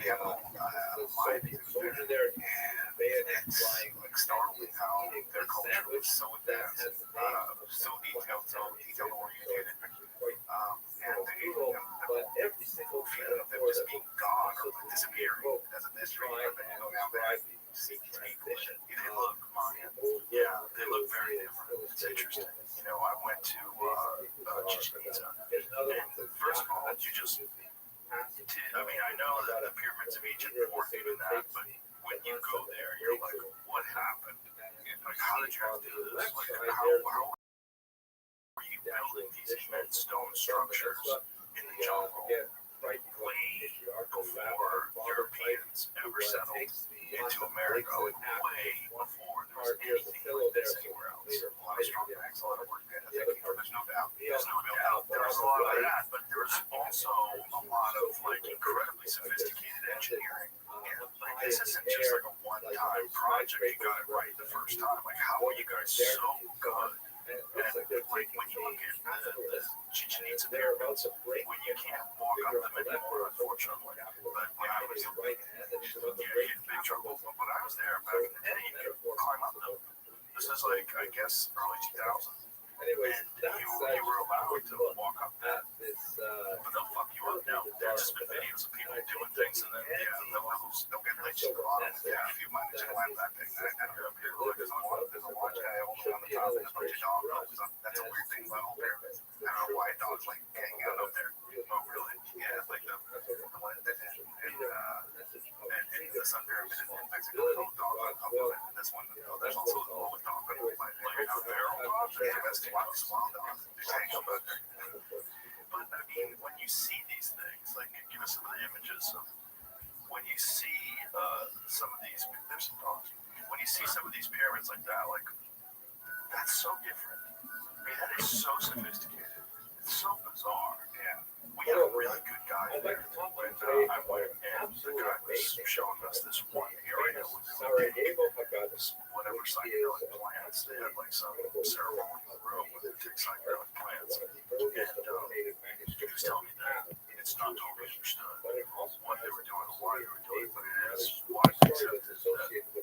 they have my view there, and it's like startling how their culture was so advanced, so detail oriented, and every single feeling of them just being gone or like disappearing as a mystery. But then you go down there and see these people, and they look, yeah, they look very different. It's interesting. You know, I went to Chichen Itza, and first of all, you just, I mean, I know that the pyramids of Egypt weren't even that, but when you go there, you're like, what happened? Like, how did you have to do this? Like, how were you building these immense stone structures in the jungle way before Europeans ever settled into America? Like, way before there was anything like this anywhere else. A lot of strong backs, a lot of work there. There's no doubt. There's no doubt. There was a lot of that, but there was also a lot of like incredibly sophisticated engineering. And like, this isn't just like a one-time project. You got it right the first time. Like, how are you guys so good? And like when you look at the Chichen Itza pyramids, when you can't walk up them anymore, unfortunately. But when I was in big trouble. When I was there back in the day, you could climb up them. This is like, I guess, early 2000s. And you were allowed to walk up that. But they'll fuck you up now. There's just been videos of people doing things, and then they'll get lynched at the bottom. Yeah, if you manage to climb that thing. There's a large guy all around the top and a bunch of dogs. That's a weird thing about old pyramids. I don't know why dogs like hang out up there. Oh, really? Yeah, it's like the the Sun Pyramid in Mexico, there's all dogs on top of it. And this one, there's also a little dog like out there. That's wild dogs. Just hang out there. But I mean, when you see these things, like, give us some of the images of when you see some of these. There's some dogs. When you see some of these pyramids like that, like, that's so different. I mean, that is so sophisticated. It's so bizarre. Yeah. We had a really good guy there when I went, and the guy was showing us this one area with whatever psychedelic plants. They had like some ceremonial room with psychedelic plants, and he was telling me that it's not totally understood what they were doing or why they were doing it, but it is what that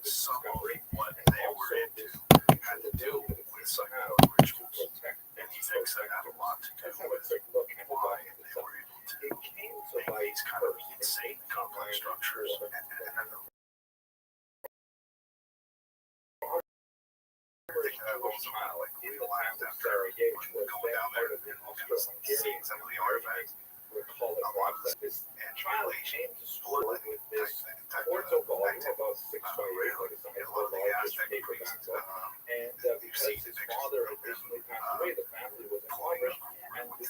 some of what they were into had to do with psychedelic rituals, and he thinks that had a lot to do with why they were able to make these kind of insane complex structures. I've also kind of like realized after going down there and seeing some of the artifacts, a lot of this annihilation, blood type of Aztec priests, and you see the father originally passed away. The family was employed, and the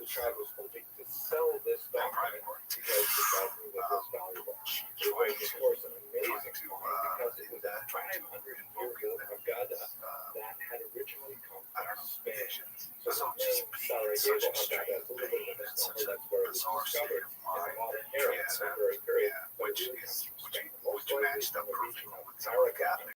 tribe was hoping to sell this document because the document was valuable. It was, of course, an amazing because it was 500 years of God that had originally come from Spain. So the name Sarajevo Haggadah is a little bit of a misnomer. That's where it was discovered. And a lot of parents were very which matched up perfectly with Sarajevo.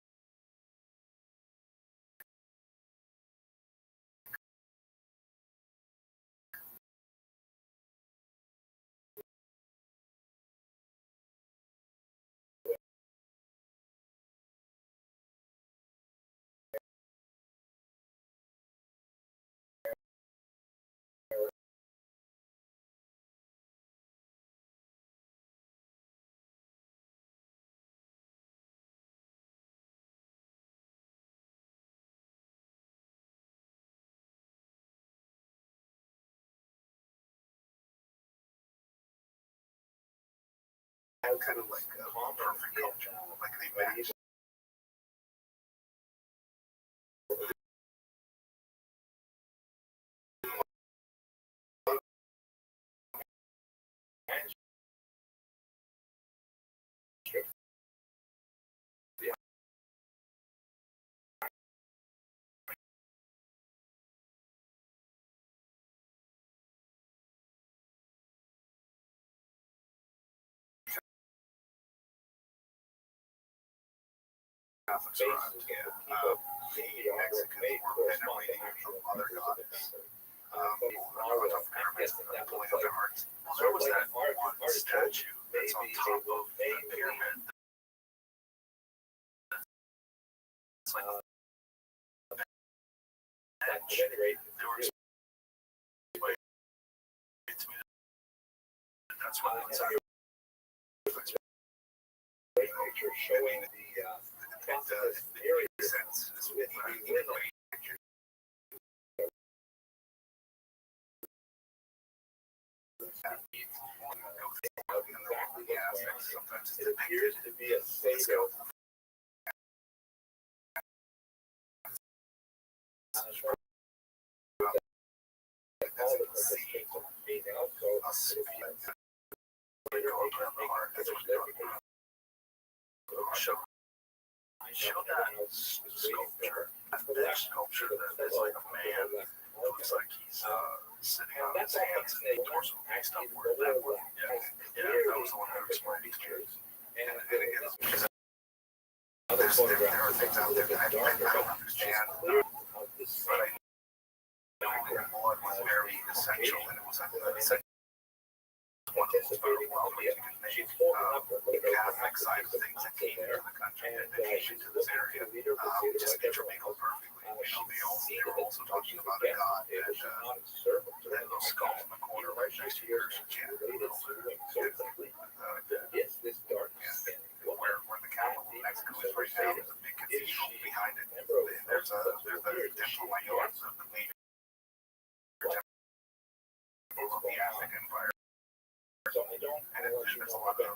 Kind of like a perfect culture, like they match. Catholics around, the Mexicans were venerating a mother goddess. Pulling up their hearts. Well, there was that one statue that's on top of the pyramid. It's like edge. There was way to me. That's what it's at. Picture showing the it makes sense. It's even though sometimes it appears to be a state of show that sculpture. That sculpture that is like a man. It looks like he's sitting on his hands and the torso faced upward. That one. Yeah, that was the one I was explaining to you. And again, it's because there are things out there that I don't understand. But I know that blood was very essential, and it was essential. One of the most overwhelming you can make the Catholic side of things that came into the country and came into this area just intermingled perfectly. They were also talking about a God and those skulls in the corner right next to yours. Where the capital of Mexico is right now, there's a big cathedral behind it. There's a temple mayor of the major temple of the Aztec Empire. And there's a lot of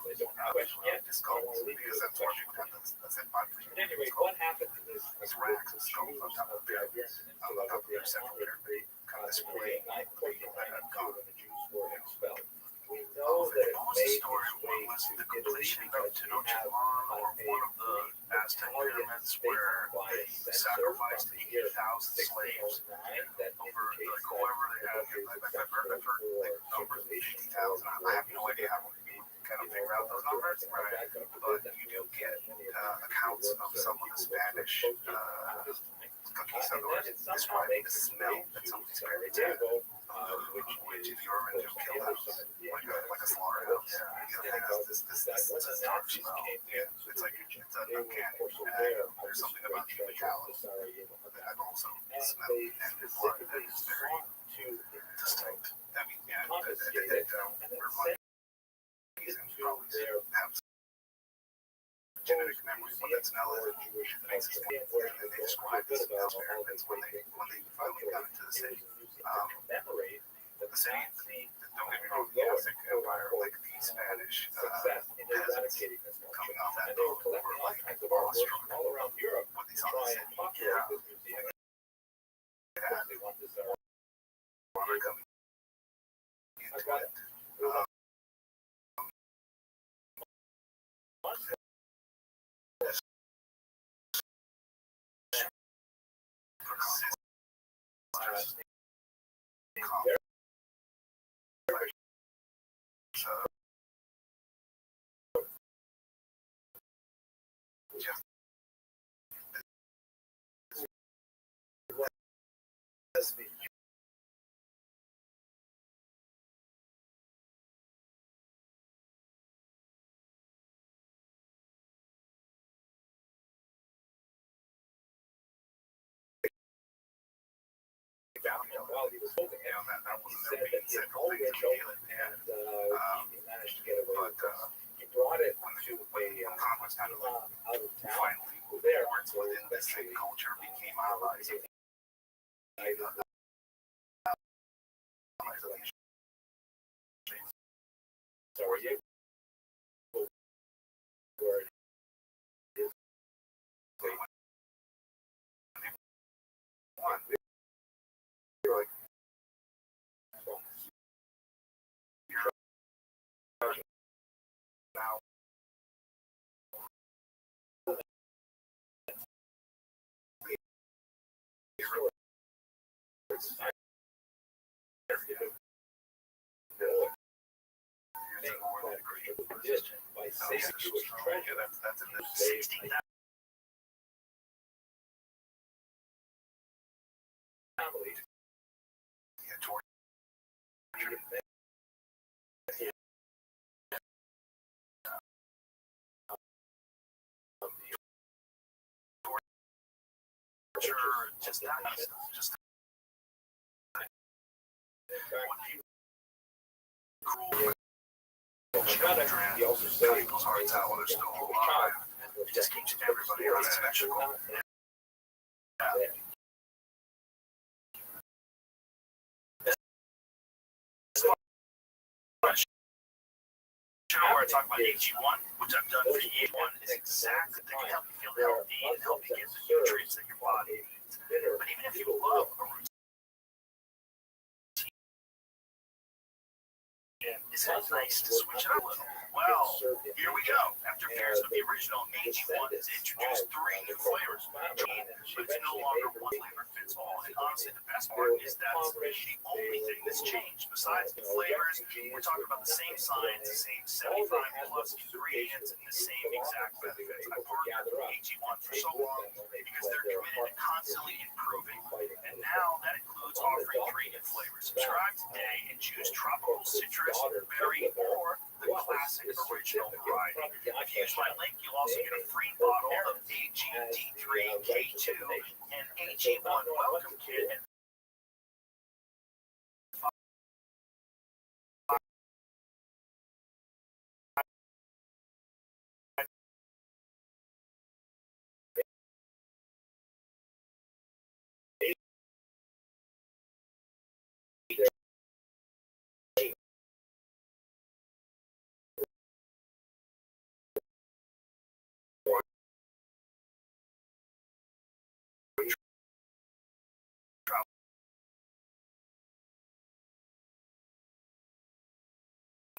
skulls because that's where you have the St. Patrick. Anyway, what happened to this racks of skulls on top of the pyramids, on top of their central pyramid, kind of displaying the people that have gone. We know that it the story was the completion of Tenochtitlan or one of the Aztec pyramids where they sacrificed 80,000 slaves over like whoever they had. I've heard like numbers of 50,000. I have no idea how you kind of figure out those numbers, right? But you do get accounts of some of the Spanish conquistadors describing the smell that some of these pyramids had, which if you're into killhouse, like a slaughterhouse, this dark smell. Yeah, it's like it's uncanny. There's something about the metallic that I've also smelled, and the blood that is very distinct. I mean, yeah, we're like these and probably have genetic memory, but that's not a Jewish existence. And they describe this as pyramids when they finally got into the city. The city, don't get me wrong, the Aztec Empire, like the Spanish peasants coming off that boat, were like awestruck all around Europe when they saw the city. Yeah. Water coming into it. While he was holding it, that wasn't their main central thing to deal with, and he managed to get away. But he brought it to a conquest kind of like out of town. Finally, there within the same culture became allies. So are you? By saying Jewish treasure, that's in the 60s. Family. Yeah, tortured. just that just when people children cutting those hearts out while they're still alive, it just keeps everybody on edge. Where I talk about AG1, which I've done for AG1, is exactly that can help you feel healthy and help you get the nutrients that your body needs. But even if you love a routine, isn't it nice to switch it up a little? Well, here we go. After years of the original AG1 has introduced 3 new flavors, but it's no longer one flavor fits all. And honestly, the best part is that's the only thing that's changed. Besides the flavors, we're talking about the same science, the same 75 plus ingredients, and the same exact benefits. I partnered with AG1 for so long because they're committed to constantly improving. And now that includes offering 3 new flavors. Subscribe today and choose tropical citrus, berry, or the classic original variety. If you use my link, you'll also get a free bottle of AGD3K2 and AG1 welcome kit. And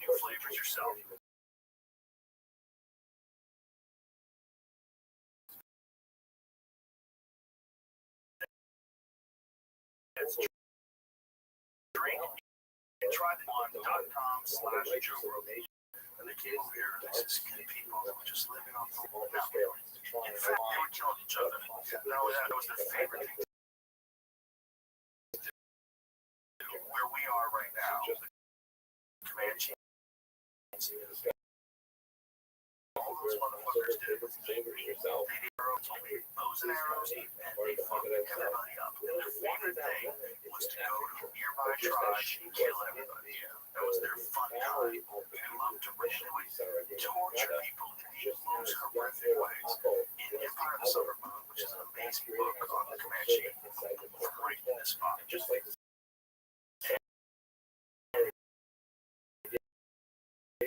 new flavors yourself. Drink and try the on.com/Joe Rogan. And they came over here and they said, skinny people that were just living off the wall. In fact, they were killing each other. That was their favorite thing to do. Where we are right now, the Comanche. All those motherfuckers did was yourself. They did bows and arrows, and they fucked everybody up. And their favorite thing was to go to a nearby tribe and kill everybody. That was their fun time. They loved to randomly torture people in the most horrific ways. In Empire of the Summer Moon, which is an amazing book on the Comanche, right in this spot. Just like they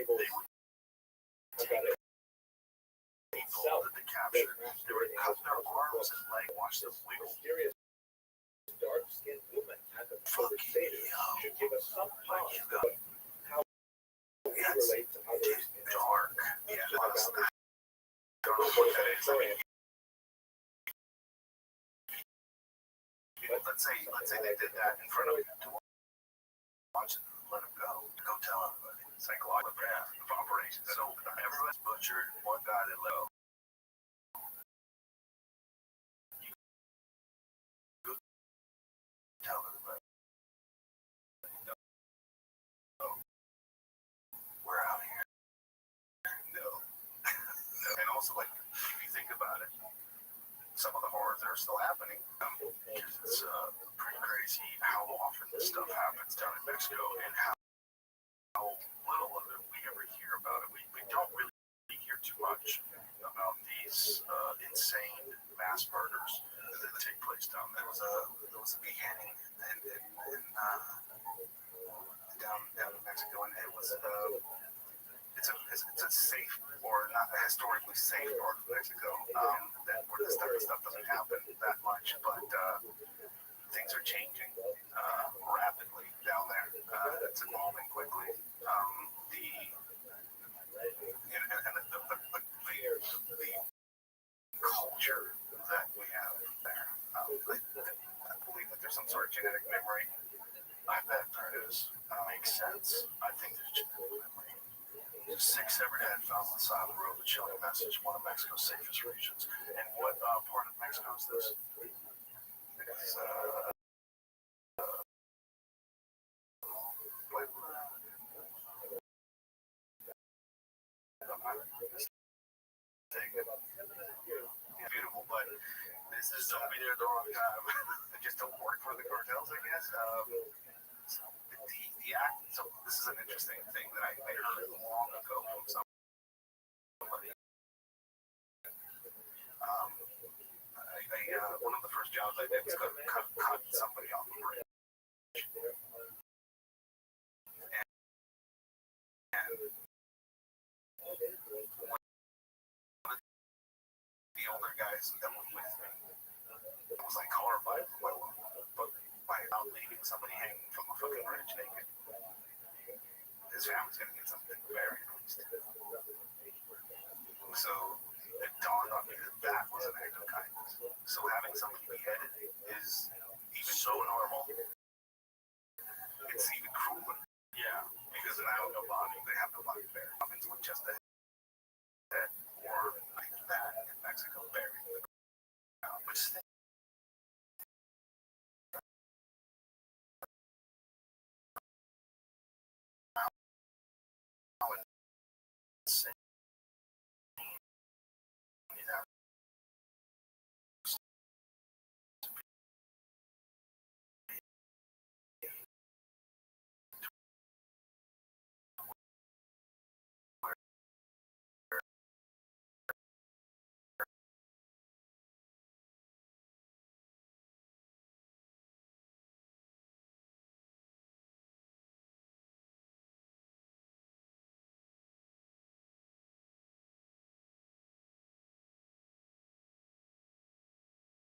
would take people that they captured. They would cut their arms and legs, watch them wiggle. Dark-skinned woman at the fucking should give us some like you got how we relate to others in dark. Yeah, honestly. I don't know what that is. I mean, let's say they did that in front of him to watch it, let him go. Go tell everybody. Psychological path of operations. So everyone's butchered, one guy that let go. Tell everybody. No. We're out here. No. And also, like, if you think about it, some of the horrors that are still happening, because it's pretty crazy how often this stuff happens down in Mexico and how little of it we ever hear about it. We don't really hear too much about these insane mass murders that take place down there. There was a beheading down in Mexico, and it was it's a safe or not a historically safe part of Mexico that where this type of stuff doesn't happen that much, but things are changing rapidly down there. It's evolving quickly. The culture that we have there. I believe that there's some sort of genetic memory. I bet there is. Makes sense. I think there's genetic memory. There's 6 severed head found on the side of the road that showing a message, one of Mexico's safest regions. And what part of Mexico is this? It's beautiful, but this is don't be there at the wrong time. Just don't work for the cartels, I guess. The act. So this is an interesting thing that I heard long ago from somebody. One of the first jobs I did was cut somebody off the bridge. And one of the older guys that was with me was like horrified by leaving somebody hanging from a fucking bridge naked. His family's gonna get something very least. So it dawned on me that was an act of kindness. So having somebody beheaded is even so normal. It's even crueler. Yeah, because now no body, they have no body there. It's with just the head or like that in Mexico buried. Which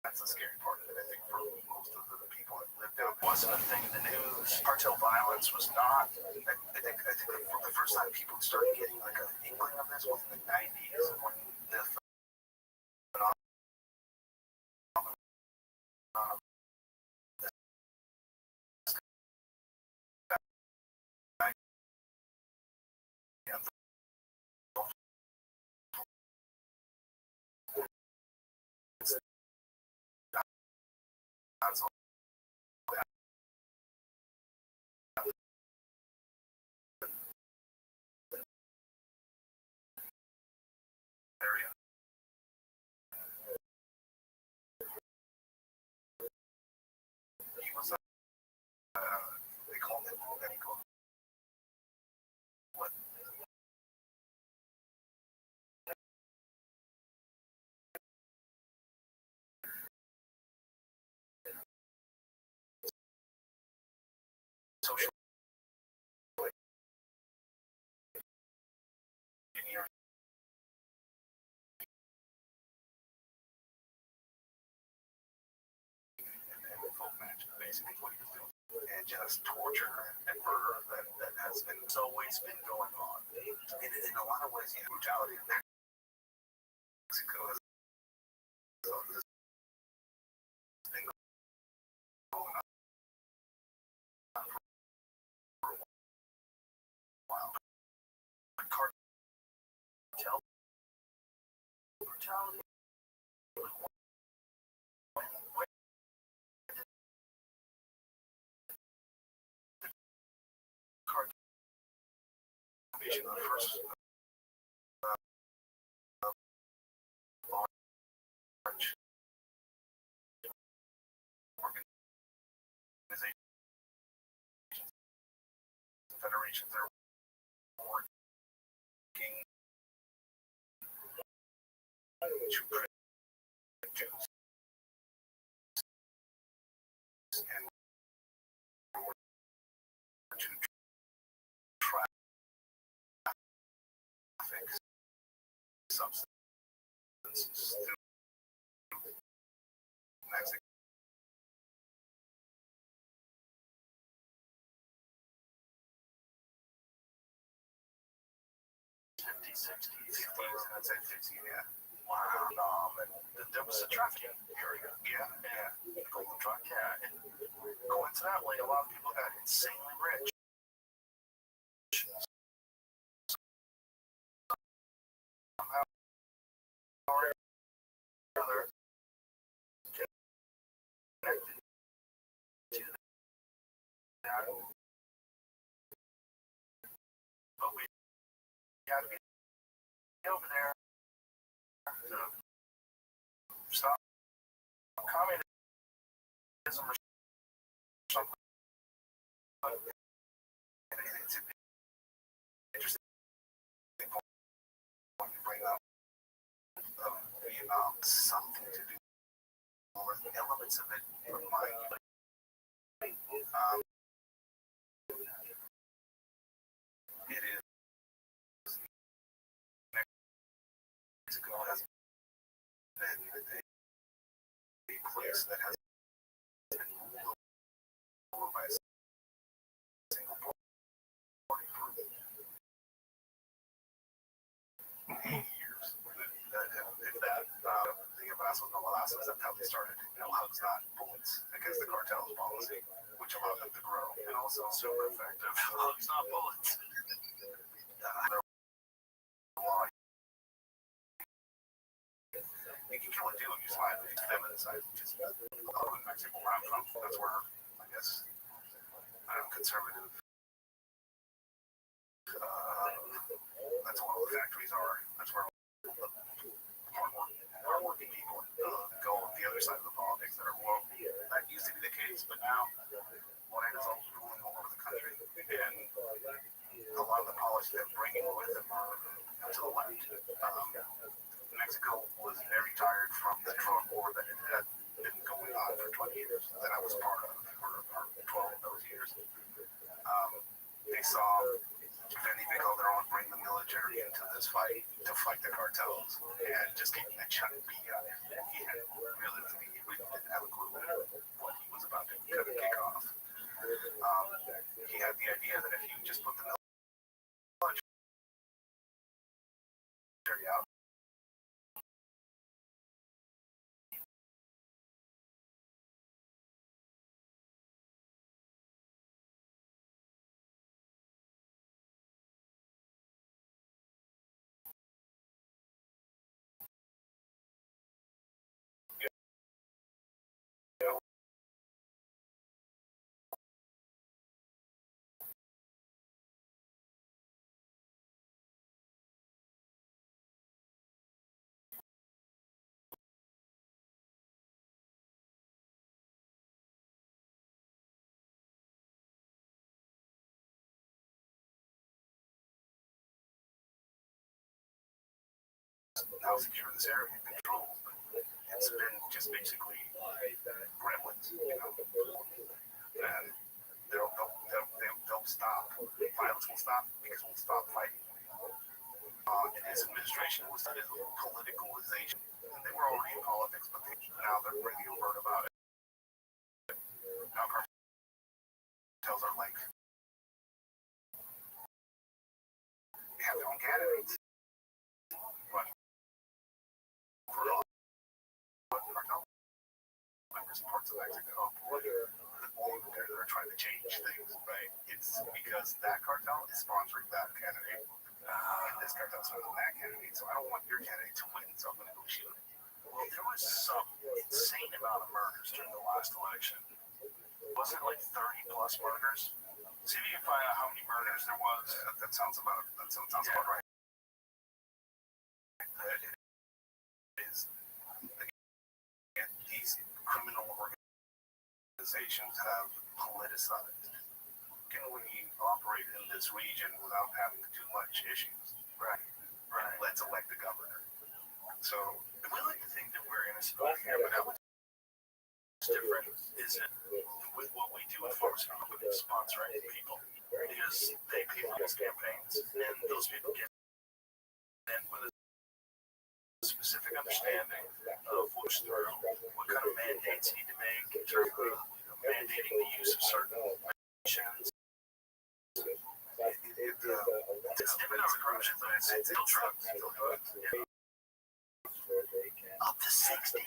that's the scary part of it, I think, for most of the people that lived down. It wasn't a thing in the news. Cartel violence was not. I think for the first time people started getting like an inkling of this was in the 90s when the area. He was they called it what social engineering. And folk magic, basically what he was doing. And just torture and murder that has been always been going on. In a lot of ways, brutality in Mexico has this thing going on for a while. But cartel brutality. The first large organizations, federations are working to produce and to traffic substances through Mexico. 50, 60, 50s, I'd say 50, yeah. Wow. And there was a trafficking area. Yeah. The Golden Truck, yeah. And coincidentally, a lot of people got insanely rich. Somehow or other connected to that. But we got to be over there to stop communism or something. It's an interesting point you bring up. Vietnam, something to do with elements of it remind you. It is Mexico has been a place that has been ruled over by a single party for years. If that, the Abassos no Balazos, that's how they started. Hugs not bullets against the cartel's policy, which allowed them to grow. And also super effective. Hugs not bullets. You can kill a dude, you slide the feminine side, which is in Mexico where I'm from. That's where, I guess, conservative, that's where all the factories are. That's where hardworking people go on the other side of the politics that are woke. That used to be the case, but now Morena is also ruling all over the country, and a lot of the policies they're bringing with them are to the left. Mexico was very tired from the drug war that it had been going on for 20 years that I was part of, or 12 of those years. They saw Felipe Calderon bring the military into this fight to fight the cartels and just getting a chunk beat out of it. He had realistically, we didn't have a clue what he was about to kind of kick off. He had the idea that if you just put the military out, now secure this area and control. It's been just basically gremlins, and they'll stop. Violence will stop because we'll stop fighting. And his administration was politicalization, and they were already in politics, but now they're really overt about it. Now cartels are like, they have their own candidates. Parts of Mexico, they're trying to change things, right? It's because that cartel is sponsoring that candidate, and this cartel is sponsoring that candidate. So I don't want your candidate to win, so I'm going to go shoot him. Well, there was some insane amount of murders during the last election. Was it like 30 plus murders? See if you can find out how many murders there was. That sounds about right. It is. Again, these criminal organizations have politicized. When you operate in this region without having too much issues, right? Let's elect the governor. So we like to think that we're innocent over here, but what's different is it with what we do with pharmaceutical sponsoring people is they pay for those campaigns, and those people get in with a specific understanding of what's through, what kind of mandates need to make in terms of mandating the use of certain medications. It's different than corruption, but it's still drugs. Up to 60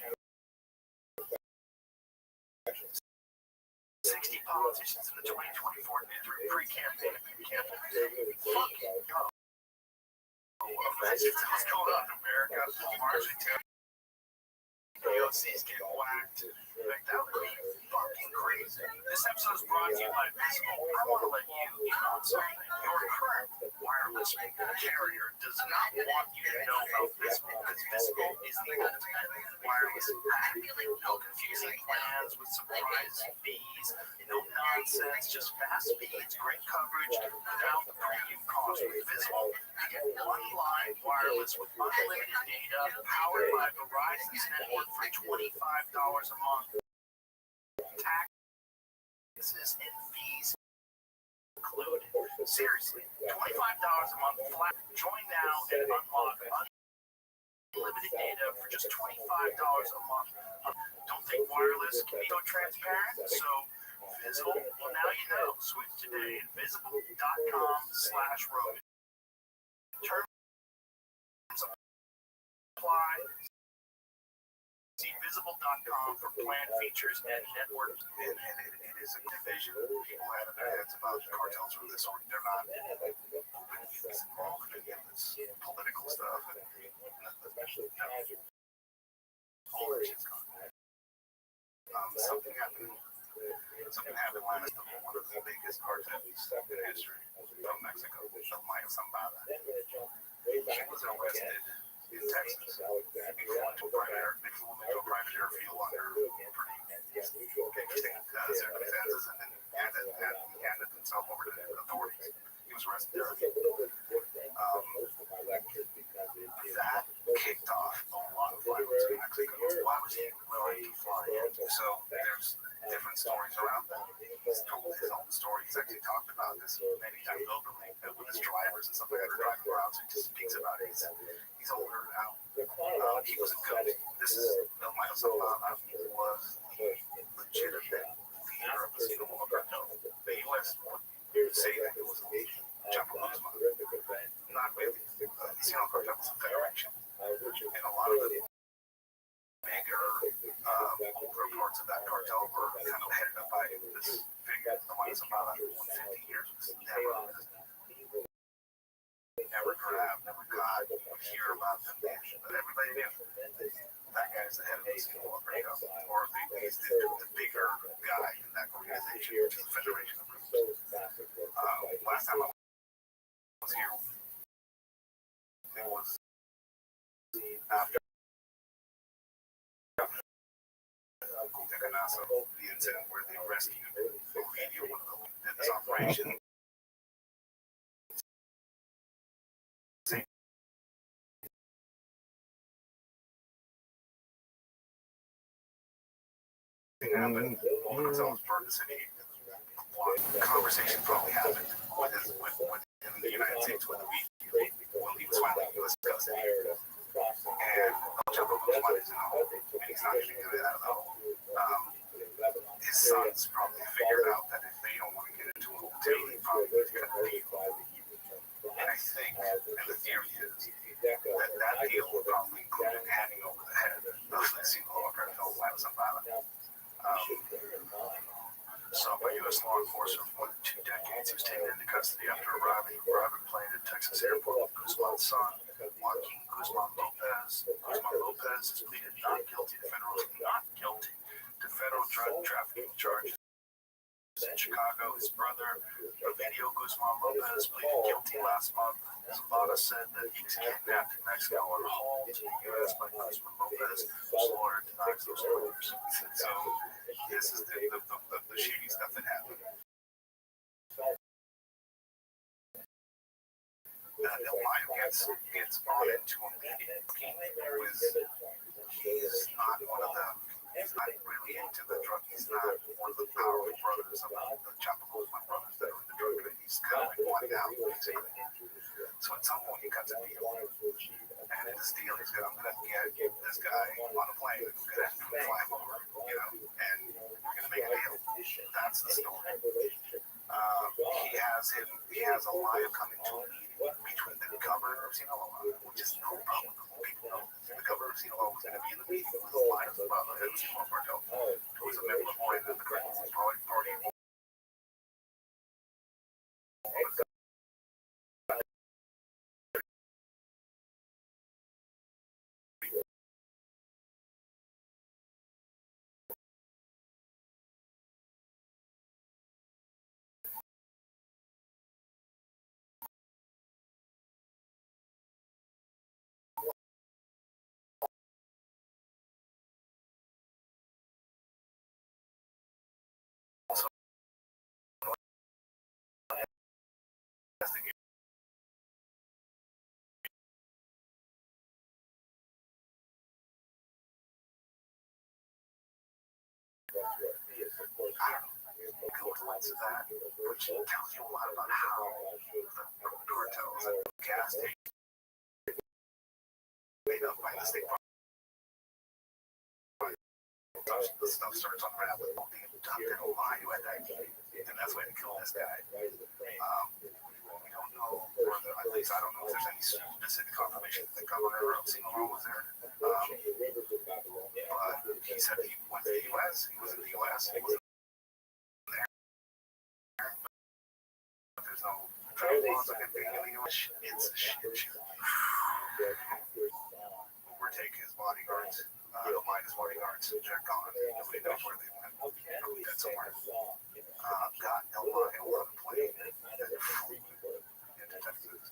politicians in the 2024 pre-campaign and campaign. Fucking go. Imagine what's going on in America. Washington, POCs get whacked. Like, that would be fucking crazy. This episode is brought to you by Visible. I want to let you know something. Your current wireless carrier does not want you to know about Visible because as visible is the ultimate wireless pack. No confusing plans with surprise fees. No nonsense, just fast speeds, great coverage without the premium cost. With Visible, you get one line wireless with unlimited data powered by Verizon's network for $25 a month. Taxes and fees included. Seriously, $25 a month flat. Join now and unlock unlimited data for just $25 a month. Don't think wireless can be so transparent? So Visible, well now you know. Switch today at visible.com/Rogan. Terms apply. See visible.com for plan features and network. And it is a division. People have their heads about cartels from this sort. They're not open involved in this political stuff. And especially all the shit's gone. Something happened last time. One of the biggest cartels in history from Mexico, the Maya Zambada. She was arrested in Texas. They flew into a private airfield under pretty interesting circumstances, and then handed himself over to the authorities. He was arrested there. That kicked off a lot of violence in Mexico. Why was he willing to fly in? So there's different stories around that. He's told his own story. He's actually talked about this many times openly with his drivers and stuff like that. Driving around, so he just speaks about it. He's older now. He was a ghost. This is El Mayo Zambada was the legitimate leader of the Sinaloa cartel. The U.S. would say that it was Chapo Guzman. Not really. The Sinaloa cartel was a federation. And a lot of the bigger parts of that cartel were kind of headed up by this figure, the Mayo Zambada, who won 50 years, was never grabbed, never got, hear about them, but everybody knew that guy's the head of the Sinaloa cartel, or he's the bigger guy in that organization, which is the Federation of Groups. Last time I was here, it was after the incident where they rescued Ovidio, one of the did this operation. Happened. Gonzalez burned the city. Conversation probably happened in the United States when he was finally in U.S. custody. And El Chapo Guzman is in the hole, and he's not going to get it out of the hole. His sons probably figured out that if they don't want to get into a hole too, he probably needs to get a deal. And I think, and the theory is, that deal will probably include handing over the head of the Sinaloa cartel, Mayo Zambada. Sought by U.S. law enforcement for more than 2 decades, he was taken into custody after a Rabbbi plane at Texas airport with Guzman's son, Joaquin Guzman Lopez. Guzman Lopez has pleaded not guilty to federal drug trafficking charges in Chicago. His brother, Ovidio Guzman Lopez, pleaded guilty last month. Zambada said that he was kidnapped in Mexico and hauled to the U.S. by Guzman Lopez, whose lawyer denies those claims. So this is the shady stuff that happened. El Mayo gets brought into a meeting he's not one of them. He's not really into the drug. He's not one of the powerful brothers of the Chapo Guzman brothers that are in the drug trade. He's kind of like one down, basically. So at some point he cuts a deal. And in this deal, he's I'm going to get this guy on a plane and I'm going to fly him over, and we're going to make a deal. That's the story. He has a Mayo coming to a meeting between the governor of Sinaloa, which is no problem. People know the governor of Sinaloa was going to be in the meeting with the Lions of the Sinaloa cartel, who was a member of the party. to that, which tells you a lot about how the cartels and gas station made up by the state. The stuff starts unraveling, being dumped in Ohio at that game, and that's why they killed this guy. We don't know, or at least I don't know if there's any specific confirmation that the governor of Sinaloa was there. But he said he went to the U.S. He was in the U.S. He wasn't there. But there's no travel laws like anything in the U.S. It's a shit show. Overtake his bodyguards. Minus bodyguards. They're gone. Nobody knows where they went. Probably dead somewhere. Got L11 plane that flew into Texas.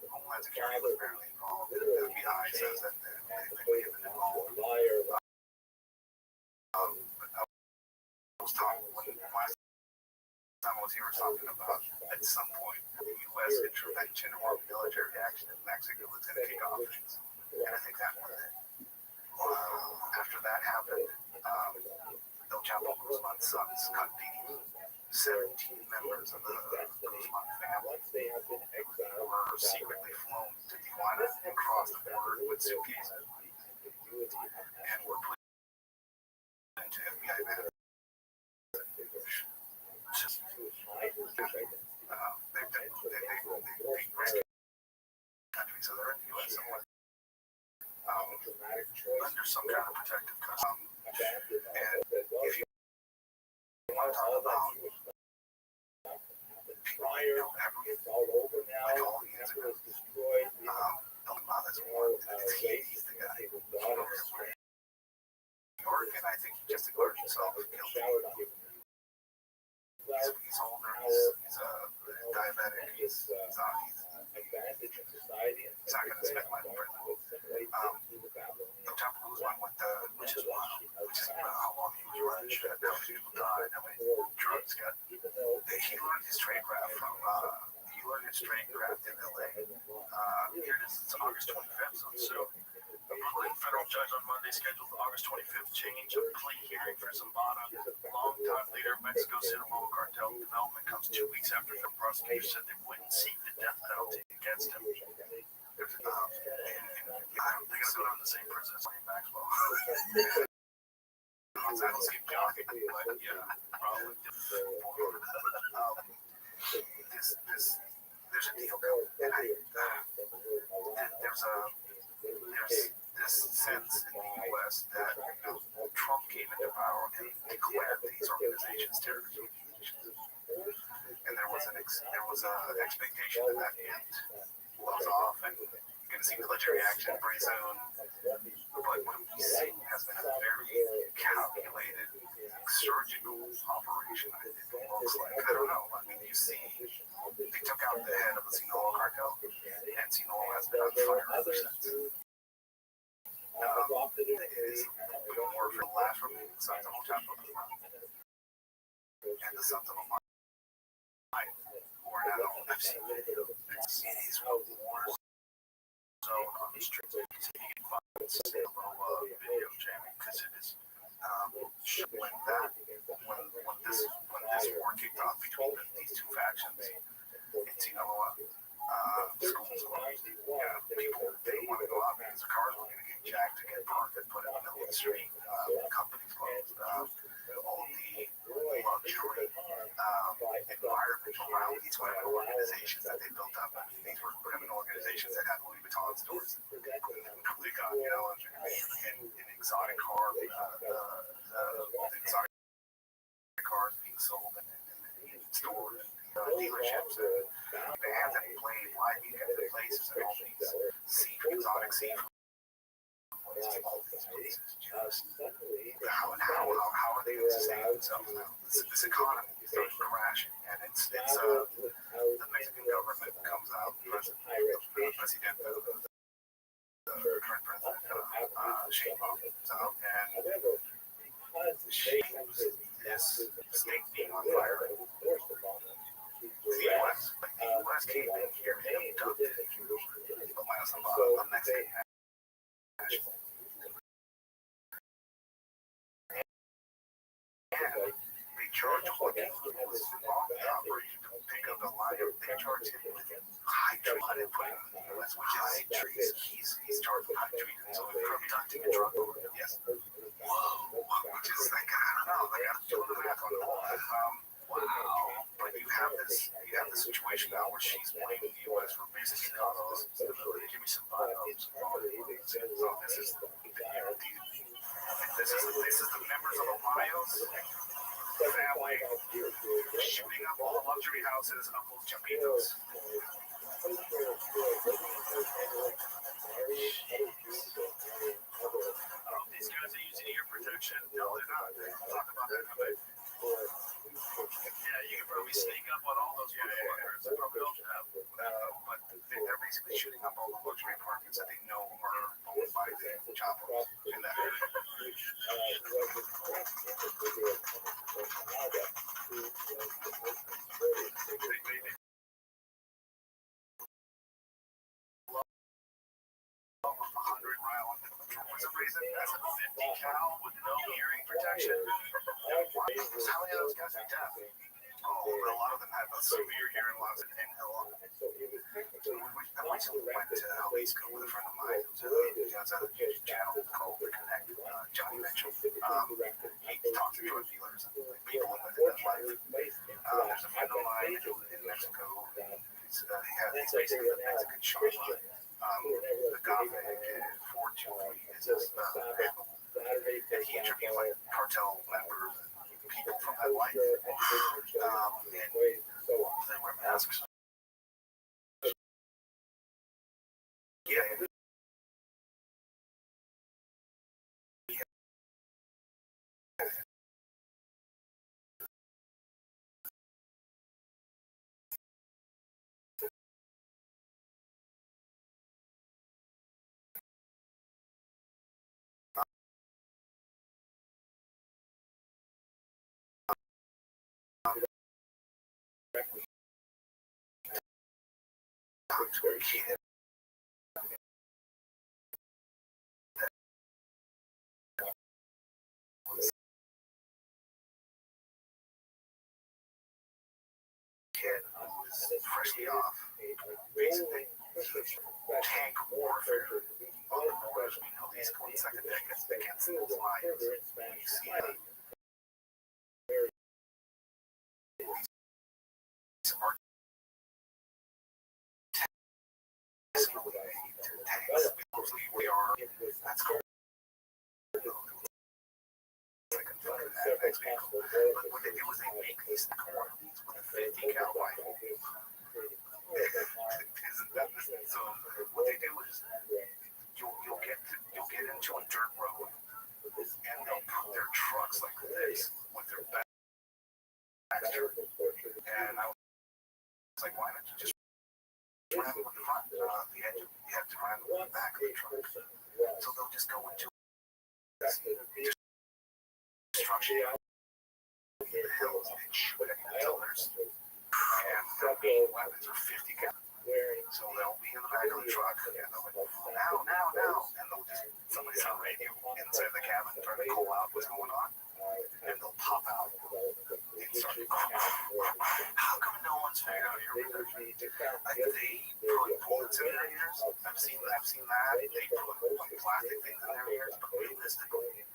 Homeland Security was apparently involved. The FBI says that they may have been involved. I was talking when last time I was here, talking about at some point the U.S. intervention or military action in Mexico was going to kick off things, and I think that was it. After that happened, El Chapo Guzman's sons Cantini, 17 members of the Guzman family, were secretly flown to Tijuana and crossed the border with suitcases and were put into FBI vans. They risked country, so they're in the U.S. somewhere. Under some kind of protective custody. And if you want to talk about people you don't ever get like all the ends ago, that's more, he's the guy. He knows where New York, and I think he just declared himself guilty. He's older, he's diabetic, he's not going to spend life in prison. El Chapo Guzman went which is wild, which is how long he was running shit, how many people died, how many drugs got. He learned his trade craft from, in LA. Here it is, it's August 25th, so a Brooklyn federal judge on Monday scheduled the August 25th change of plea hearing for Zambada, longtime leader of Mexico's Sinaloa cartel. Development comes 2 weeks after the prosecutors said they wouldn't seek the death penalty against him. I don't think I'm in the same prison as Wayne Maxwell. I don't see Johnny, but yeah, probably. There's a deal going, and there's this sense in the U.S. that Trump came into power and declared these organizations terrorist organizations, and there was an expectation that end blows off and you're going to see military action pretty soon. But what we see has been a very calculated surgical operation. It looks like, I don't know. I mean, you see, they took out the head of the Sinaloa cartel, and Sinaloa has been on fire ever since. It is more for the last remaining sons of El Chapo and the sons of Omar, who are not all I've seen. It is war zone on the streets. You can find a little video jamming because it is when this war kicked off between these two factions in Sinaloa, schools closed. People didn't want to go out because the cars were going to get jacked to get parked and put in the middle of the street. Companies closed. All the luxury environment around these criminal organizations that they built up. I mean, these were criminal organizations that had Louis Vuitton stores. They got, an exotic car, exotic cars being sold in stores, dealerships, bands that played live music at their places, and all these exotic seafood. All these places just how are they going to sustain themselves now? This economy is starting crashing, and it's the Mexican government comes out, the current president Sheinbaum comes out, and she this state being on fire. The U.S. came in here and dumped it. A Mexican national. And they charge what was involved in the operation to pick up the lion. They charged him with high treason and putting him in the U.S., which is high treason. He's charged with high treason. So from conducting a drug war, yes. Whoa, which is like, I don't know, like I'm doing the math on that. Wow. But you have this situation now where she's blaming the U.S. for basically causing this instability. Give me some photos. So this is the members of Ohio's family shooting up all the luxury houses of those Chapitos. These guys are using ear protection. No, they're not. We'll talk about that in a bit. Yeah, you can probably sneak up on all those motherfuckers. They probably don't have. But they're basically shooting up all the luxury apartments that they know are owned by the Chapos in that area. That's a 50 cal with no hearing protection. How many of those guys are deaf? Oh, but a lot of them have a severe hearing loss and ill. I recently went to Jalisco with a friend of mine who's outside of the channel called The Connect, Johnny Mitchell. He talks to drug dealers and people in that life. There's a friend of mine in Mexico. He's basically a Mexican shaman. The Gothic 423 is his handle. And he interviewed like cartel members and people from that life. And they wear masks. Yeah. Kid who's freshly off basically tank warfare on the borders. We know these going second decades against those lions. We see that. These are technically tanks. We are. That's cool. But what they do is they make these cornets with a 50 cal rifle. So what they do is you'll get into a dirt road and they'll put their trucks like this with their backs turned. And I was like, why not you just ram with the front? The engine, you have to ram with the back of the truck. So they'll just go into destruction in the hills and shoot at killers. And their main weapons are 50 cal. So they'll be in the back of the truck and they'll be like, now. And they'll just, somebody's on radio inside the cabin trying to call out what's going on. And they'll pop out and start to call. How come no one's figured out your protection? Like they put bullets in their ears. I've seen that. They put like plastic things in their ears, but realistically,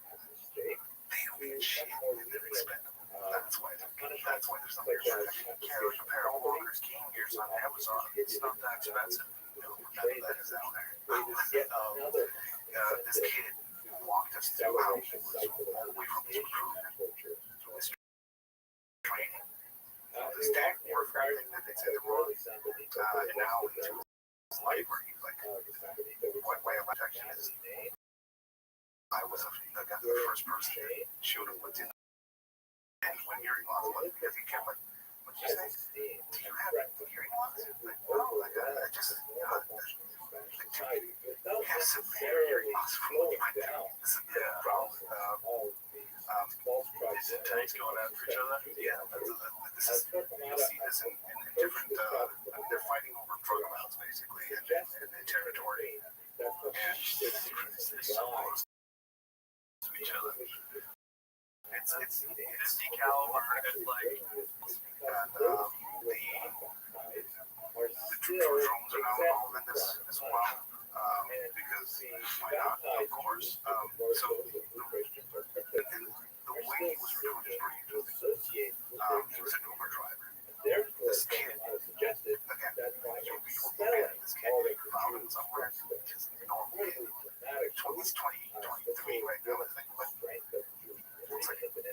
they don't get shit and they're expendable. That's why there's no protection. You can't like a pair of walkers game gears on Amazon. It's not that expensive. No, that is out there. This kid walked us through how he was all the way from his recruitment to his training. This tech warfare thing that they said they were and now into his life where he's like, what way of protection is I was the first person that showed him what's in and when hearing loss was because he kept like, what'd you say? Do you have hearing loss? Like, no, like I just have severe hearing loss from what I do. This is the problem. Is it tanks going after each other? Yeah, this is, you'll see this in different, they're fighting over drug amounts basically in territory. And they're so close to each other. And it's decal or it's like and the drones are now involved in this as well because why not? Of course. So and the way he was recruited is pretty interesting. He was an Uber driver. This kid, again, people look at this kid from out in somewhere, just a normal kid. He's 23 right now, I think, but looks like a kid.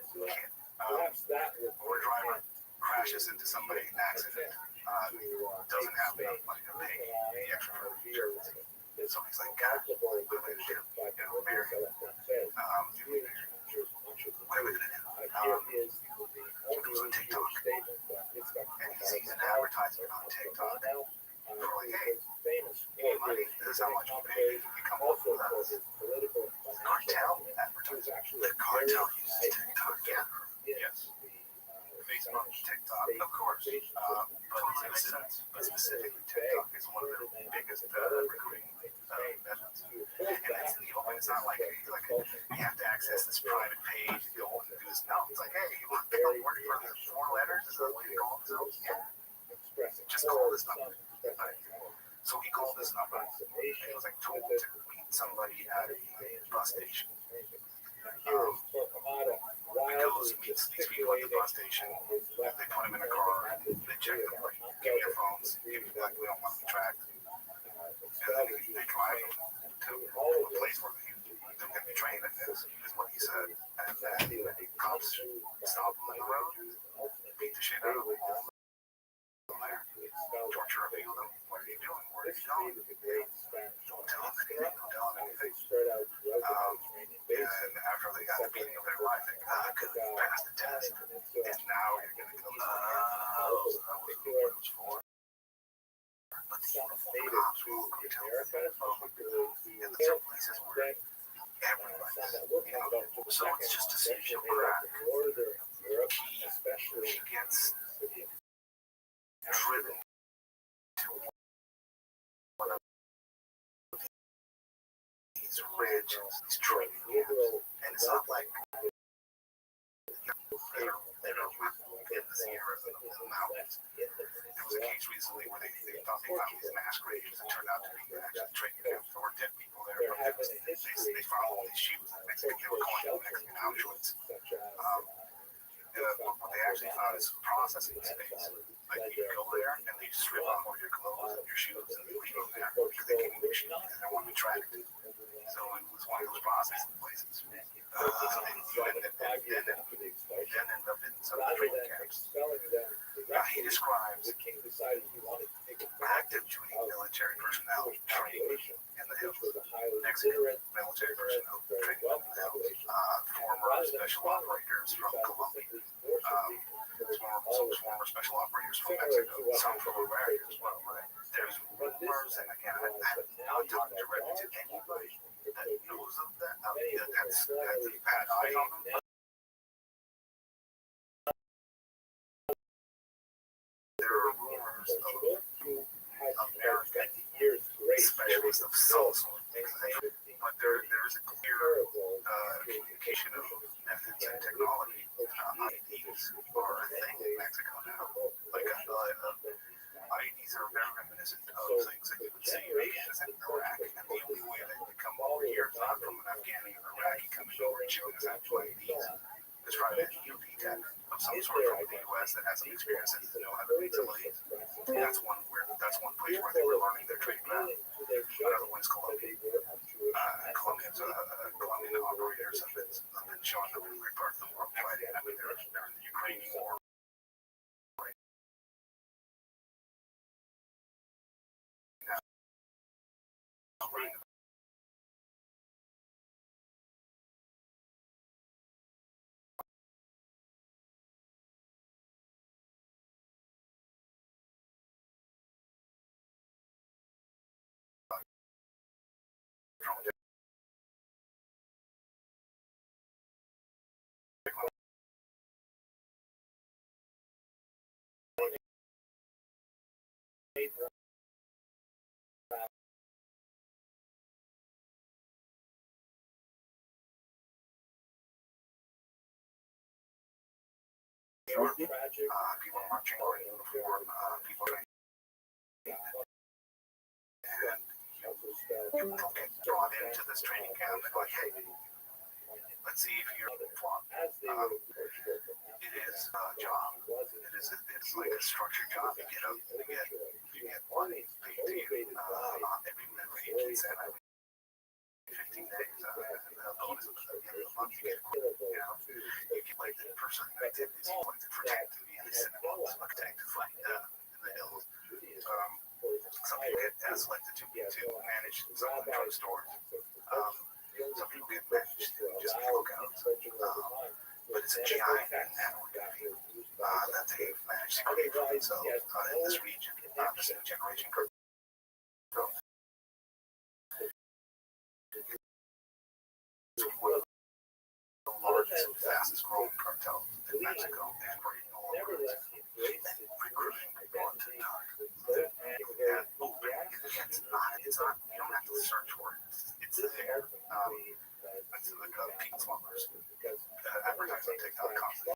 Uber driver crashes into somebody in an accident, doesn't have enough money to pay the extra for the insurance. So he's like, God, what am I going to do? Marry. What am I going to do? It was on TikTok. And he sees an advertisement on TikTok. For like, hey, you need money. This is how much we pay if you come up with us. Cartel advertising. The cartel uses TikTok, yeah. Yes. Facebook, TikTok, of course. But specifically TikTok is one of the biggest recruiting methods. And that's in the open. It's not like you have to access this private page to go and do this. No, it's like, hey, you want to work for the 4 letters? Is that what you call themselves? Yeah. Just call this number. So he called this number. He was like told to meet somebody at a bus station. He goes, meets these people at the bus station. They put him in a car. They check them, like, give me your phones. Give me, like, we don't want to be tracked. And then they drive him to a place where they're going to be trained, I guess, is what he said. And then the cops stop him on the road, beat the shit out of him. Torture appealed him. What are you doing? Where are you going? Don't tell him anything. Don't tell him anything. And after they got the beating of their life, they couldn't pass the test. And now you're going to go, that was what it was for. But the uniform cops will go tell them. And there are places where everybody's, so it's just a decision crack. He gets driven to one of these ridges, these training camps. And it's not like they're in the Sierras and the mountains. There was a case recently where they thought they found these mass graves that turned out to be actually training camps. There were dead people there, but they found all these shoes in Mexico. They were calling them Mexican Auschwitz. What they actually found is processing space. Like you go there and they strip off all your clothes and your shoes and they leave them there because they can't move shoes and they want to be tracked. So it was one of those processing places. Then end up in some of the training camps. He describes active duty military personnel training in the hills. Mexican military personnel training in the hills. Former special operators from Colombia. Former special operators from Mexico. Some from America as well, right? There's rumors, and again, I have not talked directly to anybody that knows of that. That's bad eye on them. There are rumors of American specialists of some sort, but there is a clear communication of methods and technology. IEDs are a thing in Mexico now. Like IEDs are very reminiscent of things that you would see in Iraq, and the only way that they come over here is not from an Afghani or Iraqi coming over and showing us how to do IEDs. There's probably an EOD tech of some sort from the U.S. that has some experience and know how to make some IEDs. That's one place where they were learning their trade ground. Another one is Colombia. Colombian operators have been showing up in great parts of the world fighting. I mean, they're in the Ukrainian war. tragic. People marching in uniform, people trying, and you don't get drawn into this training camp and like, hey, let's see if you're flawed. It is a job. It's like a structured job. You get money paid to you every 15 days. And the bonus at the end of the month, you get like the person activities selected for tank duty in the Senate, like tank to fight in the hills. Some people get selected to manage some of the drugstores. Some people get managed to just be lookouts. But it's a GI network that they've managed to create for themselves in this region, this new generation growth. It's one of the largest and fastest growing cartels in Mexico and all over the and recruiting people to talk. And it's not, you don't have to search for it. It's there. It's like people smugglers advertise on TikTok constantly.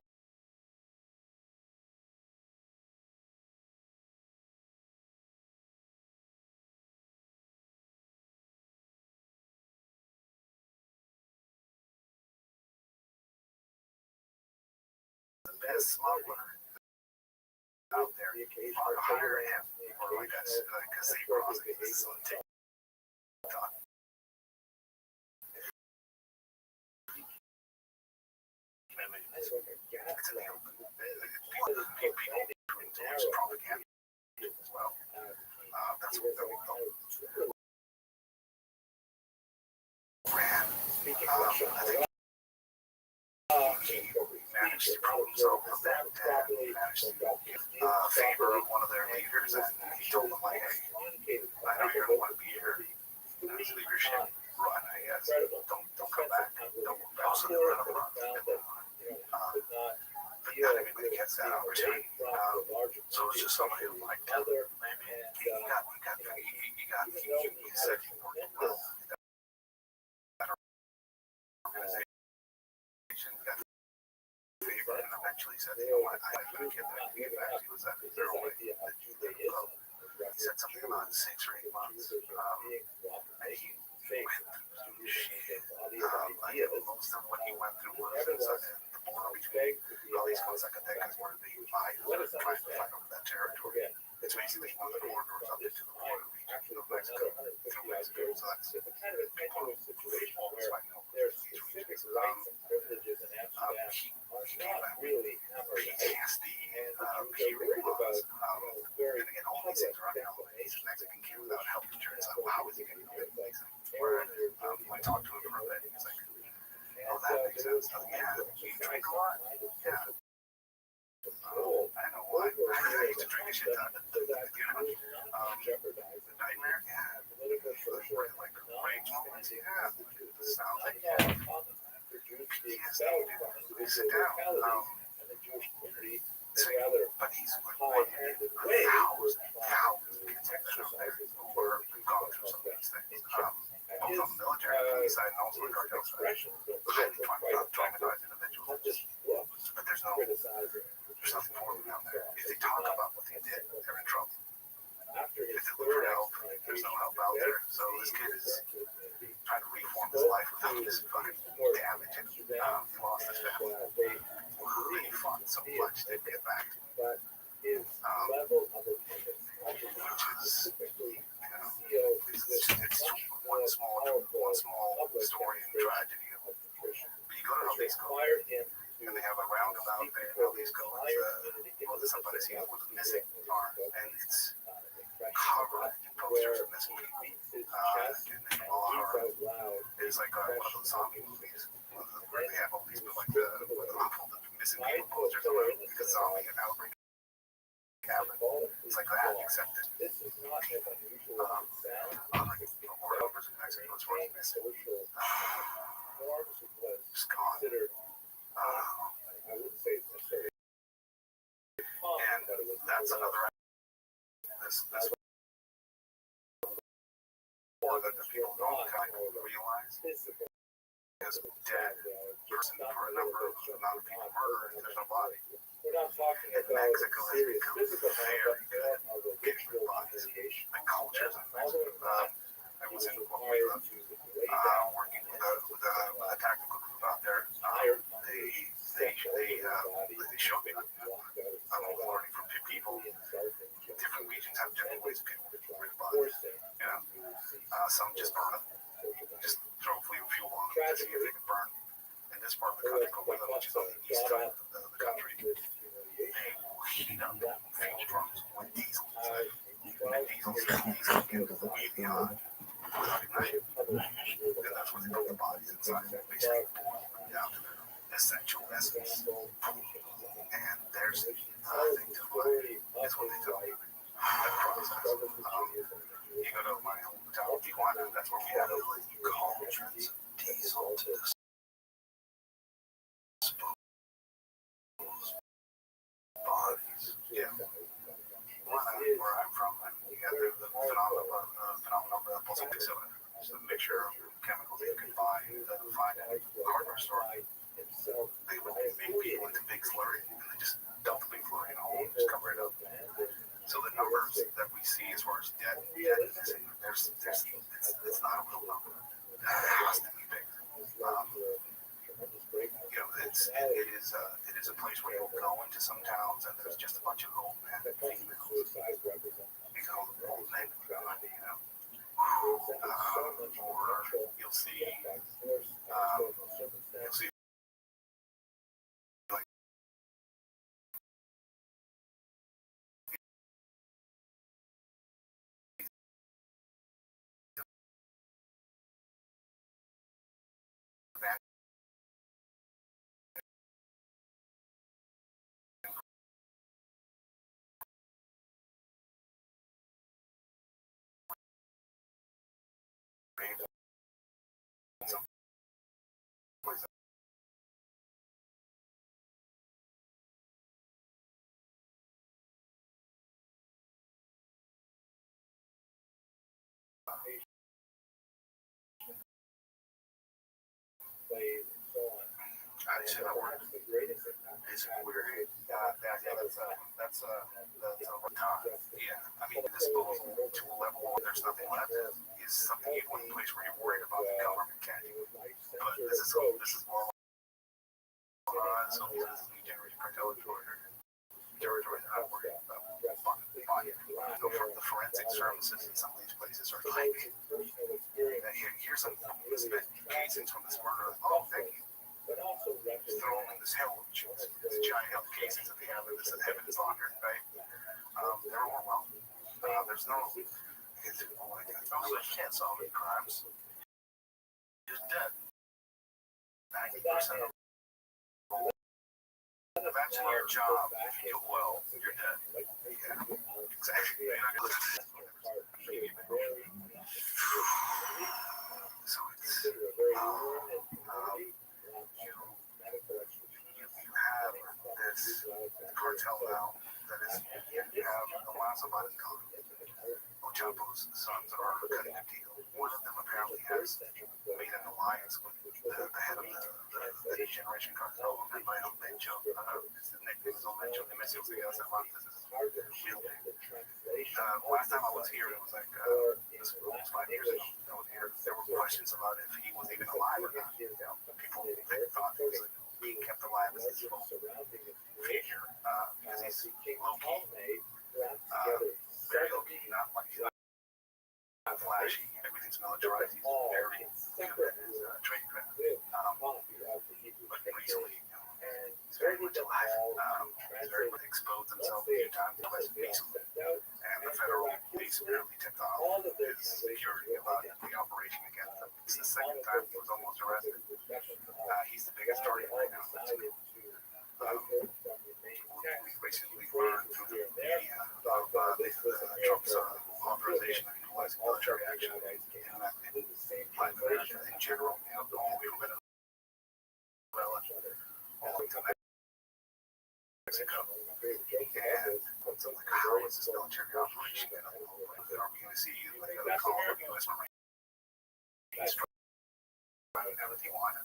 The best smuggler out there, hire him or like a safe process. This is on TikTok. It's in the open. People influence propaganda as well. That's what the ran. I think he managed to prove himself with that, and he managed to favor one of their leaders, and he told them, like, hey, I know you're going to want to be here. As leadership, run, I guess. Don't come back. Don't also run a run. But not everybody gets that opportunity. So it's just somebody who liked him. Maybe he said he worked well. That organization got favor and eventually said, you know what, I have to get that. He actually was at their way that you let him go. He said something about 6 or 8 months. And he went through shit. Most of what he went through was inside the border between Jalisco and Zacatecas, where the Mayas were trying to fight over that territory. It's basically one of the corridors up into the border region of Mexico, through Mexico. So that's people fighting over these regions. He came out really PTSD, hearing loss, and again, all these things are unknown. He's a Mexican kid without health insurance. How is he going to do it? Where I talked to him for a bit, he's like, oh, that makes sense. Oh, yeah, you drink a lot? Yeah. I know why. I used to drink a shit ton. Nightmare? Yeah. Like rage moments? Yeah. Sounds like PTSD, dude. Sit down. But he's like one in thousands of kids like that out there who are gone through some of these things. Both on the military police side and also the cartel side. Highly traumatized individuals. But there's nothing for them down there. If they talk about what they did, they're in trouble. If they look for help, there's no help out there. So this kid is trying to reform his life without just fucking damage and he lost his family. He fought so much to get back. Which is, it's one small story and tragedy. But you go to Jalisco, and they have a roundabout there in Jalisco. Well, this aparecido with a missing arm, and it's covered in posters of missing people. And all it's like one of those zombie movies where they have all these like the missing people posters around because zombie and outbreak happened. It's like that, except that more numbers in Mexico as far as missing. Just gone. And that's another this war that the people don't kind of realize is a dead person for a number of amount of people murdered and there's no body. not talking And about Mexico has serious become physical very harm, good but of at getting rid of bodies variation. and cultures in Mexico. I was in Guatemala, working with a tactical group out there. They showed me. I'm learning from people. Different regions have different ways of getting rid of bodies. You know, some just burn them, just throw fuel on them to see if they can burn. In this part of the country, Guatemala, which is on the east side of the country, they will heat up fuel drums with diesel inside. And diesel can really hot without igniting. And that's where they put the bodies inside, basically boil them down to their essential essence. And there's nothing to blame. That's what they tell me. That process. You go to my hometown, Tijuana, that's where we have cauldrons of diesel to dispose bodies. Yeah. Where I'm from, you got the phenomenon of pulsing cylinder. It's a mixture of chemicals you can buy that find at a hardware store. They would make people into big slurry, and they just dump the big slurry in a hole and just cover it up. So the numbers that we see as far as dead and missing, it's not a real number. It has to be bigger. You know, it is a place where you'll go into some towns and there's just a bunch of old men and females. You know, old men, you know, or you'll see like some place that's weird. That's a yeah. I mean, disposal to a level where there's nothing left is something you put in place where you're worried about the government catching you. But this is more so this is new generation cartel territory that I'm worried about. The forensic services in some of these places are like, here's some casings from this murder. Oh, thank you. Just throw them in this this giant hell casings that they have in this evidence locker, right? They're overwhelmed. There's no, oh my God, you can't solve any crimes. You're dead. 90% of that's in your job. If you do well, you're dead. Yeah, exactly. So it's you have this cartel now that is you have a lot of somebody called Ochapo's sons are cutting a deal. One of them apparently has made an alliance with the head of the generation cartel, and my own Mencho. His nickname is old Mencho. This is real big. Last time I was here, it was like this was almost 5 years ago. I was here. There were questions about if he was even alive or not. You know, people thought he was like being kept alive as his full figure because he's low key, very low key, not like he's not flashy. Everything's militarized. He's very good at his trade craft. But recently, he's very much alive. He's very much exposed himself a few times to his recently. And the federal police apparently tipped off his security about the operation against him. It's the second time he was almost arrested. He's the biggest target right now. We basically learned through the media of Trump's authorization of utilizing military action in Latin America in general, you know, all the way from Venezuela all the way to Mexico. And so, like, how is this military operation going to look like? Are we going to see like a call of U.S. Marines driving down to Tijuana?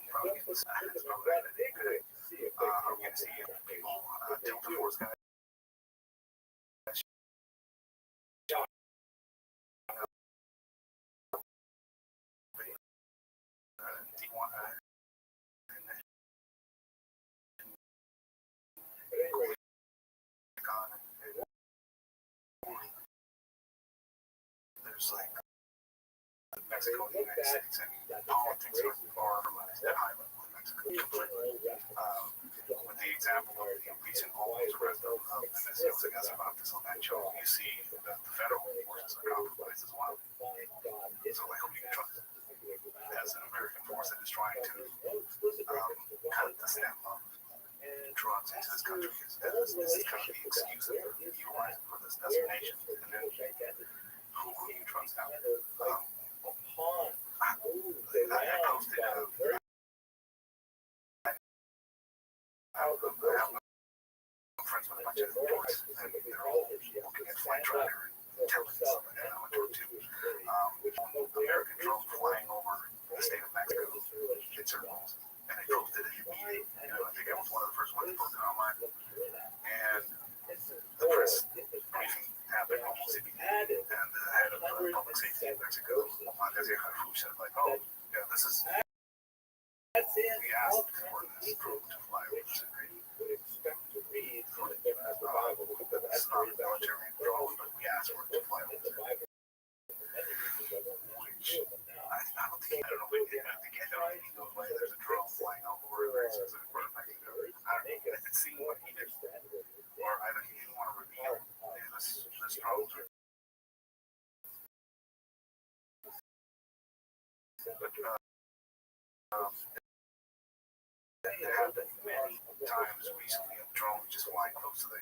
Probably get this. It's probably going to be good. I'm going to see people Delta Force guys Tijuana and there's like Mexico and the United States. I mean, politics are far from at high level in Mexico. With the example of the recent almost arrest of Messias Agassimatis on that show, you see that the federal forces are compromised as well. So, like, who do you trust? As an American force that is trying to cut the stem of drugs into this country, this is kind of the excuse that they're utilizing for this destination. And then, who do you trust now? I posted I'm friends with a bunch of reports, and they're all looking at flight tracker and intelligence stuff like that. I went to American drone flying over the state of Mexico in circles, and they posted it immediately. I think I was one of the first ones to post it online. And the press briefing happened almost immediately, and the head of public safety in Mexico, said like, "Oh, yeah, this is." We asked for this probe to fly over the city. It's not a military drone, but we asked for it to fly over the city. Which I don't think, I don't know if he knows why there's a drone flying over a very specific part of Mexico. I don't know if it's seen what he did, or either he didn't want to reveal this drone. But there have been many times recently of drones just flying close to the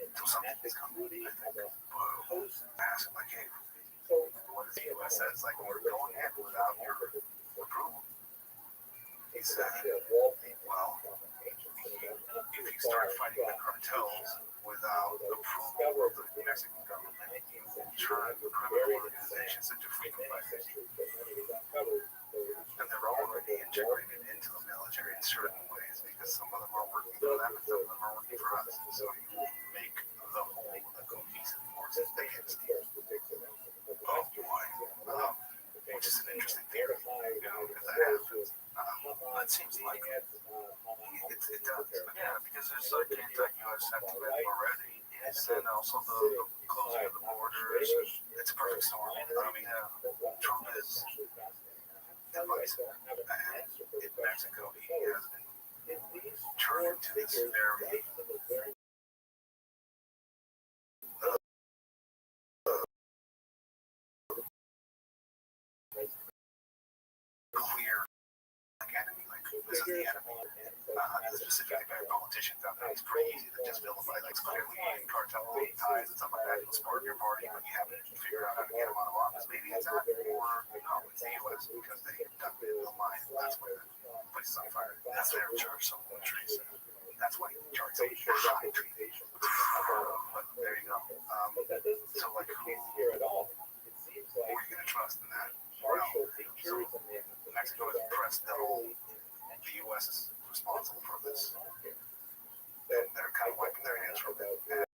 until something is coming. I think ask like, hey, what the U.S. says, like, we're going in without your approval. He said, well, if you start fighting the cartels without approval of the Mexican government, you will turn criminal organizations into freedom fighters. And they're already integrated into the military in certain ways because some of them are working for them and some of them are working for us. So you will make the whole a cohesive force against you. Oh boy. Which is an interesting theory, if that happens. It seems like it does, because there's like anti-U.S. sentiment already, and then also the closing of the borders. It's a perfect storm. I mean, Trump is divisive, and in Mexico, he has been turned to this very clear enemy, like this is the enemy. Specifically by politicians out there, it's pretty easy to just vilify like clearly cartel ties and stuff like that. You'll spark your party, but you haven't figured out how to get them out of office. Maybe it's that, or no, it's the U.S. because they dumped it in the line. That's why the place is on fire. That's why they charge so much trees. That's why they charge so high trees. But there you go. So like, who are you going to trust in that? So Mexico has pressed the whole. The U.S. is responsible for this, and they're kind of wiping their hands from it.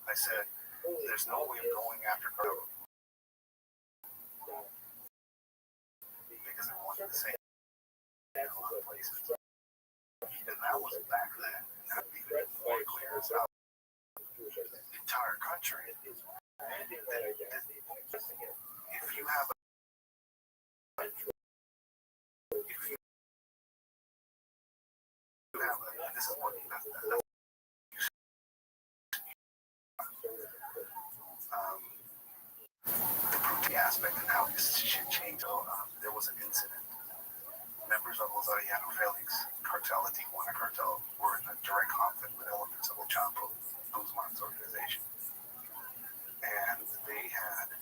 I said, there's no way of going after Grove because they wanted the same in a lot of places. And that was back then. That would be more clear as how the entire country. And this is what the brutality aspect and how this shit changed. So, there was an incident. Members of Los Arellano Felix cartel, the Tijuana cartel, were in a direct conflict with elements of El Chapo Guzman's organization, and they had a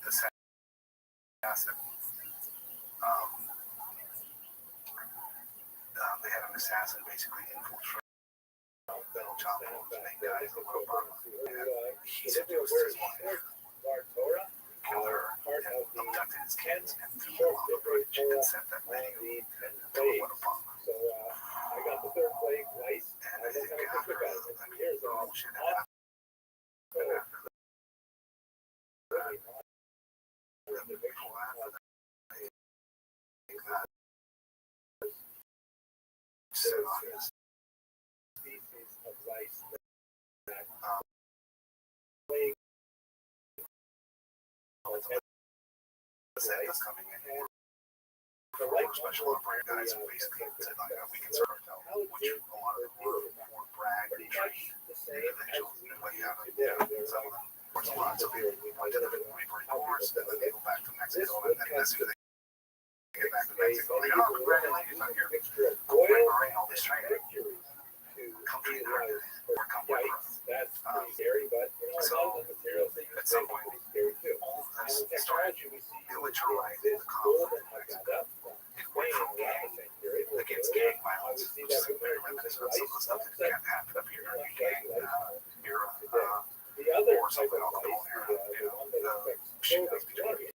assassin. Um, they had an assassin basically infiltrate El Chapo, make guys in Obama, and he seduced his wife, killed her, and abducted his kids, and threw them off the bridge, and sent that video to Obama. So I got the third place twice. And I think after that, I mean, the whole shit happened. And after that, the people after that, they got set on this Species of lice that that's coming in here. For special operator guys who basically said, like, we can start our hotel, which a lot of them were more brag and trained individuals. And what happened, some of them were a lot. So people went to the Marine Corps, and then they go back to Mexico, and then as soon as they get back to Mexico, they go, oh, congratulations on your Marine, all this training. Come train hard, or come work for us. That's pretty scary, but So, at some point, all of this started militarizing the conflict in Mexico. It went from gang against gang violence, which is very reminiscent of some of the stuff that can happen up here during the gang era, or something else going era, the shootouts between people.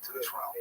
Into this realm.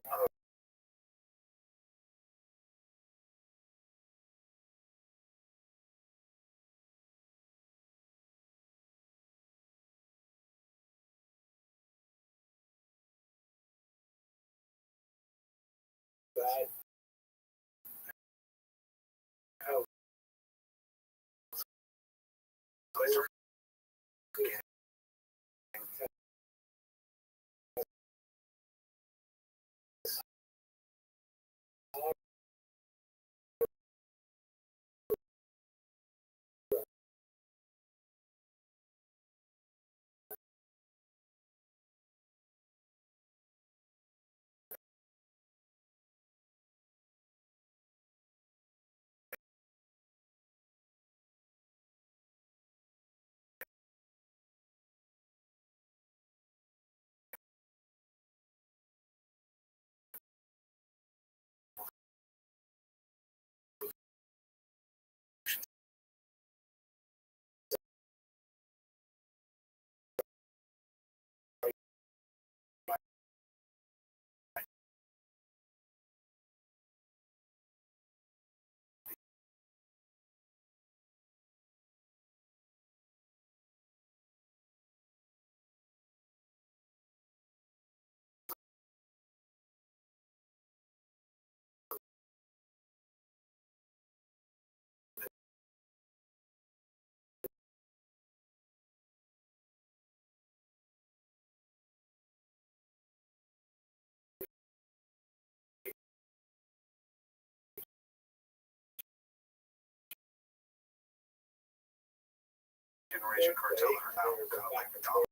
generation cartels are now kind of like dominant.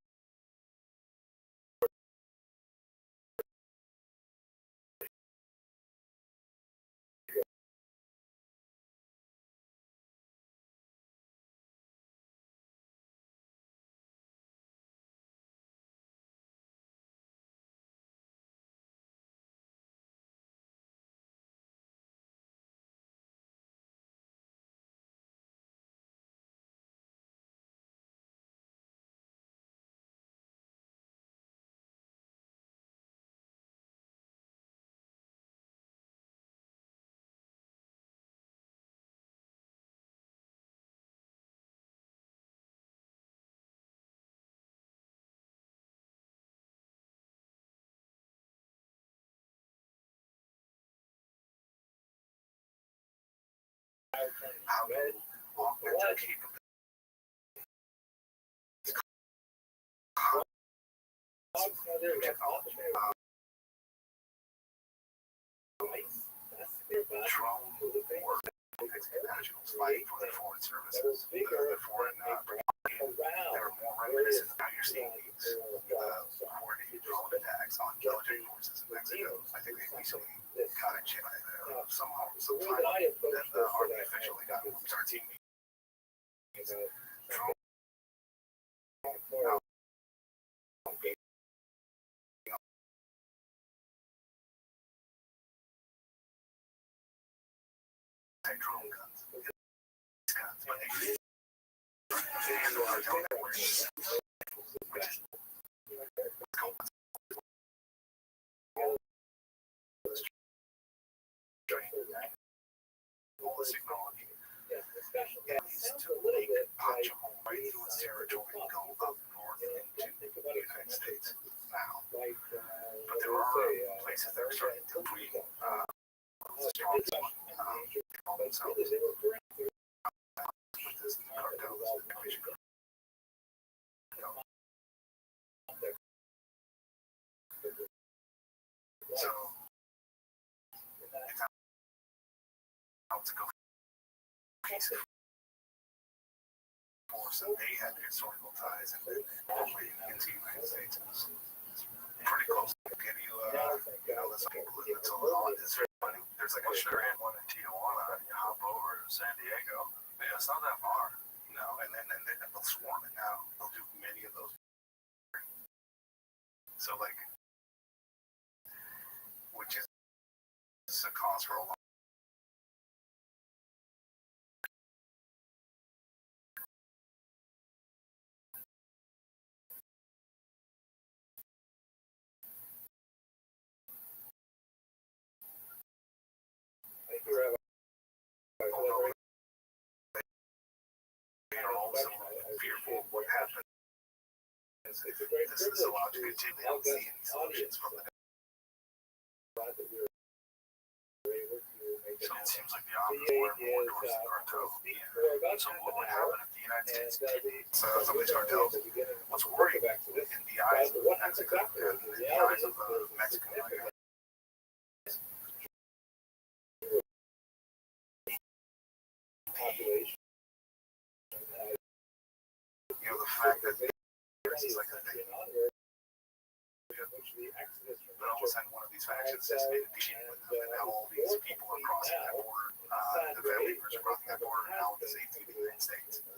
How to augment their capabilities. Drone war nationals fighting for their foreign services, their foreign propaganda. They're more reminiscent of how you're seeing these coordinated drone attacks on military forces in Mexico. I think they recently got a chip some time that the army officially got. We start seeing these drone drone guns. But they handle our drone networks, which is all this technology. It needs to make Pacha right through its territory and go up north into the United States now. But there are places that are starting to tweak strong so with this cartel, this immigration cartel. So it's out to go piece of force and they had historical ties and then into the United States. It's pretty close to give you there's some people that's all it's very funny. There's like a sure had one in Tijuana and you hop over to San Diego. Yeah, it's not that far. No, and then they'll swarm it now. They'll do many of those. So like which is a cause for a lot. They're also fearful of what happens. This is allowed to continue. They don't see any solutions from the. So it seems like the opposite more and more towards the cartel. So what would happen if the United States some of these cartels? What's worrying in the eyes of Mexico and in the eyes of Mexican population? You know, the fact that this is like a thing. But all of a sudden, one of these factions has made a deal with them, and now all these people are crossing that border. The family members are crossing that border now with the safety of the United States. The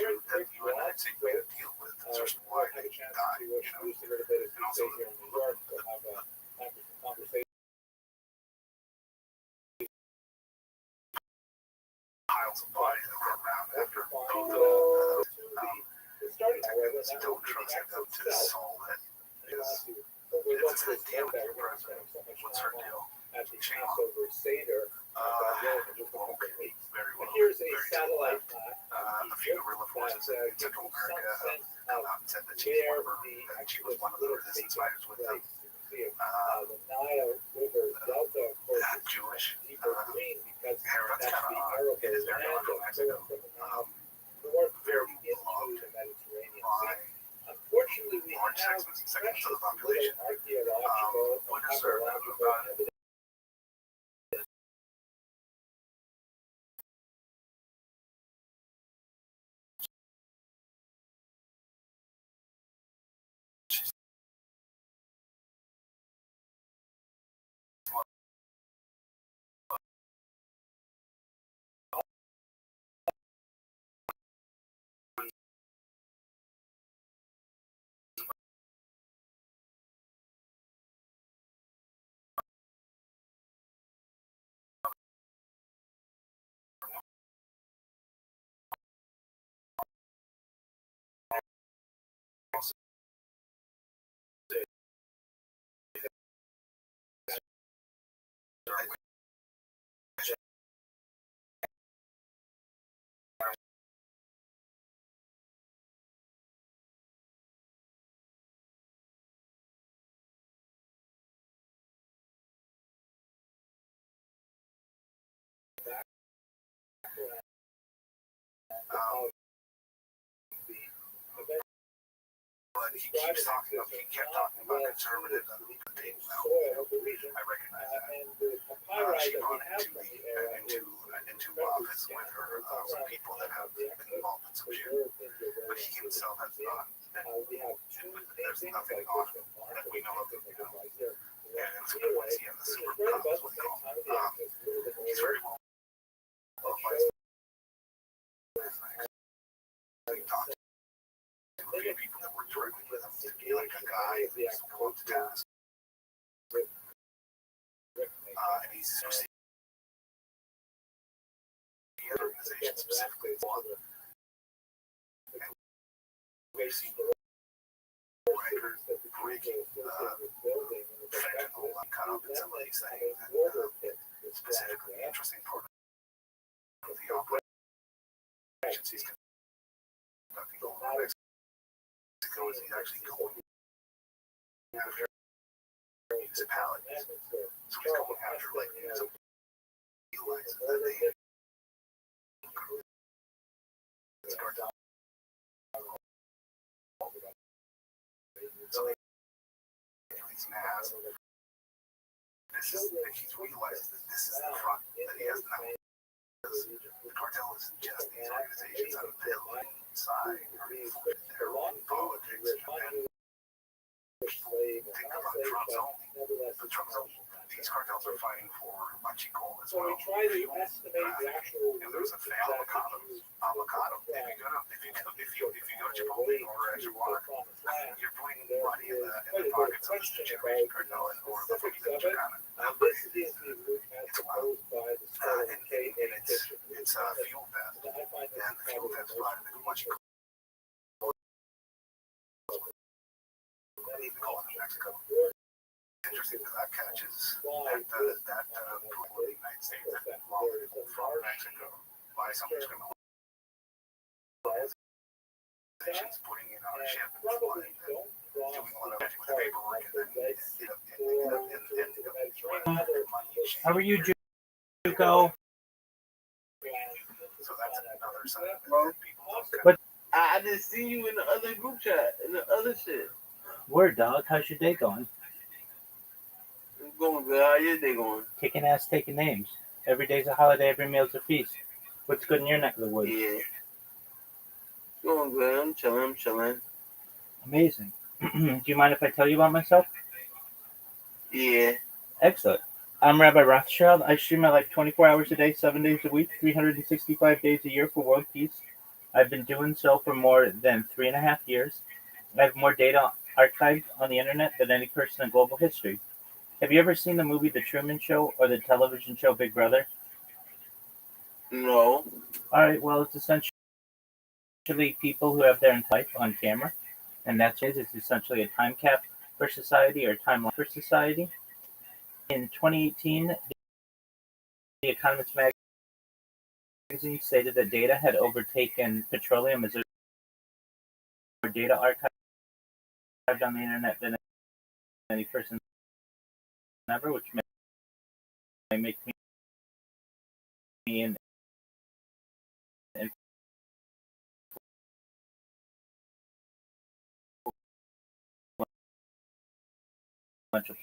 United States made a deal with just why they died, you know, and also the piles of bodies that were around after both of them. Don't trust them to solve it. It's a deal with your president. What's her deal? Shame on. Very well. Here's a Very satellite a few guerrilla forces in Central America have come out and said that she was one of the resistance fighters with them. Jewish. That's kind of it is very odd from Mexico. Very beloved by large segments of the population. certain about it. But he keeps talking about, he kept talking about conservative and the table now. I recognize that. She brought into office with her some people that have been involved in some shit. But he himself has not. There's nothing on him that we know of. And it's good once he has the super cops, what they call him. He's very well qualified. He talked to a few people that work directly with him to be like a guy who's going to task. And he's received the organization specifically for and we've seen breaking fentanyl cut up in some of these things. And specifically, the interesting part of the operations he's conducting over Mexico is he's actually going after municipalities. So he's going after like municipalities that they cartel. So these mass. He's realized that this is the front that he has now. The cartel isn't just these organizations on the inside their own politics and people think about drugs only. But drugs only. These cartels are fighting for Machicol as well. So we try to estimate the actual. If there's a fan avocado. If you go to Chipotle or Chihuahua, you're putting money in the pockets of the generation cartel or the Chicana. It's wild. And it's a fuel path. And the fuel path is brought into Machicol. Even call it Mexico. Interesting because that catches that point where the United States has been followed from Mexico by some criminal organizations putting in on a ship and flying and doing a lot of with the paperwork and then How are you, Juco? So that's another side of it that people don't But I didn't see you in the other group chat, in the other shit. word, dog. How's your day going? It's going good. How your day going? Kicking ass, taking names. Every day's a holiday, every meal's a feast. What's good in your neck of the woods? Yeah. It's going good. I'm chilling. Amazing. Do you mind if I tell you about myself? Yeah. Excellent. I'm Rabbi Rothschild. I stream my life 24 hours a day, 7 days a week, 365 days a year for world peace. I've been doing so for more than 3.5 years. I have more data archived on the internet than any person in global history. Have you ever seen the movie The Truman Show or the television show Big Brother? No. All right, well, it's essentially people who have their entire life on camera, and that's it. It's essentially a time cap for society or timeline for society. In 2018, The Economist magazine stated that data had overtaken petroleum as more data archived on the internet than any person ever, which may make me an influential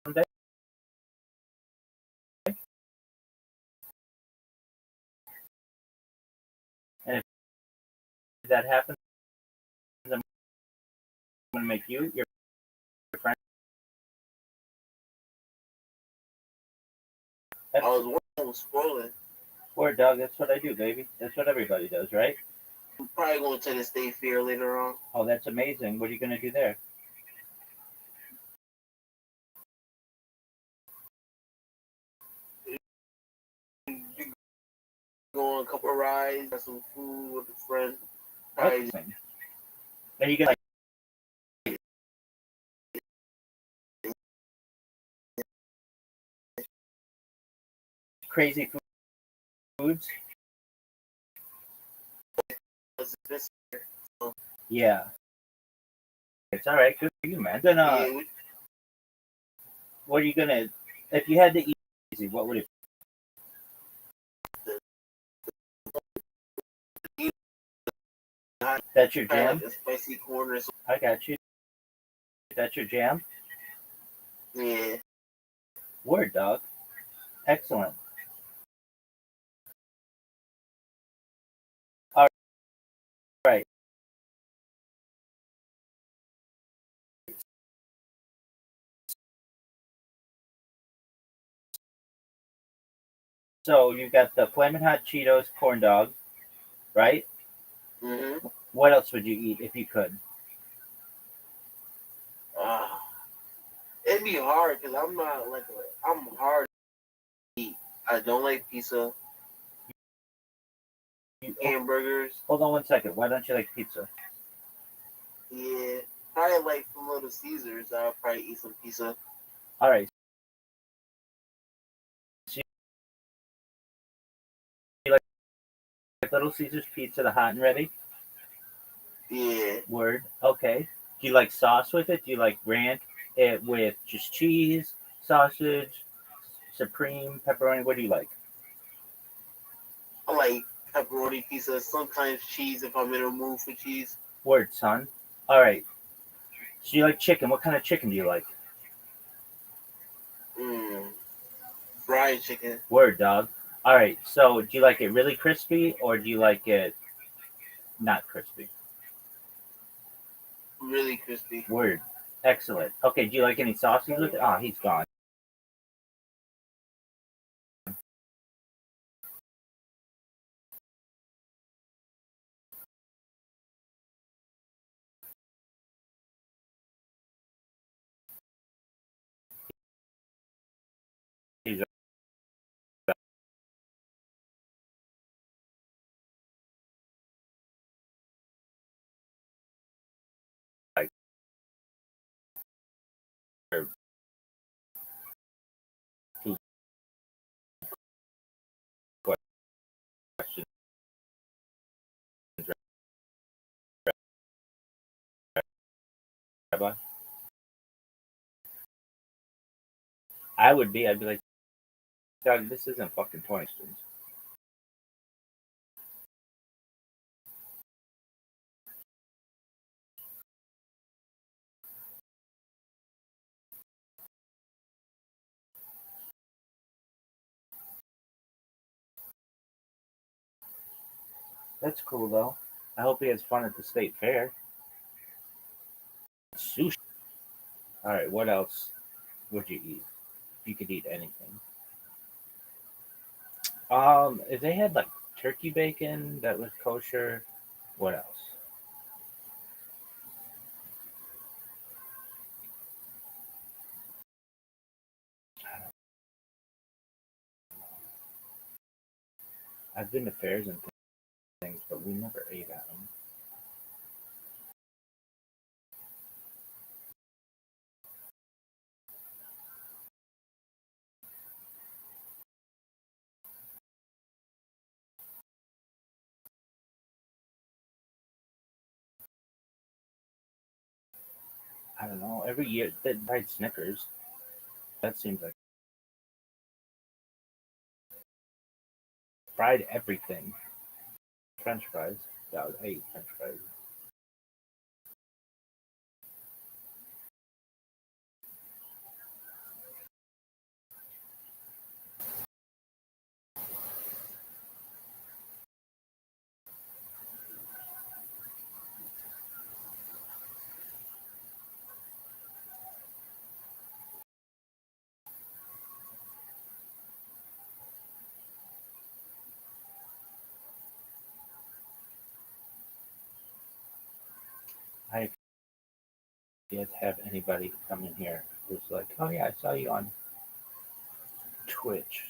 someday? And if that happens, I'm going to make you your friend. I was scrolling. Word, dog. That's what I do, baby. That's what everybody does, right? I'm probably going to the state fair later on. Oh, that's amazing. What are you going to do there? Go on a couple of rides, have some food with a friend. Probably. Are you going to crazy foods? Yeah. It's all right. Good for you, man. Then, what are you gonna? If you had to eat easy, what would it? That's your jam. Like spicy corn or something. I got you. That's your jam. Yeah. Word, dog. Excellent. All right. So you got the flaming hot Cheetos corn dog, right? Mm-hmm. What else would you eat if you could? It'd be hard because I'm not like I'm hard to eat. I don't like pizza, hamburgers. Hold on one second. Why don't you like pizza? Yeah, probably like from Little Caesars. I'll probably eat some pizza. All right. So you like Little Caesars pizza, the hot and ready? Yeah. Word. Okay. Do you like sauce with it? Do you like ranch it with just cheese, sausage, supreme, pepperoni? What do you like? I like pepperoni pizza, sometimes cheese if I'm in a mood for cheese. Word, son. All right. So you like chicken? What kind of chicken do you like? Fried chicken. Word, dog. All right. So do you like it really crispy or do you like it not crispy? Really crispy. Word. Excellent. Okay. Do you like any sauces with it? Oh, he's gone. He's like, two questions. Rabbi. I'd be like, dog, this isn't fucking 20 questions. That's cool though. I hope he has fun at the state fair. Sushi. All right. What else would you eat? If you could eat anything. If they had like turkey bacon that was kosher, what else? I've been to fairs and things, but we never ate at them. I don't know. Every year they tried Snickers. That seems like fried everything. French fries. Yeah, I ate French fries. I yet have anybody come in here who's like, oh yeah, I saw you on Twitch.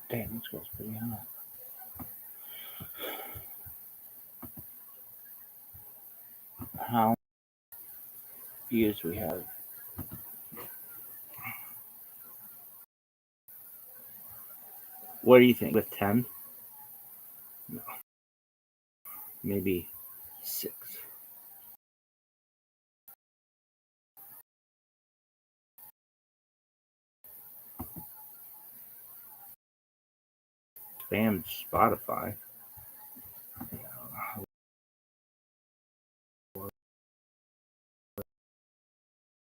Damn, this goes pretty hot. How many views we have? What do you think? With 10? No. Maybe 6. Spam Spotify.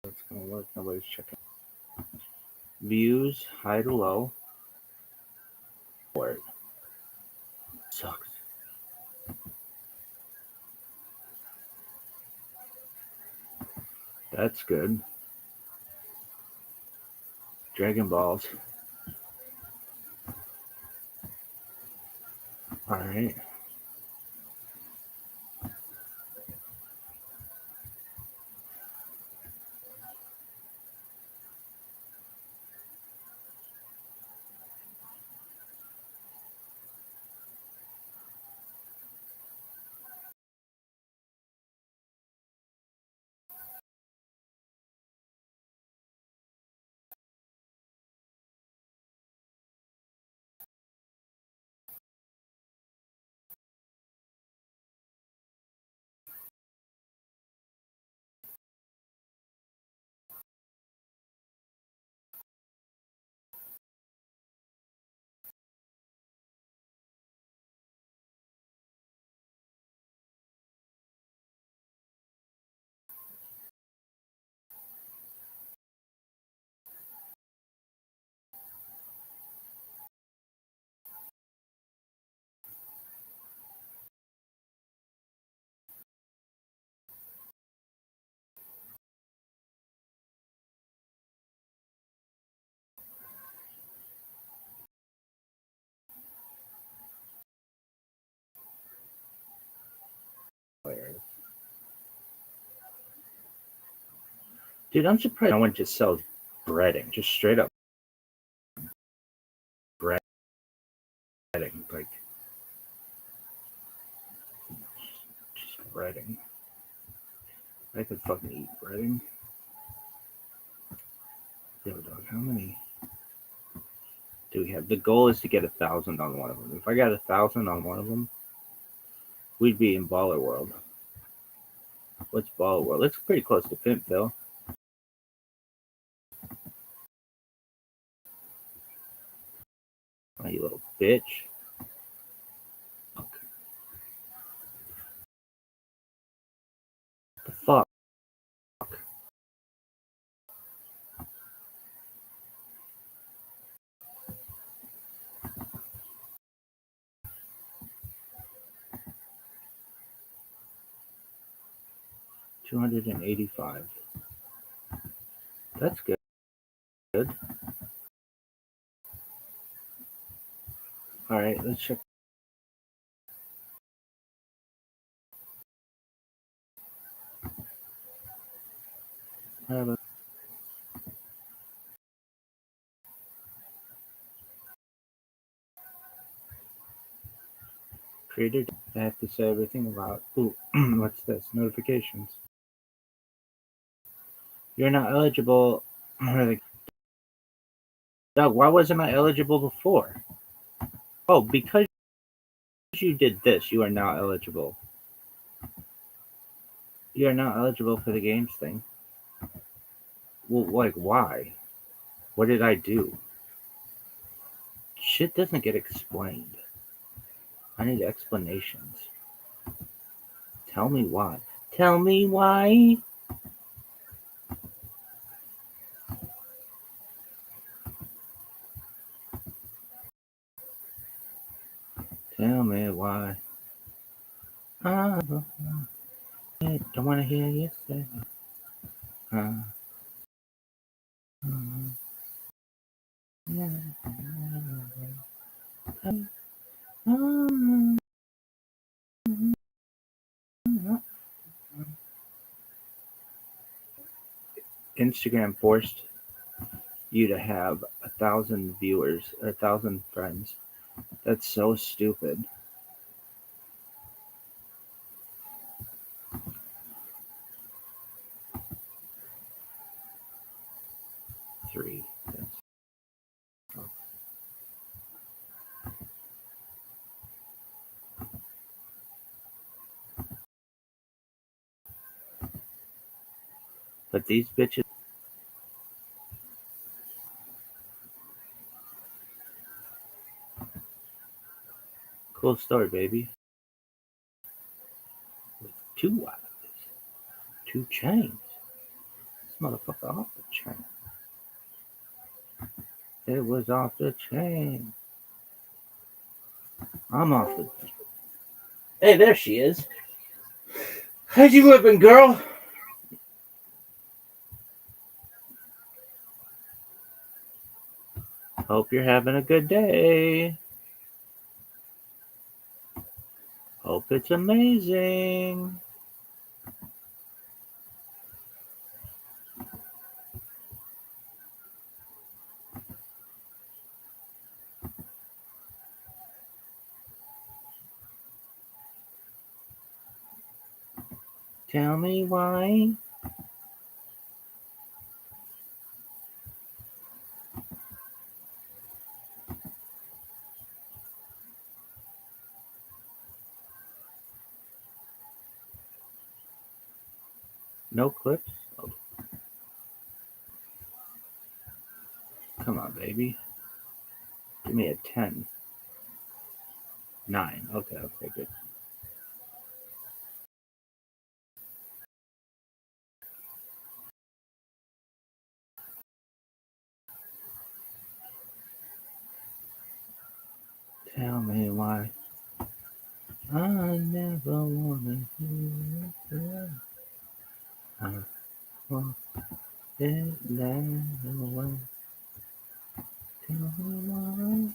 That's gonna work. Nobody's checking. Views high to low. Word. Sucks. That's good. Dragon Balls. Alright. Dude, I'm surprised no one just sells breading. Just straight up breading. Like, just breading. I could fucking eat breading. Yo, dog, how many do we have? The goal is to get 1,000 on one of them. If I got 1,000 on one of them, we'd be in Baller World. What's Baller World? It's pretty close to Pimpville. Oh, you little bitch. Okay. The fuck? 285. That's good. Good. All right, let's check. Created. I have to say everything about. Ooh, what's this? Notifications. You're not eligible. Doug, why wasn't I eligible before? Oh, because you did this, you are now eligible. You are now eligible for the games thing. Well, like, why? What did I do? Shit doesn't get explained. I need explanations. Tell me why. Tell me why. Tell me why. I don't want to hear you say. Instagram forced you to have 1,000 viewers or 1,000 friends. That's so stupid. Three. But these bitches. Cool story, baby. With 2 wives, 2 chains. This motherfucker off the chain. It was off the chain. I'm off the chain. Hey, there she is. How you living, girl? Hope you're having a good day. Hope it's amazing. Tell me why. No clips? Oh. Come on, baby. Give me a 10. 9. Okay, good. Tell me why. I never wanna hear it. I want it that way. Tell me why.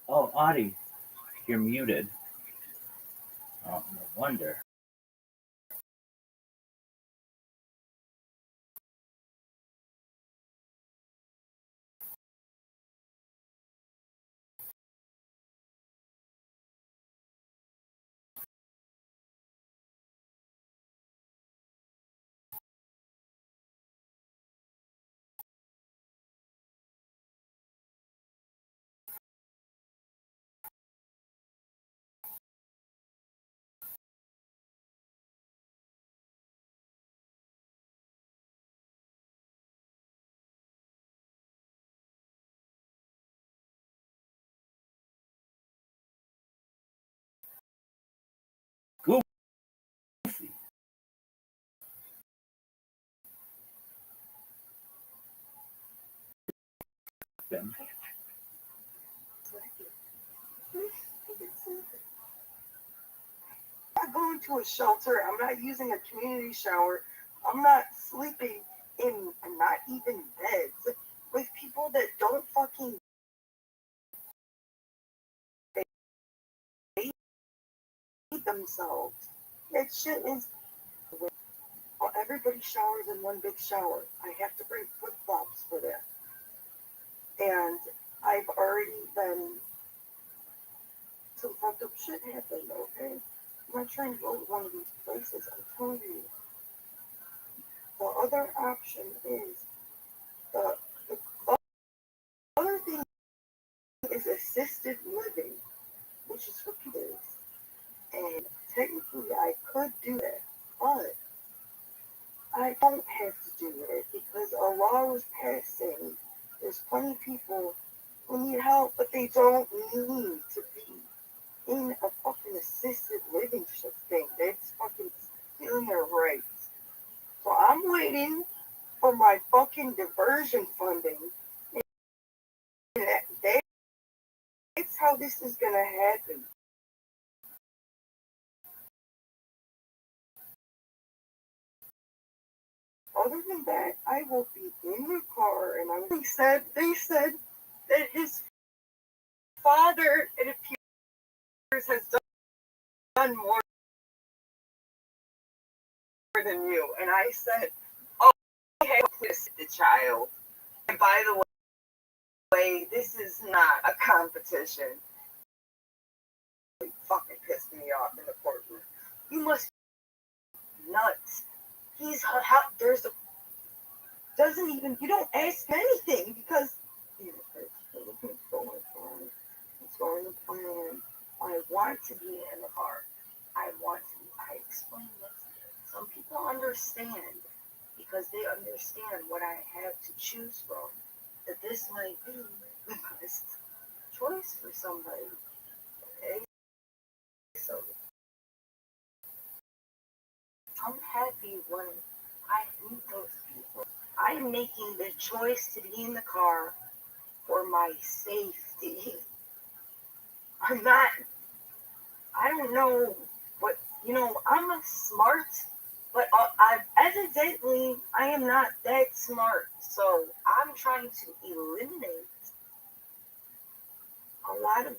Oh, Audie, you're muted. Oh, no wonder. been. I'm not going to a shelter. I'm not using a community shower. I'm not sleeping in not even beds with people that don't fucking hate themselves. That shit is. Well, everybody showers in one big shower. I have to bring flip flops for that. And I've already been. Some fucked up shit happened, okay? I'm not trying to go to one of these places. I'm telling you. The other option is the other thing is assisted living, which is what it is. And technically I could do that, but I don't have to do it because a law was passed saying there's plenty of people who need help, but they don't need to be in a fucking assisted living thing. That's fucking stealing their rights. So I'm waiting for my fucking diversion funding. And that's how this is gonna happen. Other than that, I will be in the car, and they said that his father, it appears, has done more than you. And I said, oh, okay, please, the child. And by the way, this is not a competition. It fucking pissed me off in the courtroom. You must be nuts. You don't ask anything because everything's going fine. It's going to plan. I want to be in the car. I explain this. Some people understand because they understand what I have to choose from, that this might be the best choice for somebody. Okay? So I'm happy when I meet those people. I'm making the choice to be in the car for my safety. I don't know what, I'm a smart, but evidently I am not that smart. So I'm trying to eliminate a lot of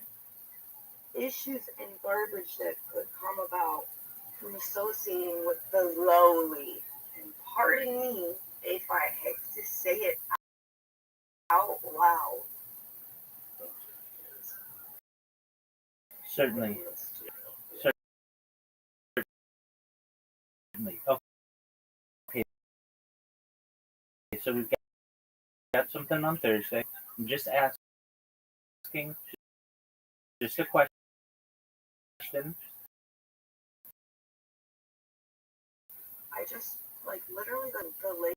issues and garbage that could come about from associating with the lowly. And pardon me if I have to say it out loud. Certainly. Okay. So we've got something on Thursday. I'm just asking, just a question. I just, literally the lady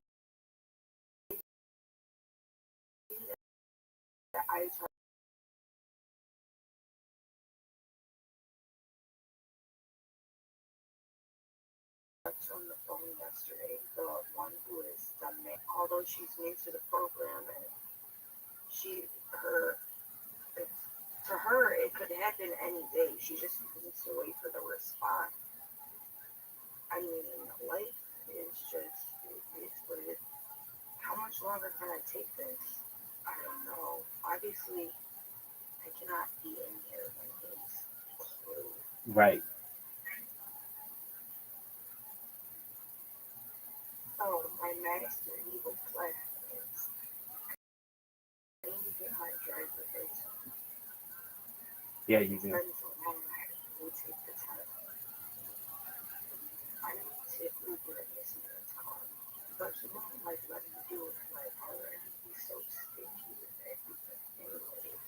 that I talked on the phone yesterday, the one who is done it, although she's new to the program, and to her, it could happen any day. She just needs to wait for the response. I mean, life is just, it's what it is. How much longer can I take this? I don't know. Obviously, I cannot be in here when he's closed. Right. So, my master evil plan is I need to get my driver's license. Yeah, you do. It's been so long, I need to take the time. I need to Uber in this new car. But he won't let me do it already. He's so stingy with everything. Anyways,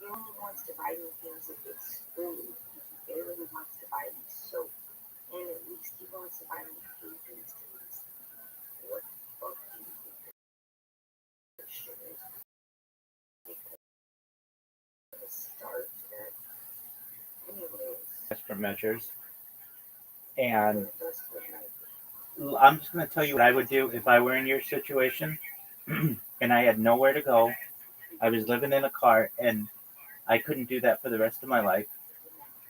he only wants to buy me things if it's food. He barely wants to buy me soap. And at least he wants to buy me food things to eat. What the fuck do you think this shit is? Because start that. Anyways. Extra measures. And I'm just going to tell you what I would do if I were in your situation and I had nowhere to go I was living in a car and I couldn't do that for the rest of my life,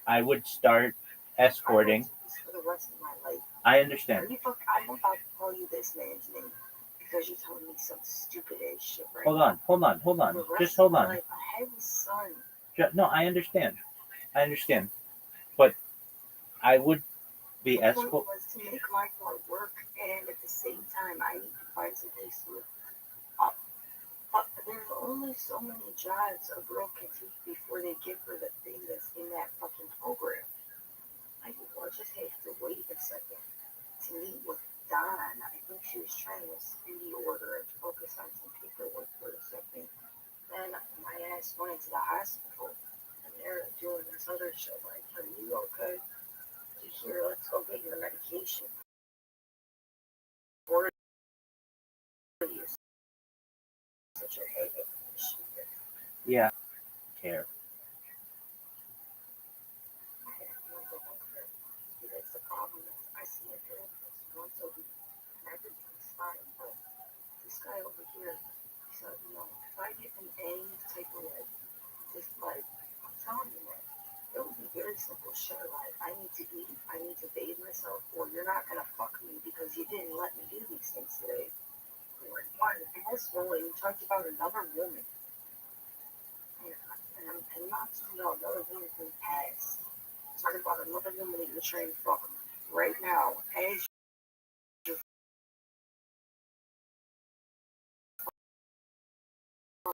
I would start escorting. For the rest of my life. I understand. I'm about to call you this man's name because you're telling me some stupid ass shit right Hold now. on. Just hold on. I have a son. No, I understand. But I would be The point escort. was to make my car work, and at the same time, I need to find some place to live. But there's only so many jobs a girl can take before they give her the thing that's in that fucking program. I will just have to wait a second to meet with Dawn. I think she was trying to speedy order and focus on some paperwork for a second. Then my ass went into the hospital, and they're doing this other shit like, are you okay? Here, let's go get your medication. Or you such a headache. Yeah. Care. That's the problem. I see a therapist once a week, and everything's fine. But this guy over here, he said, if I get in any type of way, just like, I'm telling you, man, it would be very simple shit. Like, I need to eat, I need to bathe myself, or you're not gonna fuck me because you didn't let me do these things today. Like, one, asshole, and you talked about another woman. And I'm not talking about another woman from the past. I'm talking about another woman that you're trying to fuck right now. As you're fucking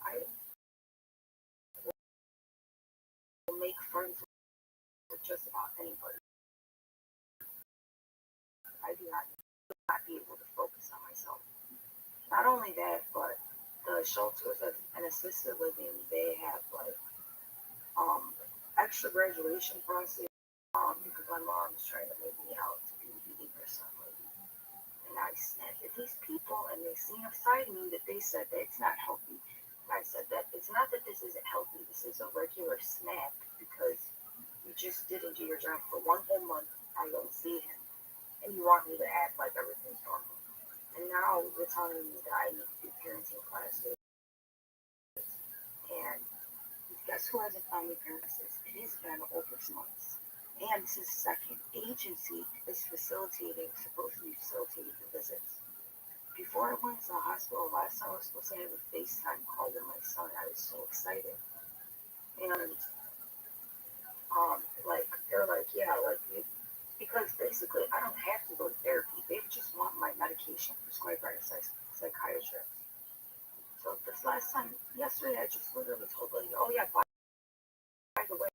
I will make friends with just about anybody. I do not be able to focus on myself. Not only that, but the shelters and assisted living, they have like extra graduation process. Because my mom's trying to make me out to be the person lady. And I snapped at these people, and they seen a side of me that they said that it's not healthy. And I said that it's not that this isn't healthy. This is a regular snap because you just didn't do your job for one whole month. I don't see him, and you want me to act like everything's normal. And now you're telling me that I need to do parenting classes. And guess who hasn't found me parenting? It has been over 6 months. And this is the second agency is supposed to be facilitating the visits. Before I went to the hospital last time, I was supposed to have a FaceTime call with my son. I was so excited. And they're like, yeah, because basically I don't have to go to therapy. They just want my medication prescribed by a psychiatrist. So this last time, yesterday, I just literally told the lady, oh yeah, by the way,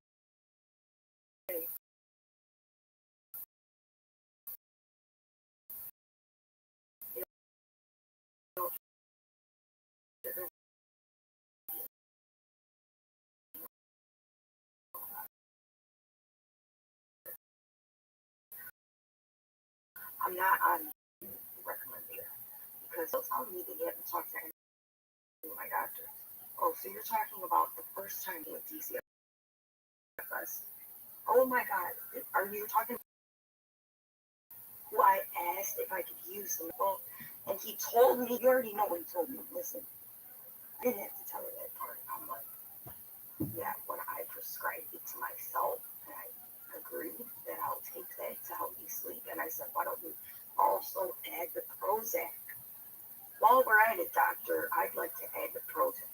you know, I'm not on recommended because they'll tell me that you haven't talked to any of my doctor. Oh, so you're talking about the first time with DCFS? Oh my God, are you talking? Who I asked if I could use them, well, and he told me. You already know what he told me. Listen, I didn't have to tell her that part. I'm like, yeah, when I prescribed it to myself, and I agreed that I'll take that to help me sleep, and I said, why don't we also add the Prozac? While we're at it, doctor, I'd like to add the Prozac.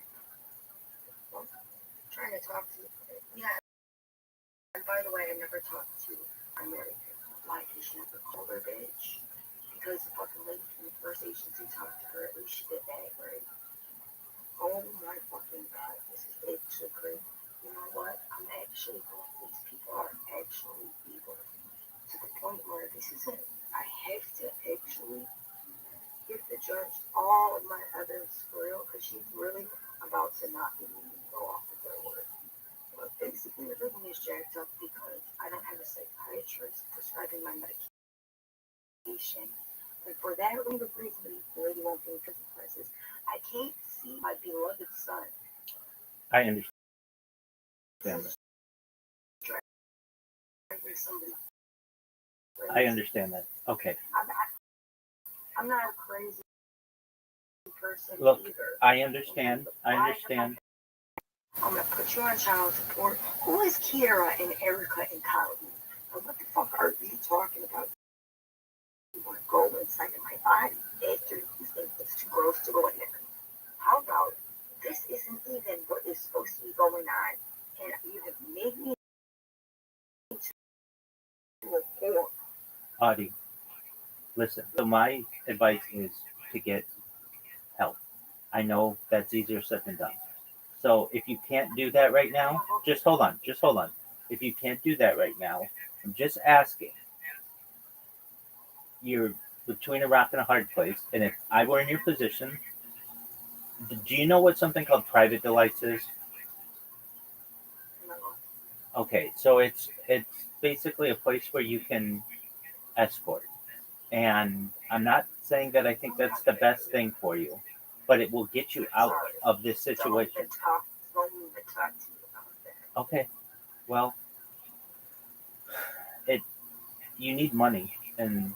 Well, I'm trying to talk to you. Yeah, and by the way, I never talked to American. Why did she never call her bitch? Because the fucking lady from the first agency talked to her, at least she did that, right? Oh my fucking God, this is actually crazy. You know what? I'm actually going, these people are actually evil to the point where this isn't, I have to actually give the judge all of my evidence for real because she's really about to not be able to go off of their word. But basically, everything is jacked up because I don't have a psychiatrist prescribing my medication. And for that reason, the lady won't be because of prices. I can't see my beloved son. I understand that. I understand that. Okay. I'm not a crazy person Look, either. I understand. I understand. I'm gonna put you on child support. Who is Kiera and Erica in college? What the fuck are you talking about? You want to go inside of my body after you think it's too gross to go in there? How about this isn't even what is supposed to be going on, and you have made me into a whore. Audie, listen. So my advice is to get help. I know that's easier said than done. So if you can't do that right now, just hold on. Just hold on. If you can't do that right now, I'm just asking. You're between a rock and a hard place, and if I were in your position, do you know what something called private delights is? Okay, so it's basically a place where you can escort. And I'm not saying that I think that's the best thing for you, but it will get you out of this situation. Okay, well, it you need money, and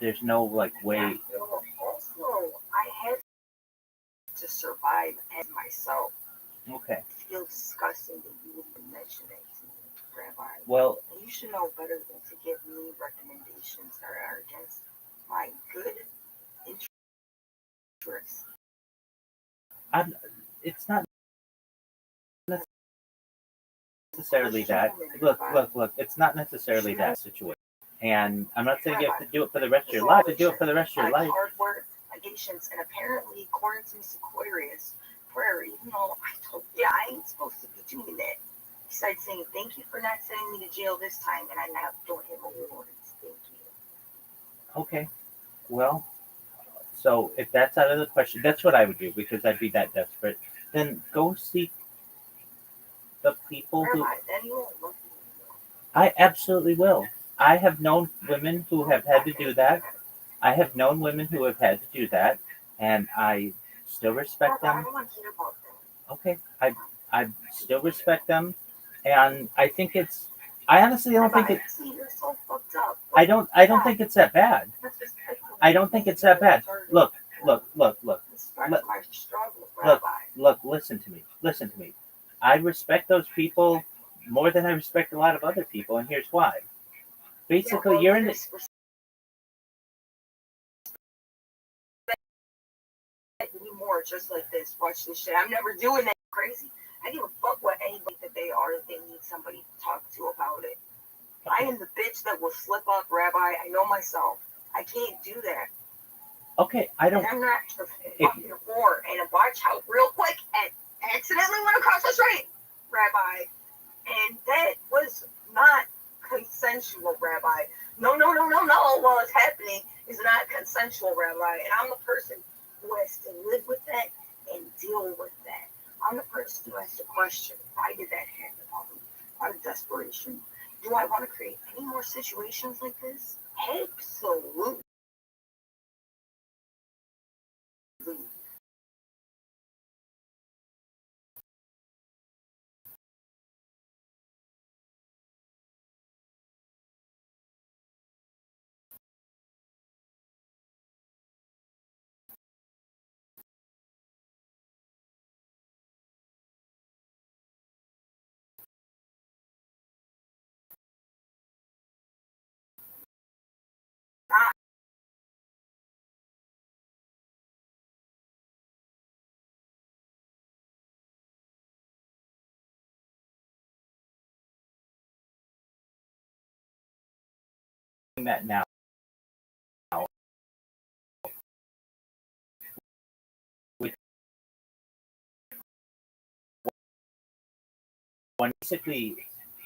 there's no like way. Also, I have to survive as myself. Okay, It feels disgusting that you would even mention it to me, Rabbi. well, And you should know better than to give me recommendations that are against my good interests. it's not necessarily that. Look. It's not necessarily that situation. And I'm not saying you have to do it for the rest of your life. To do it for the rest of your life. Hard work, patience, and apparently, according to Miss Aquarius, prayer, even though I told you I ain't supposed to be doing that. Besides saying thank you for not sending me to jail this time, and I now don't have awards. Thank you. Okay, well, so if that's out of the question, that's what I would do because I'd be that desperate. Then go seek the people who. Rabbi, then you won't look. I absolutely will. I have known women who have had to do that. I have known women who have had to do that, and I still respect Rabbi, I them. don't want to hear about that. Okay, I still respect them, and I think it's. I honestly don't think it. See, you're so fucked up. I don't think it's that bad. I don't think it's that bad. Look. Respect my struggle, Rabbi. Listen to me. Listen to me. I respect those people more than I respect a lot of other people, and here's why. Basically, you're in this. More just like this. Watch this shit. I'm never doing that crazy. I give a fuck what anybody that they are if they need somebody to talk to about it. I am the bitch that will slip up, Rabbi. I know myself. I can't do that. Okay, I don't. And I'm not a fucking whore. And watch out real quick and accidentally went across the street, Rabbi. And that was not consensual, Rabbi. No. What was happening is not consensual, Rabbi. And I'm the person who has to live with that and deal with that. I'm the person who has to question, why did that happen? Out of desperation. Do I want to create any more situations like this? Absolutely. That now. Basically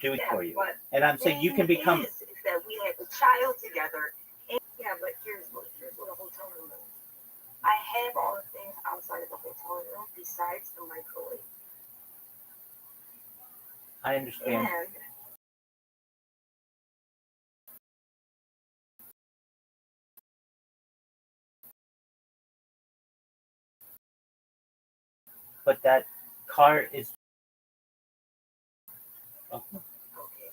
do it for you. And I'm saying you can become. Is that we had a child together. And, but here's what a hotel room is. I have all the things outside of the hotel room besides the microwave. I understand. And But that car is. Oh, okay,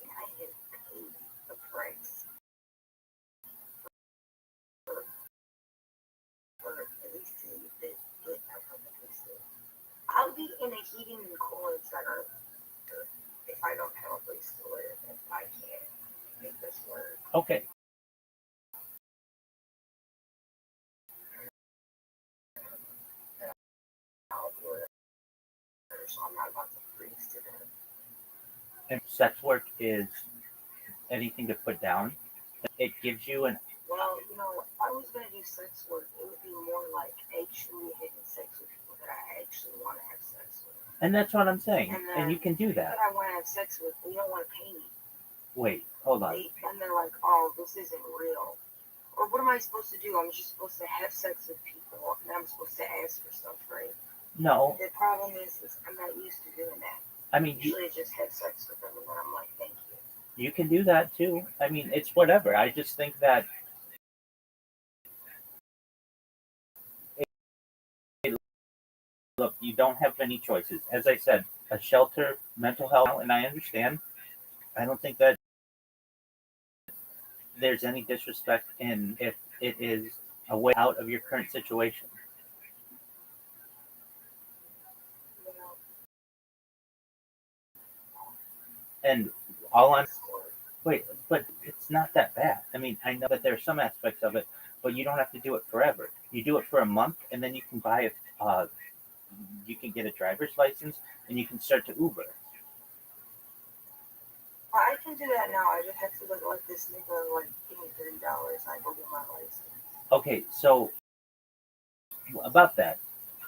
I have paid the price for at least the I'll be in a heating and cooling center if I don't have a place to live and I can't make this work. okay. I'll do it. So I'm not about to freeze to death. And sex work is anything to put down. It gives you an. Well, you know, if I was gonna do sex work, it would be more like actually having sex with people that I actually want to have sex with. And that's what I'm saying. And And you can do People that. that I want to have sex with, they don't want to pay me. Wait, hold on. And they're like, oh, this isn't real. Or what am I supposed to do? I'm just supposed to have sex with people, and I'm supposed to ask for stuff, right? No, The problem is I'm not used to doing that. I mean, Usually I just have sex with them, and then I'm like, thank you. you can do that too. I mean, it's whatever. I just think that. Look, you don't have many choices. As I said, a shelter, mental health, and I understand. I don't think that there's any disrespect in if it is a way out of your current situation. You know, And all I'm wait, but it's not that bad. I mean, I know that there are some aspects of it, but you don't have to do it forever. You do it for a month, and then you can buy you can get a driver's license, and you can start to Uber. well, I can do that now. I just have to look like this nigga, like, give me $30. I go get my license. Okay, so about that,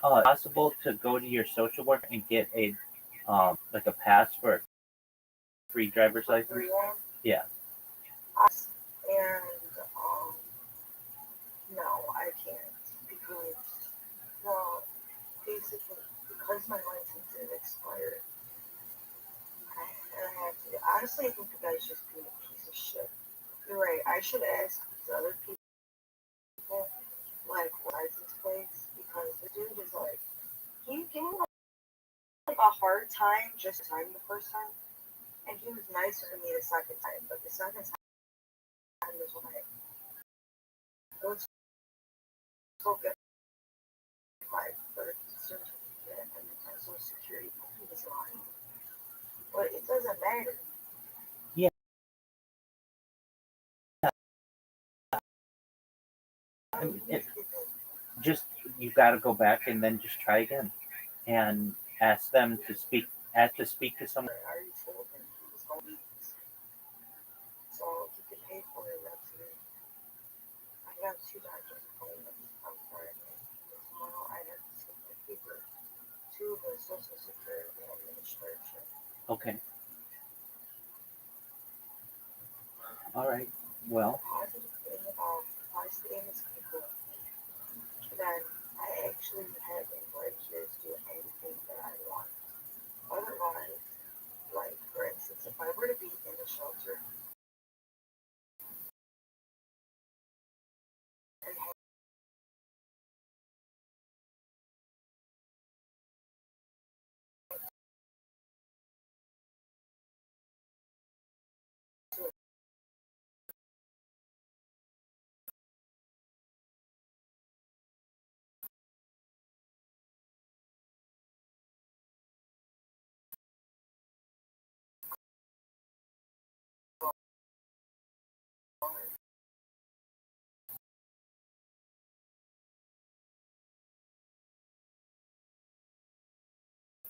possible to go to your social work and get a like a pass for a free driver's license? Free one? Yeah. And, no, I can't. Because, well, basically, because my license is expired, I have to. Honestly, I think the guy's just being a piece of shit. You're right. I should ask the other people, like, license plates, because the dude is like, he gave me like a hard time just the first time, and he was nicer to me the second time, but the second time was like, let's go get my birth certificate and my social security. He was lying, but it doesn't matter. Yeah. I mean, just you got to go back and then just try again, and ask them to speak. Ask to speak to someone. I already told him he was going to be, so he could pay for it. That's it. I have 2 doctors appointments on Friday. Tomorrow I have to take the paper to the Social Security Administration. Okay. All right. Well. Positive thing about if I stay in this people, then I actually have a right here to do anything that I want. Otherwise, like for instance, if I were to be in a shelter and have to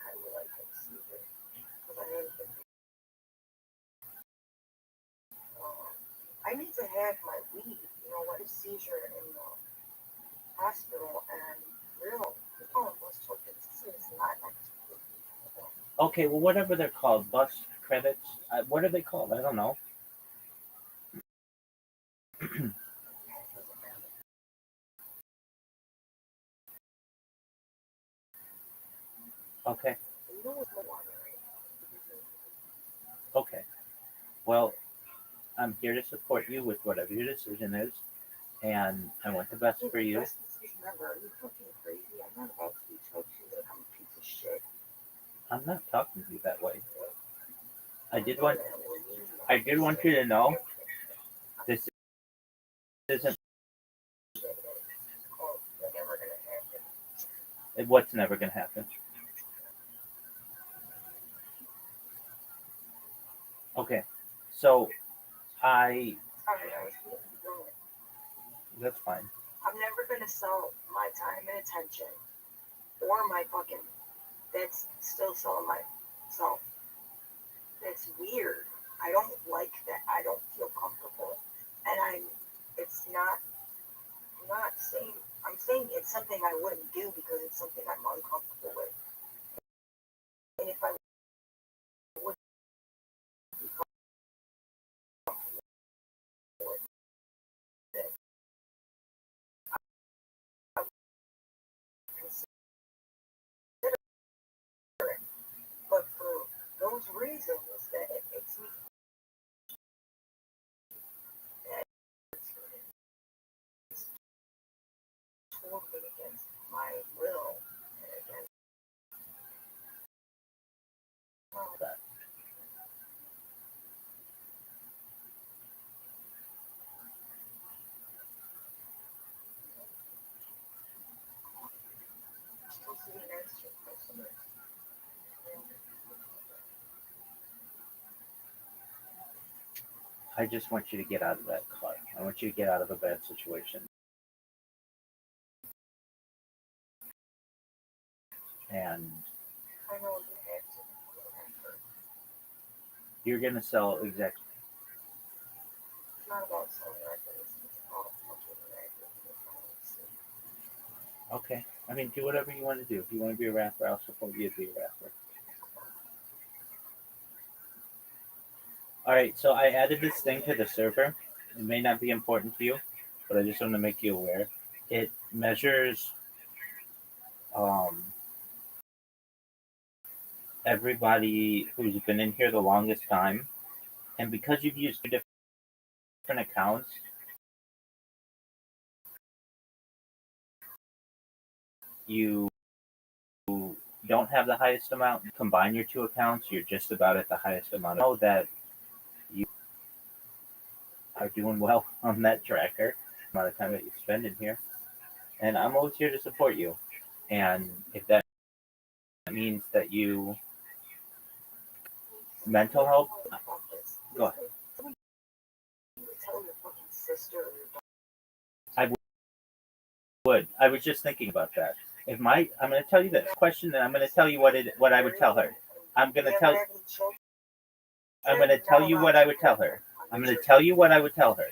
I would like to see it because I am I need to have my weed, you know, what is seizure in the hospital and real people was told that this is not like Okay. Well, whatever they're called, bus credits. What are they called? I don't know. Okay. You know what's going on, right? Okay. Well, I'm here to support you with whatever your decision is, and I want the best for you. Best decision ever. Are you fucking crazy? I'm not about to be told you that I'm a piece of shit. I'm not talking to you that way. I did want you to know this isn't what's never gonna happen. Okay. So I Sorry, I was really wrong. that's fine. I'm never gonna sell my time and attention or my fucking. That's still selling myself. That's weird. I don't like that. I don't feel comfortable, and It's not. I'm not saying. I'm saying it's something I wouldn't do because it's something I'm uncomfortable with. And if I would be comfortable with it, I would consider it. But for those reasons that it makes me that it's totally against my will and against That supposed to be nice to customers. I just want you to get out of that car. I want you to get out of a bad situation. And I know you have to. you're gonna sell exactly. It's not about selling records. It's about fucking records. Okay. I mean, do whatever you want to do. If you want to be a rapper, I'll support you to be a rapper. All right. So I added this thing to the server. It may not be important to you, but I just want to make you aware. It measures um, everybody who's been in here the longest time, and because you've used two different accounts, you don't have the highest amount. Combine your two accounts, you're just about at the highest amount. I know that you are doing well on that tracker, the amount of time that you spend in here, and I'm always here to support you. And if that means that you mental health, go ahead. You would tell your fucking sister or your I would. I was just thinking about that. If I'm going to tell you this question, and I'm going to tell you what I would tell her. I'm going to You tell. ever have any children? I'm going to tell you what I would tell her. I'm going to tell you what I would tell her.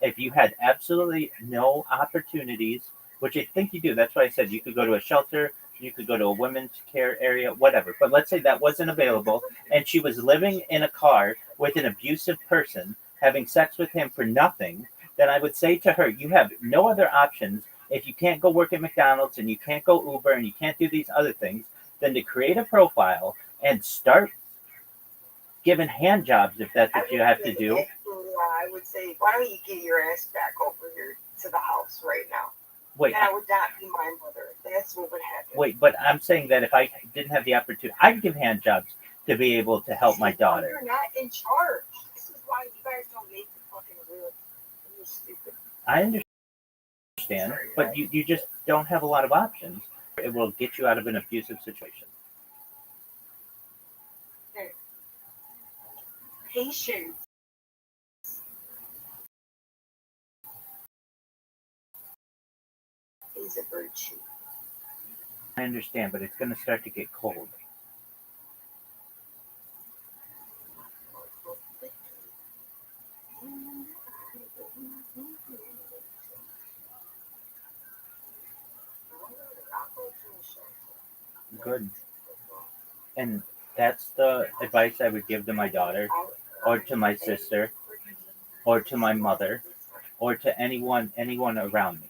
If you had absolutely no opportunities, which I think you do, that's why I said you could go to a shelter, you could go to a women's care area, whatever. But let's say that wasn't available, and she was living in a car with an abusive person, having sex with him for nothing, then I would say to her, you have no other options. If you can't go work at McDonald's and you can't go Uber and you can't do these other things, then to create a profile and start giving hand jobs if that's what you have to do. I would say, why don't you get your ass back over here to the house right now? Wait, That would not be my mother. That's what would happen. wait, but I'm saying that if I didn't have the opportunity, I'd give hand jobs to be able to help my daughter. You're not in charge. This is why you guys don't make the fucking rules. You're stupid. I understand, but you just don't have a lot of options. It will get you out of an abusive situation. Okay. Patience is a virtue. I understand, but it's going to start to get cold. Good. And that's the advice I would give to my daughter, or to my sister, or to my mother, or to anyone around me.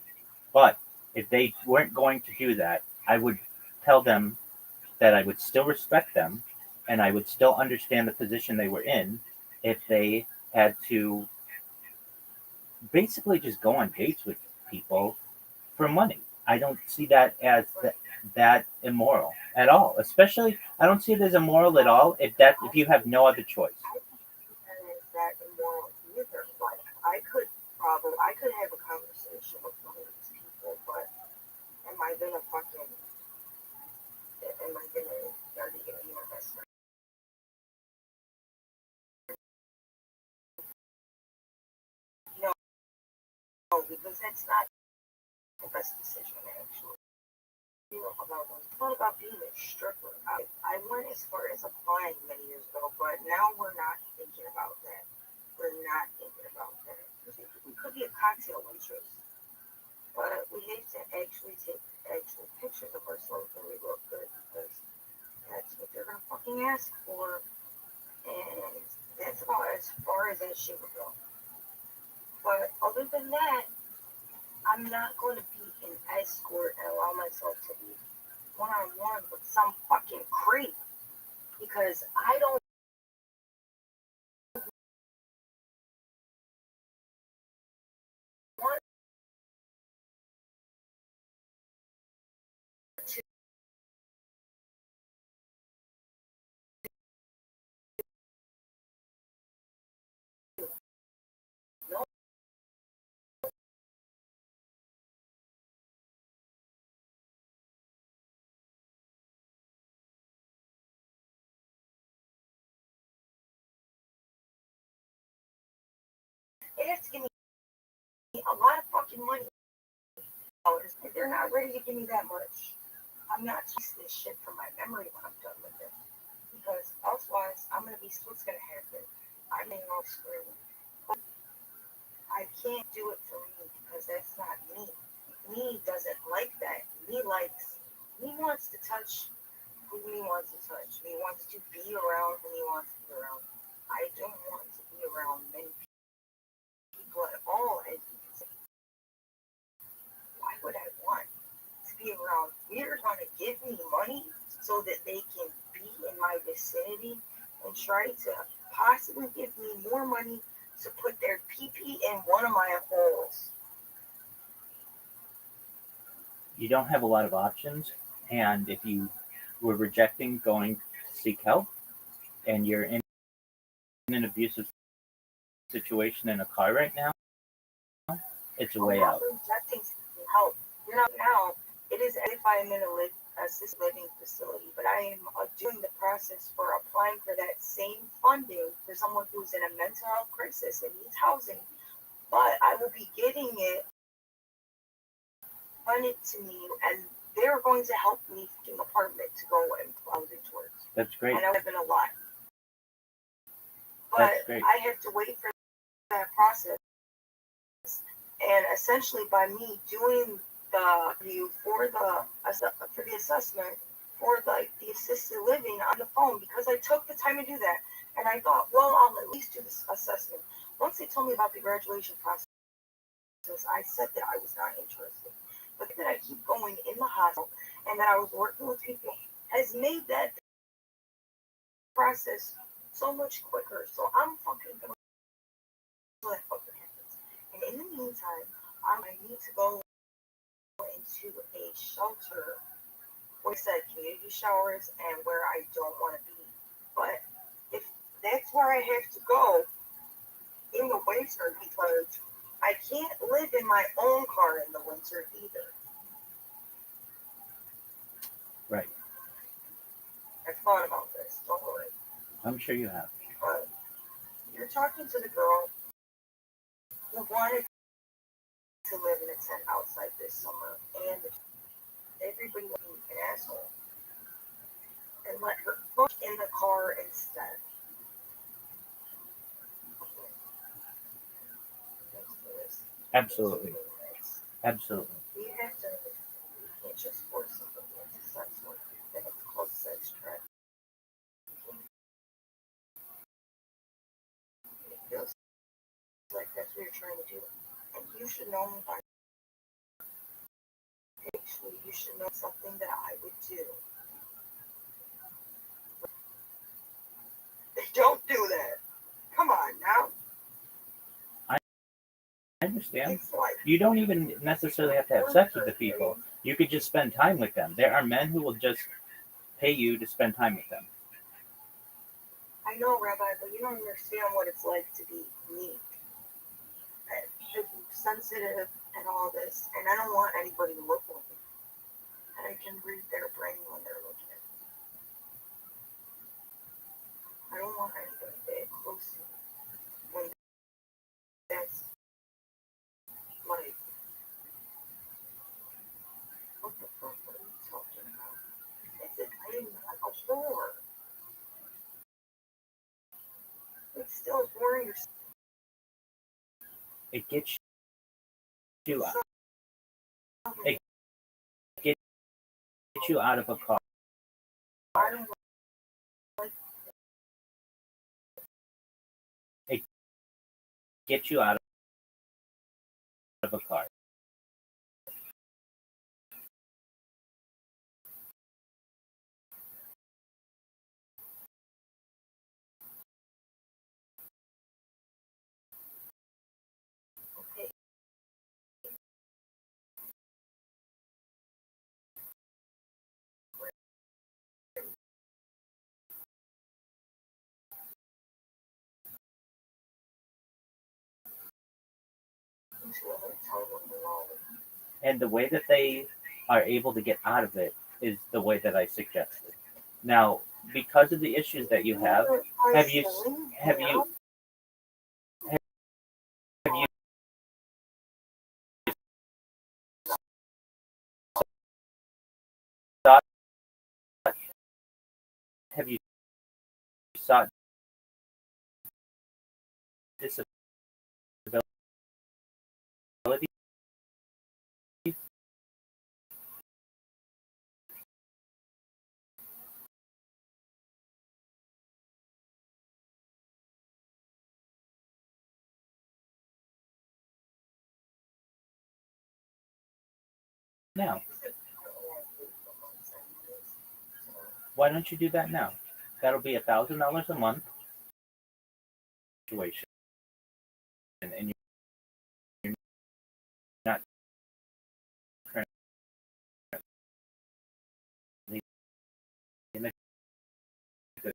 But if they weren't going to do that, I would tell them that I would still respect them and I would still understand the position they were in if they had to basically just go on dates with people for money. I don't see that as that immoral at all. Especially, I don't see it as immoral at all if you have no other choice. That immoral either. Like I could have a conversation with one of these people, but am I gonna are they gonna be my best friend? No, because that's not the best decision actually. About being a stripper. I went as far as applying many years ago, but now we're not thinking about that. We're not thinking about that. We could be a cocktail waitress, but we have to actually take actual pictures of ourselves when we look good because that's what they're gonna fucking ask for, and that's about as far as that shit will go. But other than that, I'm not going to be an escort and allow myself to be one-on-one with some fucking creep because I don't want to. No, they have to give me a lot of fucking money. If they're not ready to give me that much, I'm not using this shit from my memory when I'm done with it. Because otherwise, I'm gonna be what's gonna happen. I'm in no screw. I can't do it for me because that's not me. Me doesn't like that. Me wants to touch who he wants to touch. He wants to be around who he wants to be around. I don't want to be around many people at all. And why would I want to be around weird want to give me money so that they can be in my vicinity and try to possibly give me more money to put their pee-pee in one of my holes? You don't have a lot of options, and if you were rejecting going to seek help and you're in an abusive situation in a car right now, it's a way out. Rejecting help. You're not now. It is as if I am in a assisted living facility, but I am doing the process for applying for that same funding for someone who's in a mental health crisis and needs housing. But I will be getting it funded to me, and they're going to help me get an apartment to go and plow it towards. That's great. And I've been a lot. But I have to wait for that process. And essentially, by me doing the review for the assessment for the assisted living on the phone, because I took the time to do that, and I thought, well, I'll at least do this assessment. Once they told me about the graduation process, I said that I was not interested. But that I keep going in the hospital and that I was working with people has made that process so much quicker. So I'm fucking gonna let fucking happens. And in the meantime, I need to go into a shelter where it said community showers and where I don't want to be. But if that's where I have to go in the winter, because I can't live in my own car in the winter either. Right. I've thought about this, don't worry. I'm sure you have. But you're talking to the girl who wanted to live in a tent outside this summer, and everybody was an asshole. And let her cook in the car instead. Absolutely. Absolutely. We have to, we can't just force somebody into sex work. They have to close sex trafficking. It feels like that's what you're trying to do. And you should know me by actually, you should know something that I would do understand. It's like You don't even necessarily have to have sex with the people. You could just spend time with them. There are men who will just pay you to spend time with them. I know, Rabbi, but you don't understand what it's like to be me. To be sensitive and all this, and I don't want anybody to look like me. And I can read their brain when they're looking at me. I don't want anybody that close to me when that's like, what the fuck are you talking about? I'm not a whore. It's still boring. It gets you out. So, It gets you out of a car. I don't It gets you out of a car. okay. Into a hotel room alone. And the way that they are able to get out of it is the way that I suggested. Now, because of the issues that you have, have you have you have you sought have you sought disability? Now, why don't you do that now? That'll be $1,000 a month situation, and you're not currently in a good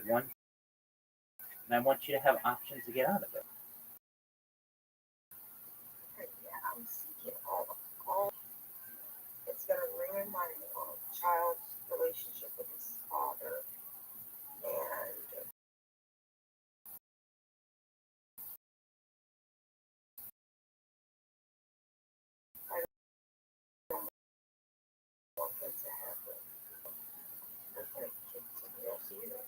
one. And I want you to have options to get out of it. Yeah, I'm seeking all. It's gonna ruin my child's relationship with his father, and I don't want them to have the kids to be else either.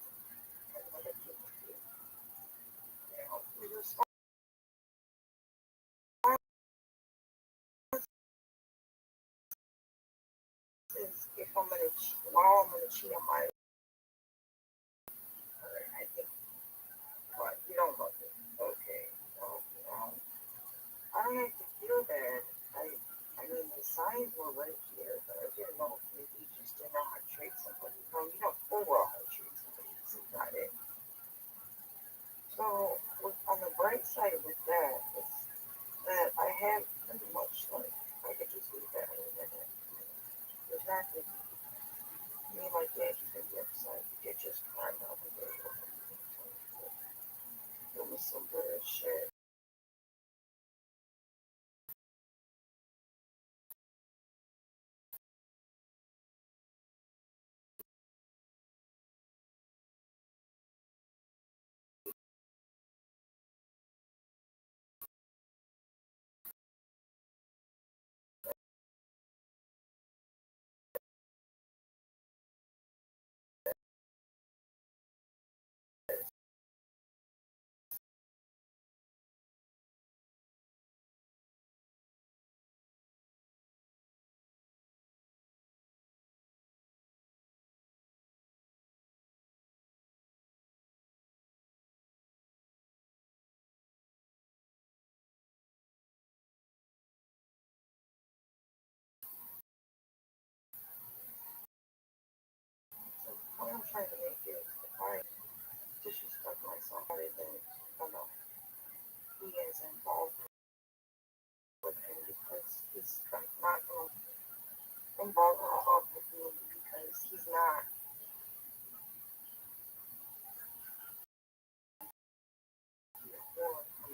And let it keep with you. The response is if I'm gonna cheat, while I'm gonna cheat on my, I think, but you don't love me. Okay, well, I don't have to feel bad. I mean, the signs were right here, but I didn't know if maybe you just didn't know how to treat somebody. No, you know full well how to treat somebody. This is not it. So, on the bright side with that is that I have pretty much, like, I could just leave that in a minute. There's not going to be, me and my dad, he's going to be upset. He did just cry out the day. It was some bullshit.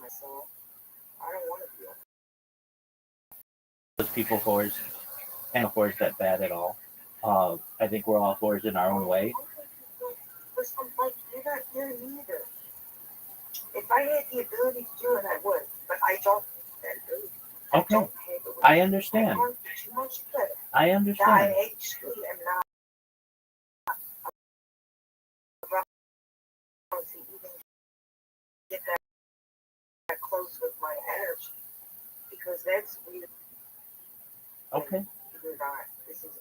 myself. I don't want to be Those people whores, and whores that bad at all. I think we're all whores in our own way. for some, like, you're not here either. If I had the ability to do it, I would, but I don't have that ability. Okay. I don't have it. I understand. I want too much credit. I I understand. actually am not allowed to even get that close with my energy because that's weird. Okay. You're not. This is.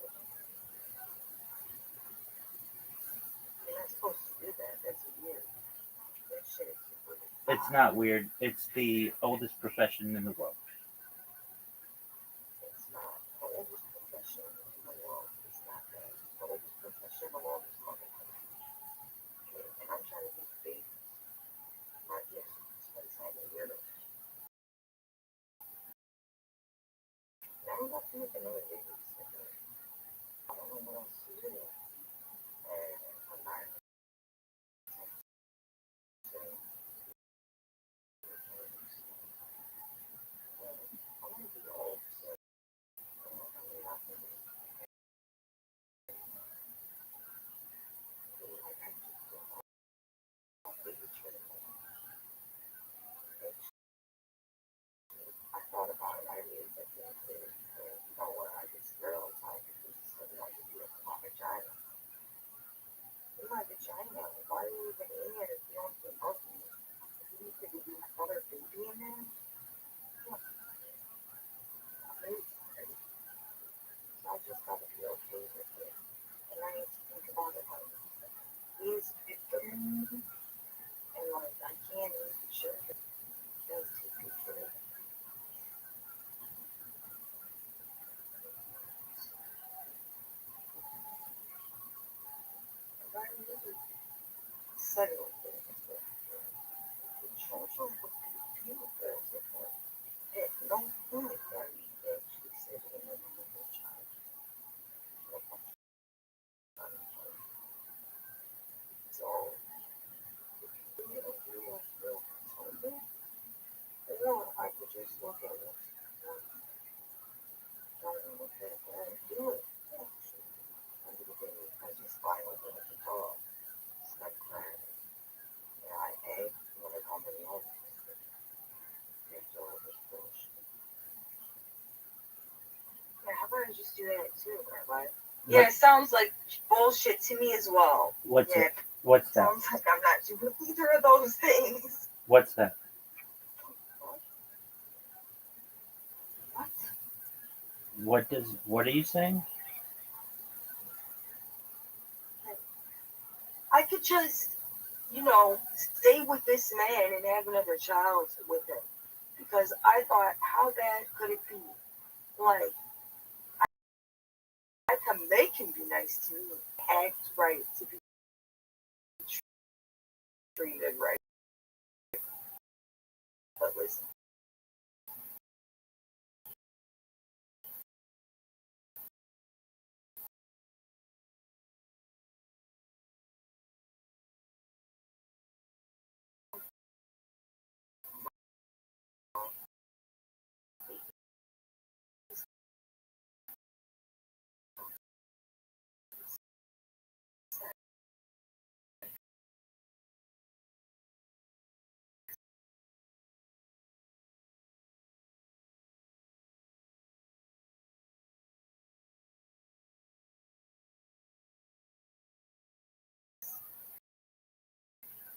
You're not supposed to do that. That's weird. That shit is weird. It's not weird. It's the oldest profession in the world. It's not. The oldest profession in the world is not that. The oldest profession in the world is money. Okay, and I'm trying to be big. Not just spend time in Europe. Now I'm about to make another video. I don't know what else to do. And I'm not. I want to be old. So I'm not going to. I thought about it. I really did. You know what? I just stereotype because it's so like if you have my vagina. In my vagina, why are you even in it if you don't feel healthy? If you need to be another baby in there, I just gotta be okay with it. And I need to think about it like, is Victor and like I can't even sure if it's too good for it. I really settle things with the children would be beautiful before. At no point are we actually sitting in a little child. So, if you don't feel like real controlling, or I could just look at it. Look at it and do it. Actually, I just find over at the dog. It's like crying. And I egg when I come in the office. It's all this bullshit. Yeah, how about I just do that too, right? Yeah, it sounds like bullshit to me as well. What's Yeah, it? What's that? sounds like I'm not doing either of those things. What's that? What? What are you saying? I could just, stay with this man and have another child with him. Because I thought, how bad could it be? Like, I can make him be nice to me, act right, to be treated right. But listen,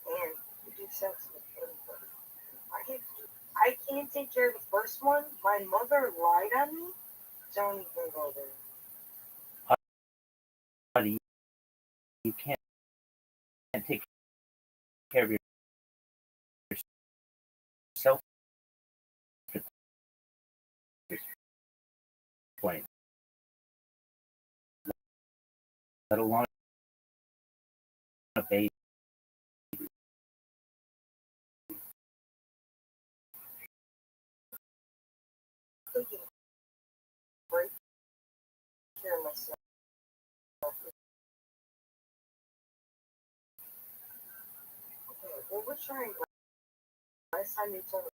and you do sex with anybody. I can't take care of the first one. My mother lied on me. Don't even go there. Buddy, you can't take care of yourself at this point, let alone a baby. Taking great care of myself. Okay, well, we're trying. Last time you told me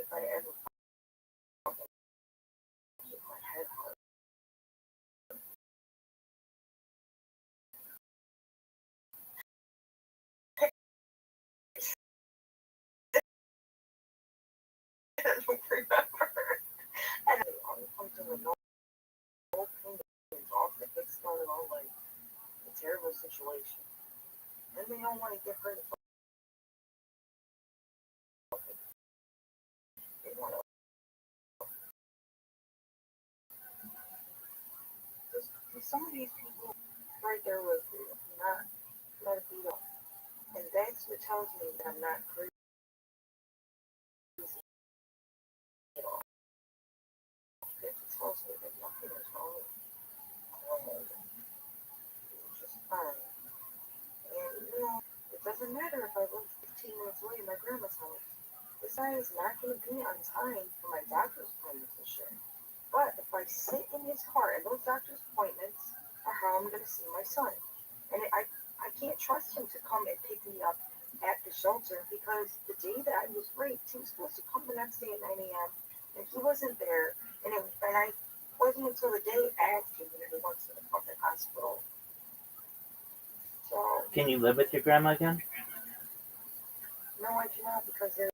if I ever get my head hard. I don't remember. And I'm to the whole thing is off the big start all like a terrible situation. And they don't want to get rid of it. They want to. Some of these people right there with you, not let it be on. And that's what tells me that I'm not crazy at all. It tells me that nothing is wrong. It's just fine. And it doesn't matter if I live 15 minutes away in my grandma's house. This guy is not going to be on time for my doctor's appointments and shit. But if I sit in his car, and those doctor's appointments are how I'm going to see my son. And I can't trust him to come and pick me up at the shelter because the day that I was raped, he was supposed to come the next day at 9 a.m. and he wasn't there. And I wasn't until the day after that he went to the fucking hospital. So. Can you live with your grandma again? No, I cannot because there's.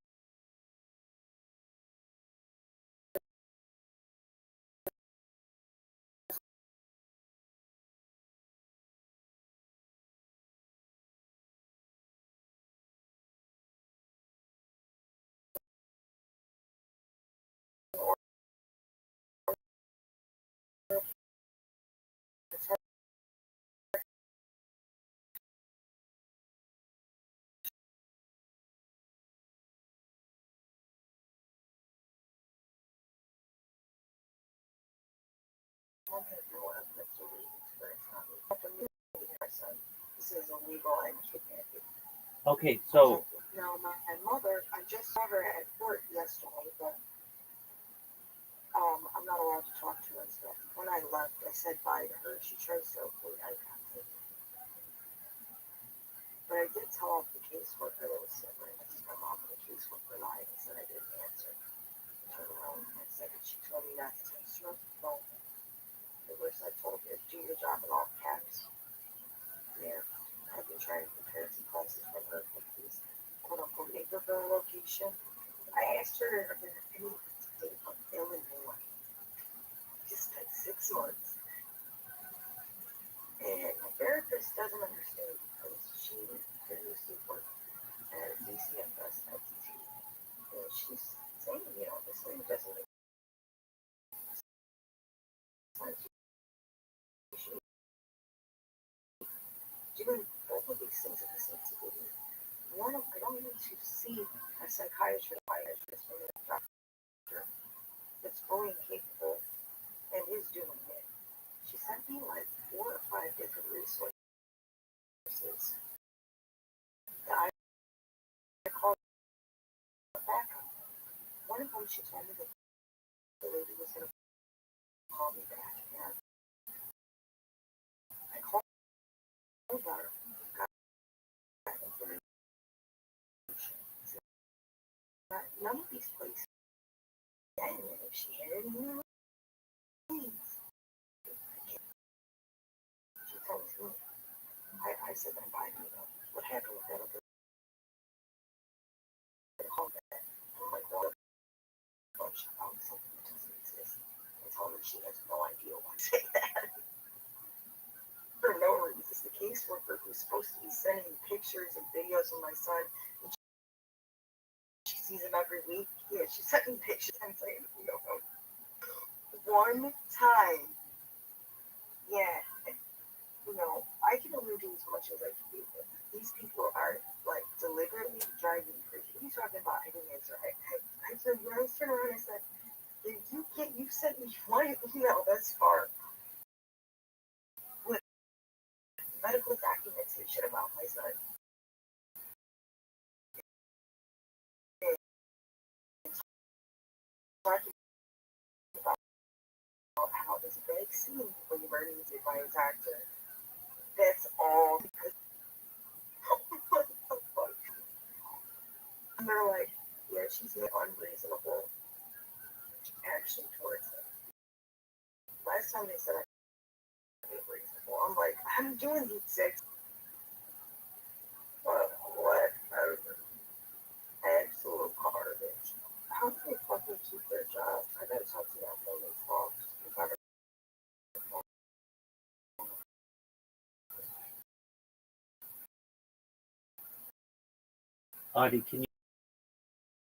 This is illegal and kidnapping. Okay, so. Now, my mother, I just saw her at court yesterday, but I'm not allowed to talk to her and stuff. When I left, I said bye to her. She tries to avoid eye contact. But I did tell off the caseworker that was sitting right next to my mom, and the caseworker lied and said I didn't answer. I turned around and I said that she told me not to text her on the phone. At worst, I told her to do your job in all caps. Yeah, I've been trying to compare some classes from her for these quote-unquote neighborhood location. I asked her if there was any state of Illinois. Just like 6 months. And my therapist doesn't understand because she previously worked at DCFS ITT. And she's saying, this thing doesn't make sense. Doing both of these things at the same time. One, I don't need to see a psychiatrist from a doctor that's fully capable and is doing it. She sent me like 4 or 5 different resources that I called back on. One of them, she told me that the lady was going to call me back. And I called her, got information. None of these places, and if she had any needs, she told me. I said, I'm buying you up. What happened with that other call back? I'm like, well, she found something that doesn't exist. I told her she has no idea why I say that. For no reason. It's the caseworker who's supposed to be sending me pictures and videos of my son. And she sees him every week. Yeah, she sent me pictures. I'm saying, one time. Yeah. I can only do as much as I can do. These people are like deliberately driving me crazy. What are you talking about? I didn't answer. I said, when I turned around, I said, you sent me one email thus far with medical documentation about my son. And talking about how this vaccine was emergency by a doctor. That's all because what the fuck? And they're like, yeah, she's unreasonable. time they said I was reasonable, I'm like, I'm doing heat 6. But whatever. Absolute garbage. How can they fucking keep their jobs? I gotta talk to that building's boss. Audie, can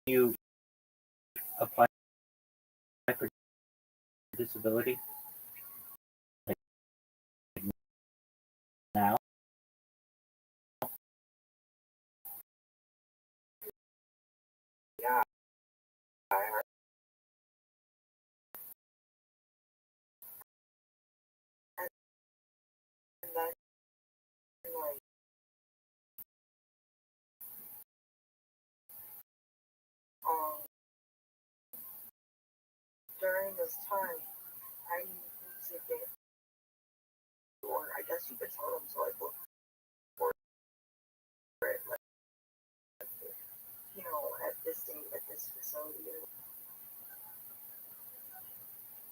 you apply for disability like now? Yeah, I heard. And then, like, during this time, I need to get, or I guess you could tell them to, like, look for it, like, at this date, at this facility.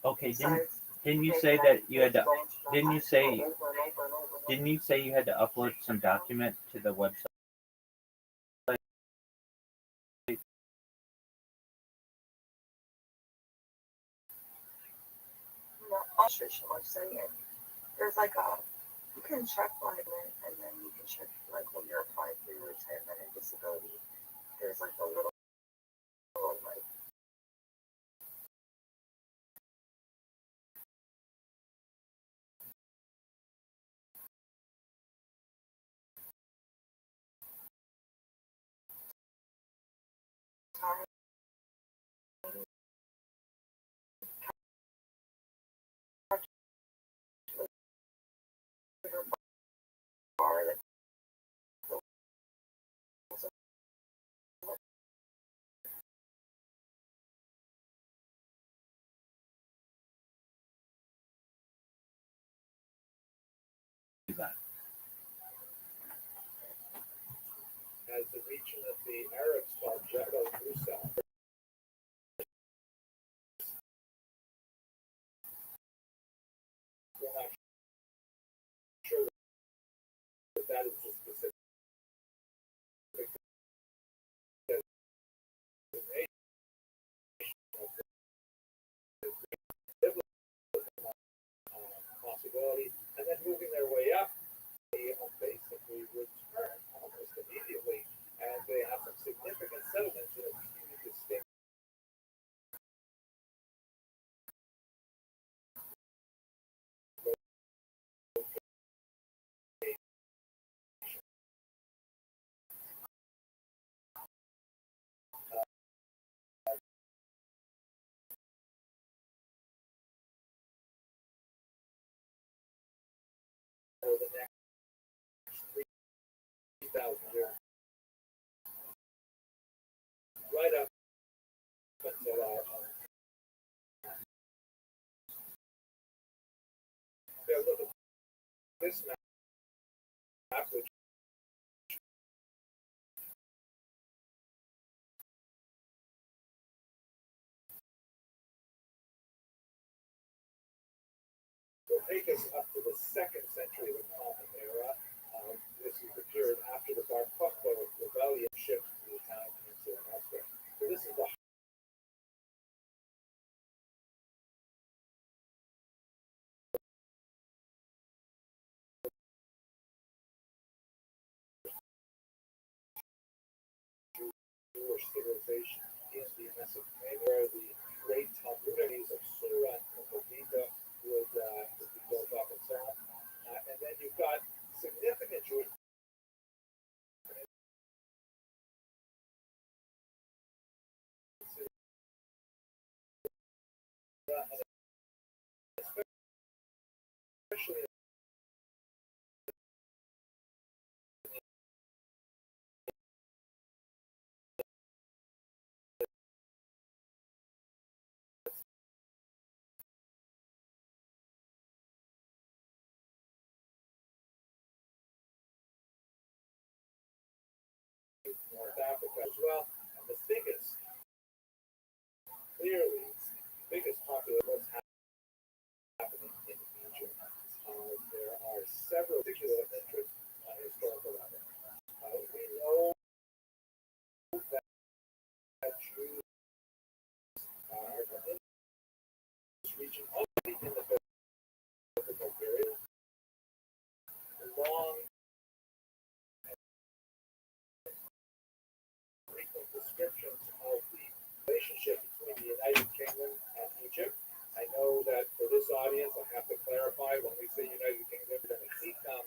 Okay, Besides, didn't you say that you had to? Didn't you say over and over and over. Didn't you say you had to upload some document to the website? Illustration was saying there's like you can check alignment and then you can check like when you're applying for your retirement and disability. There's like a little like time bar that Do that. as the region of the Arabs called Jebel Musa. We're not sure that is the specific designation of the biblical possibility, and then moving their way up, they basically return almost immediately, and they have some significant settlements in a few distinct for the next 3,000 years, right up until our look at this map, which will take us up to the 2nd century of the Common Era. This is the period after the Bar Kokhba rebellion shipped to the Italian Peninsula and elsewhere. So this is the Jewish civilization in the Mesopotamia, where the great Talmudities of Sura and Kodita would be built up and so on. And then you've got significant Jewish especially in North Africa as well. And the biggest, clearly, biggest popular was happening audience, I have to clarify when we say United Kingdom, then it's Ecom.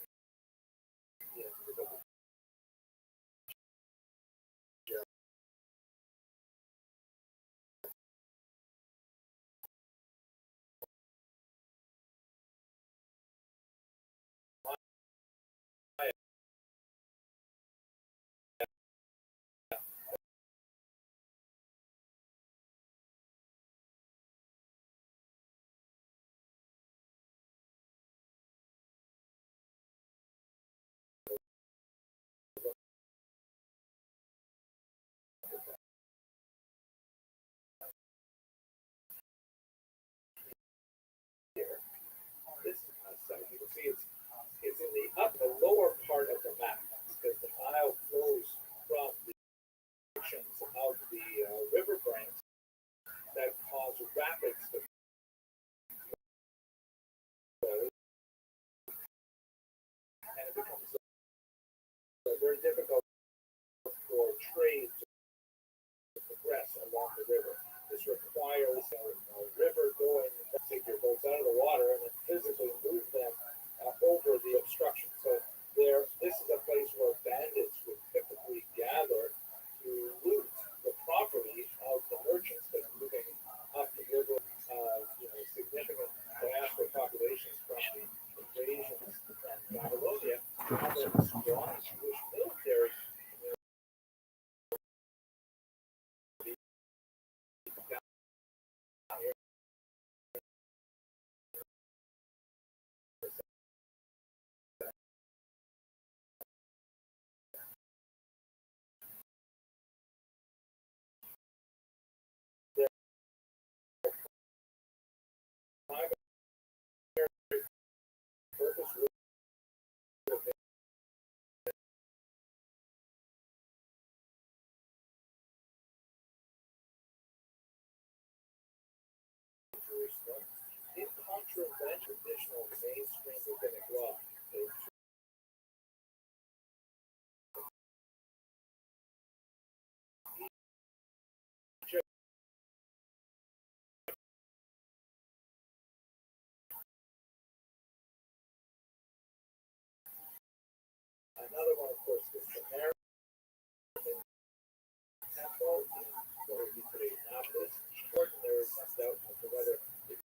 This site, you can see it's in the lower part of the map because the Nile flows from the sections of the river banks that cause rapids to flow, and it becomes very difficult for trade to progress along the river. This requires a river going, take your boats out of the water and then physically move them over the obstruction. So this is a place where bandits would typically gather to loot the property of the merchants that are moving up the river. Significant diaspora populations from the invasions from Babylonia, and then strong Jewish military purpose Jerusalem in contravent traditional mainstream rabbinic law. Another one, of course, is the Samaritan temple, where we today not this important. There is some doubt as to whether it's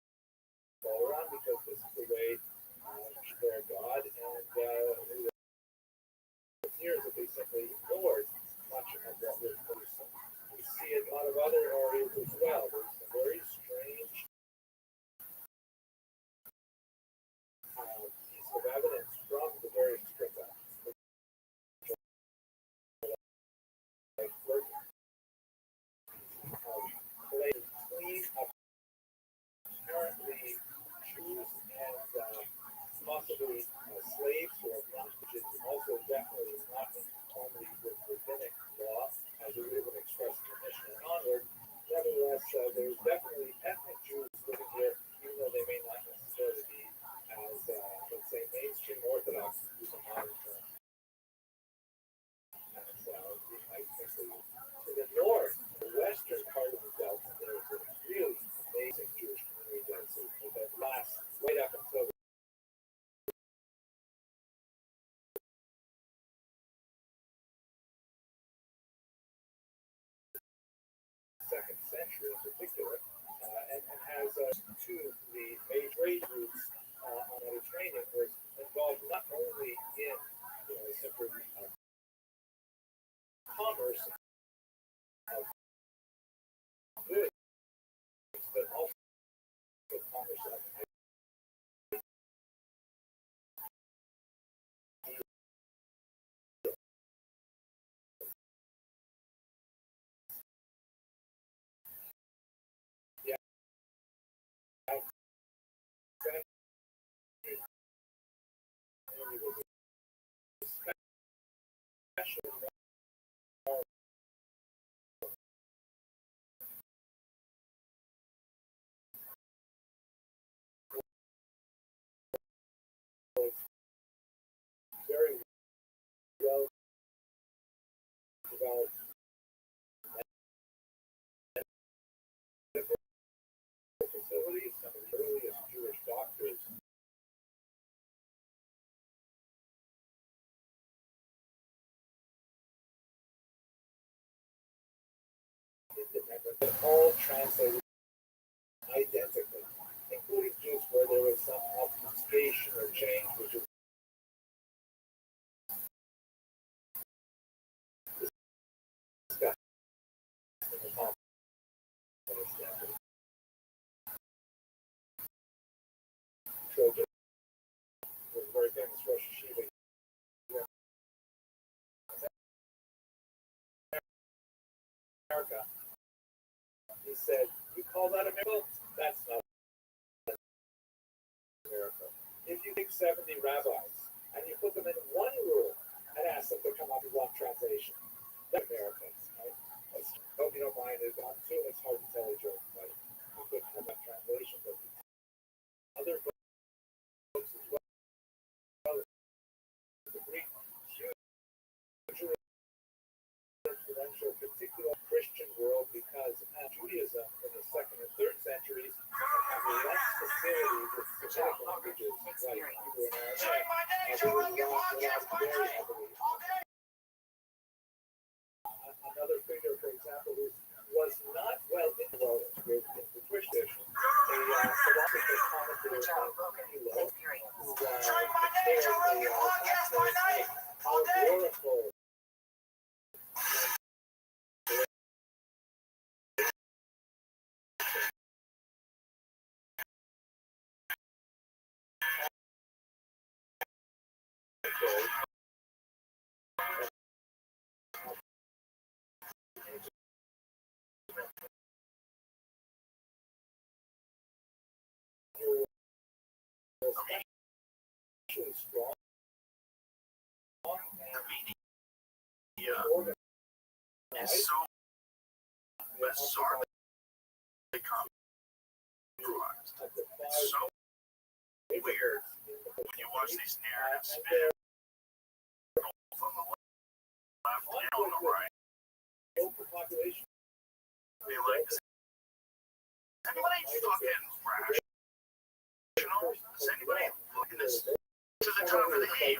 all around because this is the way their God and the years that they simply ignored much of what was produced. We see it in a lot of other areas as well. There's some very strange piece of evidence from the various scripts. Between apparently Jews and possibly slaves who are not, which is also definitely not in conformity with rabbinic law, as we would have expressed in the Mishnah and onward. Nevertheless, there's definitely ethnic Jews living here, even though they may not necessarily be as, let's say, mainstream Orthodox to use a modern term. And to the north, the western part of the Delta, there's a really amazing Jewish community that lasts right up until the second century in particular, and has two the major trade routes on the Mediterranean was involved not only in simply commerce of goods, but also commerce of very well developed facilities, some of the earliest Jewish doctors. all translated identically, including Jews where there was some obfuscation or change, which is discussed in the Talmud. Trojan was a very famous Rosh Hashiva. America. He said, "You call that a miracle? That's not a miracle. If you take 70 rabbis and you put them in one rule and ask them to come up with one translation, that's miracles, right? I hope you don't mind it. I'm assuming it's hard to tell a joke, but you could have that translation. But other books as well. The Greek, hugely influential, particular Christian world, because Judaism in the 2nd and 3rd centuries had less facility with Semitic languages like Hebrew and Aramaic. They were relied very heavily on them. Another figure, for example, who was not well integrated into the Jewish tradition, a philosopher commentator named Hilo, who prepared a allegorical especially strong media is so bizarrely compromised. It's so weird when you watch these narratives spin both on the left and on the right. population. Be like, is anybody fucking rational? Is anybody looking this to the top of the heap?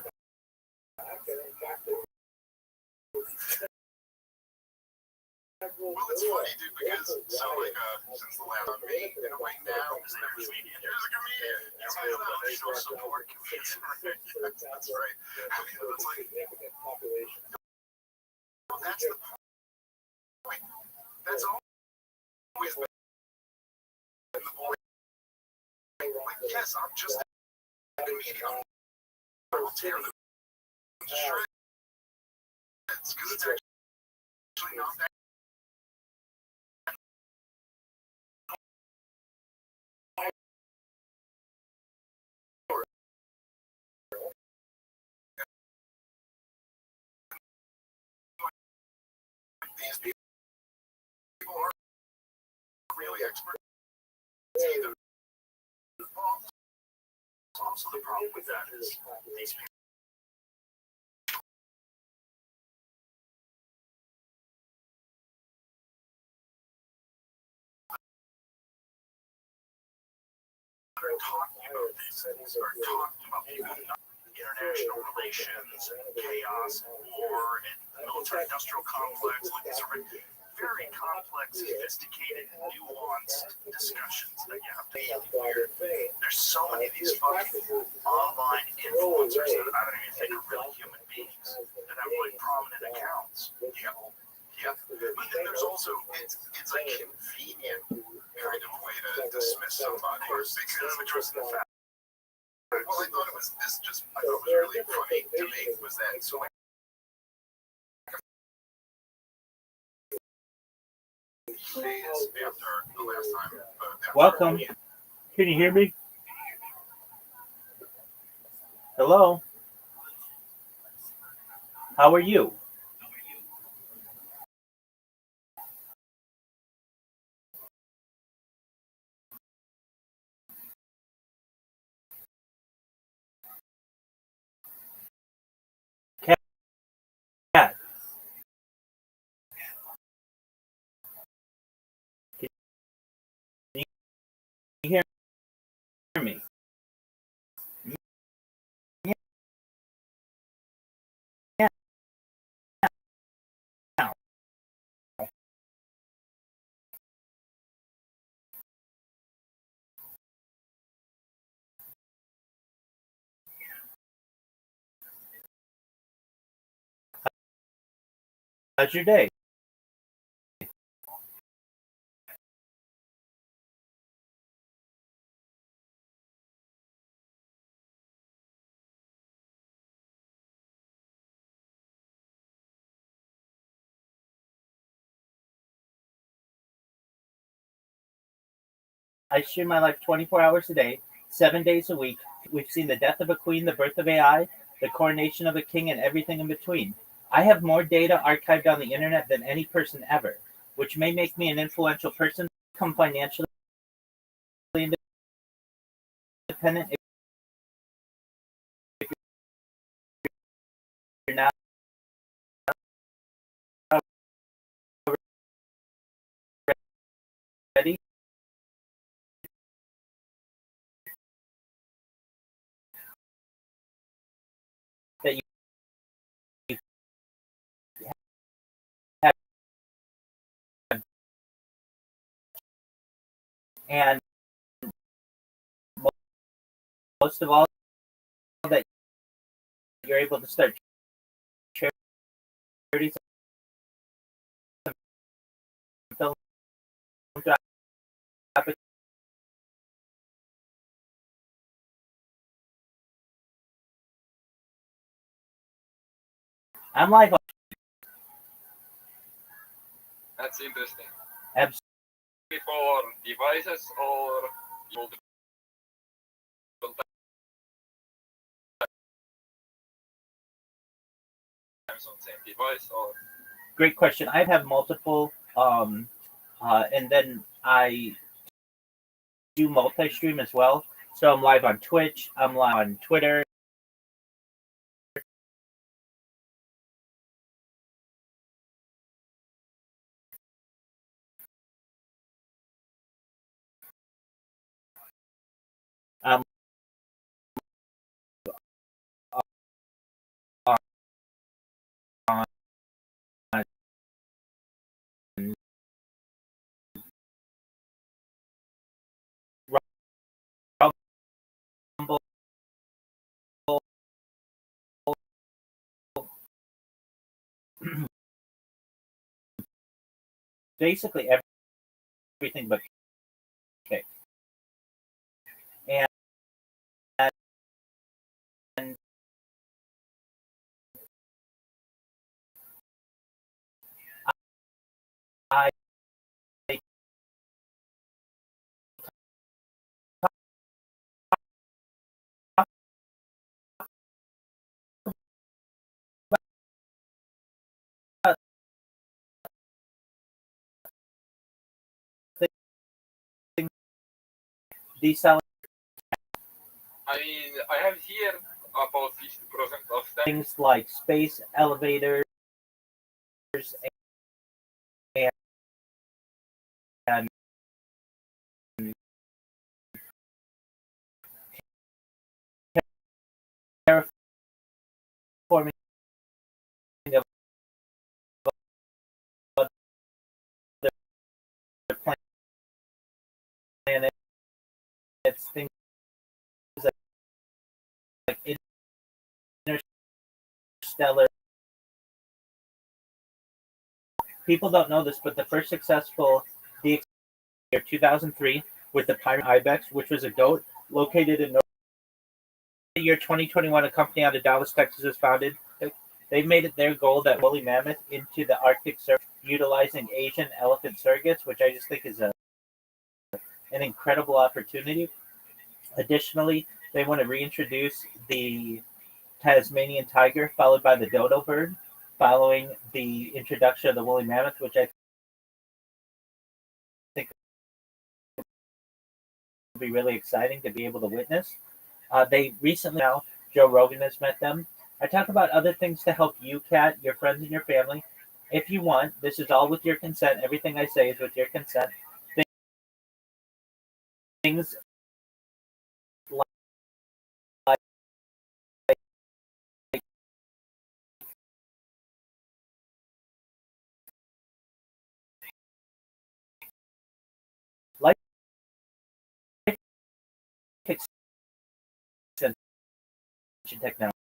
Well, it's funny, dude, because so like since the last meeting in a way now, is an comedian. Here's a comedian. It's like that'll show support comedian. That's right. I mean, it's like that's the point. That's always been the point. Like, yes, I'm just a comedian. I will tear them to shreds because it's actually not that. These people aren't really experts either. Also, the problem with that is these people. Are talking about these things, are talking about international relations, chaos, war, and the military-industrial complex. Like, these are very complex, sophisticated, nuanced discussions that you have to have. There's so many of these fucking online influencers that I don't even think are real human beings that have like prominent accounts. Yeah. But then there's also it's like convenient kind of way to dismiss somebody because of trust in the fact. Well, I thought it was really funny to me was that so like days after the last time. Welcome. Can you hear me? Hello? How are you? Cat. Can you hear me? How's your day? I stream my life 24 hours a day, 7 days a week. We've seen the death of a queen, the birth of AI, the coronation of a king, and everything in between. I have more data archived on the internet than any person ever, which may make me an influential person, become financially independent if you're not ready. That you have, and most of all, that you're able to start charities and philanthropic. I'm live. That's interesting. Absolutely. For devices or multiple times on same device or Great question. I have multiple, and then I do multi-stream as well. So I'm live on Twitch. I'm live on Twitter. I'm on Rumble. Basically everything but kick. And I deselling I mean I have here about 50% of them. things like space elevators and terraforming of other planets, things like interstellar. People don't know this, but the first successful DX year 2003 with the Pirate Ibex, which was a goat located in North. The year 2021, a company out of Dallas, Texas, is founded. They've made it their goal that woolly mammoth into the Arctic Circle, utilizing Asian elephant surrogates, which I just think is an incredible opportunity. Additionally, they want to reintroduce the Tasmanian tiger, followed by the dodo bird, following the introduction of the woolly mammoth, which I think would be really exciting to be able to witness. They recently now, Joe Rogan has met them. I talk about other things to help you, Kat, your friends, and your family. If you want, this is all with your consent. Everything I say is with your consent. Things like life extension technology.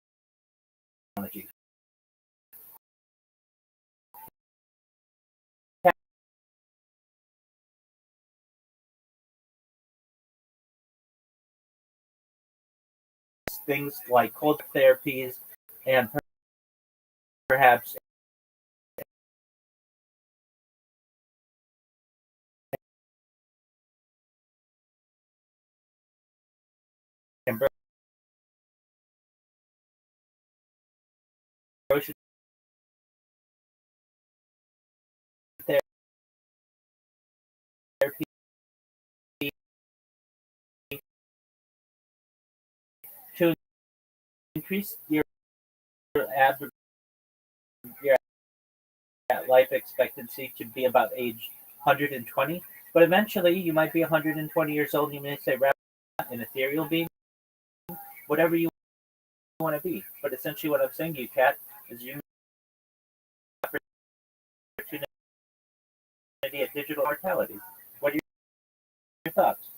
things like cold therapies and perhaps ambrosia therapy to increase ab- your life expectancy to be about age 120. But eventually, you might be 120 years old and you may say, "Rabbi, an ethereal being, whatever you want to be." But essentially, what I'm saying to you, Kat, is you have opportunity at digital mortality. What are your thoughts?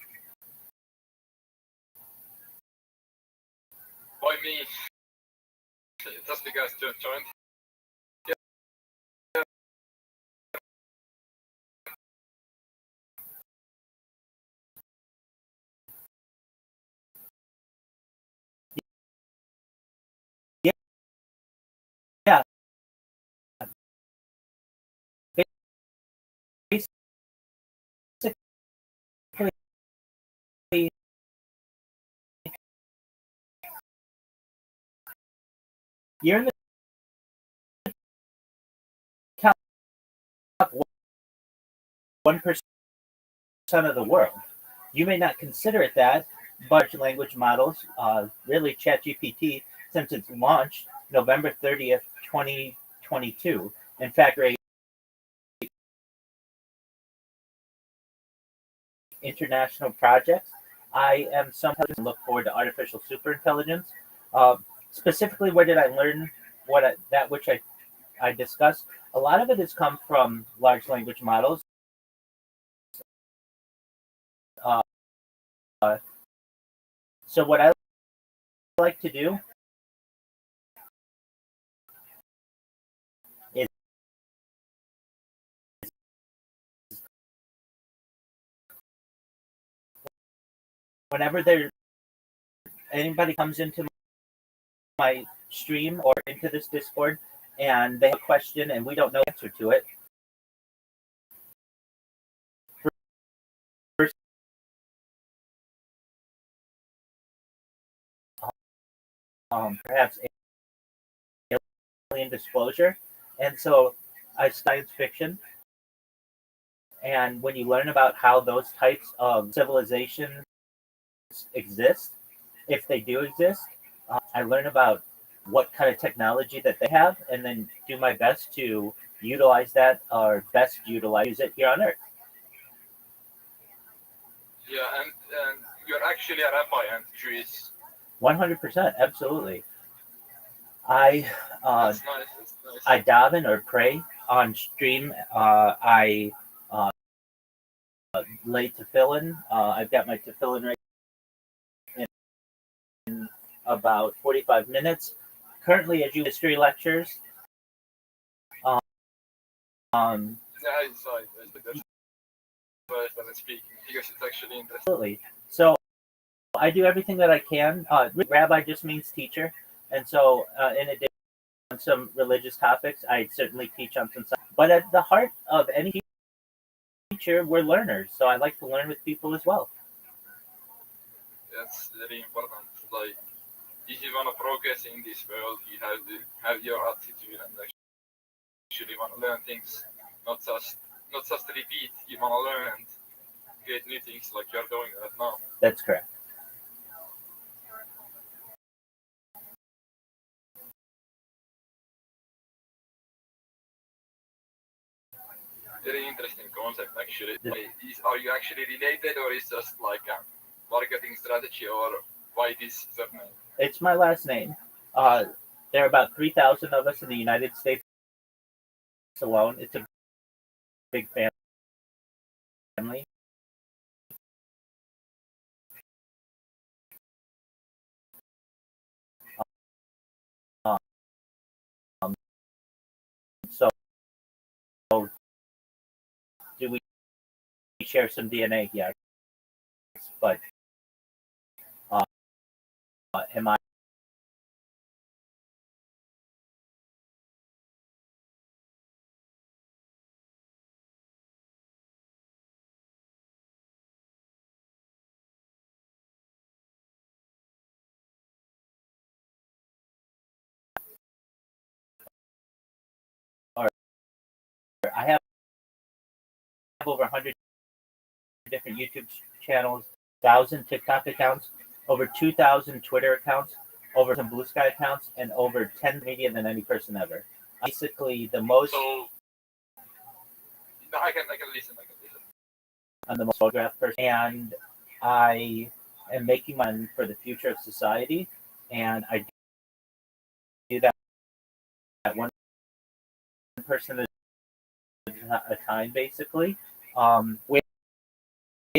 Why me? Just because you joined. Yeah. Basically, you're in the top 1% of the world. You may not consider it that, but large language models, really ChatGPT, since its launch November 30th, 2022, in fact, international projects. I am sometimes look forward to artificial superintelligence. Specifically, where did I learn that which I discussed? A lot of it has come from large language models. Uh, so what I like to do is whenever anybody comes into my stream or into this Discord and they have a question and we don't know the answer to it, first, perhaps alien disclosure. And so I science fiction. And when you learn about how those types of civilizations exist, if they do exist, I learn about what kind of technology that they have, and then do my best to utilize that or best use it here on Earth. Yeah, and you're actually a rabbi and Jewish. 100%, absolutely. I That's nice. That's nice. I daven or pray on stream. I lay tefillin. I've got my tefillin right in about 45 minutes. Currently, I do history lectures. Yeah, I saw it. That's why I started speaking because it's actually interesting. Absolutely. So I do everything that I can. Rabbi just means teacher, and so in addition to some religious topics, I certainly teach on some. But at the heart of any teacher, we're learners. So I like to learn with people as well. That's very important. Like, if you want to progress in this world, you have to have your attitude and actually want to learn things, not just repeat. You want to learn and create new things like you're doing right now. That's correct. Very interesting concept, actually. Are you actually related, or is just like a marketing strategy, or why this surname? It's my last name. There are about 3,000 of us in the United States alone. It's a big family. Um, so, do we share some DNA? Yes, but am I I have over 100 different YouTube channels, 1,000 TikTok accounts, over 2,000 Twitter accounts, over some Blue Sky accounts, and over 10 media than any person ever. Basically, the most. So, no, I can listen. I'm the most photographed person, and I am making one for the future of society, and I do that one person at a time, basically. Way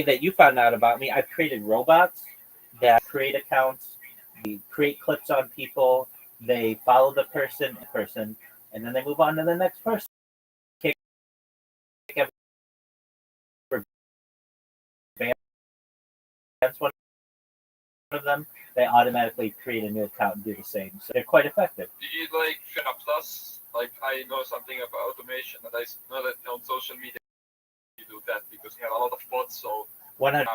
that you found out about me, I've created robots that create accounts, they create clips on people, they follow the person, and then they move on to the next person. One of them, they automatically create a new account and do the same. So they're quite effective. Do you like Plus? Like, I know something about automation, and I know that on social media you do that because you have a lot of bots. So 100.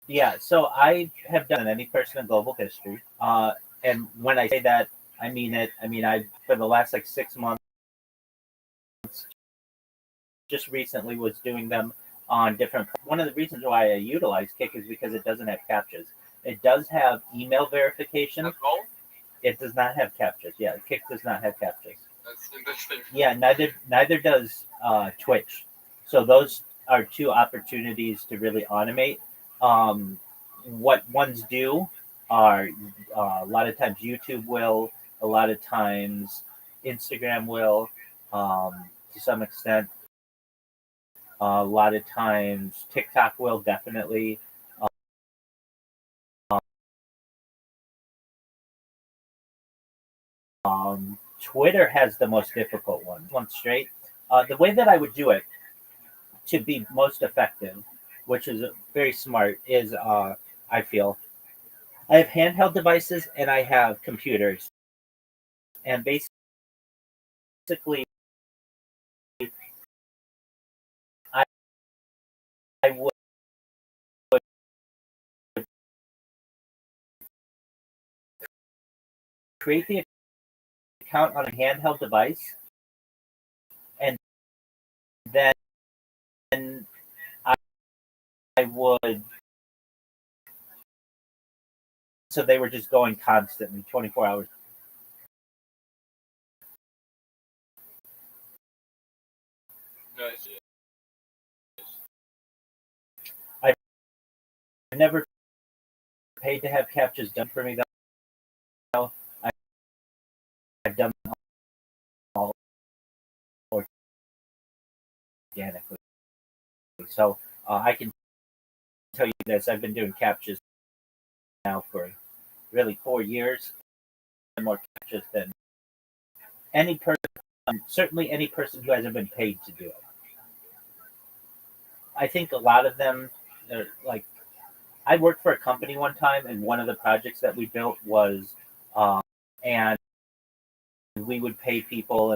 Yeah, so I have done any person in global history. And when I say that, I mean it. I mean, I for the last 6 months, just recently was doing them on different. One of the reasons why I utilize Kick is because it doesn't have captchas. It does have email verification. That's all? It does not have captchas. Yeah, Kick does not have captchas. That's interesting. Yeah, neither does Twitch. So those are two opportunities to really automate. What ones do are a lot of times YouTube will, a lot of times Instagram will, to some extent. A lot of times TikTok will definitely. Twitter has the most difficult one straight. The way that I would do it to be most effective, which is very smart, is I feel I have handheld devices and I have computers, and basically I, I would create the account on a handheld device, and then I, I would. So they were just going constantly, 24 hours. Nice. I've never paid to have captchas done for me though. I've done them all organically. So I can tell you this: I've been doing captchas now for really 4 years, and more captchas than any person. Certainly, any person who hasn't been paid to do it. I think a lot of them, are like, I worked for a company one time, and one of the projects that we built was, and we would pay people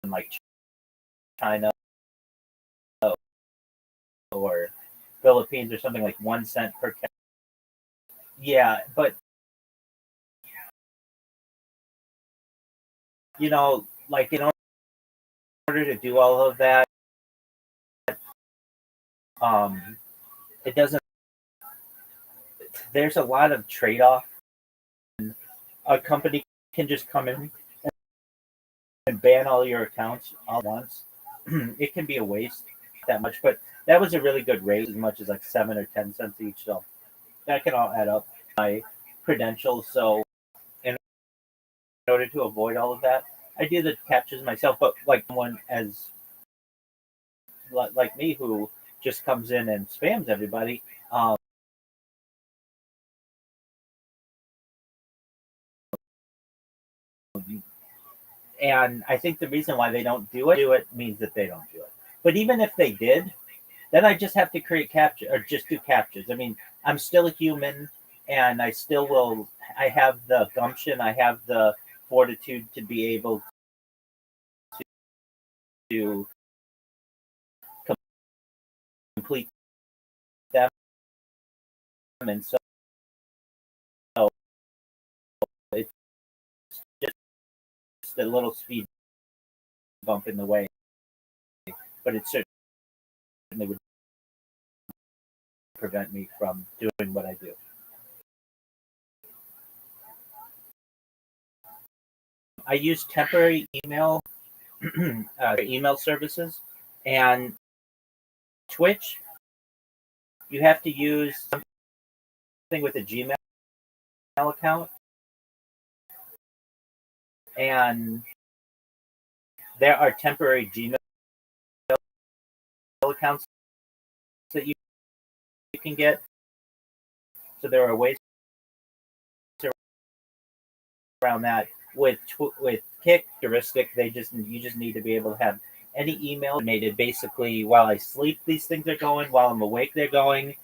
in like China or Philippines or something like 1 cent per captcha. Yeah, but like in order to do all of that, it doesn't. There's a lot of trade-off. A company can just come in and ban all your accounts all at once. It can be a waste that much, but that was a really good rate, as much as like 7 or 10 cents each. So that can all add up my credentials. So in order to avoid all of that, I do the captures myself. But like someone as like me who just comes in and spams everybody, and I think the reason why they don't do it means that they don't do it. But even if they did, then I just have to create capture or just do captures. I mean, I'm still a human, and I still will. I have the gumption. I have the fortitude to be able to complete them, and so it's just a little speed bump in the way, but it certainly would prevent me from doing what I do. I use temporary email email services, and Twitch, you have to use something with a Gmail account, and there are temporary Gmail accounts that you can get. So there are ways around that. With Kick, heuristic, you just need to be able to have any email automated. Basically, while I sleep, these things are going. While I'm awake, they're going.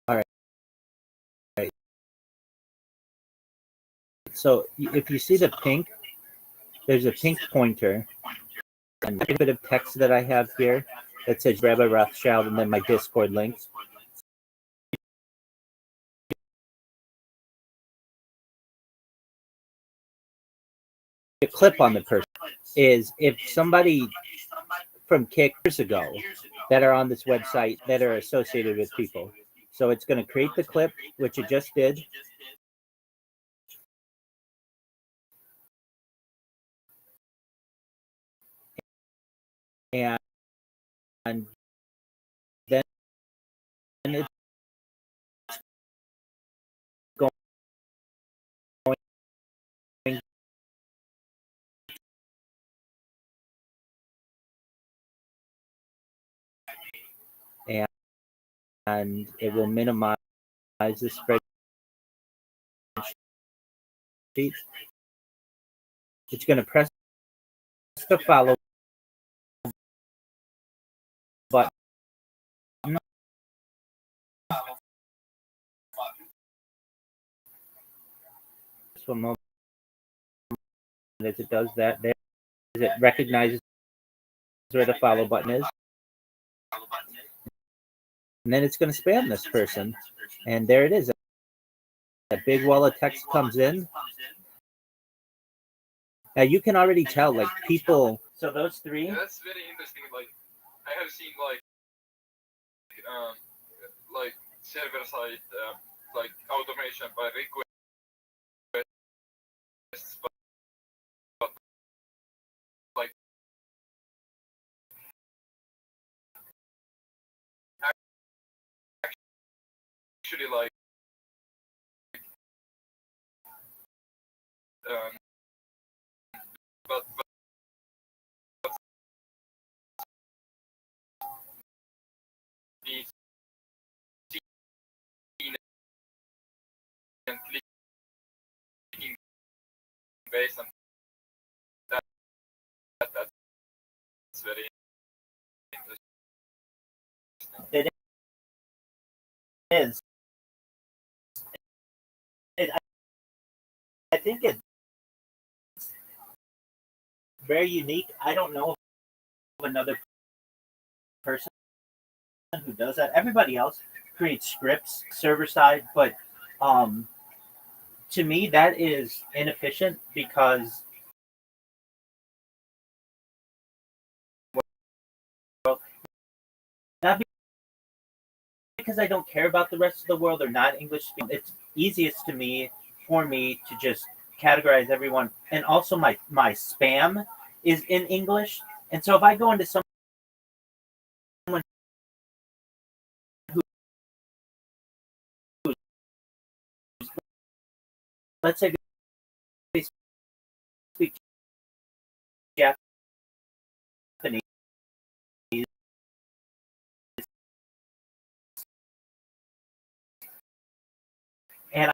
All right. So if you see the pink, there's a pink pointer, and a bit of text that I have here that says Rabbi Rothschild, and then my Discord links. The clip on the person is if somebody from Kick years ago that are on this website that are associated with people. So it's going to create the clip, which it just did. And then it's going and it will minimize the spreadsheet. It's going to press the follow button. Just one moment. As it does that, there it recognizes where the follow button is, and then it's going to spam this person, and there it is. That big wall of text comes in. Now you can already tell, like, people. So those three. Yeah, that's very interesting. Like, I have seen like server side like automation by requests, but like actually like but the seen and clicking based on that's very interesting. It is. I think it's very unique. I don't know of another person who does that. Everybody else creates scripts server side, but to me that is inefficient because not because I don't care about the rest of the world or not English speaking. It's easiest for me to just categorize everyone, and also my spam is in English, and so if I go into someone let's say they speak Japanese, and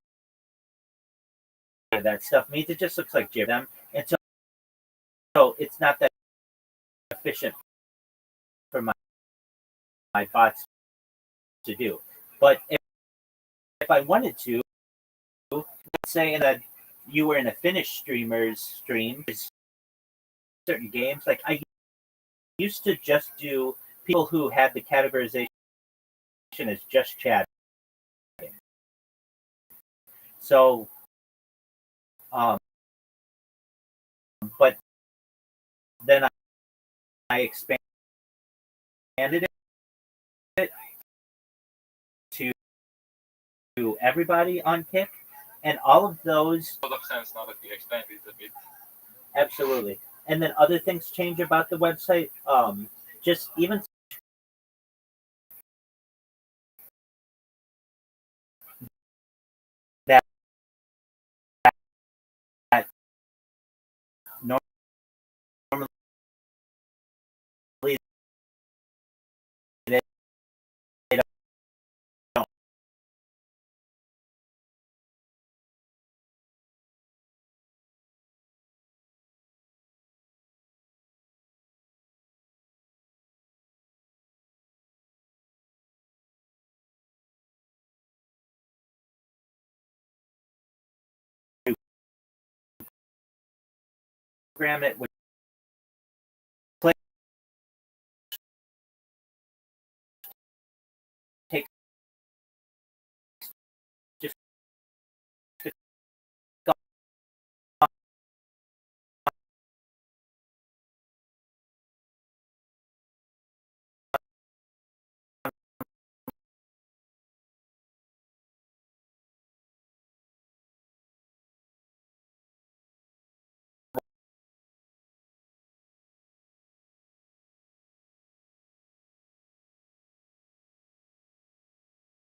that stuff means it just looks like gibberish, and so it's not that efficient for my bots to do. But if I wanted to, let's say that you were in a Finnish streamer's stream, certain games, like I used to just do people who had the categorization as just chatting. So, but then I expanded it to everybody on Kick, and all of those. A lot of sense now that you explained it a bit. Absolutely. And then other things change about the website. Just even that normally they don't. Program it with click take just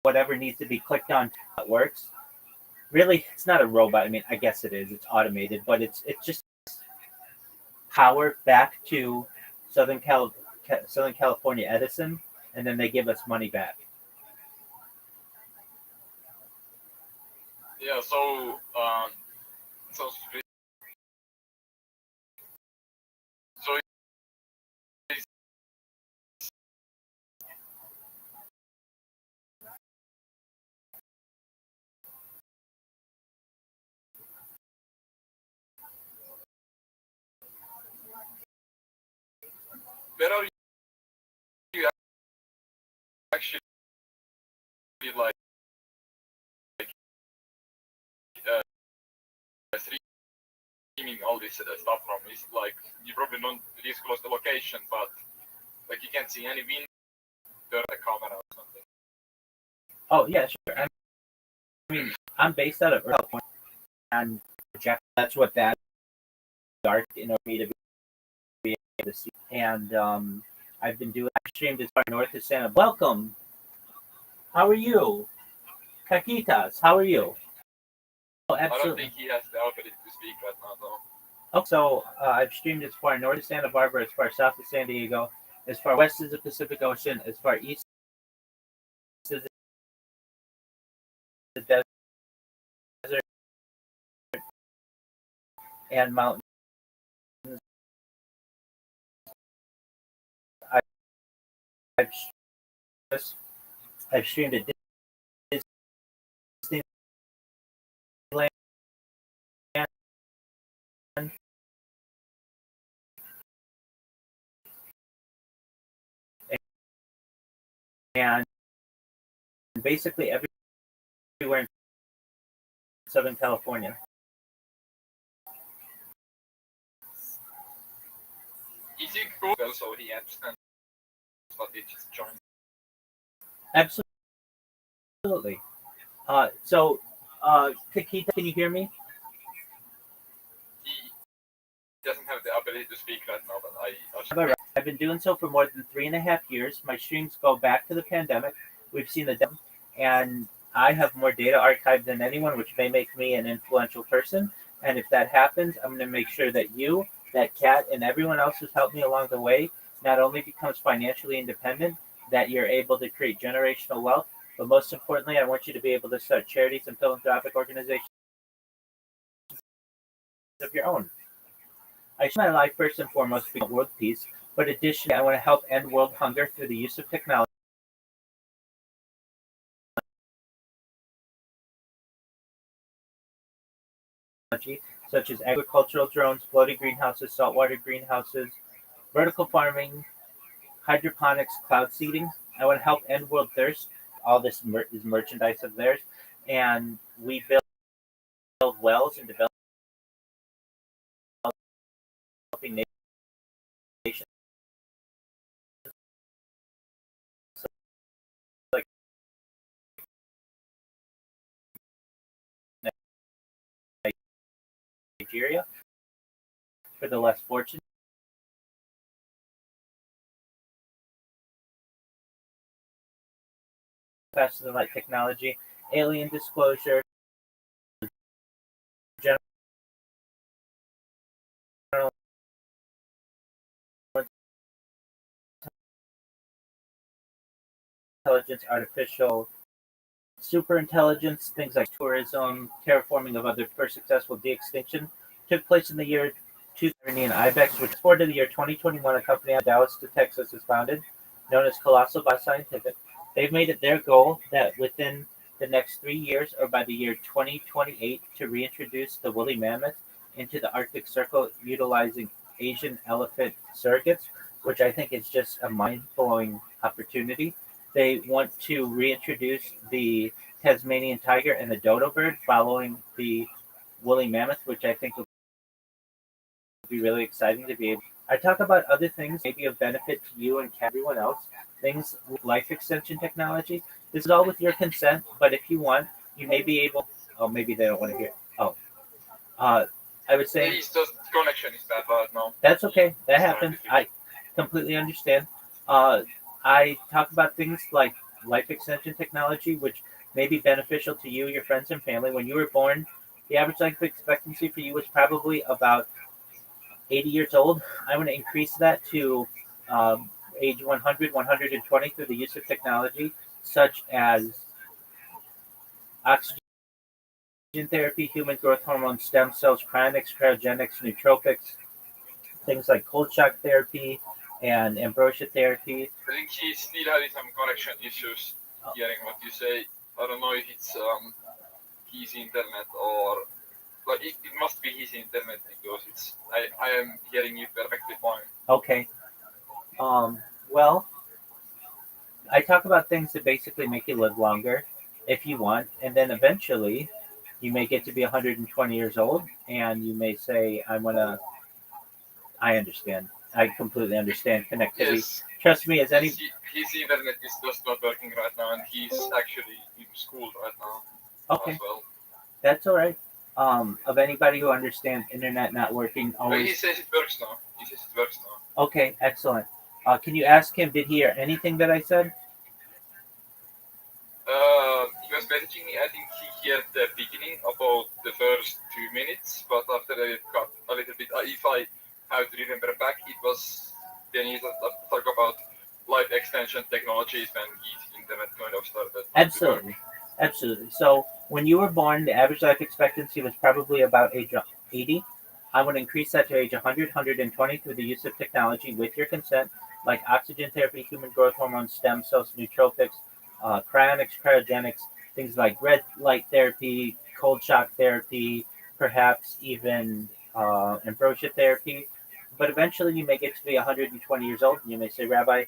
whatever needs to be clicked on that works. Really, it's not a robot. I mean, I guess it is. It's automated, but it's just power back to Southern California Edison, and then they give us money back. Yeah, so so it's where are you actually like uh, streaming all this stuff from? Is like you probably don't disclose the location, but like you can't see any window or a camera or something. Oh yeah, sure. I mean, I'm based out of California, and that's what that dark in order for me to be able to see. And I've streamed as far north as Santa. Welcome. How are you? Kakitas, how are you? Oh, I don't absolutely. think he has the ability to speak right now, though. Oh, so I've streamed as far north as Santa Barbara, as far south as San Diego, as far west as the Pacific Ocean, as far east as the desert and mountains. I've, I've streamed at Disneyland and basically everywhere in Southern California. Is it cool? So he understands what he just joined. Absolutely. Kakita, can you hear me? He doesn't have the ability to speak right now, but I've been doing so for more than 3.5 years. My streams go back to the pandemic. We've seen and I have more data archived than anyone, which may make me an influential person. And if that happens, I'm going to make sure that you, that cat, and everyone else who's helped me along the way not only becomes financially independent, that you're able to create generational wealth, but most importantly, I want you to be able to start charities and philanthropic organizations of your own. I spend my life first and foremost being world peace, but additionally, I want to help end world hunger through the use of technology such as agricultural drones, floating greenhouses, saltwater greenhouses, vertical farming, hydroponics, cloud seeding. I want to help end world thirst. All this is merchandise of theirs, and we build wells in developing nations like Nigeria for the less fortunate. Faster than light technology, alien disclosure, general intelligence, artificial super intelligence, things like tourism, terraforming of other first successful de-extinction took place in the year 2000 in IBEX, which forward to the year 2021, a company out of Dallas to Texas is founded, known as Colossal Bioscientific. They've made it their goal that within the next 3 years, or by the year 2028, to reintroduce the woolly mammoth into the Arctic Circle utilizing Asian elephant surrogates, which I think is just a mind-blowing opportunity. They want to reintroduce the Tasmanian tiger and the dodo bird following the woolly mammoth, which I think will be really exciting to be able. I talk about other things maybe of benefit to you and everyone else, things with life extension technology. This is all with your consent, but if you want, you may be able. Oh, maybe they don't want to hear. Oh, uh, I would say He's just connection is bad right now. that's okay. That happens. I completely understand. Uh, I talk about things like life extension technology, which may be beneficial to you, your friends, and family. When you were born, the average life expectancy for you was probably about 80 years old. I want to increase that to age 100, 120 through the use of technology, such as oxygen therapy, human growth hormone, stem cells, cryonics, cryogenics, nootropics, things like cold shock therapy and ambrosia therapy. I think he's still having some connection issues hearing what you say. I don't know if it's his internet or like it must be his internet because it's I am hearing you perfectly fine. Okay. Well, I talk about things that basically make you live longer if you want, and then eventually you may get to be 120 years old and you may say, I want to, I understand. I completely understand connectivity. Yes. Trust me, as any. His internet is just not working right now, and he's actually in school right now. Okay. As well. That's all right. Of anybody who understands internet not working, But always. he says it works now. He says it works now. Okay, excellent. Can you ask him, did he hear anything that I said? He was messaging me. I think he heard the beginning about the first 2 minutes, but after that it got a little bit. If I have to remember back, it was then he talk about life extension technologies when his internet kind of started. Absolutely. Absolutely. So when you were born, the average life expectancy was probably about age 80. I want to increase that to age 100, 120 through the use of technology with your consent, like oxygen therapy, human growth hormone, stem cells, nootropics, cryonics, cryogenics, things like red light therapy, cold shock therapy, perhaps even ambrosia therapy. But eventually you may get to be 120 years old and you may say, Rabbi,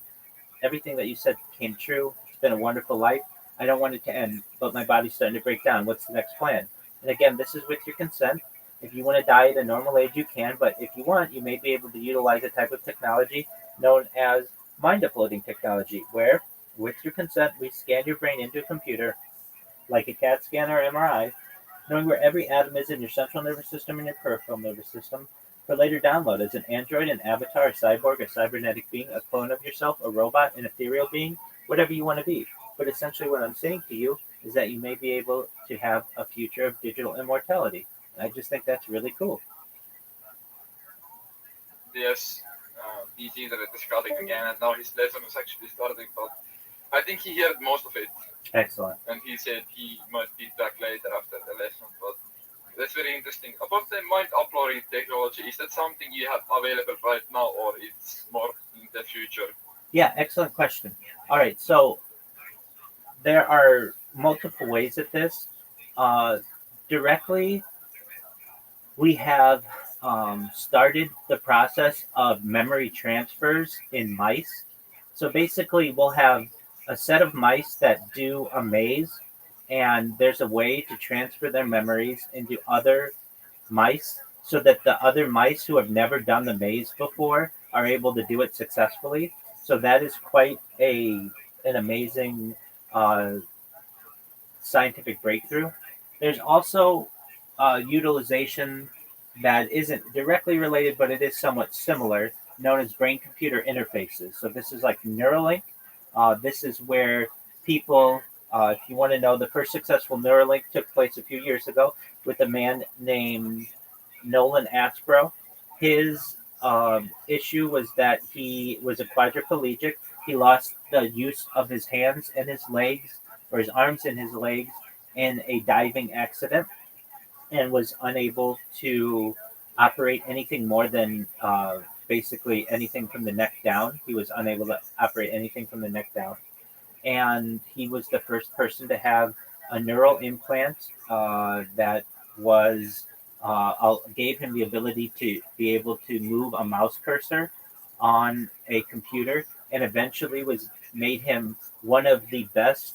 everything that you said came true. It's been a wonderful life. I don't want it to end, but my body's starting to break down. What's the next plan? And again, this is with your consent. If you want to die at a normal age, you can, but if you want, you may be able to utilize a type of technology known as mind uploading technology, where, with your consent, we scan your brain into a computer, like a CAT scan or MRI, knowing where every atom is in your central nervous system and your peripheral nervous system, for later download as an android, an avatar, a cyborg, a cybernetic being, a clone of yourself, a robot, an ethereal being, whatever you want to be. But essentially what I'm saying to you is that you may be able to have a future of digital immortality. I just think that's really cool. Yes, his internet is cutting again, and now his lesson is actually starting. But I think he heard most of it, Excellent. and he said he might be back later after the lesson. But that's very interesting. About the mind uploading technology, is that something you have available right now, or it's more in the future? Yeah, excellent question. All right, so there are multiple ways at this. Uh, Directly, we have started the process of memory transfers in mice. So basically, we'll have a set of mice that do a maze, and there's a way to transfer their memories into other mice so that the other mice who have never done the maze before are able to do it successfully. So that is quite an amazing uh, scientific breakthrough. There's also utilization that isn't directly related, but it is somewhat similar, known as brain computer interfaces. So this is like Neuralink. This is where people, if you want to know, the first successful Neuralink took place a few years ago with a man named Nolan Aspro. His issue was that he was a quadriplegic. He lost the use of his hands and his legs, or his arms and his legs, in a diving accident, and was unable to operate anything more than basically anything from the neck down. He was unable to operate anything from the neck down. And he was the first person to have a neural implant that was gave him the ability to be able to move a mouse cursor on a computer, and eventually was made him one of the best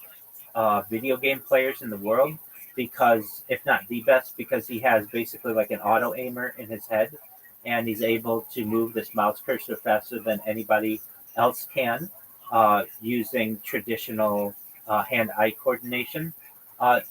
video game players in the world, because if not the best, because he has basically like an auto aimer in his head, and he's able to move this mouse cursor faster than anybody else can, using traditional hand-eye coordination.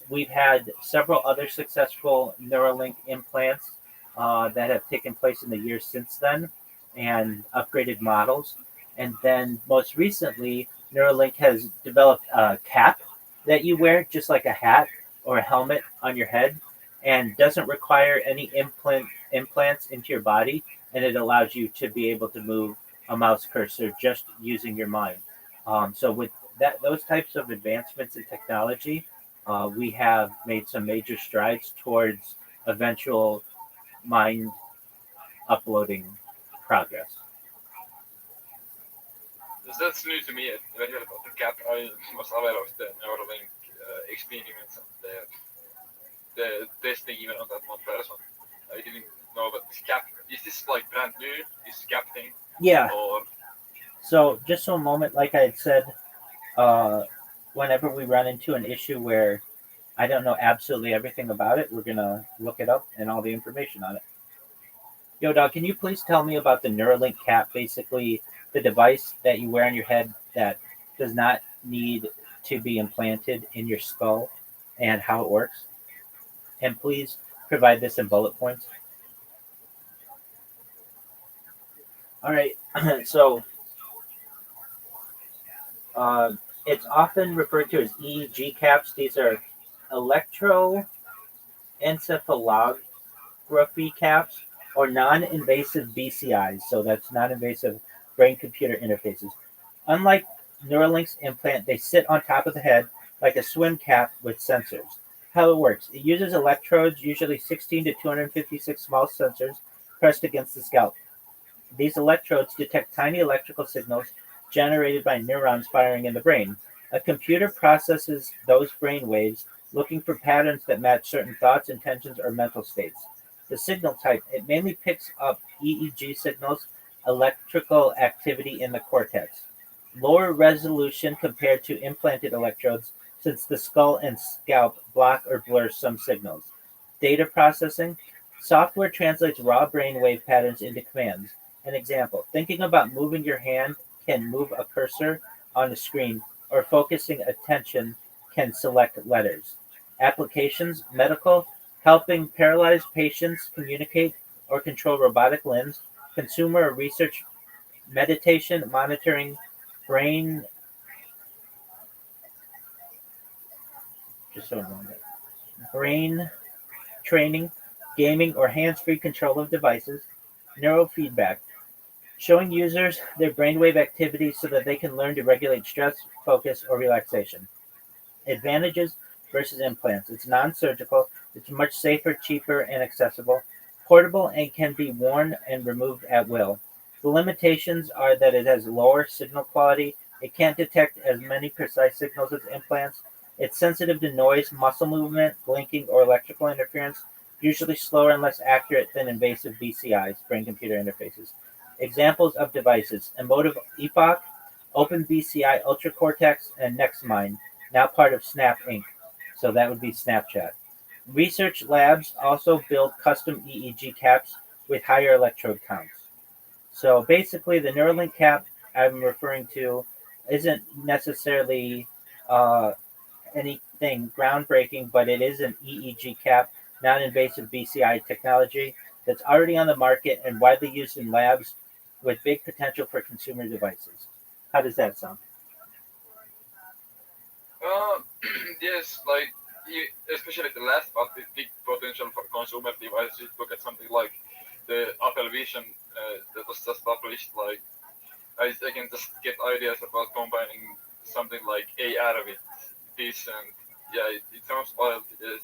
We've had several other successful Neuralink implants that have taken place in the years since then, and upgraded models. And then most recently, Neuralink has developed a cap that you wear, just like a hat or a helmet on your head, and doesn't require any implants into your body, and it allows you to be able to move a mouse cursor just using your mind. So with those types of advancements in technology, we have made some major strides towards eventual mind uploading progress. That's new to me. I heard about the cat. I was aware of the Neuralink experiments and the testing even on that one person. I didn't know about this cap. Is this like brand new? This cap thing? Yeah. Or So just so a moment, like I had said, uh, whenever we run into an issue where I don't know absolutely everything about it, we're gonna look it up and all the information on it. Yo, dog, can you please tell me about the Neuralink cap? Basically, the device that you wear on your head that does not need to be implanted in your skull, and how it works. And please provide this in bullet points. All right. So it's often referred to as EEG caps. These are electroencephalography caps, or non-invasive BCIs. So that's non-invasive brain-computer interfaces. Unlike Neuralink's implant, they sit on top of the head like a swim cap with sensors. How it works: it uses electrodes, usually 16 to 256 small sensors, pressed against the scalp. These electrodes detect tiny electrical signals generated by neurons firing in the brain. A computer processes those brain waves, looking for patterns that match certain thoughts, intentions, or mental states. The signal type: it mainly picks up EEG signals, electrical activity in the cortex. Lower resolution compared to implanted electrodes, since the skull and scalp block or blur some signals. Data processing: software translates raw brainwave patterns into commands. An example: thinking about moving your hand can move a cursor on a screen, or focusing attention can select letters. Applications: medical, helping paralyzed patients communicate or control robotic limbs. Consumer or research: meditation, monitoring brain just so a moment. Brain training, gaming, or hands-free control of devices. Neurofeedback, showing users their brainwave activity so that they can learn to regulate stress, focus, or relaxation. Advantages versus implants. It's non-surgical, it's much safer, cheaper, and accessible. Portable and can be worn and removed at will. The limitations are that it has lower signal quality, it can't detect as many precise signals as implants, it's sensitive to noise, muscle movement, blinking, or electrical interference, usually slower and less accurate than invasive BCIs, brain computer interfaces. Examples of devices: Emotive Epoch, OpenBCI Ultra Cortex, and NextMind, now part of Snap Inc. So that would be Snapchat. Research labs also build custom EEG caps with higher electrode counts. So basically, the Neuralink cap I'm referring to isn't necessarily uh, anything groundbreaking, but it is an EEG cap, non-invasive BCI technology that's already on the market and widely used in labs with big potential for consumer devices. How does that sound? Yes, like especially the last part, the big potential for consumer devices. Look at something like the Apple Vision that was just published. Like I can just get ideas about combining something like AR with this, and yeah, it sounds wild. Yes,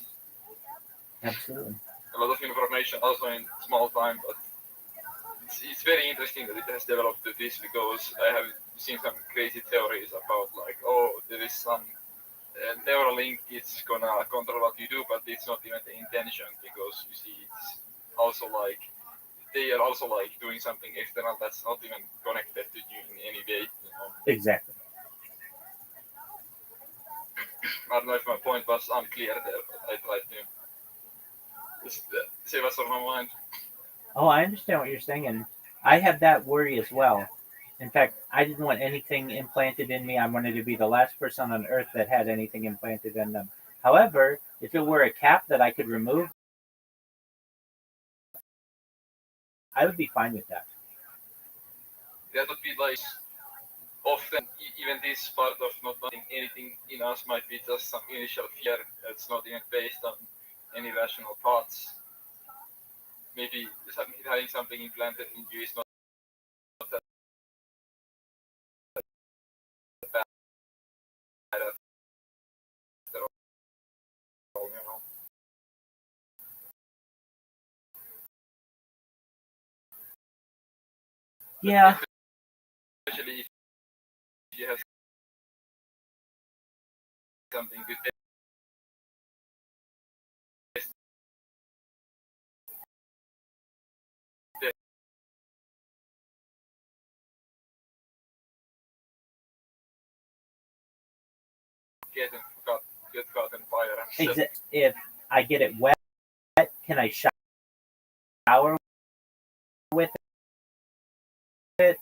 Absolutely. a lot of information also in small time, but it's very interesting that it has developed to this because I have seen some crazy theories about like, oh, there is some Neuralink, it's gonna control what you do, but it's not even the intention because you see it's also like they are also like doing something external that's not even connected to you in any way. You know, Exactly. I don't know if my point was unclear there, but I tried to just say what's on my mind. Oh, I understand what you're saying, and I have that worry as well. In fact, I didn't want anything implanted in me. I wanted to be the last person on earth that had anything implanted in them. However, if it were a cap that I could remove, I would be fine with that. That would be like often even this part of not knowing anything in us might be just some initial fear that's not even based on any rational thoughts. Maybe having something implanted in you is not that bad after all, you know. Yeah, Especially if you have something to test, get caught, get caught in fire and stuff. if I get it wet, can I shower with it?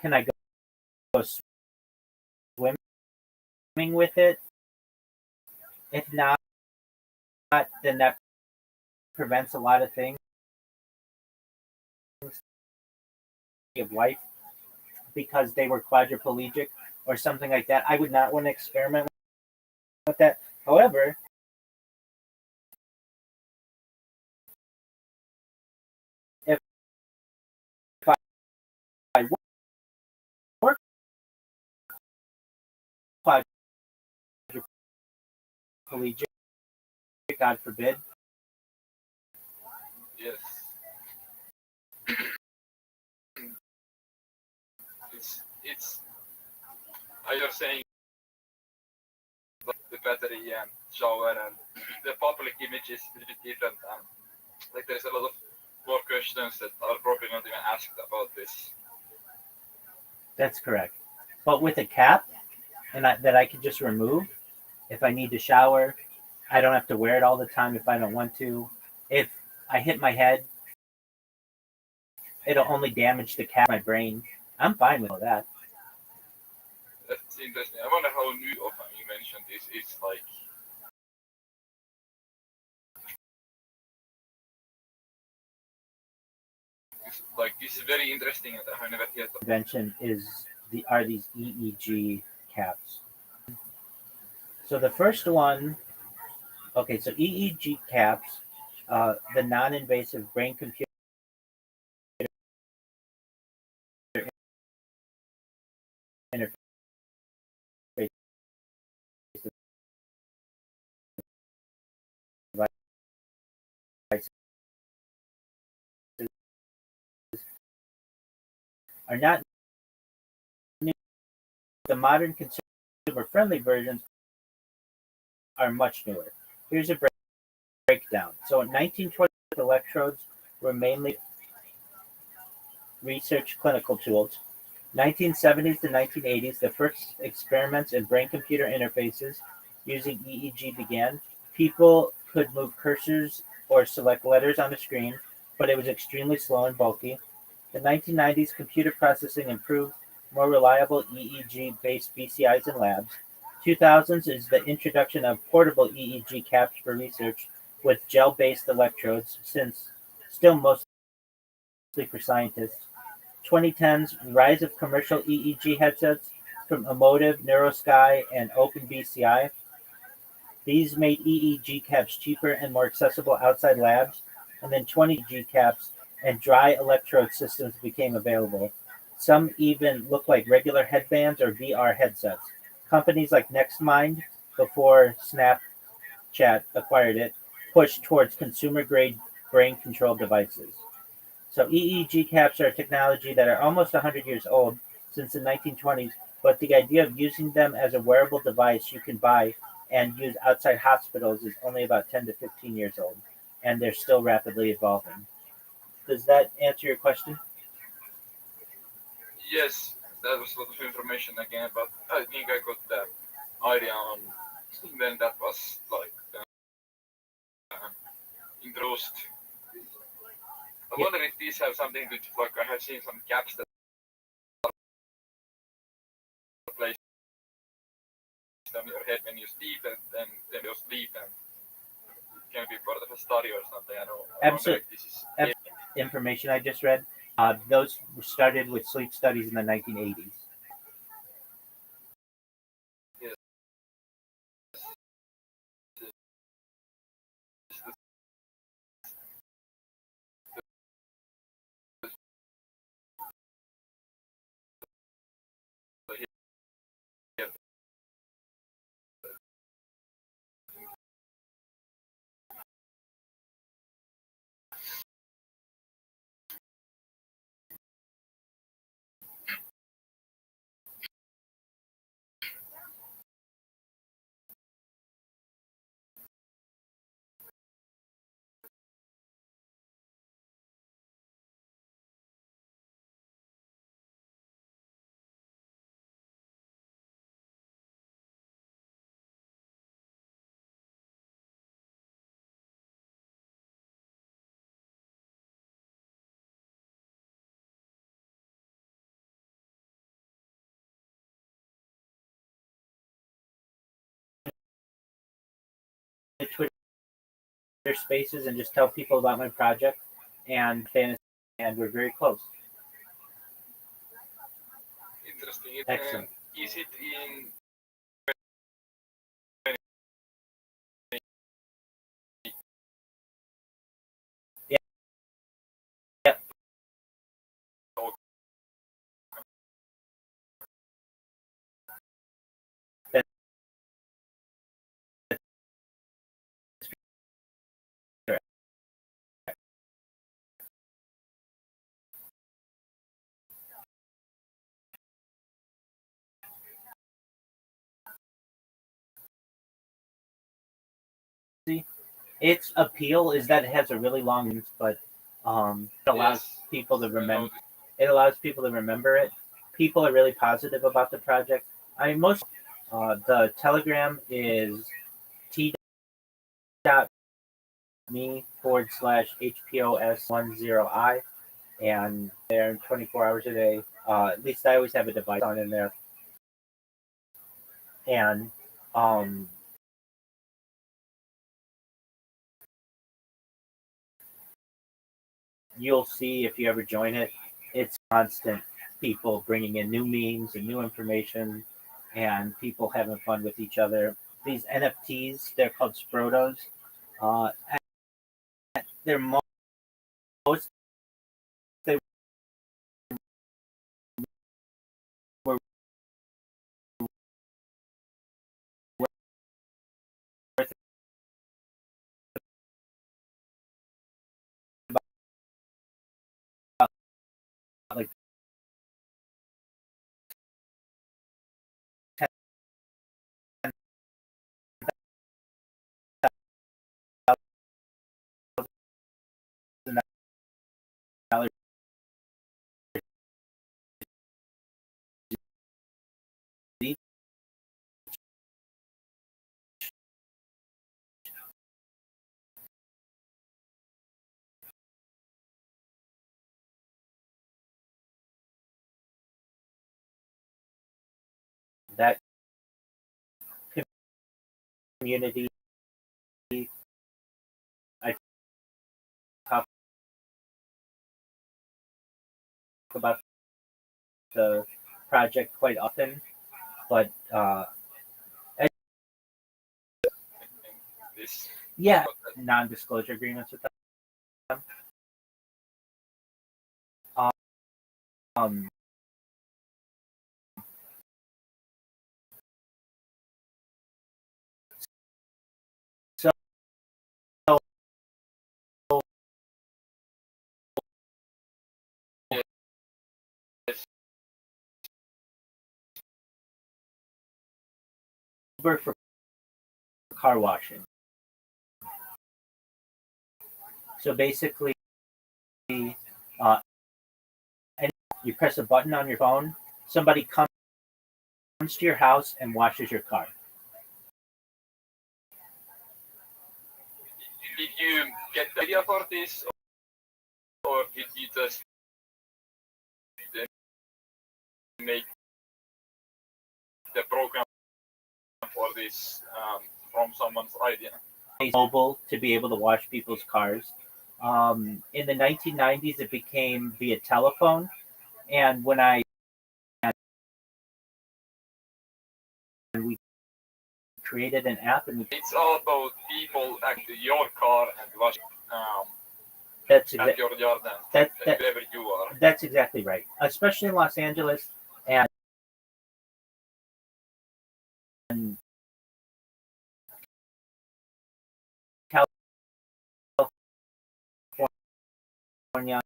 Can I go swimming with it? If not, then that prevents a lot of things of life because they were quadriplegic or something like that. I would not want to experiment with that. However, if I were quadriplegic, God forbid, Yes, it's. You're saying like the battery and shower and the public image is a bit different. And like there's a lot of more questions that are probably not even asked about this. that's correct. But with a cap that I could just remove if I need to shower, I don't have to wear it all the time if I don't want to. If I hit my head, it'll only damage the cap, my brain. I'm fine with all that. That's interesting. I wonder how new of you mentioned this is like. Like this is very interesting, and I never heard of. Invention are these EEG caps. So the first one, okay, so EEG caps, the non-invasive brain-computer interface devices are not new. The modern consumer-friendly versions are much newer. Here's a breakdown. So in 1920, electrodes were mainly research clinical tools. 1970s to 1980s, the first experiments in brain-computer interfaces using EEG began. People could move cursors or select letters on a screen, but it was extremely slow and bulky. The 1990s, computer processing improved, more reliable EEG-based BCIs in labs. 2000s is the introduction of portable EEG caps for research with gel-based electrodes, since still mostly for scientists. 2010s, rise of commercial EEG headsets from Emotive, NeuroSky, and OpenBCI. These made EEG caps cheaper and more accessible outside labs, and then 20G caps and dry electrode systems became available. Some even look like regular headbands or VR headsets. Companies like NextMind, before Snapchat acquired it, pushed towards consumer-grade brain-controlled devices. So EEG caps are a technology that are almost 100 years old, since the 1920s, but the idea of using them as a wearable device you can buy and use outside hospitals is only about 10 to 15 years old, and they're still rapidly evolving. Does that answer your question? Yes, that was a lot of information again, but I think I got the idea on when that was like introduced. I Yeah. wonder if these have something to like. I have seen some caps that are placed on your head when you sleep, and then you sleep, and it can be part of a study or something. I don't. I wonder Absolutely. if this is Information I just read, those started with sleep studies in the 1980s. yes. Twitter spaces and just tell people about my project and fantasy, and we're very close. Interesting. Excellent. Is it in Yeah. Yeah. That's correct. Its appeal is that it has a really long name, but it allows yes? people to I know remember. It allows people to remember it. People are really positive about the project. I mean, most the Telegram is t.me/HPOS10I, and they're 24 hours a day. At least I always have a device on in there, and um, you'll see if you ever join it, it's constant people bringing in new memes and new information, and people having fun with each other. these NFTs. They're called Sprotos. At their most, they were worth about like $10,000 each. That community, I talk about the project quite often, but This yeah, non-disclosure agreements with them. Um, so yes, Uber for car washing. So basically, uh, you press a button on your phone, somebody comes to your house and washes your car. did you get the idea for this, or did you just make the program for this from someone's idea? Mobile to be able to wash people's cars. In the 1990s, it became via telephone, and when we created an app, and It's all about people actually your car and wash that's at your yard that, and wherever you are. that's exactly right, especially in Los Angeles and California.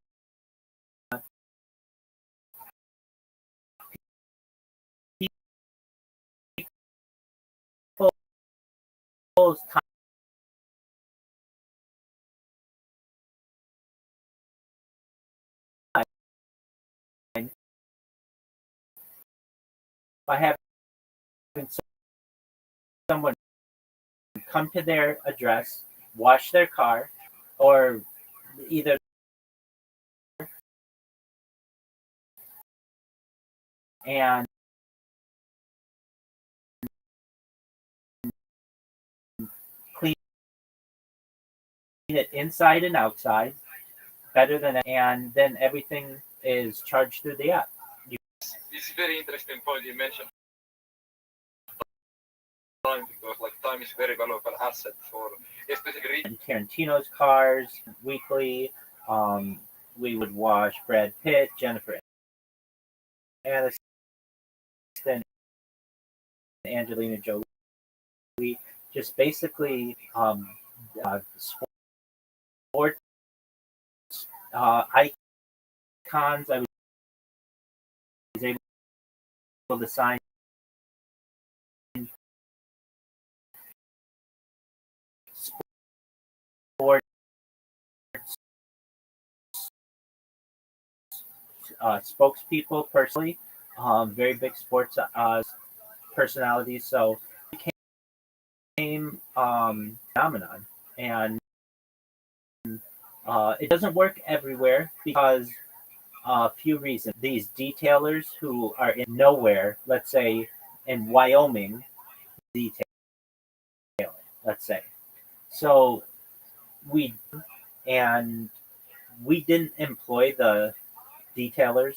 People's time by having someone come to their address, wash their car, or either and clean it inside and outside better than, and then everything is charged through the app. This is very interesting point you mentioned time, because like time is very valuable asset for especially And Tarantino's cars weekly. We would wash Brad Pitt, Jennifer Aniston, Angelina Jolie. Just basically sports icons. I was able to sign sports spokespeople personally, very big sports personalities. So it became phenomenon, and it doesn't work everywhere because a few reasons. These detailers who are in nowhere, let's say in Wyoming, detailing, let's say. So we and we didn't employ the detailers.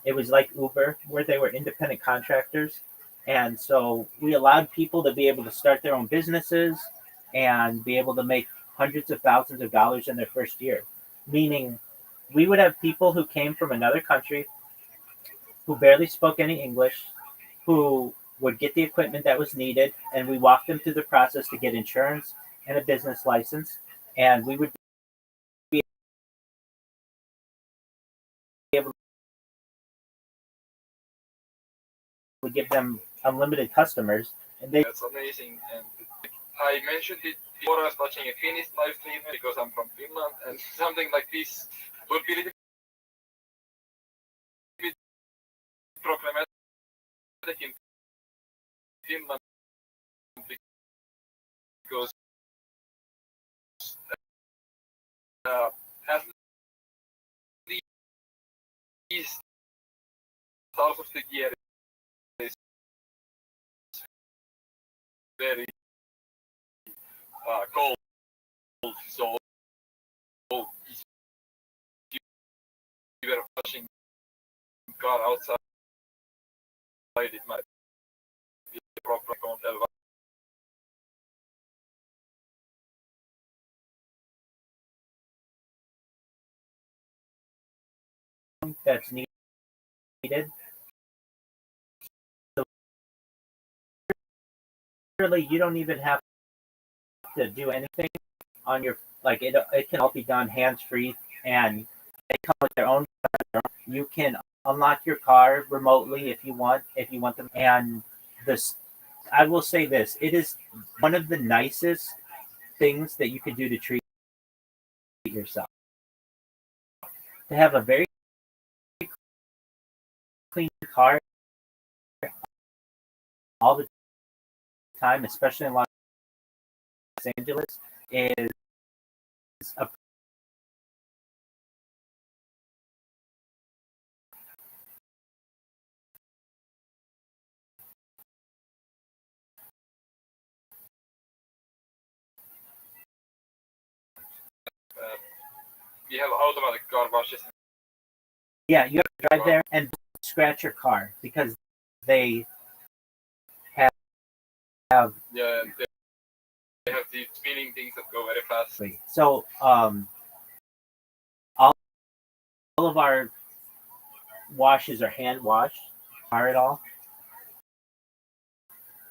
It was like Uber, where they were independent contractors, And so we allowed people to be able to start their own businesses and be able to make hundreds of thousands of dollars in their first year. Meaning, we would have people who came from another country who barely spoke any English, who would get the equipment that was needed, and we walked them through the process to get insurance and a business license. And we would be able to give them unlimited customers. And they That's amazing. And I mentioned it before I was watching a Finnish live stream because I'm from Finland, and something like this would be a little bit problematic in Finland because at least half of the year is very cold. So if you were washing car outside, it might be a problem. I can't tell. that's needed. So really, you don't even have to do anything on your like it can all be done hands free, and they come with their own. You can unlock your car remotely if you want them. And this, I will say this: it is one of the nicest things that you can do to treat yourself. To have a very clean car all the time, especially in Los Angeles, is a We have automatic car washes. yeah. You have to drive there and scratch your car because they have Yeah, they have these spinning things that go very fast. so all of our washes are hand washed, are it all,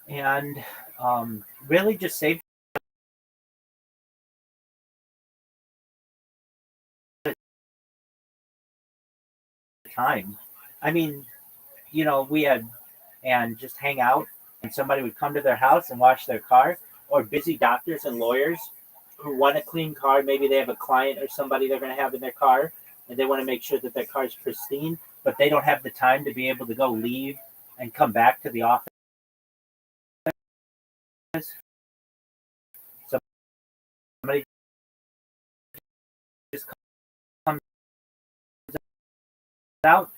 and really just save time. I mean, we had and just hang out, and somebody would come to their house and wash their car, or busy doctors and lawyers who want a clean car. Maybe they have a client or somebody they're going to have in their car, and they want to make sure that their car is pristine, but they don't have the time to be able to go leave and come back to the office. Somebody just comes out,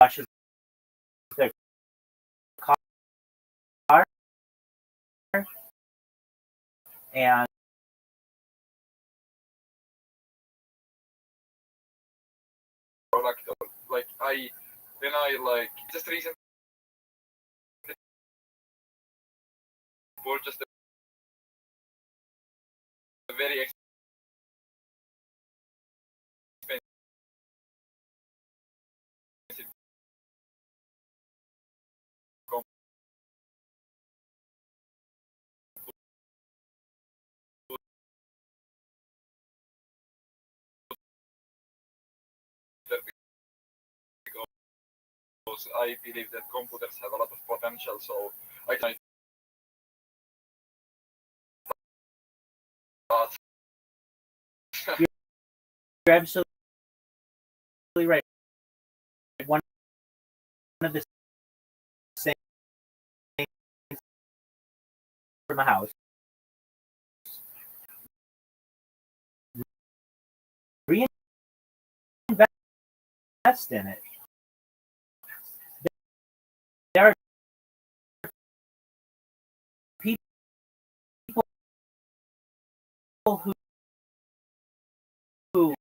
washes their car, and Product like when I like just recently purchased a very expensive computer because I believe that computers have a lot of potential. So I can start. you're absolutely right. One of the things from a house, reinvest in it. There are people who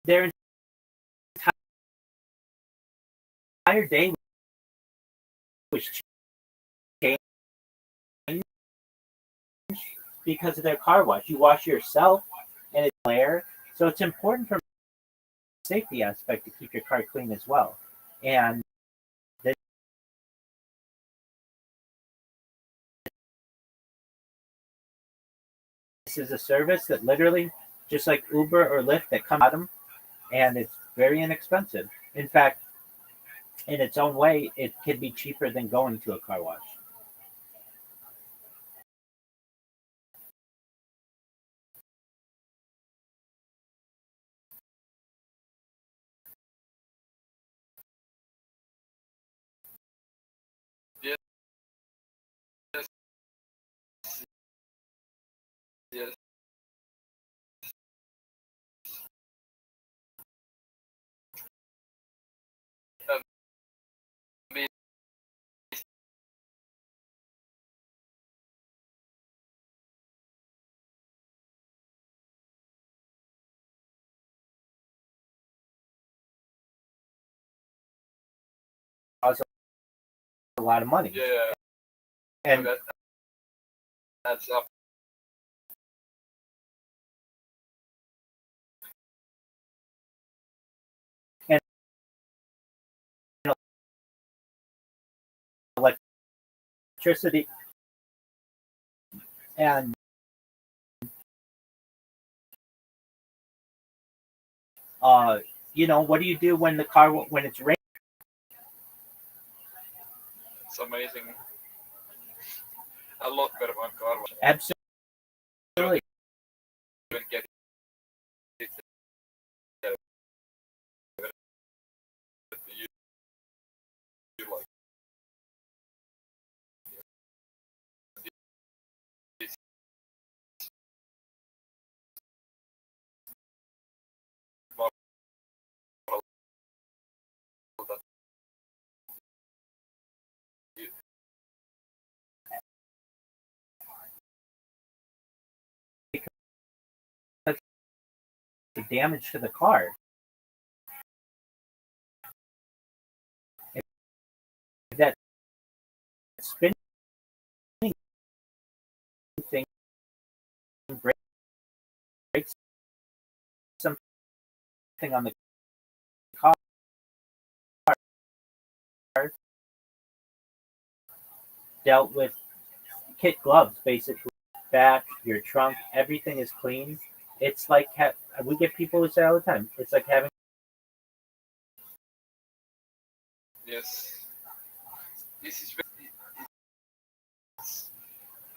their entire day was changed because of their car wash. You wash yourself and it's clear. So it's important from a safety aspect to keep your car clean as well. And this is a service that literally, just like Uber or Lyft, that come at them, and it's very inexpensive. In fact, in its own way, it can be cheaper than going to a car wash. Yes. Yes. At least, Costs a lot of money. yeah, And that's up. and electricity and what do you do when it's raining? It's amazing. A lot better one car wash. Absolutely. You can get it. You like. This model that you, Because the damage to the car. If that spinning thing breaks something on the car, dealt with kit gloves, basically. Back, your trunk, everything is clean. It's like we get people who say all the time, it's like having. yes. This is very,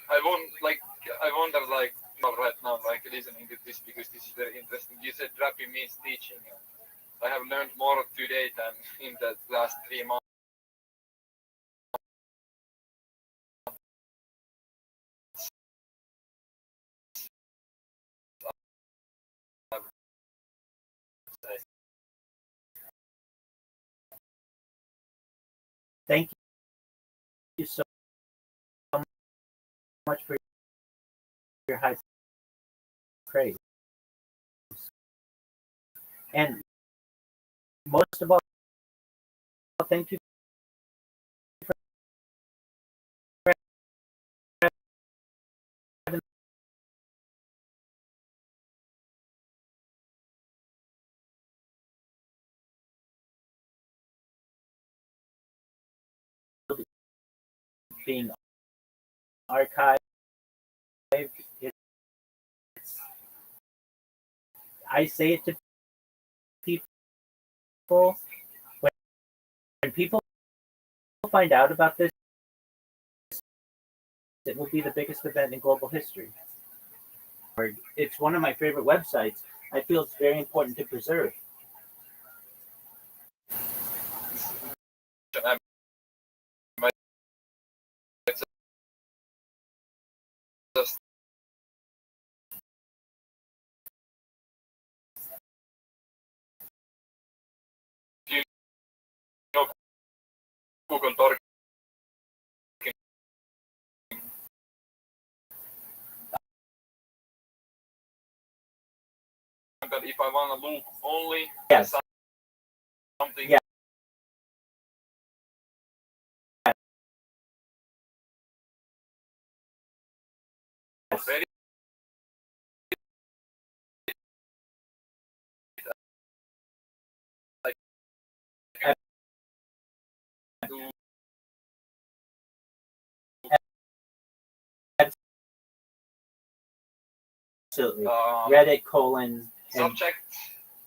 I won't like. I wonder like right now like listening to this because this is very interesting. You said Rabbbi means teaching. I have learned more today than in the last 3 months. Thank you so much for your high praise. And most of all, thank you for having being archived. It's, I say it to people when people find out about this, it will be the biggest event in global history. It's one of my favorite websites. I feel it's very important to preserve. Just you know Google Doc if I want to look only Yes. something. Yeah. Very Absolutely. Reddit : and subject.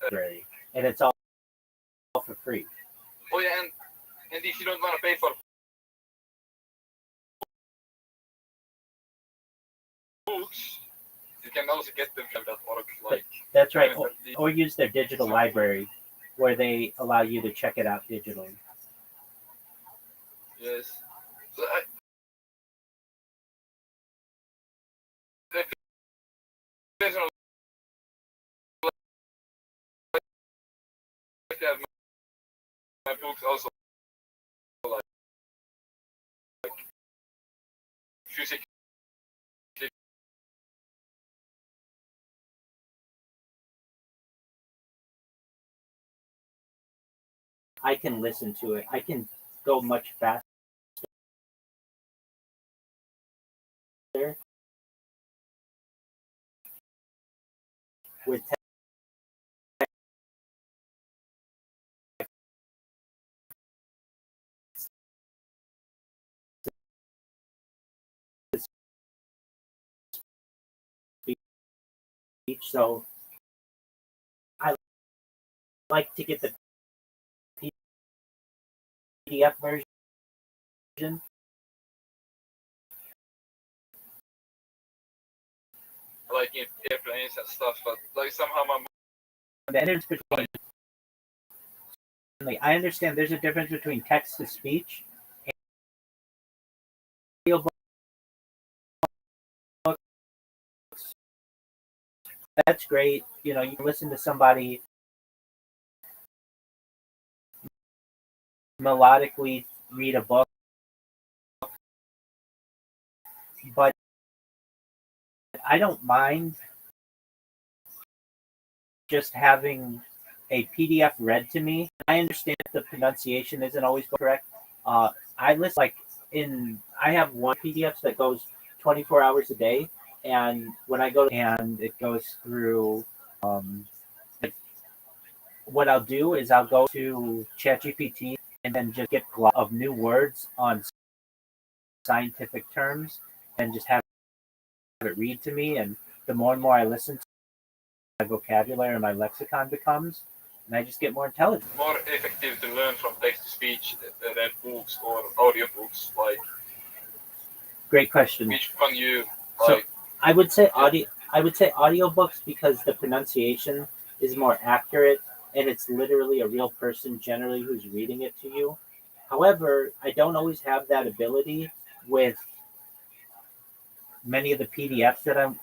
library, and it's all for free. Oh yeah, and if you don't want to pay for books, you can also get them from that org. Like That's right. Or use their digital library, where they allow you to check it out digitally. yes. So there's no like have my books also like physically. I can listen to it. I can go much faster with speech. So I like to get the PDF version. Like in airplanes and stuff, but like somehow my The difference between, I understand there's a difference between text to speech and audio books. That's great. You know, you can listen to somebody melodically read a book, but I don't mind just having a PDF read to me. I understand the pronunciation isn't always correct. I listen I have one PDF that goes 24 hours a day, and when I go and it goes through, like, what I'll do is I'll go to ChatGPT and then just get of new words on scientific terms and just have it read to me. And the more and more I listen to, my vocabulary and my lexicon becomes, and I just get more intelligent. more effective to learn from text to speech than books or audio books. Like, great question. which one you So like? I would say audio. I would say audiobooks because the pronunciation is more accurate and it's literally a real person generally who's reading it to you. However, I don't always have that ability with many of the PDFs that I'm,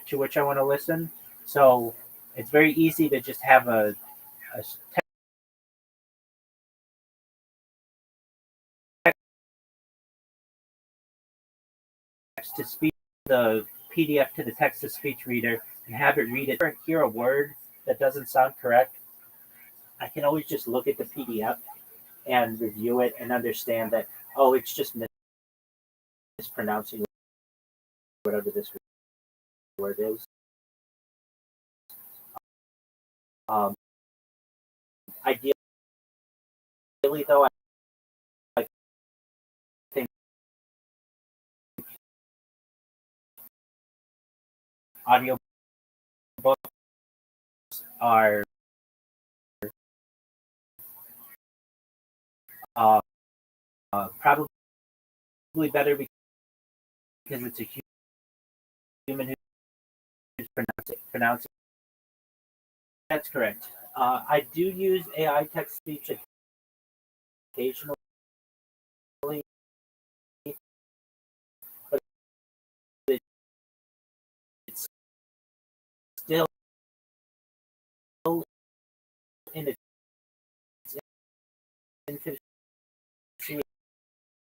to which I want to listen. So it's very easy to just have a text to speech, the PDF to the text to speech reader, and have it read it. Or hear a word that doesn't sound correct, I can always just look at the PDF and review it and understand that, oh, it's just mispronouncing whatever this word is. Ideally, though, I think audio books are probably better because it's a human who's pronouncing. That's correct. I do use AI text speech occasionally, but it's still in its infancy.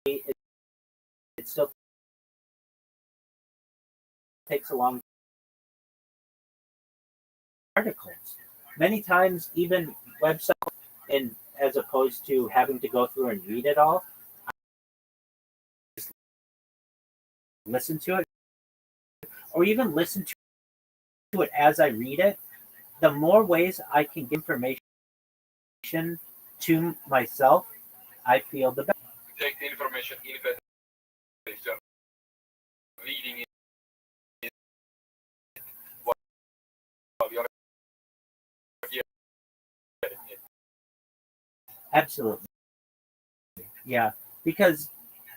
It still takes a long articles. many times even websites, and as opposed to having to go through and read it all, listen to it, or even listen to it as I read it. The more ways I can give information to myself, I feel the better. Take the information in better place. You're reading it while you're hearing it. Absolutely. Yeah. Because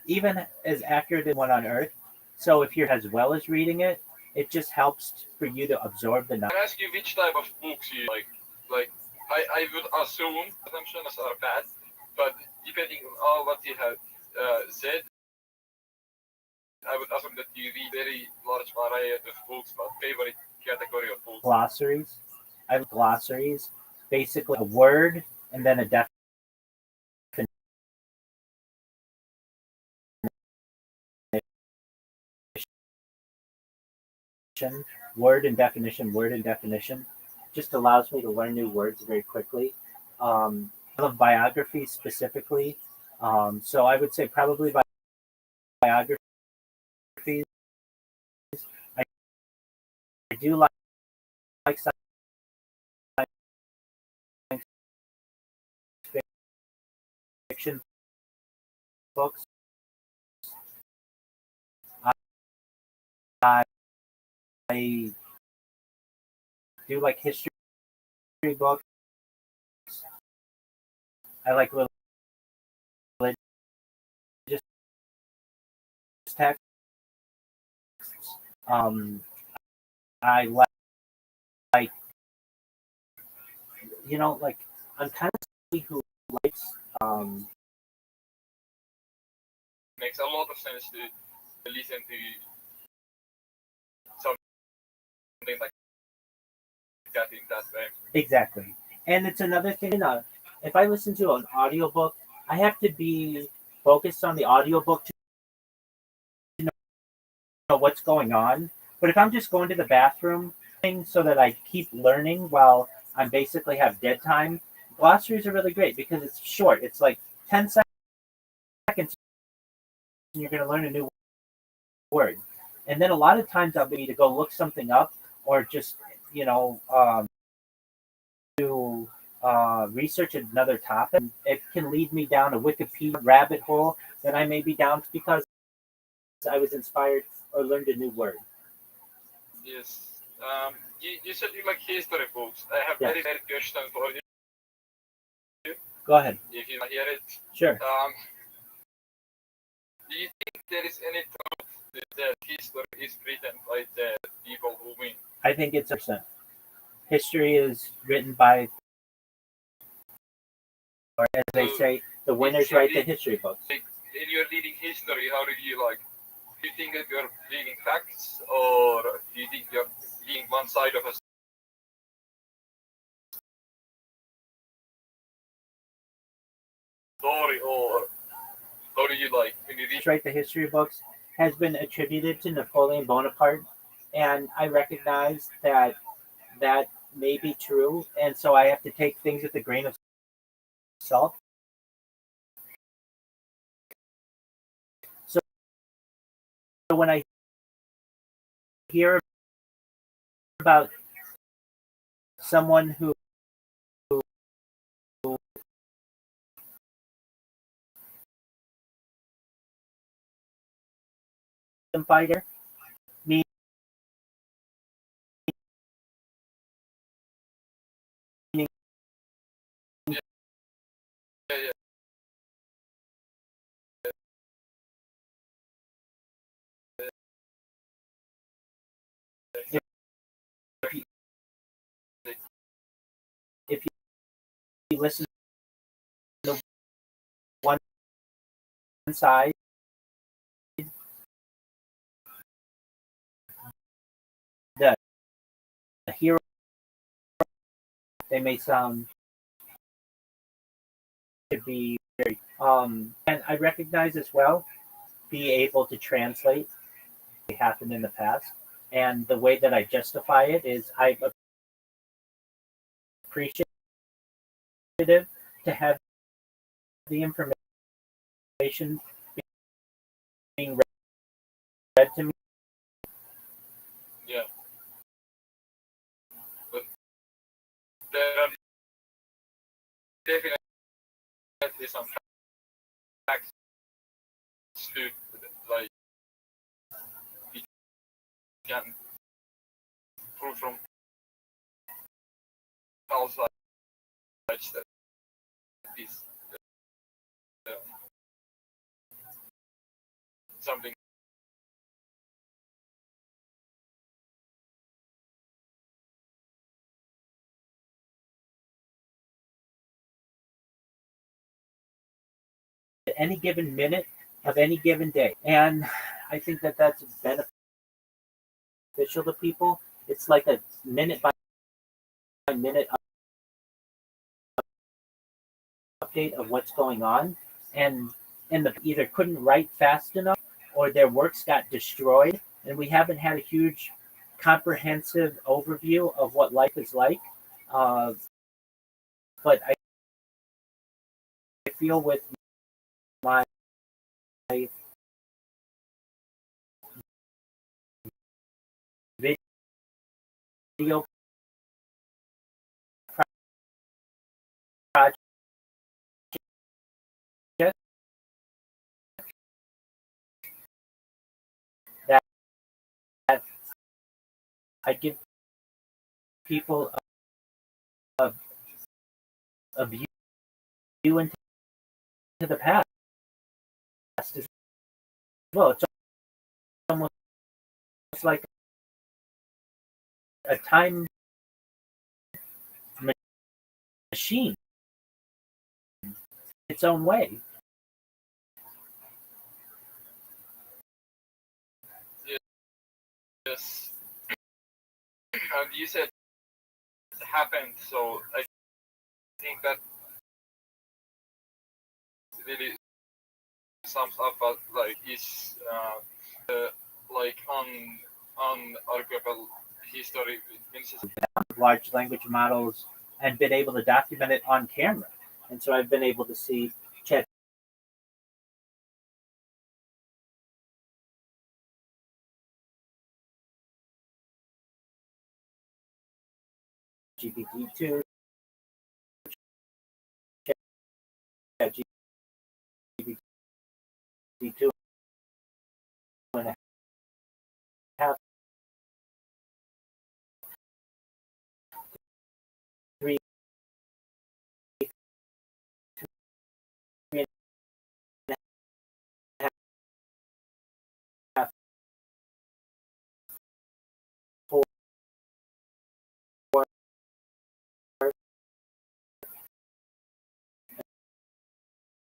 even as accurate as one on Earth, so if you're as well as reading it, it just helps for you to absorb the knowledge. Can I ask you which type of books you like? Like, I would assume assumptions are bad, but depending on all what you have said, I would assume that you read very large variety of books, but favorite category of books. Glossaries. I have glossaries, basically a word and then a definition. Word and definition. Just allows me to learn new words very quickly. I love biographies specifically. So I would say probably biographies. I, I do like science fiction books. I, I do like history books. I like religious texts. I like like I'm kind of somebody who likes Makes a lot of sense to listen to something like that in that way. exactly. And it's another thing. If I listen to an audiobook, I have to be focused on the audiobook to know what's going on. But if I'm just going to the bathroom so that I keep learning while I'm basically have dead time, glossaries are really great because it's short. It's like 10 seconds and you're going to learn a new word. And then a lot of times I'll be to go look something up or just, to research another topic. It can lead me down a Wikipedia rabbit hole that I may be down because I was inspired or learned a new word. Yes. You said you like history books. I have very question for you. Go ahead. If you hear it. Sure. Do you think there is any truth that history is written by the people who win? I think it's 100%. History is written by, or as they say, the winners write the history books. When you're reading history, how do you think that you're reading facts, or do you think you're reading one side of a story, or how do you when you read? Write the history books has been attributed to Napoleon Bonaparte, and I recognize that may be true, and so I have to take things with a grain of salt. So when I hear about someone who fighter, meaning if you listen to one side, the hero, they may sound to be very and I recognize as well be able to translate what happened in the past, and the way that I justify it is I appreciative to have the information being read to me. Yeah, but there are definitely some facts to like we can prove from all sides that is uh, something. At any given minute of any given day. And I think that that's beneficial to people. It's like a minute by minute update of what's going on. And the either couldn't write fast enough or their works got destroyed. And we haven't had a huge comprehensive overview of what life is like. Uh, but I feel with my video project that I give people a view into the past as well. It's almost like a time machine, its own way. Yes, and you said it happened, so I think that really sums up what like is like unarguable history. Large language models and been able to document it on camera. And so I've been able to see Chat GPT-2, Chat GPT-2 and a half, 3, 3 and a half, 4,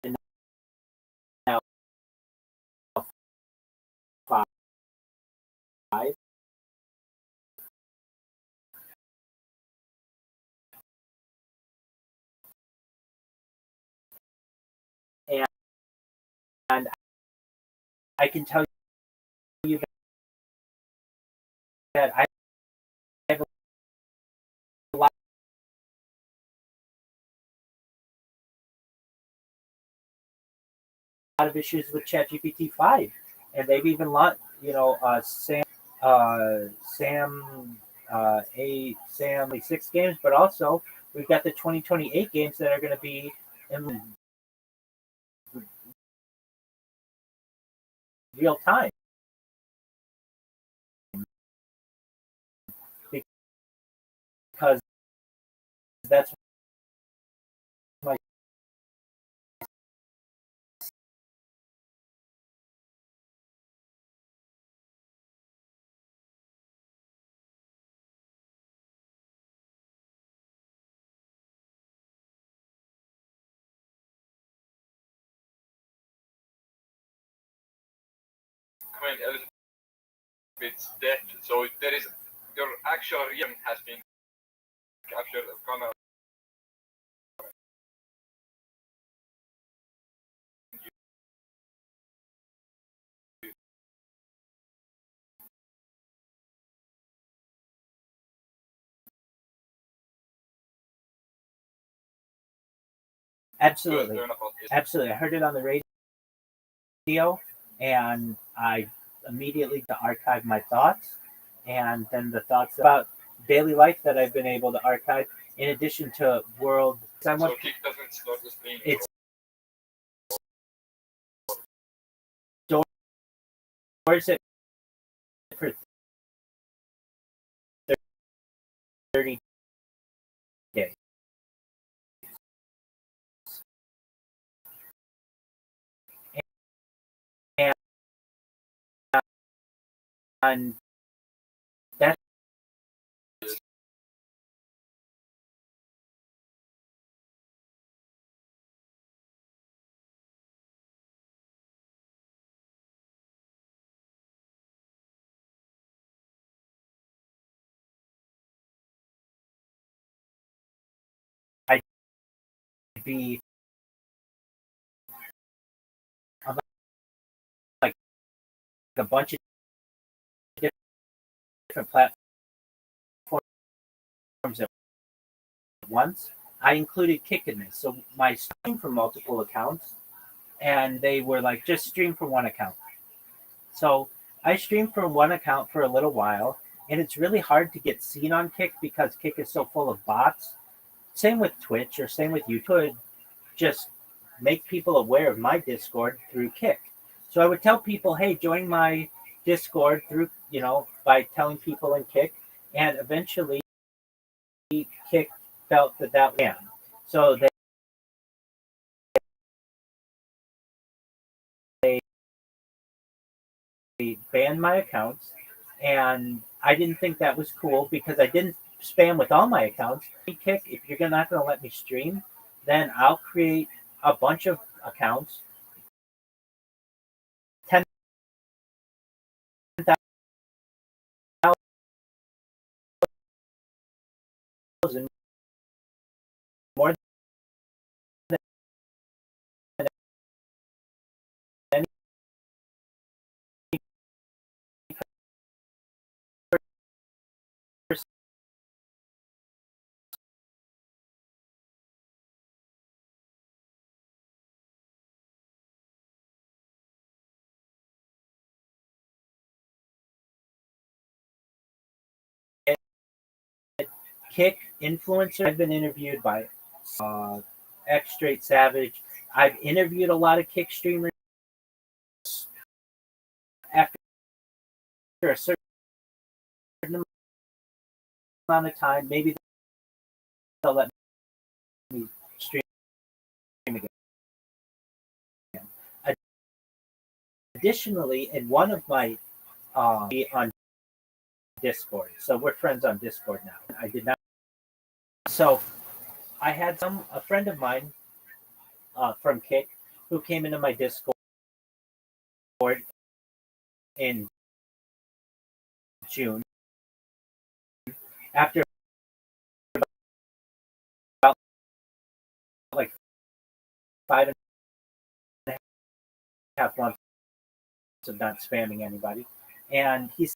and now 5. And, and I can tell you that I have a lot of issues with ChatGPT 5, and they've even launched, Sam 6 games, but also we've got the 2028 games that are going to be in real time because that's my Queen Elizabeth's death, so there is your actual reason has been captured on camera. Absolutely. learn about this? Absolutely. I heard it on the radio, and I immediately to archive my thoughts, and then the thoughts about daily life that I've been able to archive, in addition to world. So Kick doesn't start the stream. It's stores it for 30 days. And that's I'd be like a bunch of different platforms at once. I included Kick in this, so my stream from multiple accounts, and they were like just stream from one account. So I streamed from one account for a little while, and it's really hard to get seen on Kick because Kick is so full of bots. Same with Twitch or same with YouTube. Just make people aware of my Discord through Kick. So I would tell people, hey, join my Discord through, by telling people in Kick, and eventually Kick felt that was. So they banned my accounts, and I didn't think that was cool because I didn't spam with all my accounts. Kick, if you're not going to let me stream, then I'll create a bunch of accounts, 10,000 more than any person. Kick influencer. I've been interviewed by X Straight Savage. I've interviewed a lot of Kick streamers. After a certain amount of time, maybe they'll let me stream again. Additionally, in one of my on Discord, so we're friends on Discord now. I did not. So I had a friend of mine from Kick who came into my Discord in June after about like 5.5 months of not spamming anybody, and he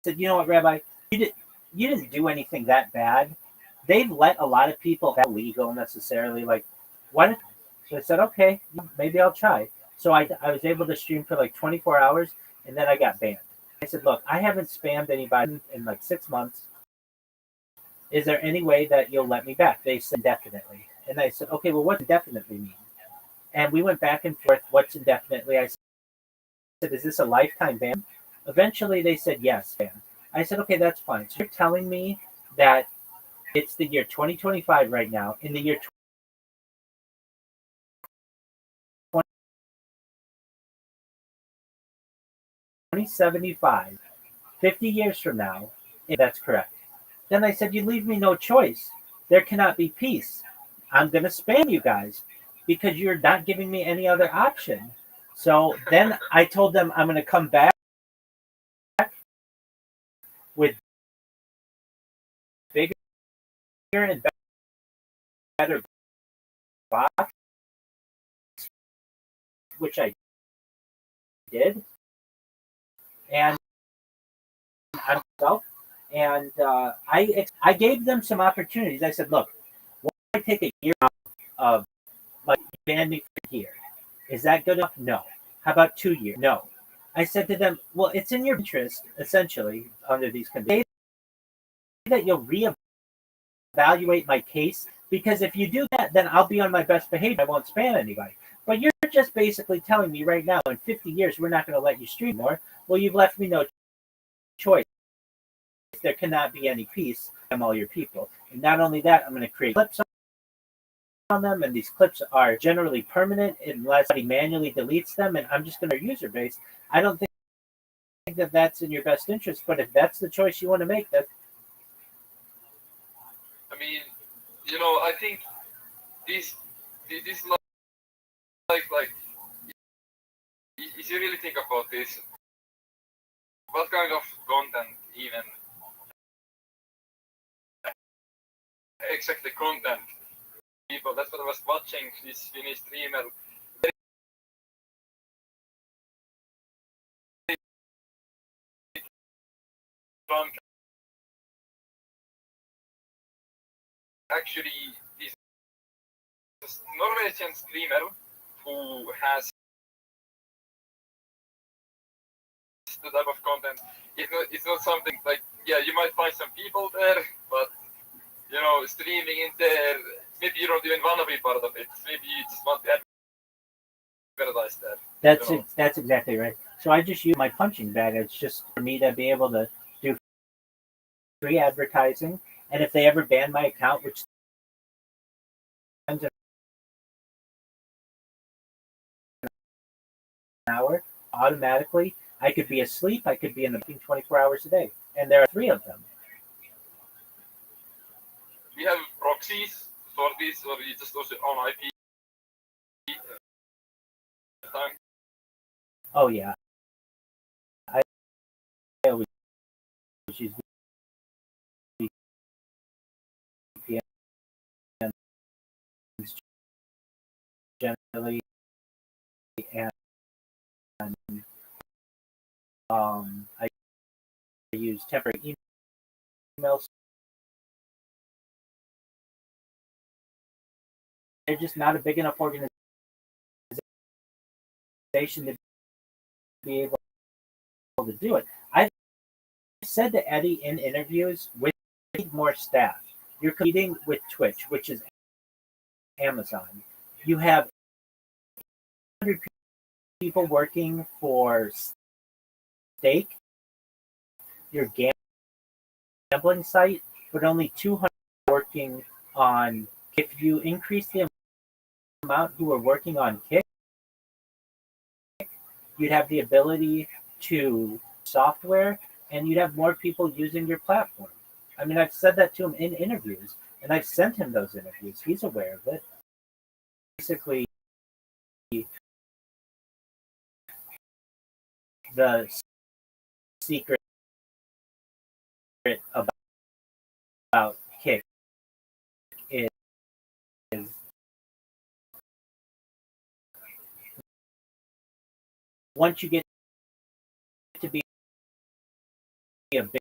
said, "You know what, Rabbi? You didn't do anything that bad. They've let a lot of people that legal necessarily. Like, what?" So I said, "Okay, maybe I'll try." So I was able to stream for like 24 hours, and then I got banned. I said, "Look, I haven't spammed anybody in like 6 months. Is there any way that you'll let me back?" They said indefinitely, and I said, "Okay, well, what does indefinitely mean?" And we went back and forth. What's indefinitely? I said, "Is this a lifetime ban?" Eventually, they said yes, ban. I said, "Okay, that's fine." So you're telling me that it's the year 2025 right now. In the year 2075, 50 years from now, if that's correct. Then I said, "You leave me no choice. There cannot be peace. I'm going to spam you guys because you're not giving me any other option." So then I told them I'm going to come back with bigger and better box, which I did. And I'm myself, and I gave them some opportunities. I said, "Look, why don't I take a year out of like banned me for a year. Is that good enough? No. How about 2 years? No. I said to them, well, it's in your interest, essentially, under these conditions, that you'll reevaluate my case, because if you do that, then I'll be on my best behavior. I won't spam anybody. But you're just basically telling me right now, in 50 years, we're not going to let you stream more. Well, you've left me no choice. There cannot be any peace. I'm all your people. And not only that, I'm going to create clips on them, and these clips are generally permanent unless somebody manually deletes them, and I'm just going to user base. I don't think that that's in your best interest, but if that's the choice you want to make, that. I mean, I think this like if you really think about this, what kind of content even exactly content people? That's what I was watching this Finnish streamer. Actually, this Norwegian streamer who has the type of content. It's not something like, yeah, you might find some people there, but streaming in there, maybe you don't even want to be part of it. Maybe you just want to advertise there. That's it. That's exactly right. So I just use my punching bag. It's just for me to be able to do free advertising, and if they ever ban my account, which an hour, automatically, I could be asleep, I could be in the 24 hours a day, and there are 3 of them. We have proxies for this, or you just also on IP time. Oh yeah, I always use VPNs generally, and I use temporary emails. They're just not a big enough organization to be able to do it. I've said to Eddie in interviews, with more staff, you're competing with Twitch, which is Amazon. You have 100 people working for Stake, your gambling site, but only 200 working on. If you increase the amount who are working on Kick, you'd have the ability to software, and you'd have more people using your platform. I mean, I've said that to him in interviews, and I've sent him those interviews. He's aware of it. Basically, the secret about Kick is once you get to be a big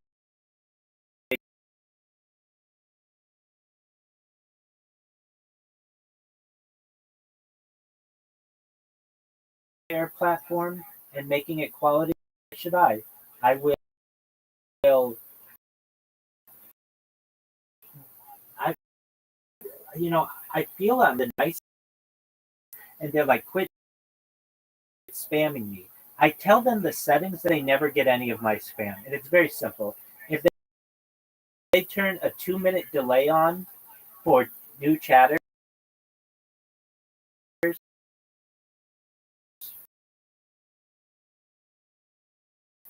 platform and making it quality, should I will I I feel I'm the nice, and they're like, quit spamming me. I tell them the settings, they never get any of my spam, and it's very simple. If they turn a 2-minute delay on for new chatters,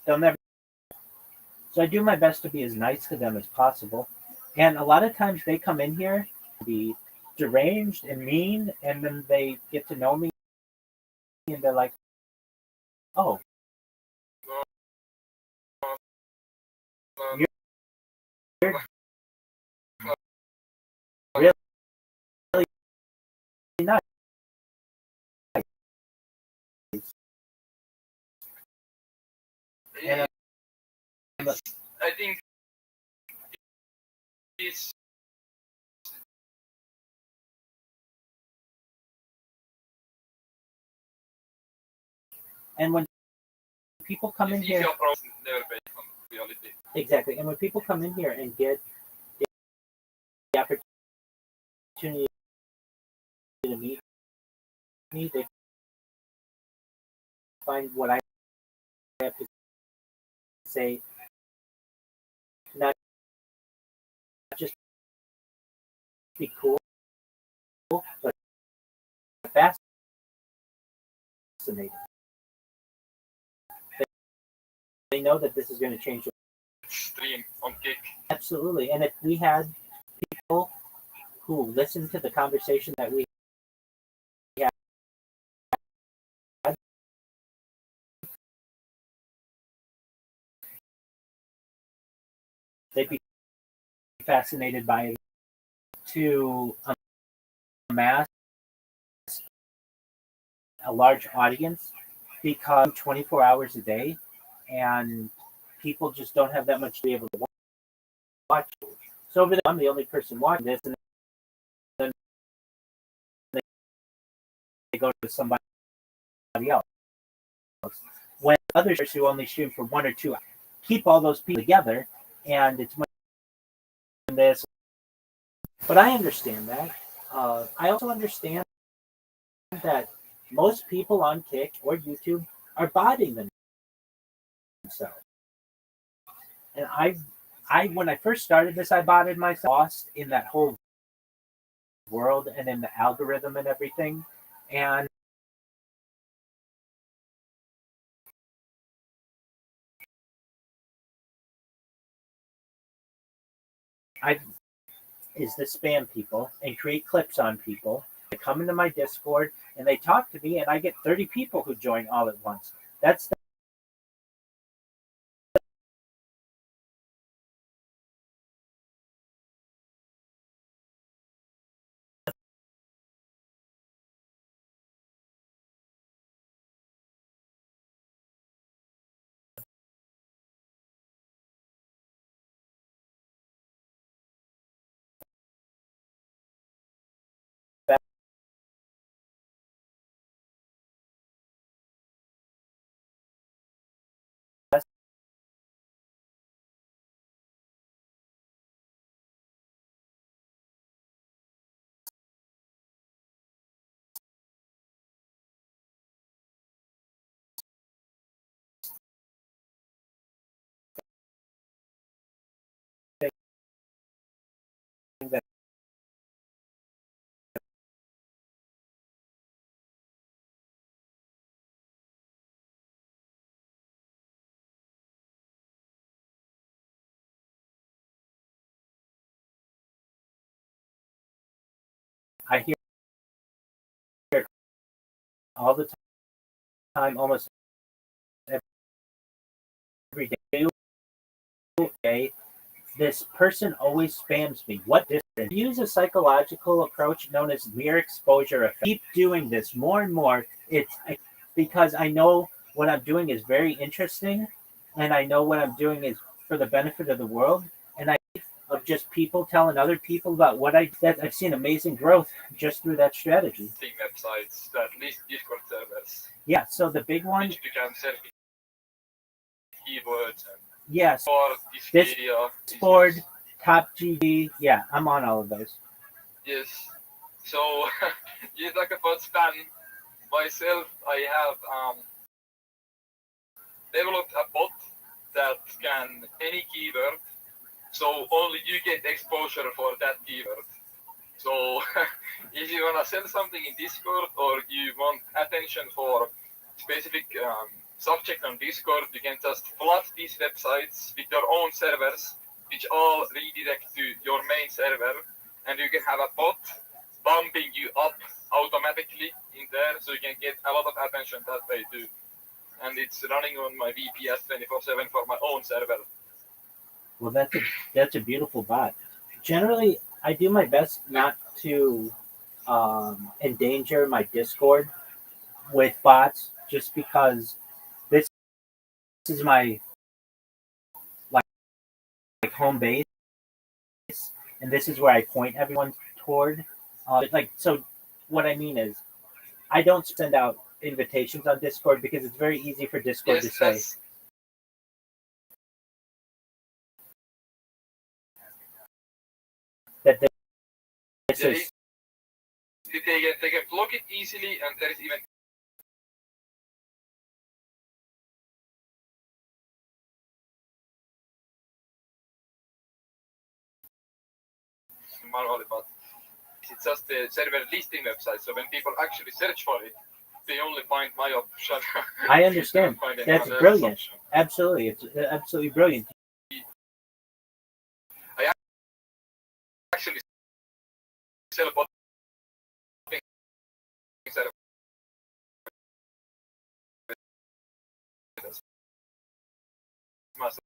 they'll never. So I do my best to be as nice to them as possible, and a lot of times they come in here to be deranged and mean, and then they get to know me, and they're like, "Oh, you're really nice." And I think this And when people come in It's here, easy approach, never based on reality. exactly, and when people come in here and get the opportunity to meet me, they find what I have to say not just be cool, but fascinating. They know that this is going to change. Stream on Kick. Absolutely, and if we had people who listen to the conversation that we had, they'd be fascinated by it. To amass a large audience because 24 hours a day, and people just don't have that much to be able to watch. So over there, I'm the only person watching this, and then they go to somebody else. When others who only stream for 1 or 2 hours, keep all those people together, and it's when this. But I understand that. I also understand that most people on Kick or YouTube are botting themselves. And I when I first started this, I botted myself, lost in that whole world and in the algorithm and everything. And I is to spam people and create clips on people. They come into my Discord and they talk to me, and I get 30 people who join all at once. That's that I hear all the time, almost every day. This person always spams me. What difference? Use a psychological approach known as mere exposure effect. Keep doing this more and more. It's because I know what I'm doing is very interesting, and I know what I'm doing is for the benefit of the world. And I of just people telling other people about what I've seen amazing growth just through that strategy. Websites, at least Discord servers. Yeah. So the big one. Which you can search keywords. Yes. This Discord, Top GD. Yeah, I'm on all of those. Yes. So you talk about spam. Myself, I have developed a bot that can any keyword. So only you get exposure for that keyword. So if you wanna sell something in Discord or you want attention for specific subject on Discord, you can just flood these websites with your own servers, which all redirect to your main server, and you can have a bot bumping you up automatically in there, so you can get a lot of attention that way too. And it's running on my VPS 24/7 for my own server. Well, that's a beautiful bot. Generally, I do my best not to endanger my Discord with bots, just because this is my home base, and this is where I point everyone toward. So what I mean is, I don't send out invitations on Discord because it's very easy for Discord to say that this is. They can block it easily, and there is even manually, but it's just the server listing website. So when people actually search for it, they only find my option. I understand. That's brilliant. Absolutely, it's absolutely brilliant. I actually sell bot instead of myself.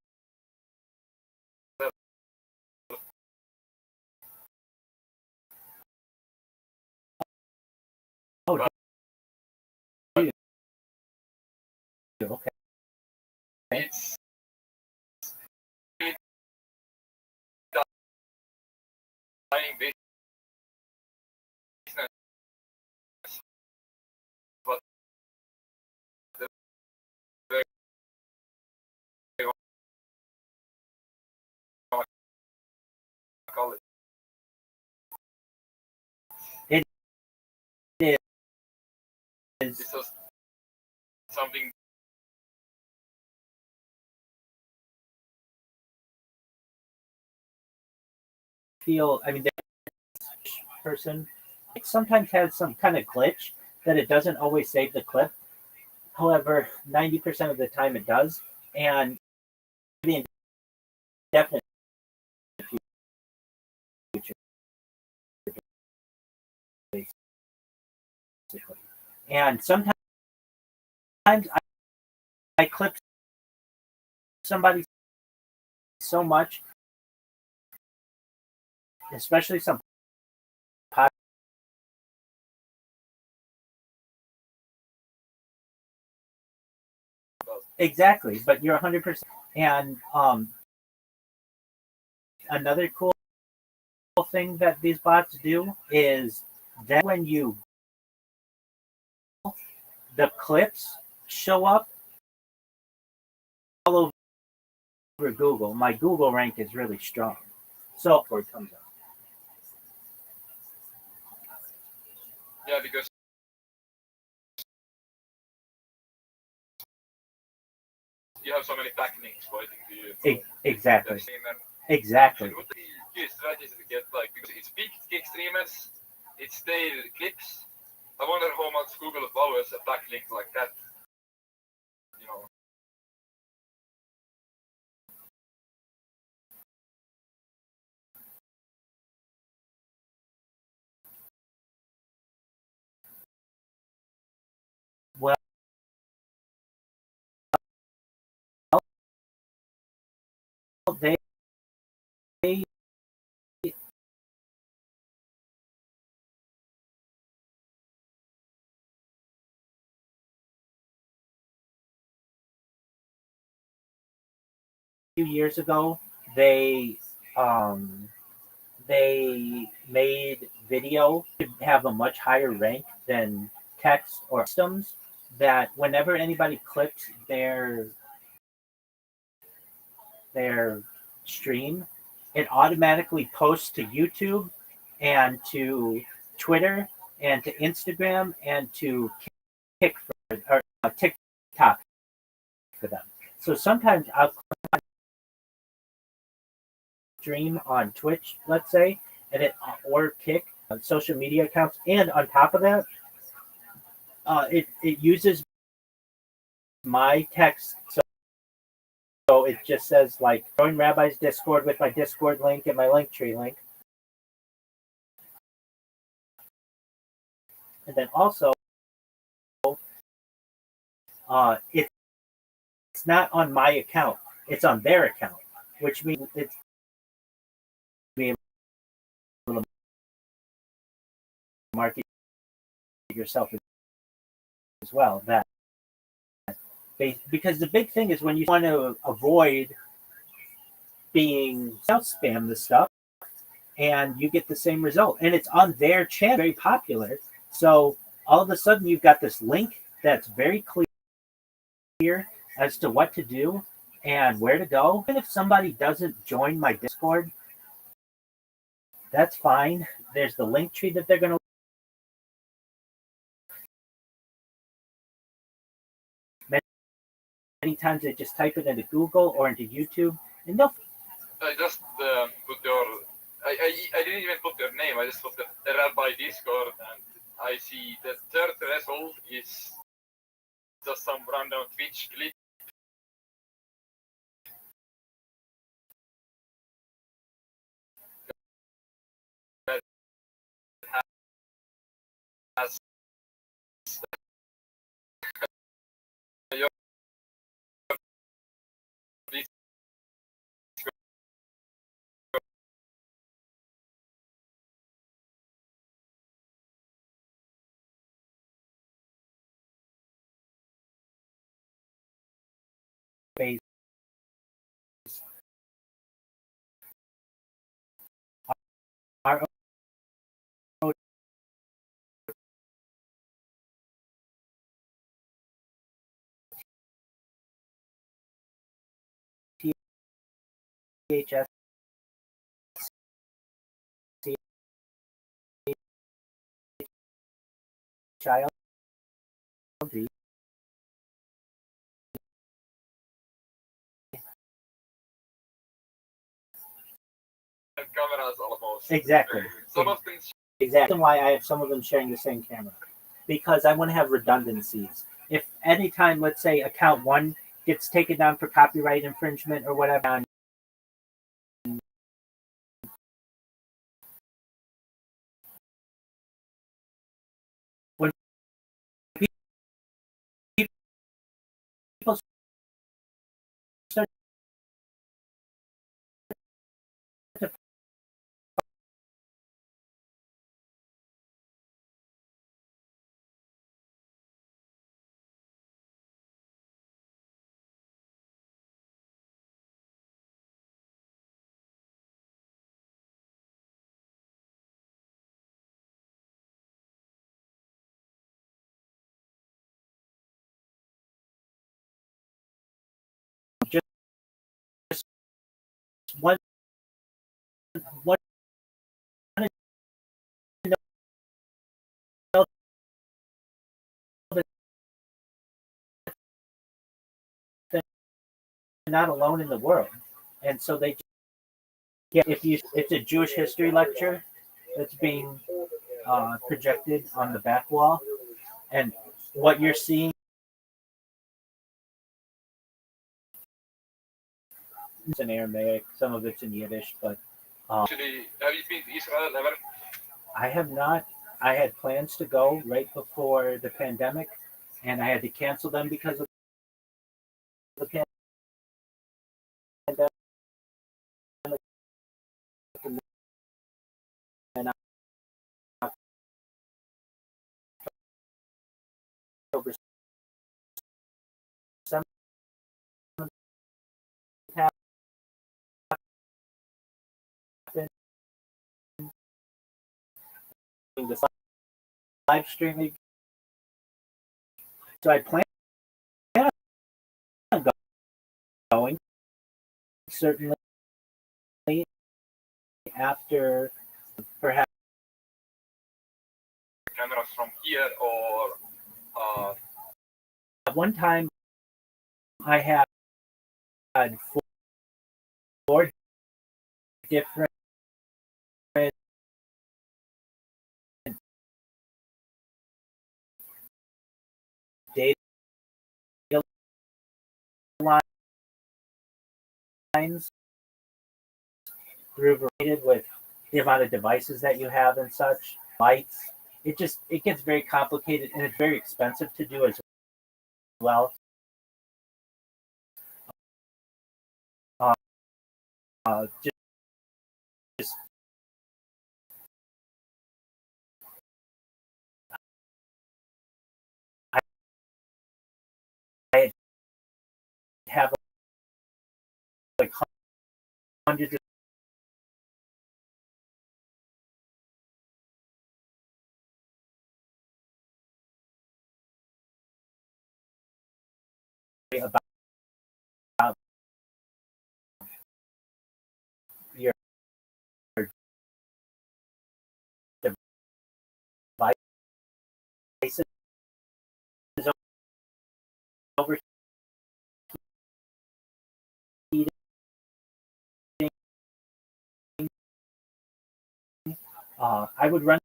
Oh, okay. It's dying business, but the very call it. It is. It's just something. I mean, this person sometimes has some kind of glitch that it doesn't always save the clip. However, 90% of the time it does, and the indefinite future, basically. And sometimes I clip somebody so much, especially some exactly, but you're 100%. And another cool thing that these bots do is that when the clips show up all over Google. My Google rank is really strong. So before it comes up. Yeah, because you have so many backlinks pointing to you. Exactly. Exactly. It would be a good strategy to get because it's big streamers, it's their clips. I wonder how much Google powers a backlink like that. You know. Well, they few years ago they made video to have a much higher rank than text or systems that whenever anybody clicks their stream, it automatically posts to YouTube and to Twitter and to Instagram and to TikTok for them. So sometimes I'll stream on Twitch, let's say, and or Kick on social media accounts, and on top of that, it uses my text. So it just says like join Rabbi's Discord with my Discord link and my Linktree link. And then also, it's not on my account; it's on their account, which means it's be able to market yourself as well. That because the big thing is when you want to avoid being self-spam the stuff, and you get the same result, and it's on their channel, very popular. So all of a sudden, you've got this link that's very clear as to what to do and where to go. Even if somebody doesn't join my Discord, that's fine. There's the link tree that they're going to. Many times they just type it into Google or into YouTube, and they'll. I just put your. I didn't even put your name. I just put the Rabbbi Discord, and I see the third result is just some random Twitch clip. That has your Face our THS child cameras almost. exactly. Some of them. Exactly why I have some of them sharing the same camera, because I want to have redundancies. If anytime, let's say, account one gets taken down for copyright infringement or whatever, when people start to just want to know that they're not alone in the world, and so they. Yeah, if you, it's a Jewish history lecture that's being projected on the back wall, and what you're seeing is in Aramaic, some of it's in Yiddish, but Actually, have you been to Israel ever? I have not. I had plans to go right before the pandemic, and I had to cancel them because of the pandemic. And October 7th happened, the live streaming. So I plan on going, certainly after perhaps Cameras from here or at one time I had four different data lines through with the amount of devices that you have and such, lights. It gets very complicated, and it's very expensive to do as well. Uh, just I have like hundreds of about your devices overheating. I would run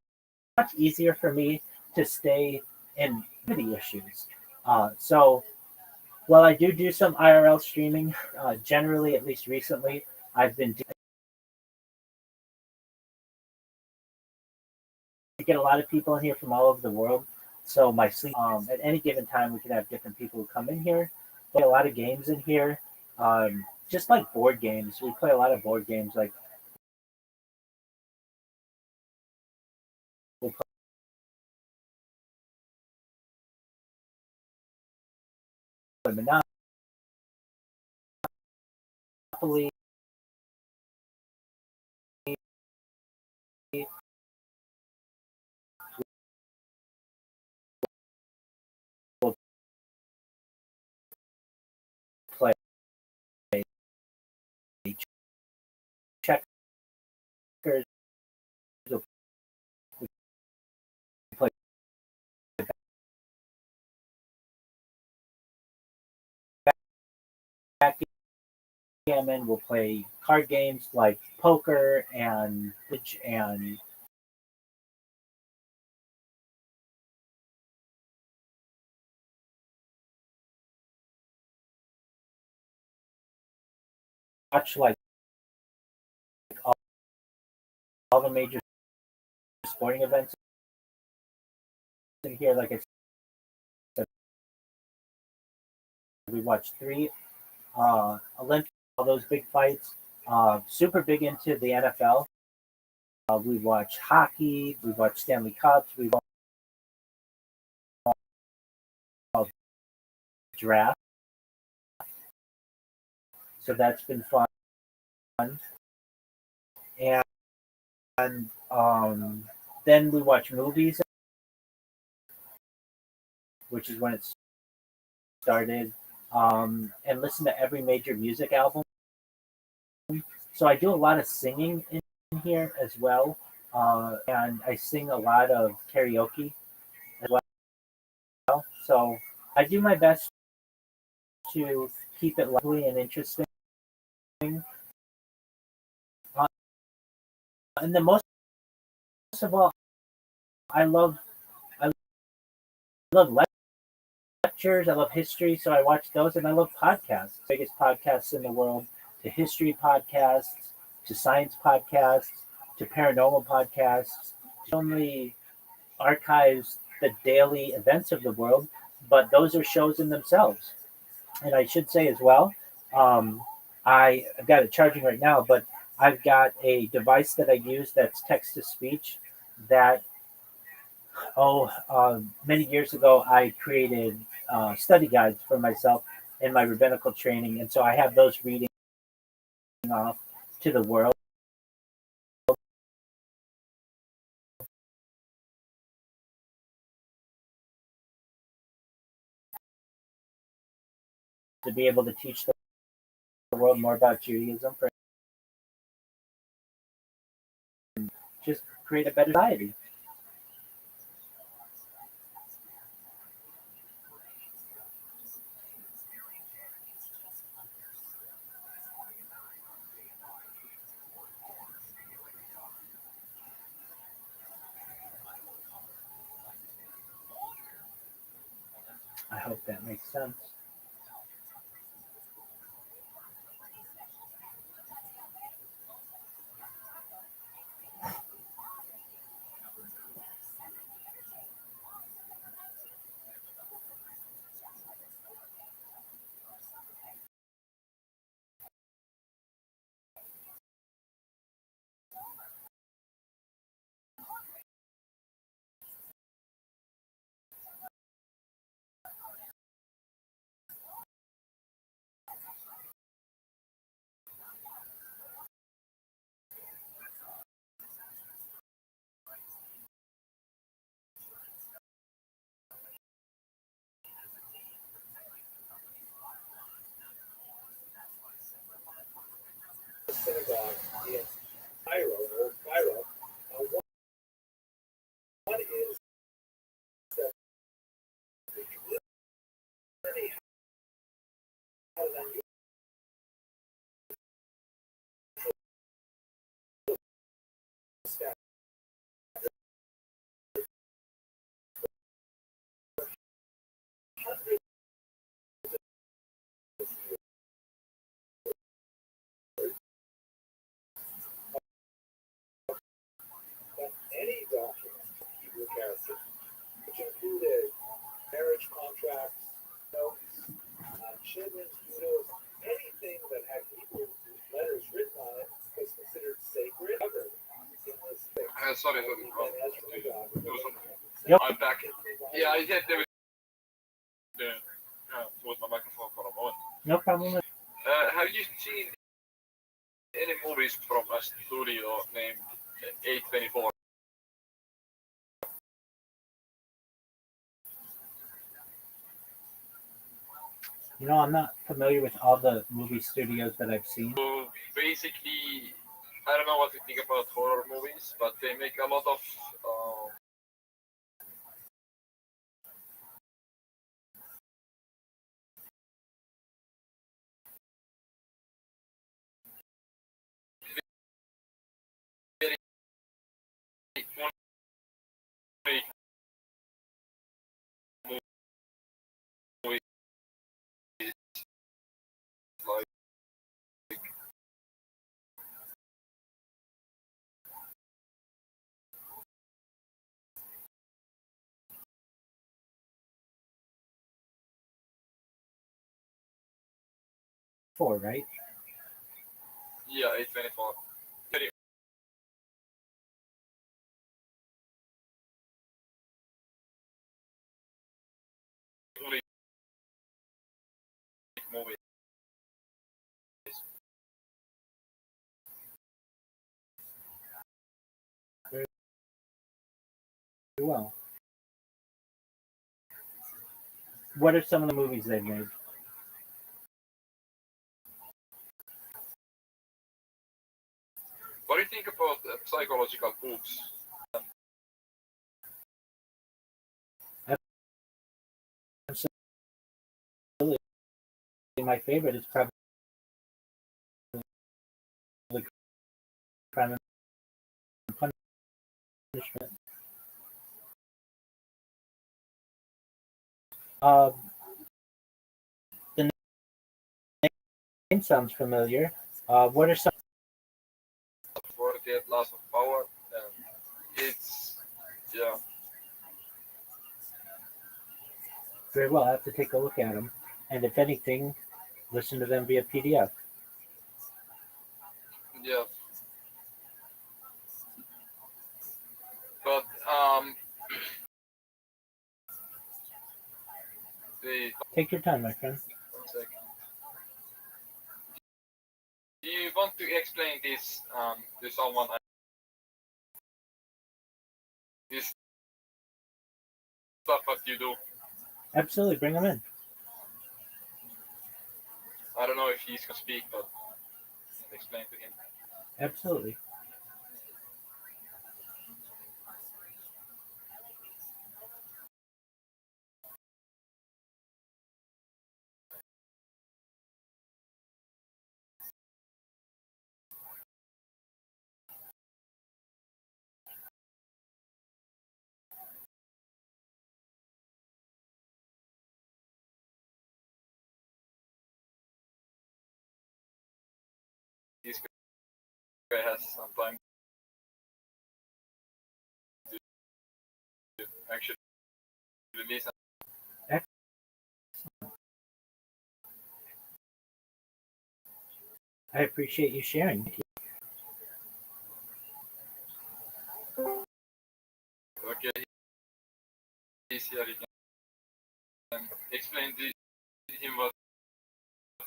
much easier for me to stay in the issues. So while I do some IRL streaming, generally, at least recently, I've been to get a lot of people in here from all over the world. So my sleep, at any given time, we can have different people who come in here. Play a lot of games in here, just like board games. We play a lot of board games, like we'll play Monopoly. We'll play checkers. We'll play backgammon. We'll play card games like poker and bridge and watch like all the major sporting events in here. Like I said, we watched three Olympic, all those big fights. Super big into the NFL. We watch hockey. We watch Stanley Cups. We watch draft. So that's been fun. And then we watch movies, which is when it started, and listen to every major music album. So I do a lot of singing in here as well, and I sing a lot of karaoke as well. So I do my best to keep it lively and interesting. And then most of all, I love I love lectures. I love history, so I watch those, and I love podcasts. Biggest podcasts in the world, to history podcasts, to science podcasts, to paranormal podcasts. It only archives the daily events of the world, but those are shows in themselves. And I should say as well, I've got it charging right now, but I've got a device that I use that's text to speech that many years ago I created study guides for myself in my rabbinical training, and so I have those reading off to the world. To be able to teach the world more about Judaism, for just create a better society. I hope that makes sense. Cairo, old Cairo. One is that the community had an unusual staff. Hundreds of any document of Hebrew characters, which included marriage contracts, notes, children's doodles, anything that had Hebrew letters written on it was considered sacred. Covered in this thing. Sorry, And Ezra Yep. I'm back. Yeah, I had to with my microphone for a moment. No problem. Have you seen any movies from a studio named A24? You know, I'm not familiar with all the movie studios that I've seen. So basically, I don't know what you think about horror movies, but they make a lot of very unique movies, like Four, right? yeah, A24. Very unique movies. Very well. What are some of the movies they've made? What do you think about psychological books? Absolutely. My favorite is probably Crime and Punishment. The name sounds familiar. What are some? For get lots of power, and it's yeah. Very well. I have to take a look at them, and if anything, listen to them via PDF. Yeah, but the Take your time, my friend. 1 second. Do you want to explain this to someone? This stuff that you do. Absolutely, bring them in. I don't know if he's gonna speak, but explain to him. Absolutely. This guy has some time to actually release. I appreciate you sharing. Okay, he's here. He can explain to him what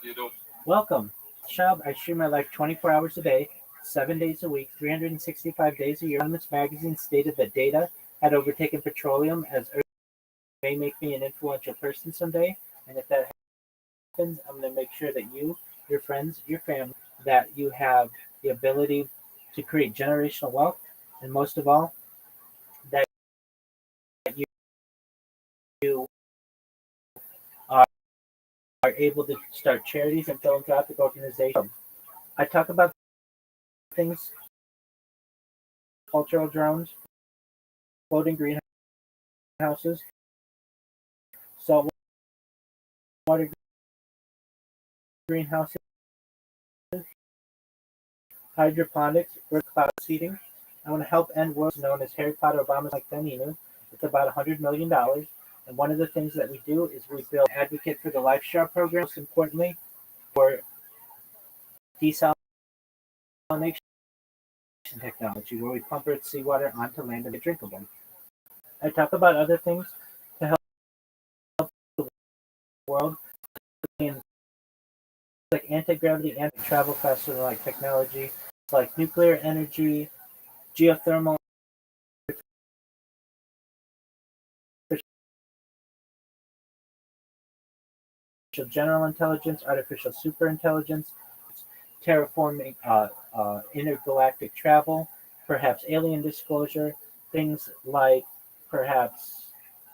you do. Welcome. Shab, I stream my life 24 hours a day, 7 days a week, 365 days a year. Anonymous magazine stated that data had overtaken petroleum as Earth may make me an influential person someday. And if that happens, I'm going to make sure that you, your friends, your family, that you have the ability to create generational wealth, and most of all, that you are able to start charities and philanthropic organizations. I talk about things, cultural drones, floating greenhouses, saltwater greenhouses, hydroponics, or cloud seeding. I want to help end worlds known as Harry Potter, Obama's like Daninu. It's about $100 million. And one of the things that we do is we build advocate for the LifeStar program, most importantly, for desalination technology, where we pump earth seawater onto land and make it drinkable. I talk about other things to help the world, like anti-gravity, anti-travel faster than light technology, like nuclear energy, geothermal, general intelligence, artificial superintelligence, terraforming, intergalactic travel, perhaps alien disclosure, things like perhaps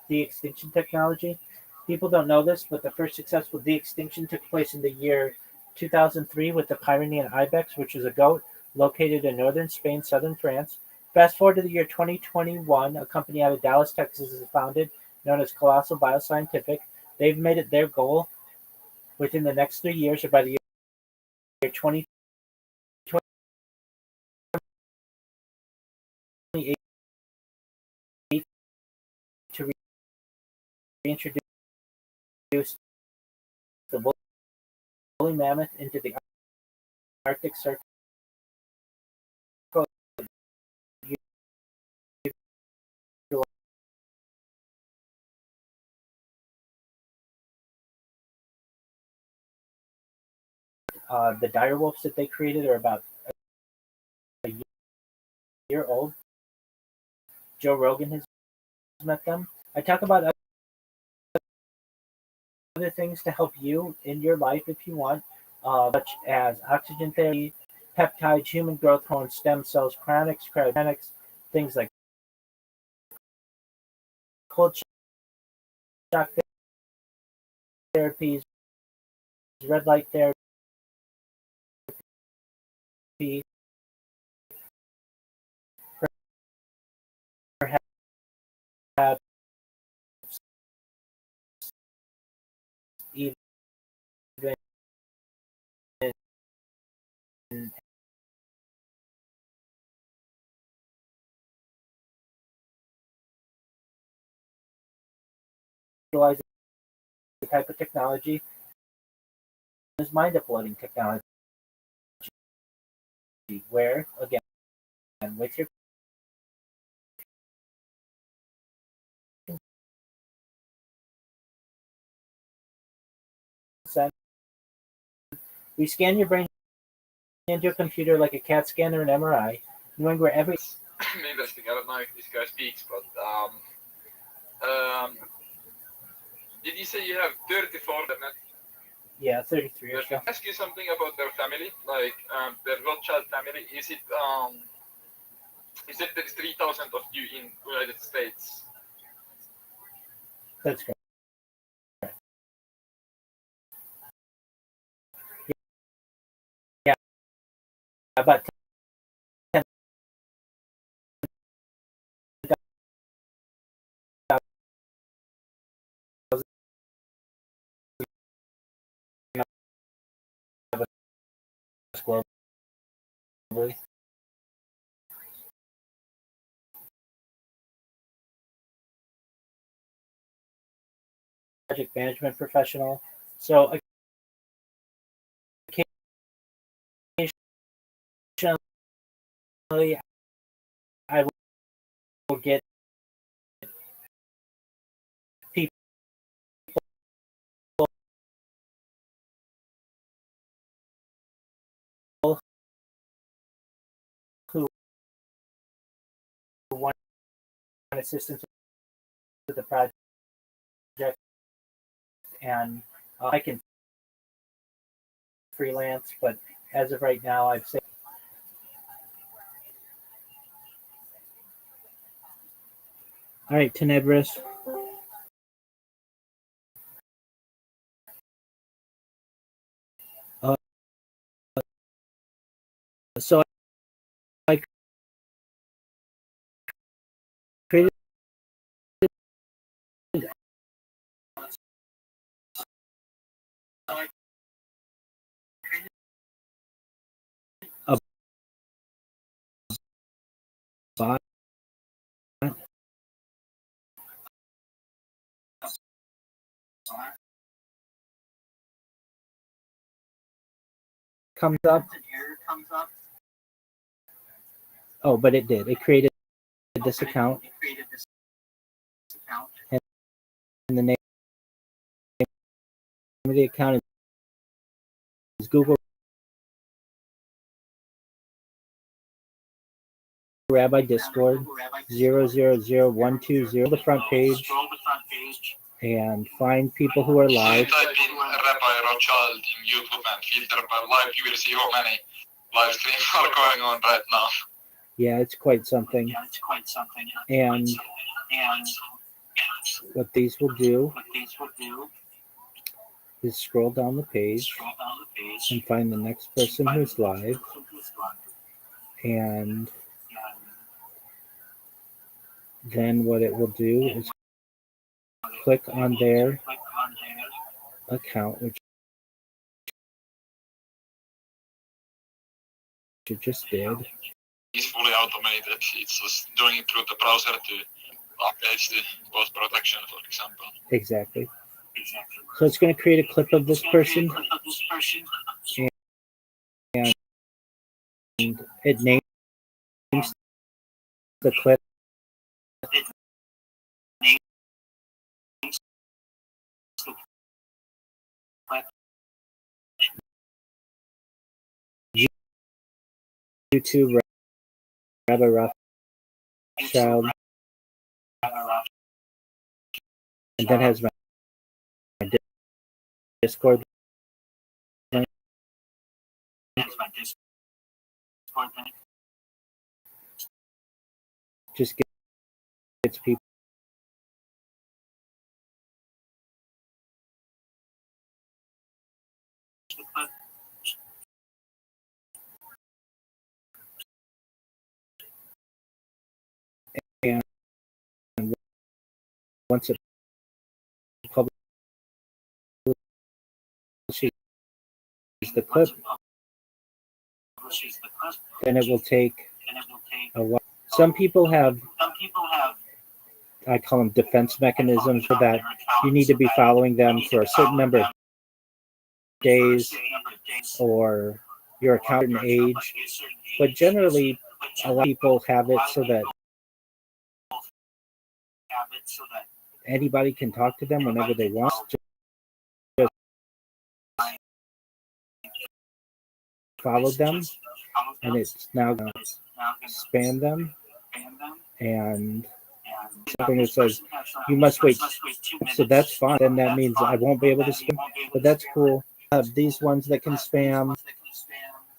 de-extinction technology. People don't know this, but the first successful de-extinction took place in the year 2003 with the Pyrenean ibex, which is a goat located in northern Spain, southern France. Fast forward to the year 2021, a company out of Dallas, Texas is founded, known as Colossal Bioscientific. They've made it their goal within the next 3 years, or by the year 2028, to reintroduce the woolly mammoth into the Arctic Circle. The direwolves that they created are about a year old. Joe Rogan has met them. I talk about other things to help you in your life if you want, such as oxygen therapy, peptides, human growth hormones, stem cells, cryogenics, things like cold shock therapies, red light therapy, perhaps even utilizing the type of technology is mind uploading technology, where again with your consent, we scan your brain into a computer like a CAT scan or an MRI, knowing where every Interesting. I don't know if this guy speaks, but did you say you have 34 internet? yeah 33 or Can so. I ask you something about their family, like the Rothschild family? Is it there's 3,000 of you in United States? That's correct. Yeah, about 10,000 of us globally. Project management professional. So occasionally I will get people who want assistance with the project, and I can freelance, but as of right now, I've said All right, Tenebris. So I created a bot comes up. Oh, but it did. It created this account, and the name of the account is Google Rabbi Discord 000120. The front page and find people who are live. Type in Rabbi Rothschild in YouTube and filter by live. You will see how many live streams are going on right now. Yeah, it's quite something. And what these will do is scroll down the page and find the next person who's live, and then what it will do is click on their account, which you just did. It's fully automated. It's just doing it through the browser to update the post protection, for example. Exactly. So it's going to create a clip of this person, and it names the clip. YouTube Rabbi Rothschild, and then has my Discord link. Just gets people. And once it publishes the clip, then it will take a while. Some people have, I call them defense mechanisms, for that you need to be following them for a certain number of days or your account and age. But generally, a lot of people have it so that anybody can talk to them whenever they want. Just follow them, and it's now going to spam them. And something that says you must wait. So that's fine. Then that means I won't be able to spam, but that's cool. I have these ones that can spam,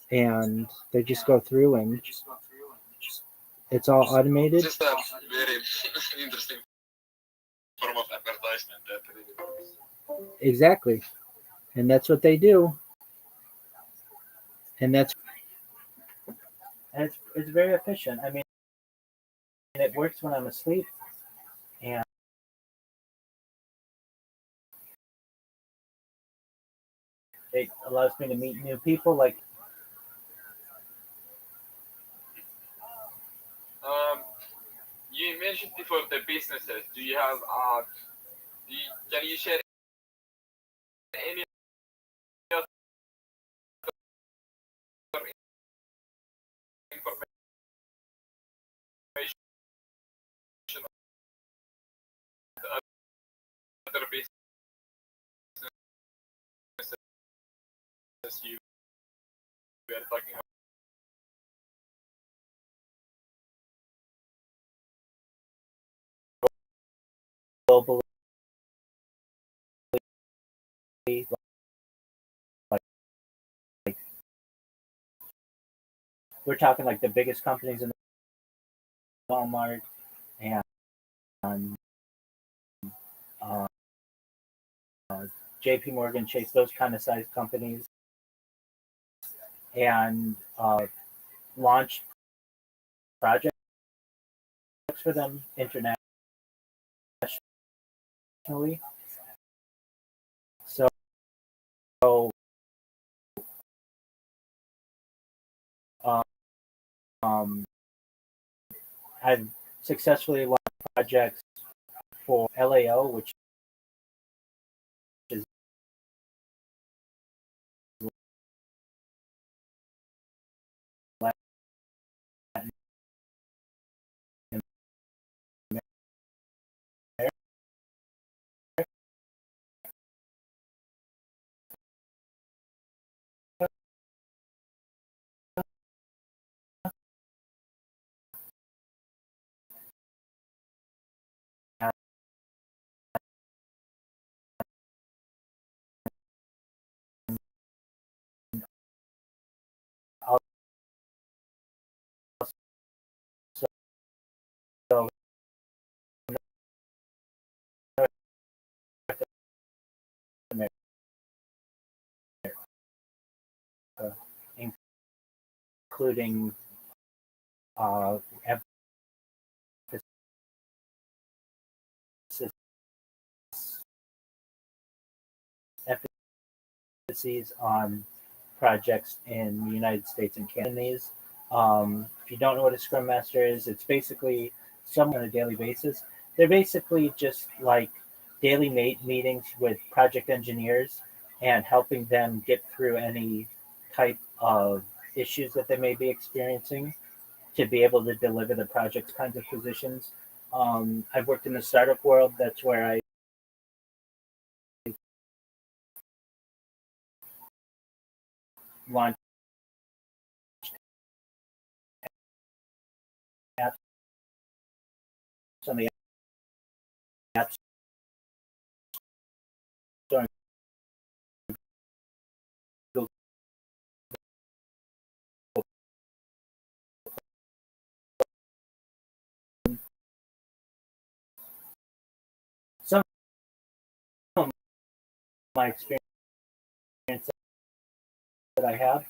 and they just go through, and it's all automated. Just a very interesting form of advertisement that really works. Exactly. And that's what they do. And it's very efficient. I mean, it works when I'm asleep, and it allows me to meet new people. Like, you mentioned before the businesses. Do you have can you share any other information on the other businesses you were talking about? globally, like we're talking like the biggest companies in Walmart and uh, JP Morgan Chase, those kind of size companies, and launched projects for them internationally. So um, I've successfully launched projects for LAO, which is Latin also North America, including emphases on projects in the United States and Canada. If you don't know what a Scrum Master is, it's basically someone on a daily basis. They're basically just like daily meetings with project engineers and helping them get through any type of issues that they may be experiencing to be able to deliver the project kinds of positions. I've worked in the startup world. That's where I launched apps on the App Store. Some of my experience that I have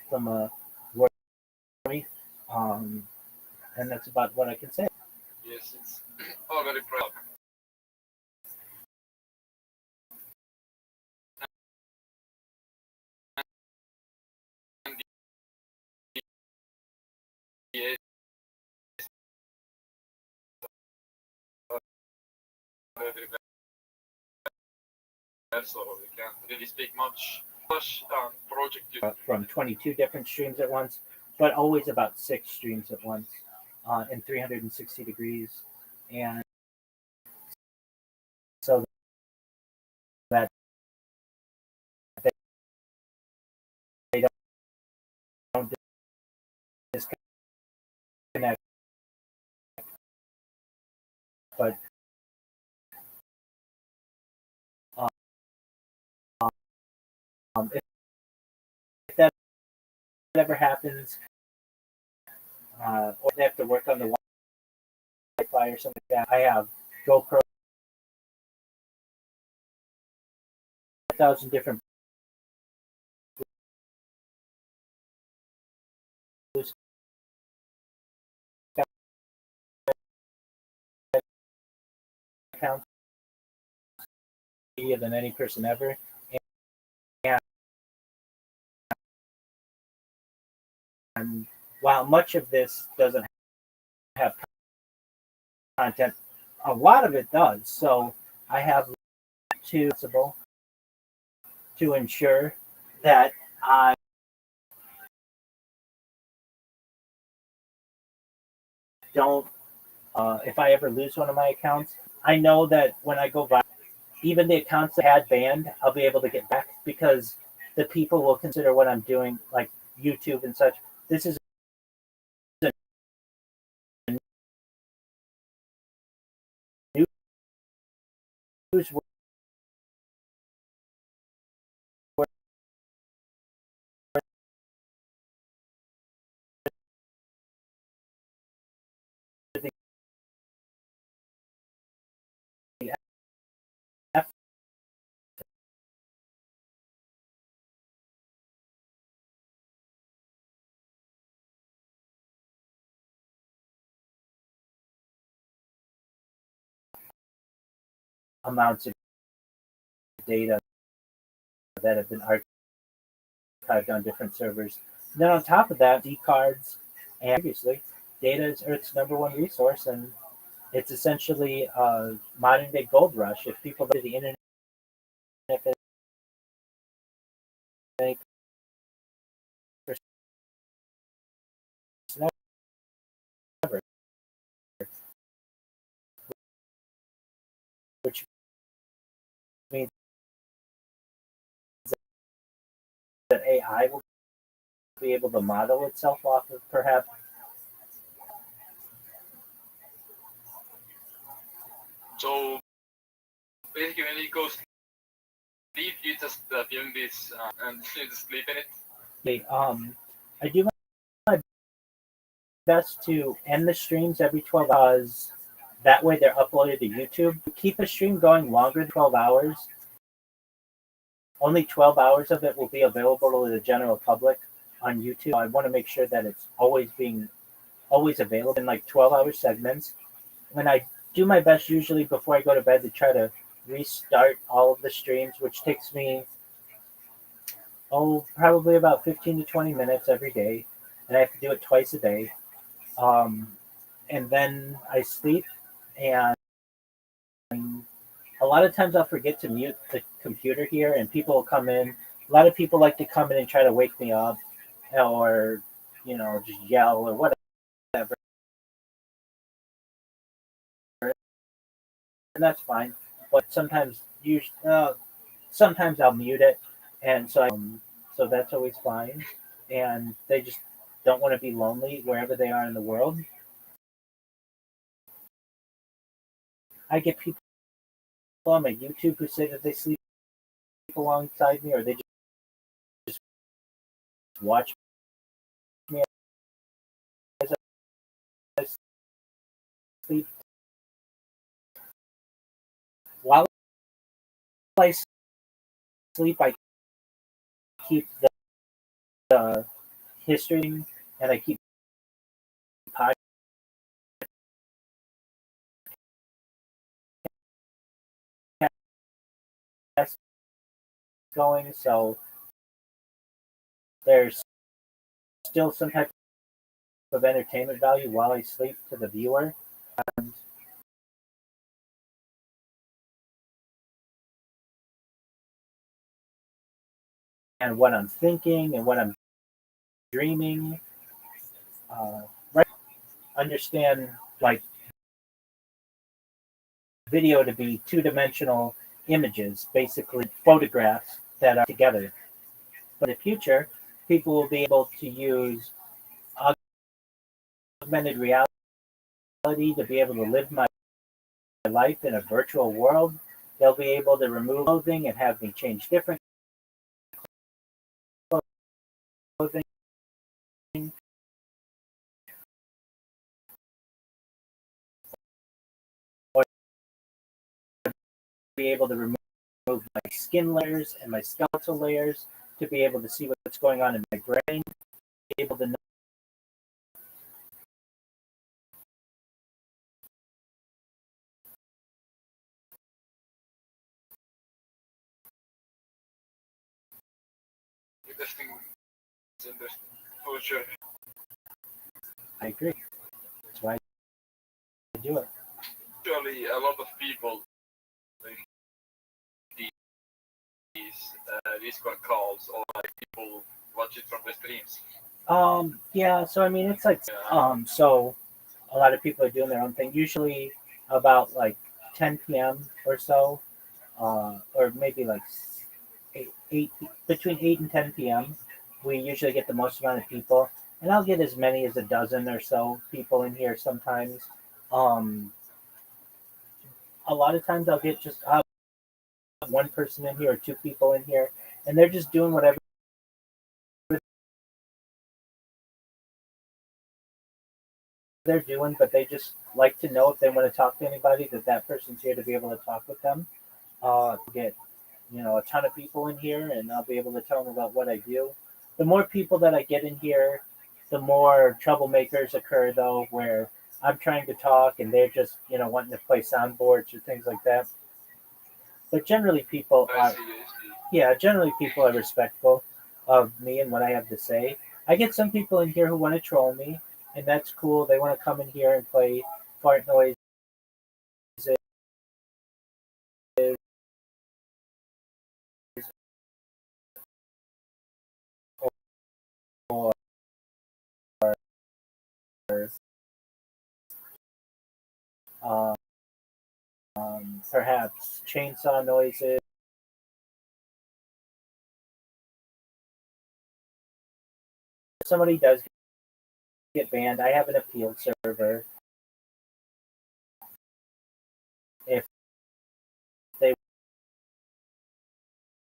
from a work, and that's about what I can say. Yes, it's all very proud. Yes, so we can't really speak much. Project From 22 different streams at once, but always about 6 streams at once in 360 degrees. And so that they don't disconnect, but if that ever happens, or they have to work on the Wi-Fi or something like that, I have GoPro 1,000 different Blue Sky accounts than any person ever. And while much of this doesn't have content, a lot of it does. So I have to ensure that I don't, if I ever lose one of my accounts, I know that when I go viral, even the accounts that I had banned, I'll be able to get back because the people will consider what I'm doing, like YouTube and such. This is a news amounts of data that have been archived on different servers. And then on top of that, D cards and previously, data is Earth's number one resource, and it's essentially a modern day gold rush. If people go to the internet for any purpose ever, which means that AI will be able to model itself off of perhaps. So basically, when you go sleep, you just film this and you just sleep in it. I do my best to end the streams every 12 hours. That way they're uploaded to YouTube. Keep a stream going longer than 12 hours. Only 12 hours of it will be available to the general public on YouTube. I want to make sure that it's always available in like 12-hour segments. And I do my best usually before I go to bed to try to restart all of the streams, which takes me probably about 15 to 20 minutes every day, and I have to do it twice a day. And then I sleep, and a lot of times I'll forget to mute the computer here, and people will come in. A lot of people like to come in and try to wake me up, or just yell or whatever, and that's fine. But sometimes I'll mute it, and so that's always fine. And they just don't want to be lonely wherever they are in the world. I get people on my YouTube who say that they sleep alongside me, or they just watch me as I sleep. While I sleep, I keep the history, and I keep podcasts going, so there's still some type of entertainment value while I sleep to the viewer. And what I'm thinking and what I'm dreaming. Right? Understand like video to be two-dimensional images, basically photographs that are together. But in the future, people will be able to use augmented reality to be able to live my life in a virtual world. They'll be able to remove clothing and have me change different clothing. Or be able to remove my skin layers and my skeletal layers to be able to see what's going on in my brain, be able to know Interesting. It's interesting. For sure. I agree. That's why I do it. Actually, a lot of people in these Discord calls or like people watch it from the streams. Yeah, so I mean it's like so a lot of people are doing their own thing. Usually about like 10 p.m. or so, or maybe like eight between 8 and 10 p.m. We usually get the most amount of people, and I'll get as many as a dozen or so people in here sometimes. A lot of times I'll get just one person in here or two people in here, and they're just doing whatever they're doing, but they just like to know if they want to talk to anybody that person's here to be able to talk with them. Get a ton of people in here, and I'll be able to tell them about what I do. The more people that I get in here, the more troublemakers occur, though, where I'm trying to talk and they're just wanting to play soundboards or things like that. But generally, people I are see, I see. generally people are respectful of me and what I have to say. I get some people in here who want to troll me, and that's cool. They want to come in here and play fart noises or um, perhaps chainsaw noises. If somebody does get banned, I have an appeal server. If they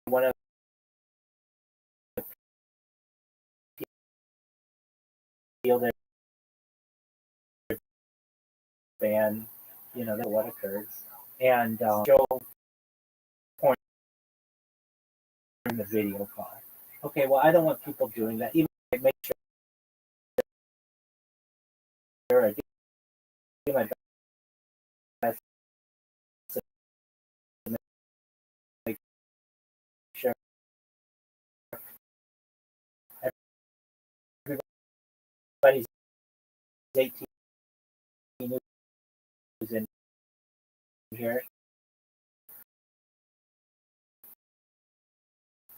want to appeal their ban, that's what occurs. And show porn in the video call. Okay, well, I don't want people doing that. Even I make sure I do my best to make sure everybody's 18 who's in here.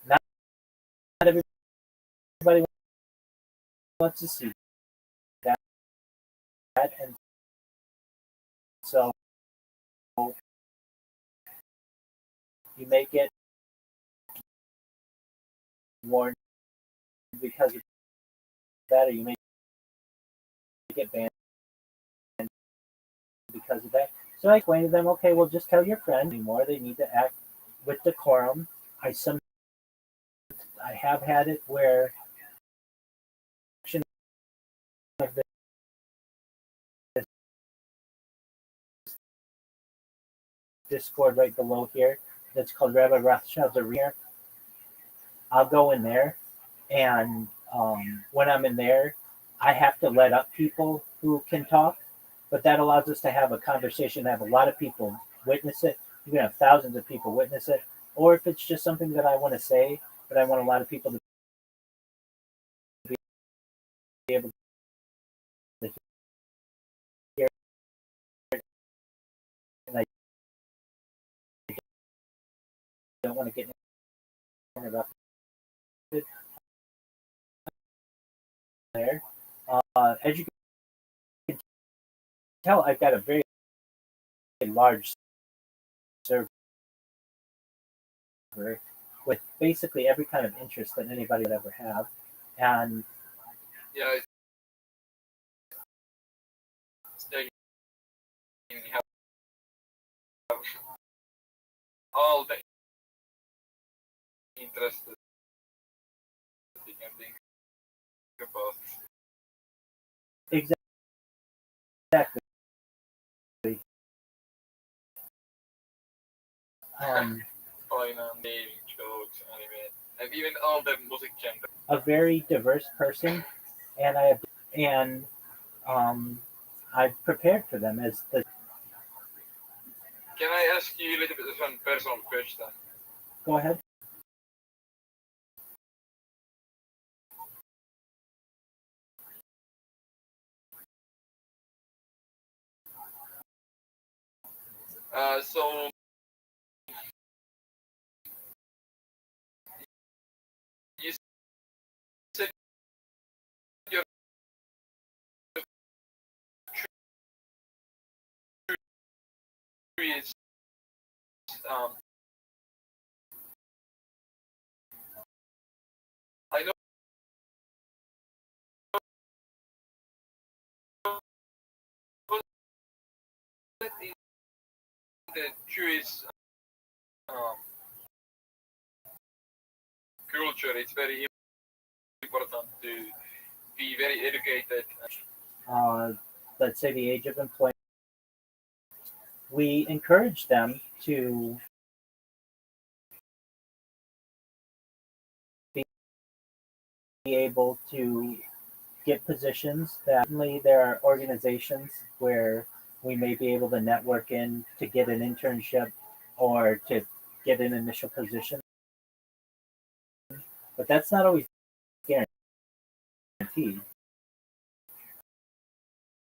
Not everybody wants to see that, and so you may get warned because of that, or you may get banned because of that. So I explained to them, okay, well, just tell your friend anymore. They need to act with decorum. I have had it where of this Discord right below here that's called Rabbi Rothschild arena. I'll go in there, and when I'm in there, I have to let up people who can talk, but that allows us to have a conversation, have a lot of people witness it. You can have thousands of people witness it, or if it's just something that I want to say, but I want a lot of people to be able to hear it, and I don't want to get interrupted there. As you can tell, I've got a very large server with basically every kind of interest that anybody would ever have. And Yeah, you have all the interest that you can think about. exactly. Um, Finance, gaming, jokes, anime, and even all the music genre. a very diverse person, and and um, I've prepared for them as the. Can I ask you a little bit of one personal question? Go ahead. So you said your tree is um, I know that in the Jewish um, culture, it's very important to be very educated. Let's say the age of employment. We encourage them to be able to get positions. That certainly there are organizations where we may be able to network in to get an internship or to get an initial position, but that's not always guaranteed.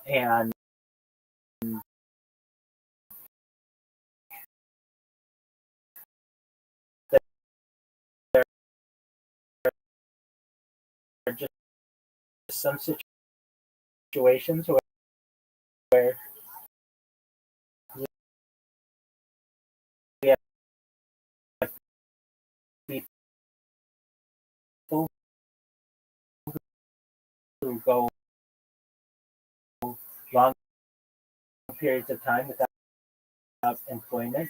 And there are just some situations where we have people who go long periods of time without employment.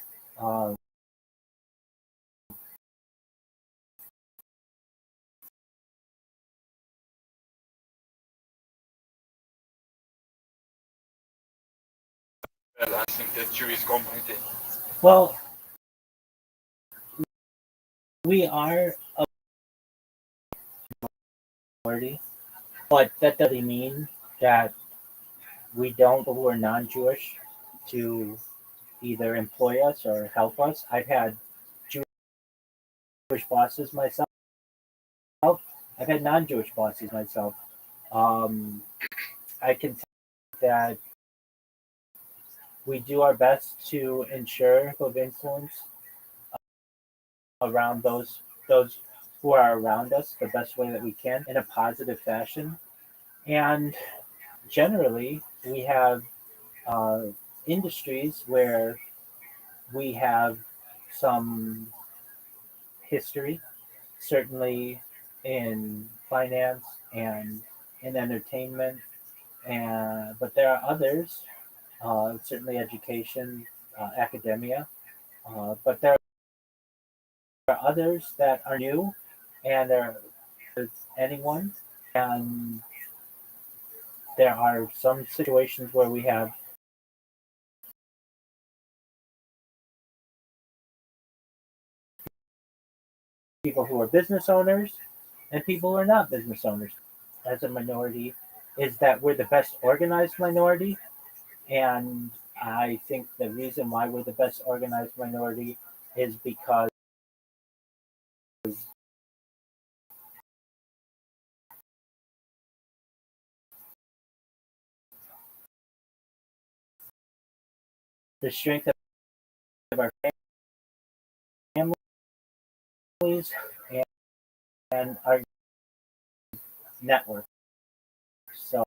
Well, I think the Jewish community. Well, we are a minority, but that doesn't mean that we don't who are non-Jewish to either employ us or help us. I've had Jewish bosses myself. I've had non-Jewish bosses myself. I can tell that we do our best to ensure of influence around those who are around us the best way that we can in a positive fashion. And generally, we have uh, industries where we have some history, certainly in finance and in entertainment, and but there are others, certainly education, academia, but there are others that are new and are anyone, and there are some situations where we have people who are business owners and people who are not business owners. As a minority, is that we're the best organized minority, and I think the reason why we're the best organized minority is because the strength of our families and our network. So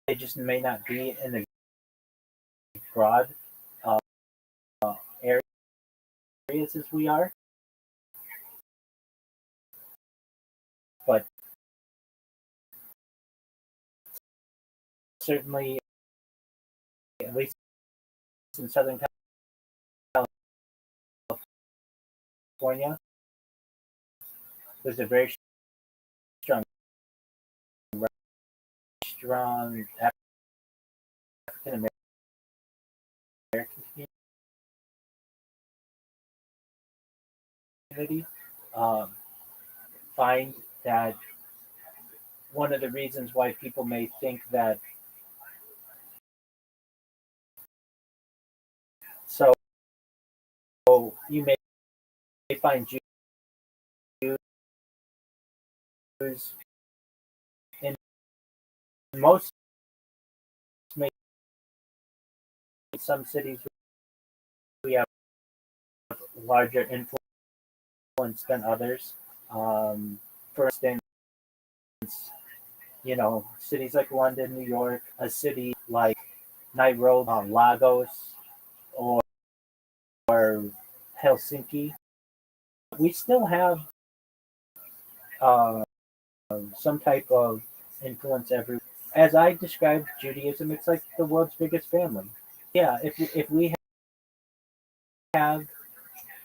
they just may not be in the broad uh, areas as we are, but certainly, at least in Southern California, there's a very strong African American community. Um, find that one of the reasons why people may think that so you may find Jews in most some cities we have larger influence than others. For instance, cities like London, New York, a city like Nairobi, Lagos, or, or Helsinki, we still have uh, some type of influence everywhere. As I described Judaism, it's like the world's biggest family. Yeah, if we have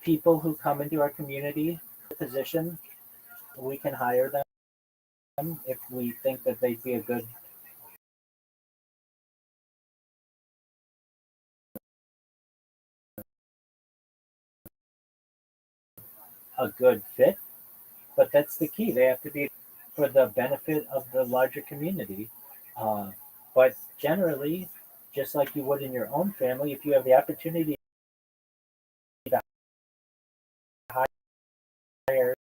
people who come into our community position, we can hire them if we think that they'd be a good fit. But that's the key. They have to be for the benefit of the larger community. Uh, but generally, just like you would in your own family. If you have the opportunity to hire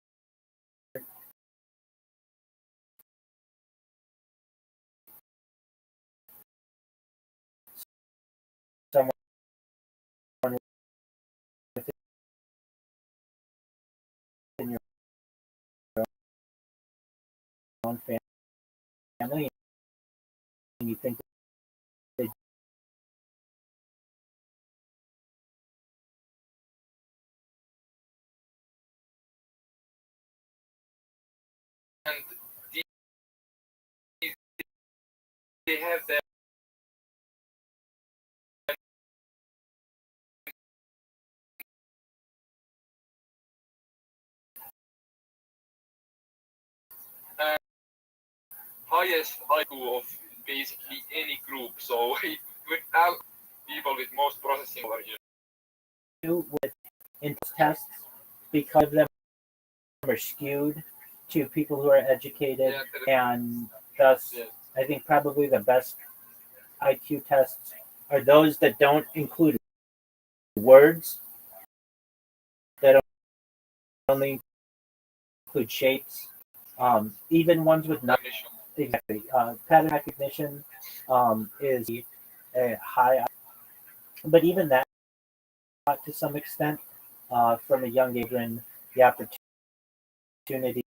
someone within your own family, and you think they And they have their highest IQ of basically any group. So it would have people with most processing power. do with in tests because of them are skewed to people who are educated, and thus Yeah. I think probably the best IQ tests are those that don't include words, that only include shapes, even ones with not Definition. exactly. Pattern recognition is a high, but even that to some extent from a young age when the opportunity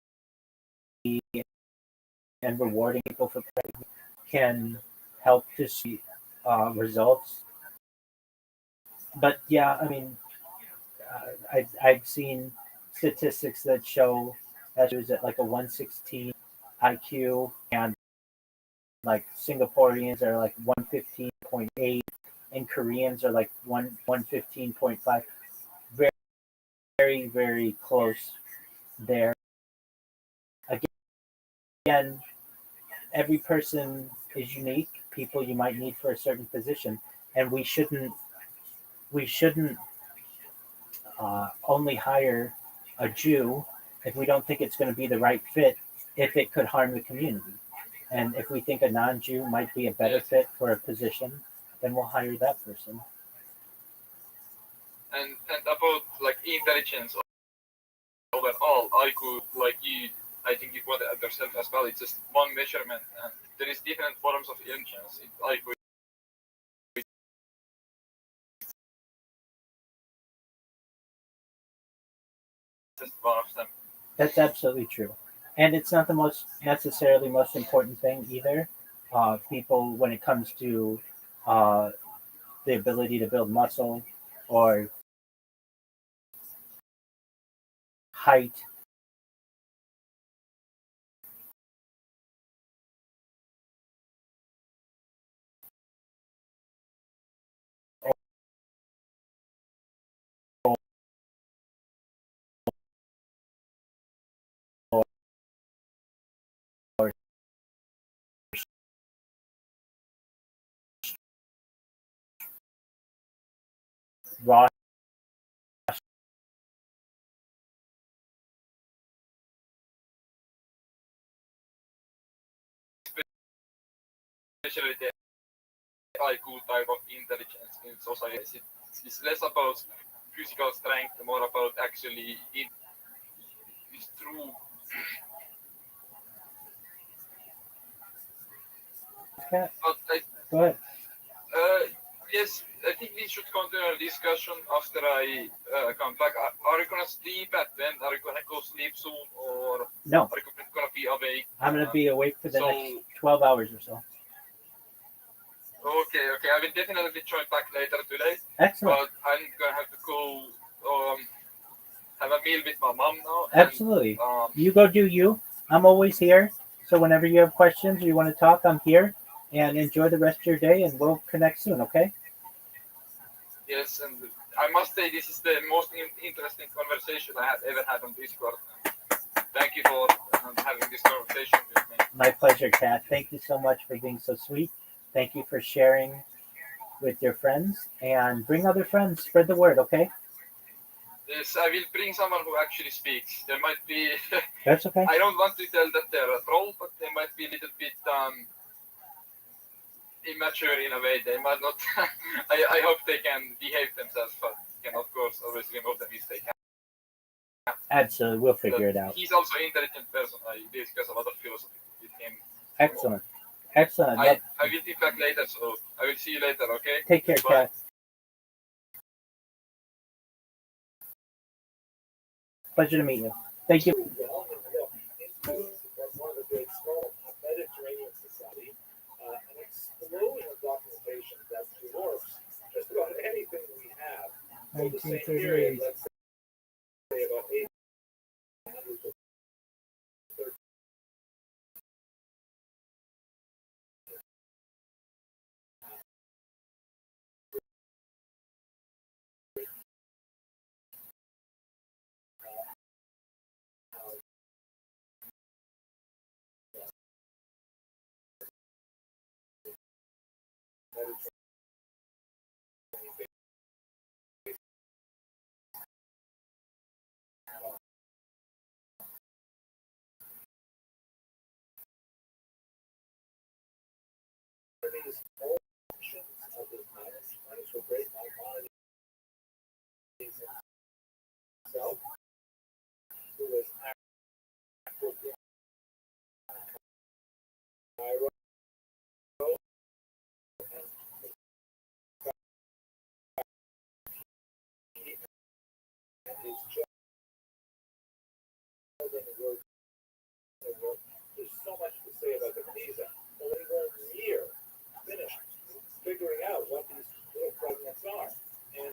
and rewarding people for practice can help to see results. But yeah, I mean, I've seen statistics that show that it was at like a 116 IQ, and like Singaporeans are like 115.8, and Koreans are like 115.5. Very, very, very close there. Again, every person is unique. People you might need for a certain position, and we shouldn't only hire a Jew if we don't think it's going to be the right fit, if it could harm the community. And if we think a non-Jew might be a better fit for a position, then we'll hire that person. And about like intelligence overall, IQ, like you, I think you put it yourself as well. It's just one measurement, and there is different forms of intelligence. IQ is just one of them. That's absolutely true. And it's not the most necessarily most important thing either. People, when it comes to uh, the ability to build muscle or height, or, or raw Especially the IQ type of intelligence in society. It's less about physical strength, more about actually it's true. cat. But Go ahead. yes, I think we should continue our discussion after I come back. Are you gonna sleep at then? Are you gonna go sleep soon, or No, are you gonna be awake? I'm going to be awake for the So next 12 hours or so. okay, I will definitely join back later today. Excellent. But I'm gonna have to go have a meal with my mom now. Absolutely. And, You go do you. I'm always here. So whenever you have questions or you want to talk, I'm here. And enjoy the rest of your day, and we'll connect soon, okay? yes, and I must say this is the most interesting conversation I have ever had on Discord. Thank you for having this conversation with me. My pleasure, Kat. Thank you so much for being so sweet. Thank you for sharing with your friends, and bring other friends. Spread the word, okay? Yes, I will bring someone who actually speaks. There might be. That's okay. I don't want to tell that they're a troll, but they might be a little bit immature in a way. They might not. I hope they can behave themselves, but can of course always remove them if they can. Absolutely, we'll figure But it out. he's also an intelligent person. I discuss a lot of philosophy with him. Excellent. Excellent. I will be back later, so I will see you later, okay? Take care, Bye. Kat. Pleasure to meet you. Thank you. Well, and look, that's one of the great scholars, a Mediterranean society, an explosion of documentation that dwarfs just about anything we have for the same period, 1938. let's say about 800 to 13. These all actions of his minds were great Maimonides himself, who was active in Cairo, and he and his children wrote. There's so much to say about the Knesset. Well, they were a year finished figuring out what these little fragments are. And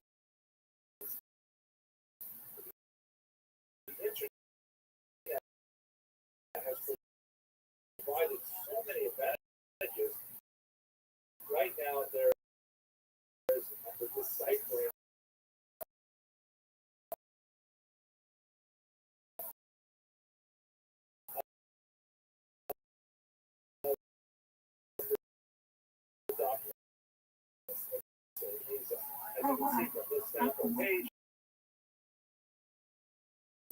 the internet has provided so many advantages. Right now, there is the deciphering of documents. As you can see from this sample page,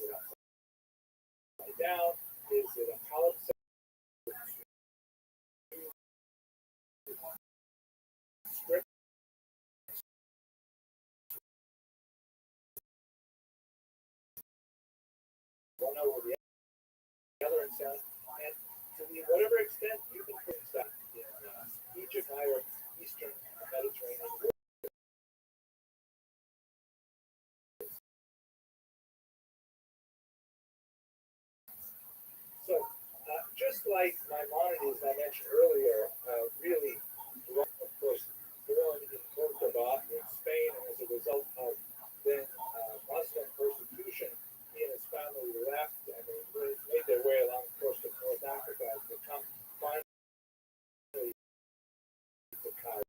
is it upside down? Is it a column set with two strips? One over the other and so on. And to whatever extent you can put that in Egypt, or Eastern Mediterranean world. So, just like Maimonides, I mentioned earlier, really, of course, born in Cordoba in Spain, and as a result of then Muslim persecution, he and his family left and they made their way along the coast of North Africa to come finally to Cairo.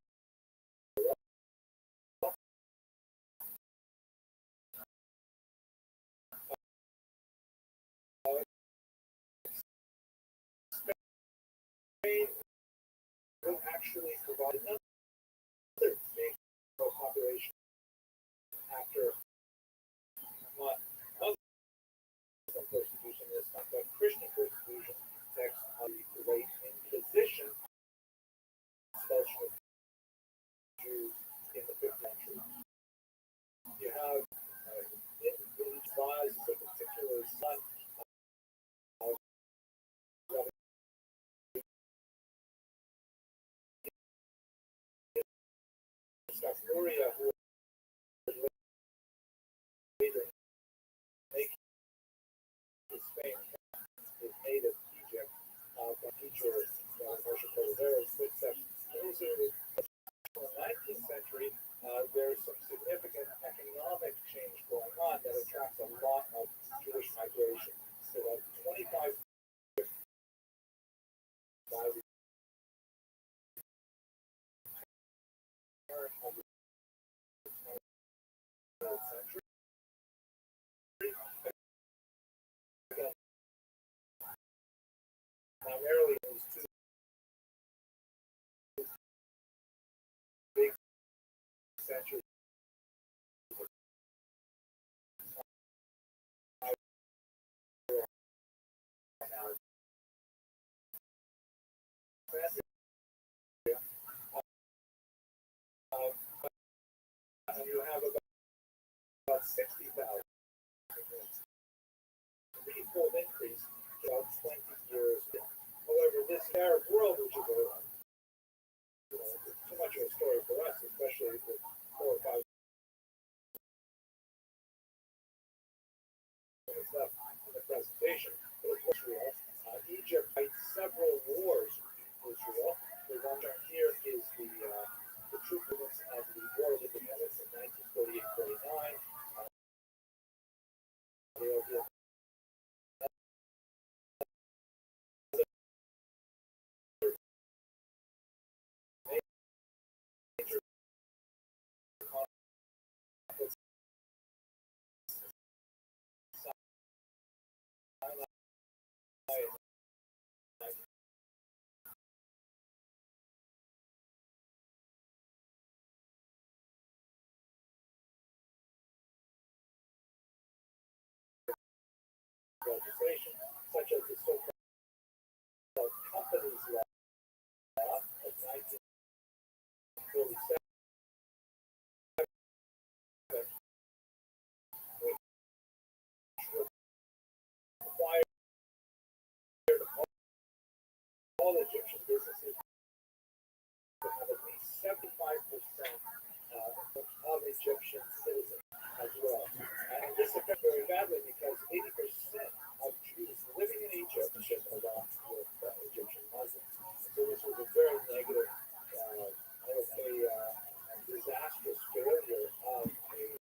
Spain will actually provide another big population after not Muslim persecution this time, but Christian persecution, text of the Great Inquisition, expulsion of Jews in the 5th century. You have in each vase is a particular son of Rabbbi Luria, who would later make his fame his native Egypt, but teacher Moshe Cordero's footsteps. Those are in the 19th century. There's some significant economic change going on that attracts a lot of Jewish migration. So, 25 by the turn of the 20th century. Again, primarily these two big centuries 60,000. Threefold increase in about 20 years. However, this Arab world, which is too much of a story for us, especially with 4 or 5 minutes left in the presentation. But of course, Israel, Egypt fights several wars with Israel. The one down here is the troop movements of the War of Independence in 1948-49. Legislation, such as the so-called companies law of 1947, which required all Egyptian businesses to have at least 75% of Egyptian citizens as well. And this affected very badly because 80% of Jews living in Egypt along with Egyptian Muslims. So this was a very negative, I would say, disastrous failure of a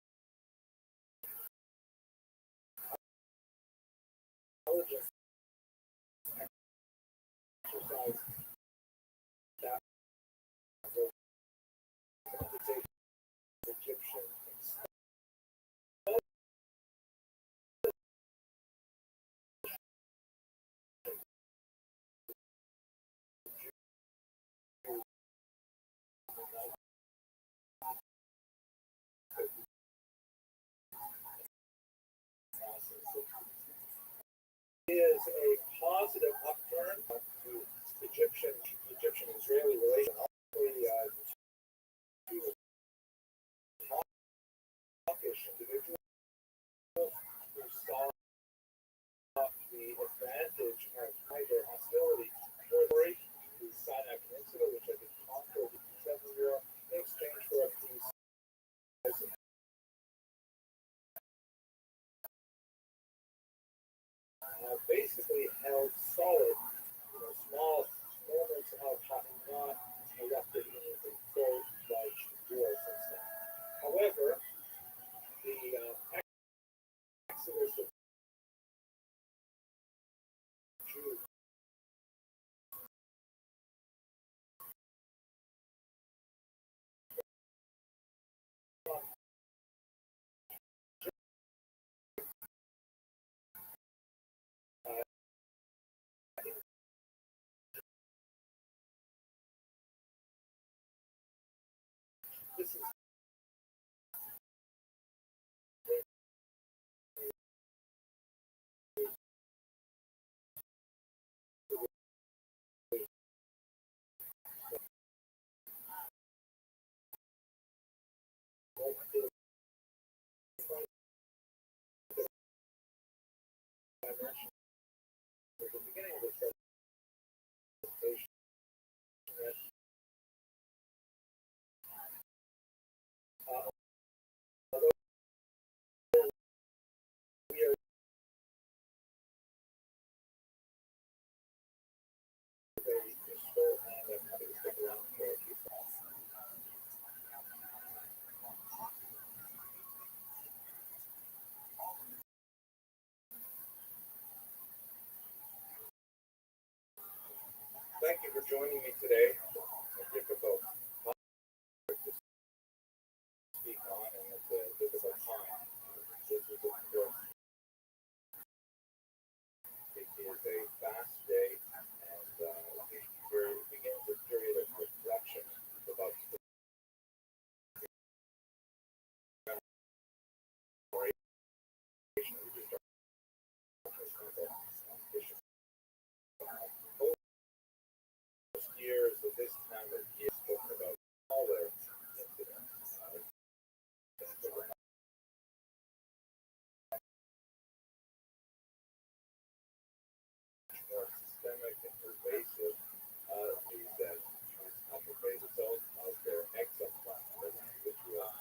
intelligence exercise that will undertake Egyptian is a positive upturn to Egyptian-Israeli relations. Two hawkish individuals who saw the advantage of hydro hostility for the Sinai Peninsula, which had been conquered in 7 years in exchange for a peace. Basically held solid, small moments of having not erupted in a full-fledged war since then. However, the exodus of Jews this is at the beginning of this presentation. Although we are very useful and I'm happy to stick around for a few minutes. Thank you for joining me today. It's a difficult topic to speak on, and it's a difficult time. This is, of course, it is a fast day, and it begins a period of reflection about the commemoration we just started. Years of this ways its own of their exoplanets, which was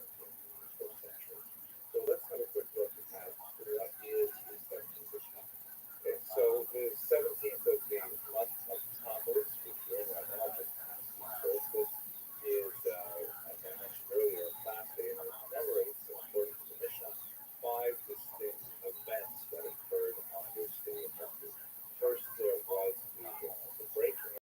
in the first century. So let's have a quick look at what is the 17th Mishnah. Okay, so the 17th of the month of Tammuz, which we're in right now, just past the solstice, is, as I mentioned earlier, a fast day, and it commemorates, according to the Mishnah, 5 distinct events that occurred on this day of Tammuz. First, there was the breaking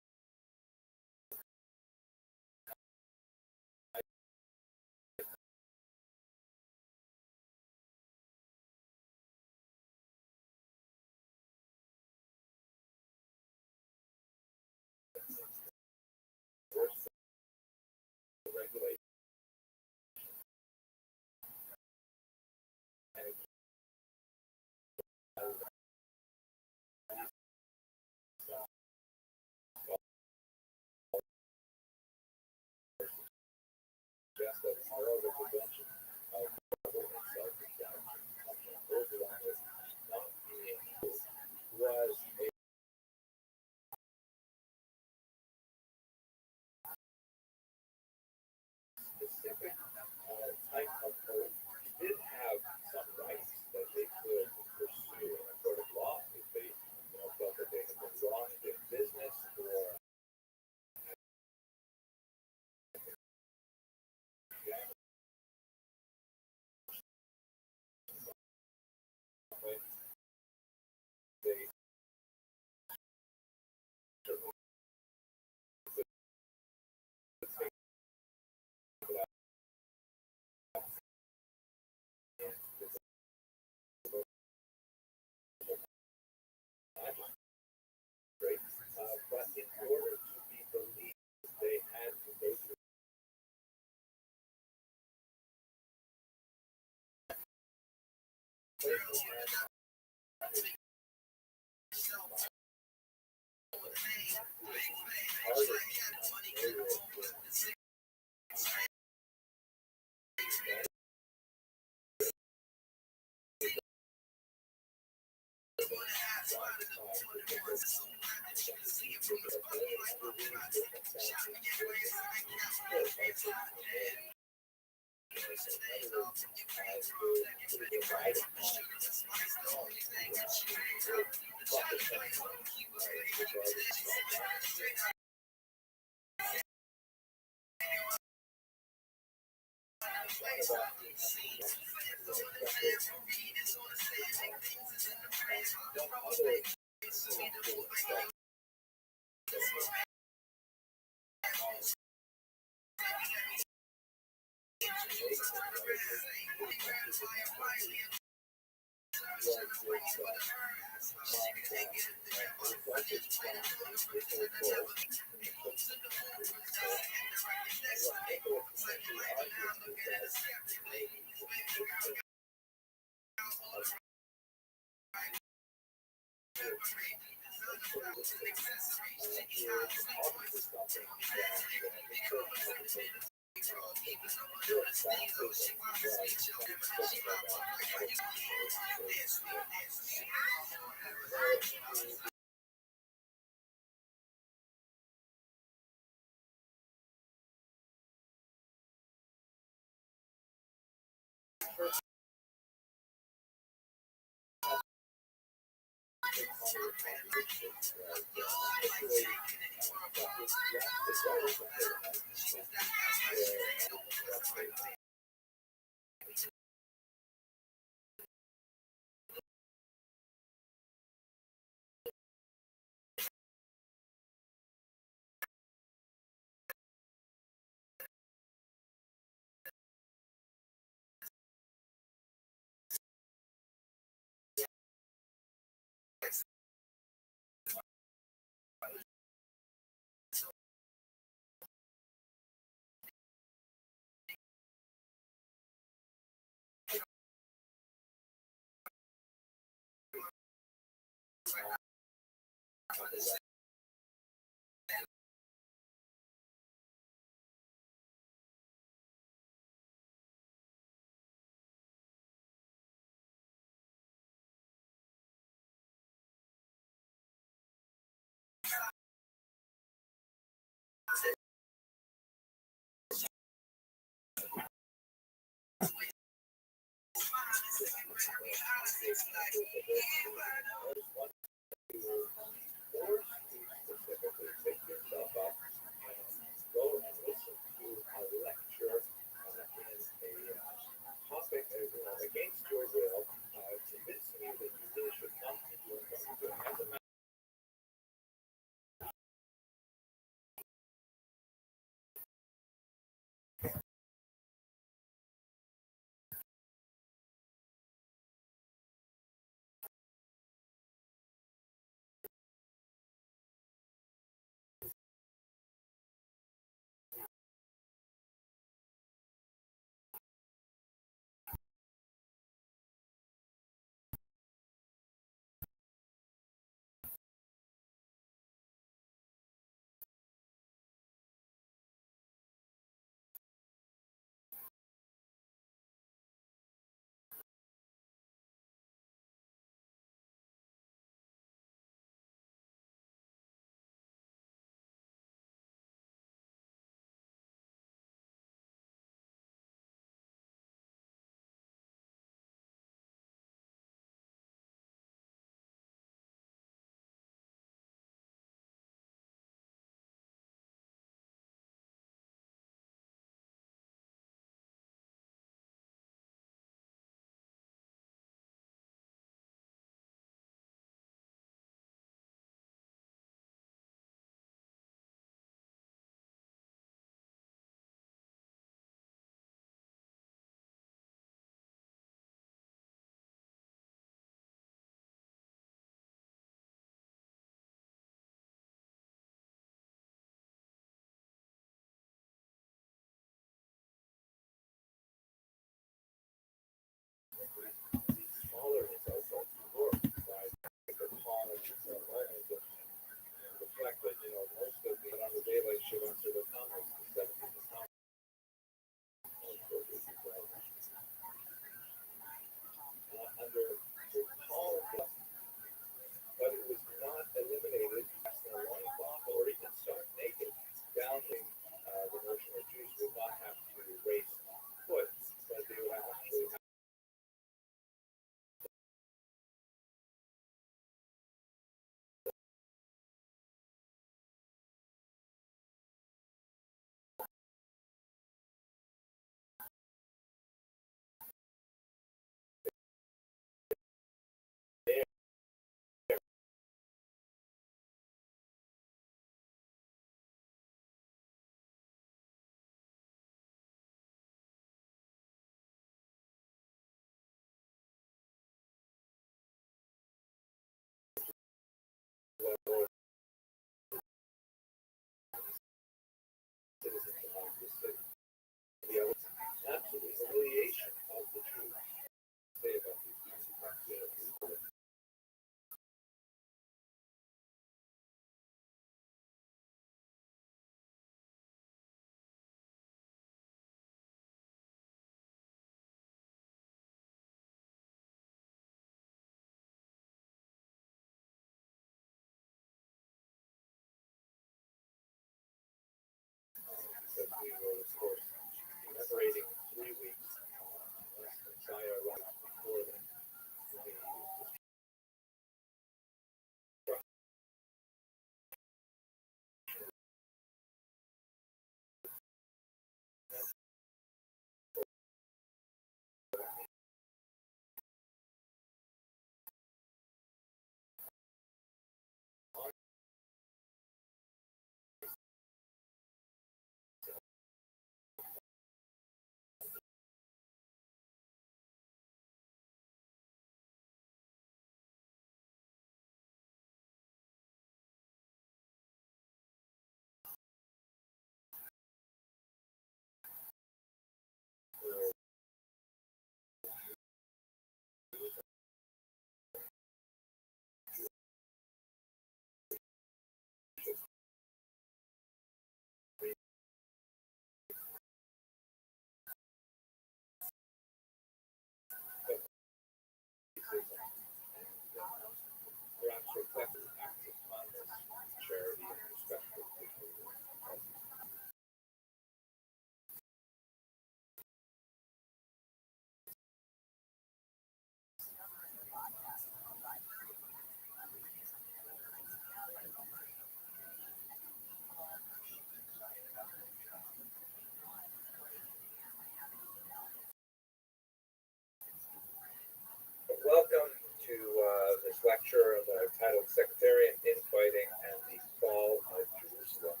entitled Sectarian Infighting and the Fall of Jerusalem.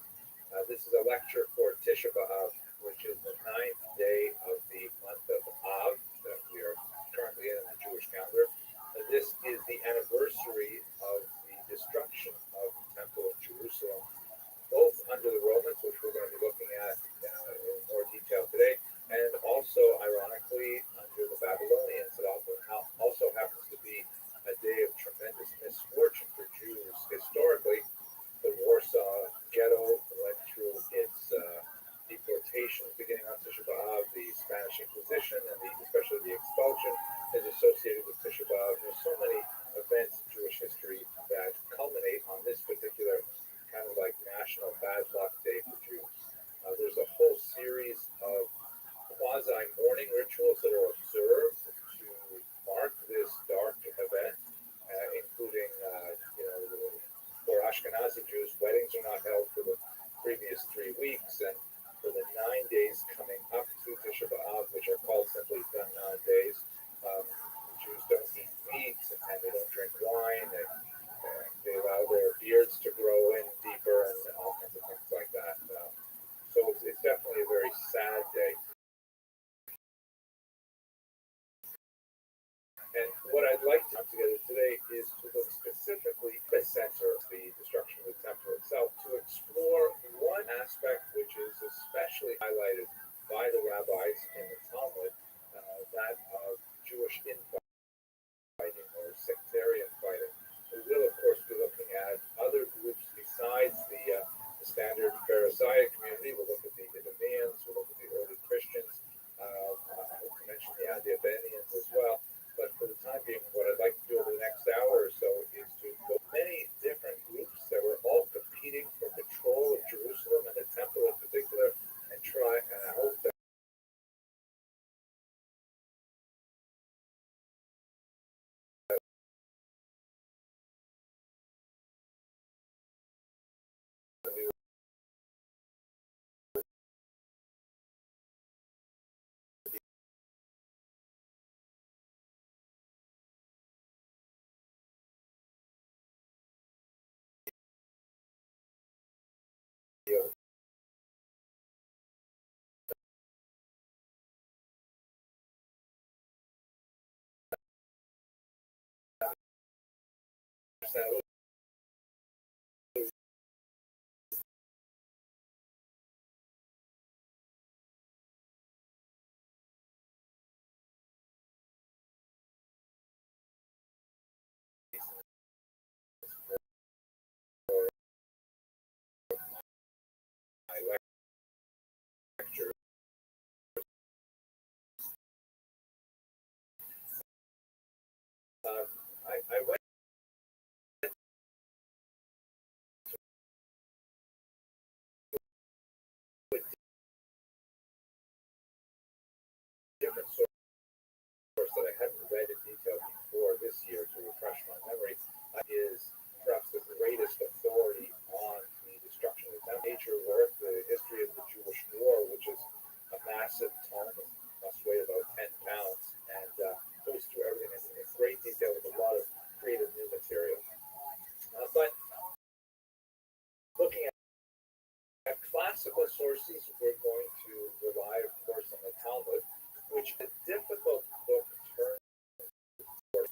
This is a lecture for Tisha B'Av, which is the 9th day of the month of Av that we are currently in the Jewish calendar. This is the anniversary of the destruction of the Temple of Jerusalem, both under the Romans, which we're going to be looking at in more detail today, and also, ironically, under the Babylonians. It also happens to be a day of tremendous misfortune for Jews. Historically, the Warsaw Ghetto went through its deportation beginning on Tisha B'Av. The Spanish Inquisition and especially the expulsion is associated with Tisha B'Av. There's so many events in Jewish history that culminate on this particular kind of like National Bad Luck Day for Jews. There's a whole series of quasi-mourning rituals that are observed to mark this dark event, including, for Ashkenazi Jews, weddings are not held for the previous 3 weeks, and for the 9 days coming up to Tisha B'Av, which are called simply the 9 days, Jews don't eat meat and they don't drink wine, and they allow their beards to grow in deeper and all kinds of things like that. So it's definitely a very sad day. And what I'd like to put together today is to look specifically at the center of the destruction of the temple itself, to explore one aspect which is especially highlighted by the rabbis in the Talmud, that of Jewish infighting or sectarian fighting. We will, of course, be looking at other groups besides the standard Pharisaic community. We'll look at the Idumeans, we'll look at the early Christians, I hope to mention the Adiabenians as well. But for the time being, what I'd like to do over the next hour or so is to go many different groups that were all competing for control of Jerusalem and the temple in particular, and I hope that we will understand my lecture. I went with different sources that I hadn't read in detail before this year to refresh my memory, is perhaps the greatest authority on the destruction of that major work, the history of the Jewish War, which is a massive tome, must weigh about 10 pounds, and goes through everything in great detail with a lot of creative new material. But looking at classical sources, we're going to rely, of course, on the Talmud, which is a difficult book to turn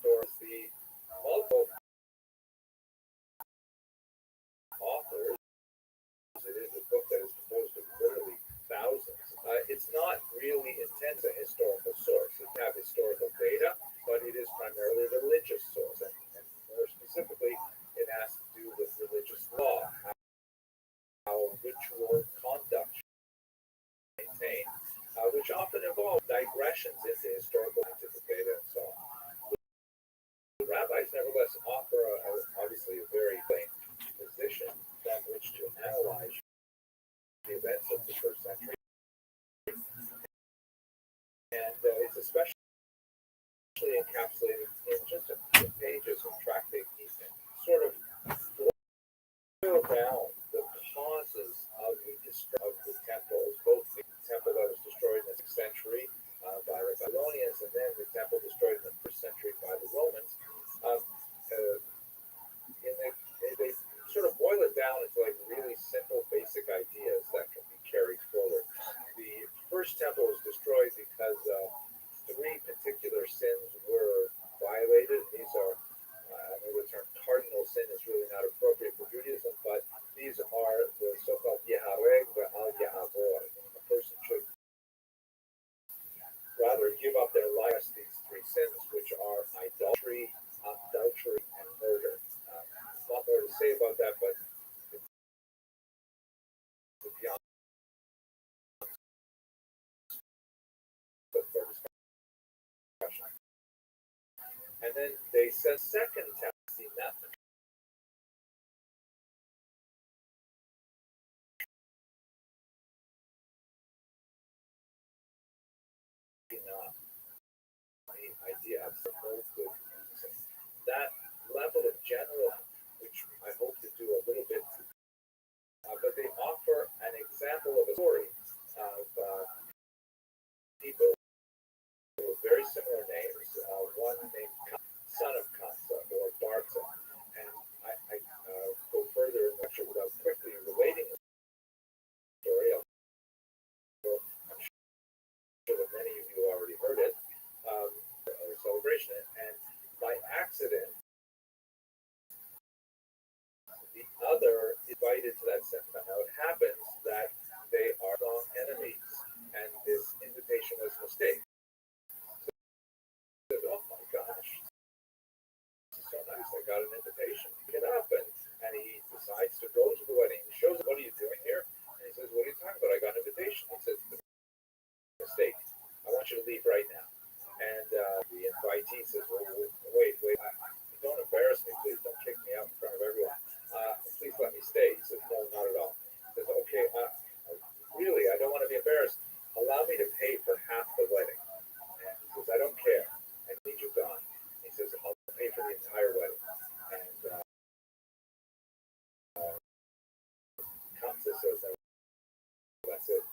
towards the multiple authors. It is a book that is composed of literally thousands. It's not really intended as a historical source. It has historical data, but it is primarily a religious source, and more specifically, it has to do with religious law, how ritual conduct should be maintained, which often involve digressions into historical scientific data and so on. The rabbis nevertheless offer obviously a very plain position from which to analyze the events of the first century. And it's especially encapsulated in just a few pages of tractate Ethan, sort of boil down the causes of the temples, both the temple that was destroyed in the 6th century by the Babylonians, and then the temple destroyed in the 1st century by the Romans. And then they sent second test, see nothing. Not the idea of no good music. That level of general, which I hope to do a little bit, but they offer an example of a story of people with very similar names. One named son of Kansa or Barza, and I go further in lecture without quickly relating the story. I'm sure that many of you already heard it, or celebration, and by accident, the other invited to that seminar. Now it happens that they are long enemies, and this invitation was a mistake. So, oh my gosh, this is so nice! I got an invitation. Get up, and he decides to go to the wedding. He shows up, what are you doing here? And he says, what are you talking about? I got an invitation. He says, mistake. I want you to leave right now. And the invitee says, well, wait, don't embarrass me, please. Don't kick me out in front of everyone. Please let me stay. He says, no, not at all. He says, okay, really, I don't want to be embarrassed. Allow me to pay for half the wedding. And he says, I don't care. I need you gone. He says, I'll pay for the entire wedding. And Kamsa says, that's it.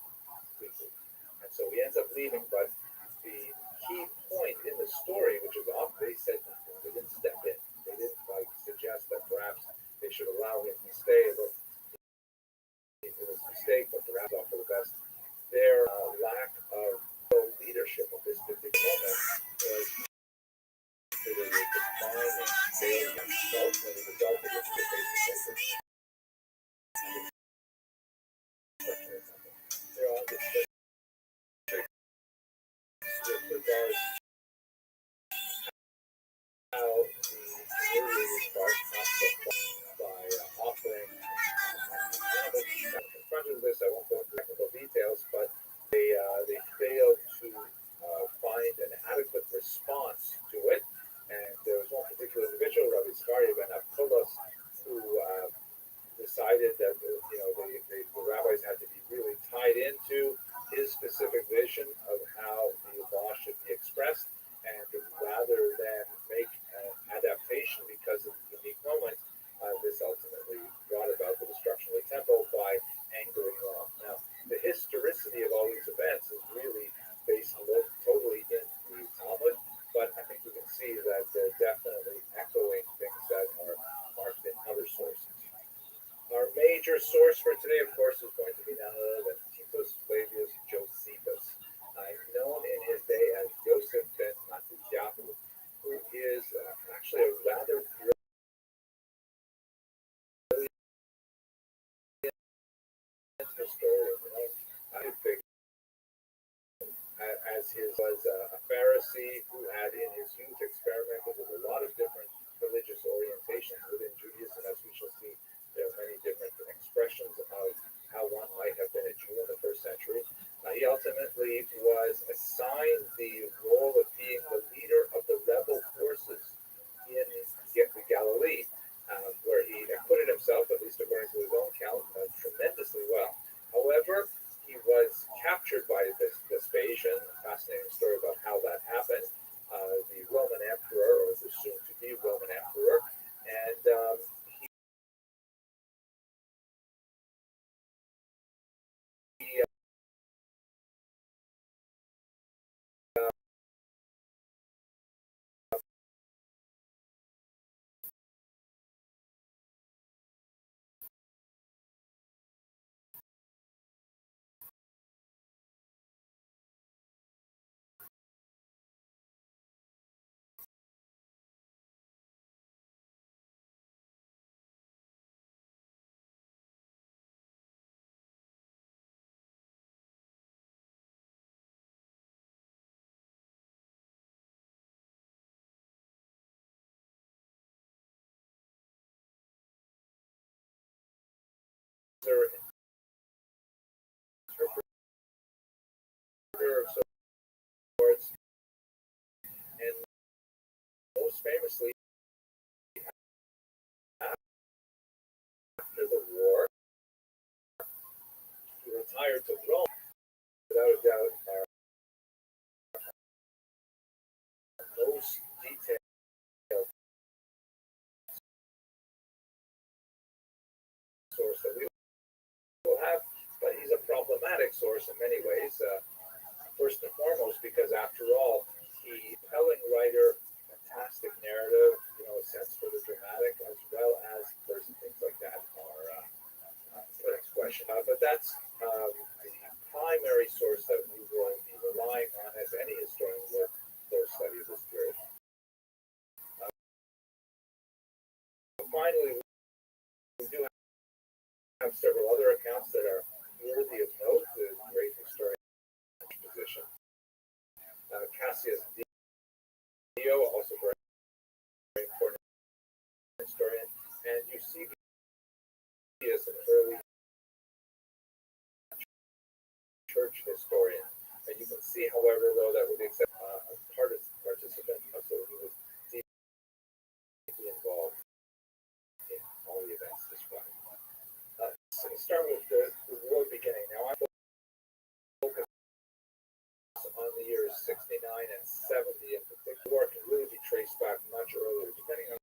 And so he ends up leaving, but the key point in the story, which is off, they said nothing. They didn't step in. They didn't suggest that perhaps they should allow him to stay. But it was a mistake, but perhaps all for the best. Their lack of leadership at this particular moment was considered a defining failure result, and the result of which was basically they're on this with regards how the community responds by offering confronted with this. I won't go into technical details, but they failed to find an adequate response to it. And there was one particular individual, Rabbi Ben Abdullah, who decided that the rabbis had to be really tied into his specific vision of how the law should be expressed, and rather than make an adaptation because of the unique moment, this ultimately brought about the destruction of the temple by angering law. Now, the historicity of all these events is really based totally in the Talmud, but I think we can see that they're definitely echoing things that are marked in other sources. Our major source for today, of course, is going to be none other than Titus Flavius Josephus, known in his day as Joseph ben Matityahu, who is actually a rather brilliant historian. I think as his was a Pharisee who had in his youth experimented with a lot of different religious orientations within Judaism, as we shall see. There are many different expressions of how one might have been a Jew in the first century. He ultimately was assigned the role of being the leader of the rebel forces in Galilee, where he acquitted himself, at least according to his own account, tremendously well. However, he was captured by Vespasian, a fascinating story about how that happened, the Roman emperor, or the soon-to-be Roman emperor, and interpreter of sorts, and most famously, after the war, he retired to Rome. Without a doubt, most detailed source that we will have, but he's a problematic source in many ways. First and foremost, because after all, he compelling writer, fantastic narrative, a sense for the dramatic as well as certain things like that are the next question. But that's the primary source that we will be relying on as any historian would for study of this period. Finally, we do have several other accounts that are worthy of note. The great historian position. Cassius Dio, also very important historian, and Eusebius, an early church historian. And you can see, however, though, that with the exception of participant, so he was deeply involved in all the events described. So we start with the war beginning. Now, I focus on the years 69 and 70 in particular. The war can really be traced back much earlier, depending on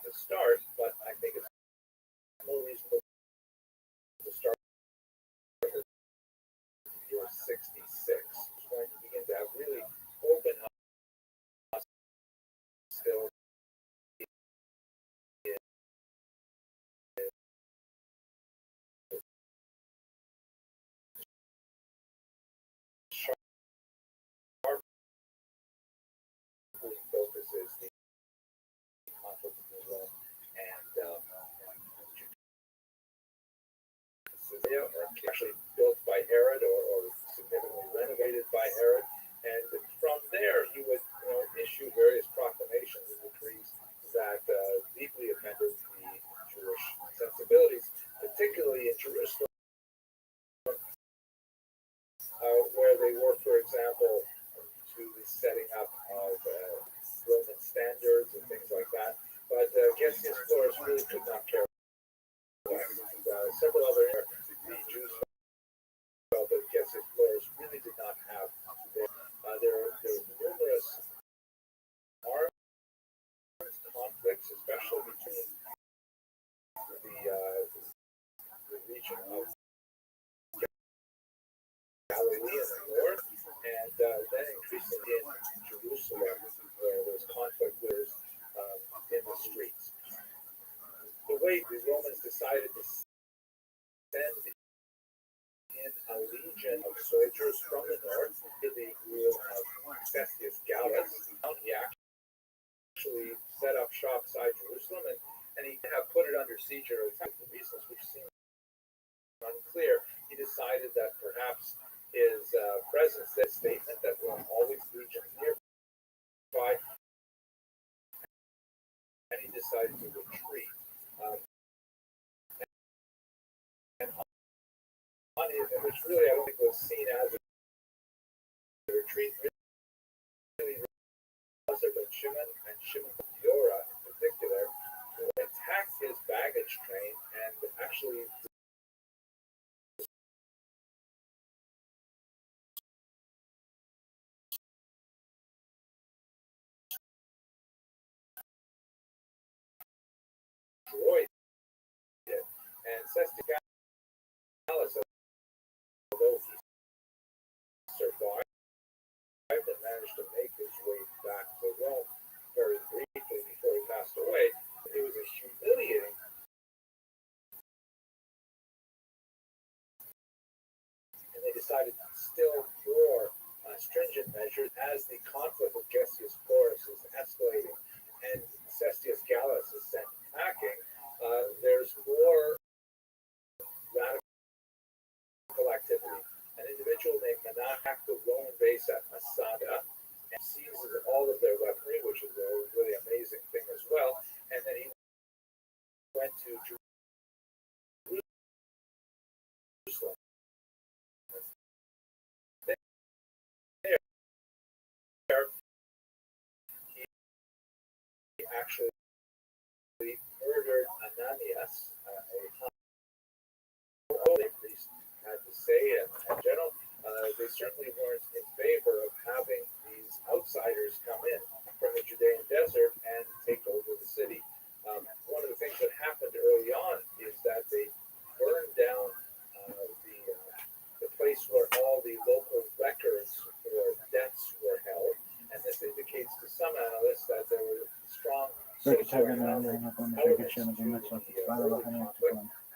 the start, but I think it's more reasonable to start with the year 66. It's going to begin to have really open hostilities focuses the conflict between Rome and Judea, or actually built by Herod or significantly renovated by Herod. And from there, he would issue various proclamations and decrees that deeply offended the Jewish sensibilities, particularly in Jerusalem, where they were, for example, to the setting up of Roman standards and things like that. But Gesenius Florus really could not care less. Several other the Jews felt that Gesenius Florus really did not have there were numerous armed conflicts, especially between the region of Galilee in the north, and then increasingly in Jerusalem, where there's conflict in the streets. The way the Romans decided to send in a legion of soldiers from the north to the rule of Cestius Gallus, he actually set up shop beside Jerusalem, and he had put it under siege or attack. For reasons which seem unclear, he decided that perhaps his presence, that statement that Rome always legions nearby, and he decided to retreat. Which really I don't think was seen as a retreat. Really was there, but Shimon and Shimon Yora in particular, who attacked his baggage train and actually destroyed it. And Cestius Gallus, although he survived and managed to make his way back to Rome very briefly before he passed away, it was a humiliating and they decided still more stringent measures as the conflict with Gesenius Florus is escalating and Cestius Gallus is sent packing. There's more radical activity. An individual named Menach hacked the Roman base at Masada and seizes all of their weaponry, which is a really amazing thing as well. And then he went to Jerusalem. There, he actually murdered Ananias, a holy priest, had to say. And in general, they certainly weren't in favor of having these outsiders come in from the Judean desert and take over the city. One of the things that happened early on is that they burned down the place where all the local records for debts were held, and this indicates to some analysts that there were strong socioeconomic elements to the conflict,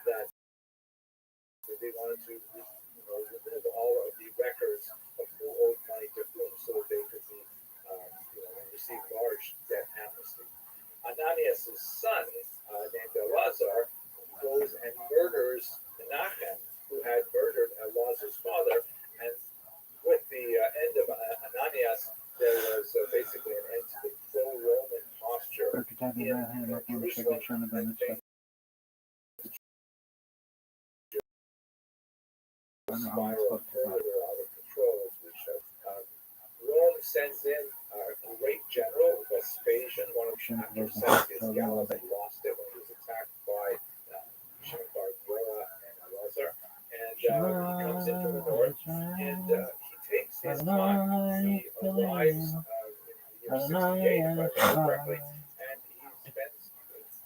that they wanted to remove all of the records of who owed money to whom so that they could be receive large debt amnesty. Ananias' son, named Elazar, goes and murders Menachem, who had murdered Elazar's father. And with the end of Ananias, there was basically an end to the pro-Roman posture in Jerusalem. Spiral further out of control, as we showed. Rome sends in a great general, Vespasian, one of after Celsius Gallus. He lost it when he was attacked by Shimon Bar Yochai and Elazar. And he comes in from the north, and he takes his time. He arrives in the year 68, if I remember correctly, and he spends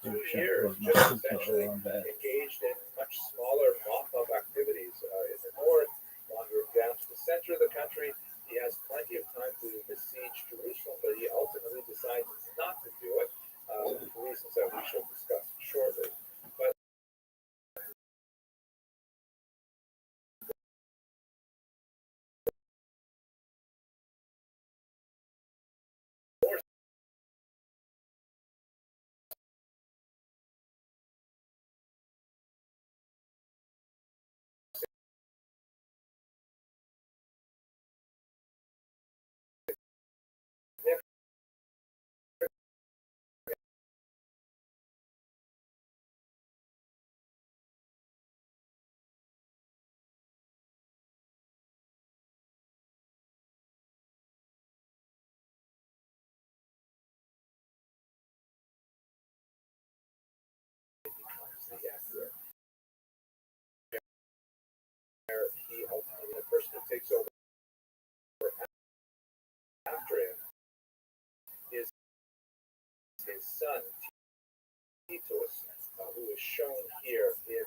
2 years just essentially engaged in much smaller mop-up activities in the north, wandering down to the center of the country. He has plenty of time to besiege Jerusalem, but he ultimately decides not to do it for reasons that we shall discuss shortly. But he ultimately, the person who takes over after him is his son, Titus, who is shown here in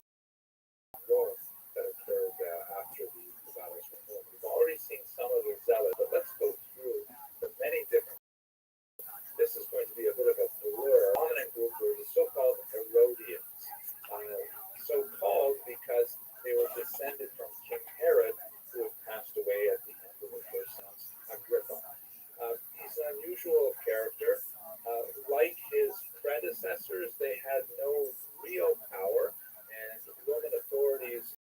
Rome that occurred after the battles from Rome. We've already seen some of the zealots, but let's go through the many different. This is going to be a bit of a blur. The dominant group were the so-called Herodians, so-called because they were descended from King Herod, who had passed away at the end of the first son's Agrippa. He's an unusual character. Like his predecessors, they had no real power, and Roman authorities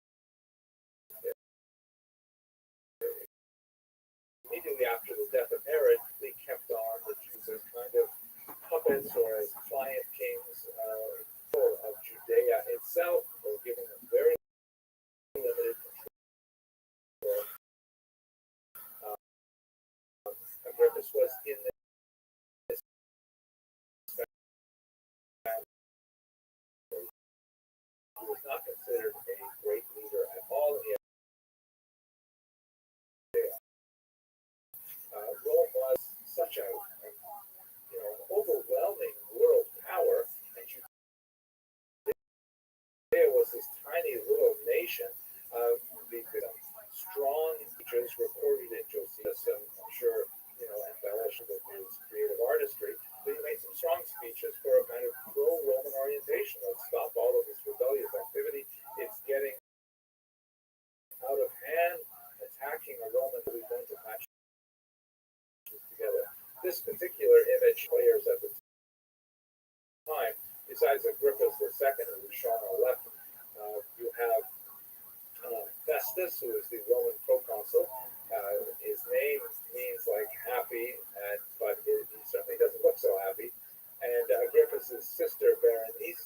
immediately after the death of Herod, they kept on the Jews as kind of puppets or as client kings of Judea itself, or giving them very limited control. Agrippa was in this he was not considered a great leader at all in Judea. Rome was such a overwhelming world power, and Judea was this tiny little nation. The strong speeches recorded in Josephus, and I'm sure embellished with his creative artistry. But he made some strong speeches for a kind of pro-Roman orientation. Let's stop all of this rebellious activity. It's getting out of hand, attacking a Roman who is going to match together. This particular image players at the time, besides Agrippa II, who is shown on the left, you have Festus, who is the Roman proconsul. His name means like happy, but he certainly doesn't look so happy. And Agrippa's sister Berenice,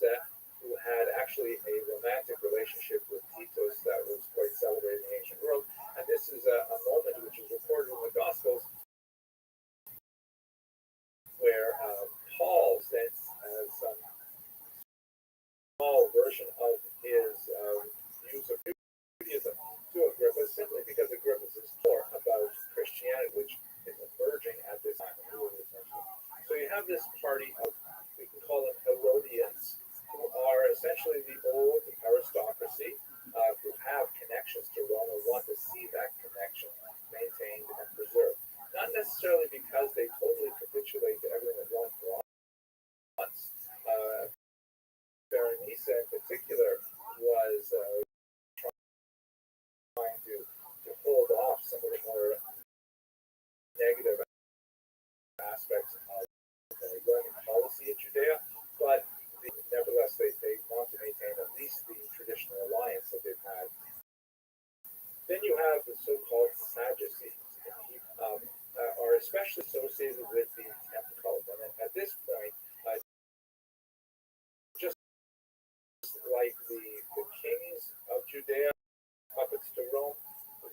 who had actually a romantic relationship with Titus that was quite celebrated in the ancient world. And this is a moment which is recorded in the Gospels where Paul then particular was trying to hold off some of the more negative aspects of the learning policy in Judea, but nevertheless, they want to maintain at least the traditional alliance that they've had. Then you have the so-called Sadducees, are especially associated with the temple cult. And at this point, just like the kings of Judea, puppets to Rome,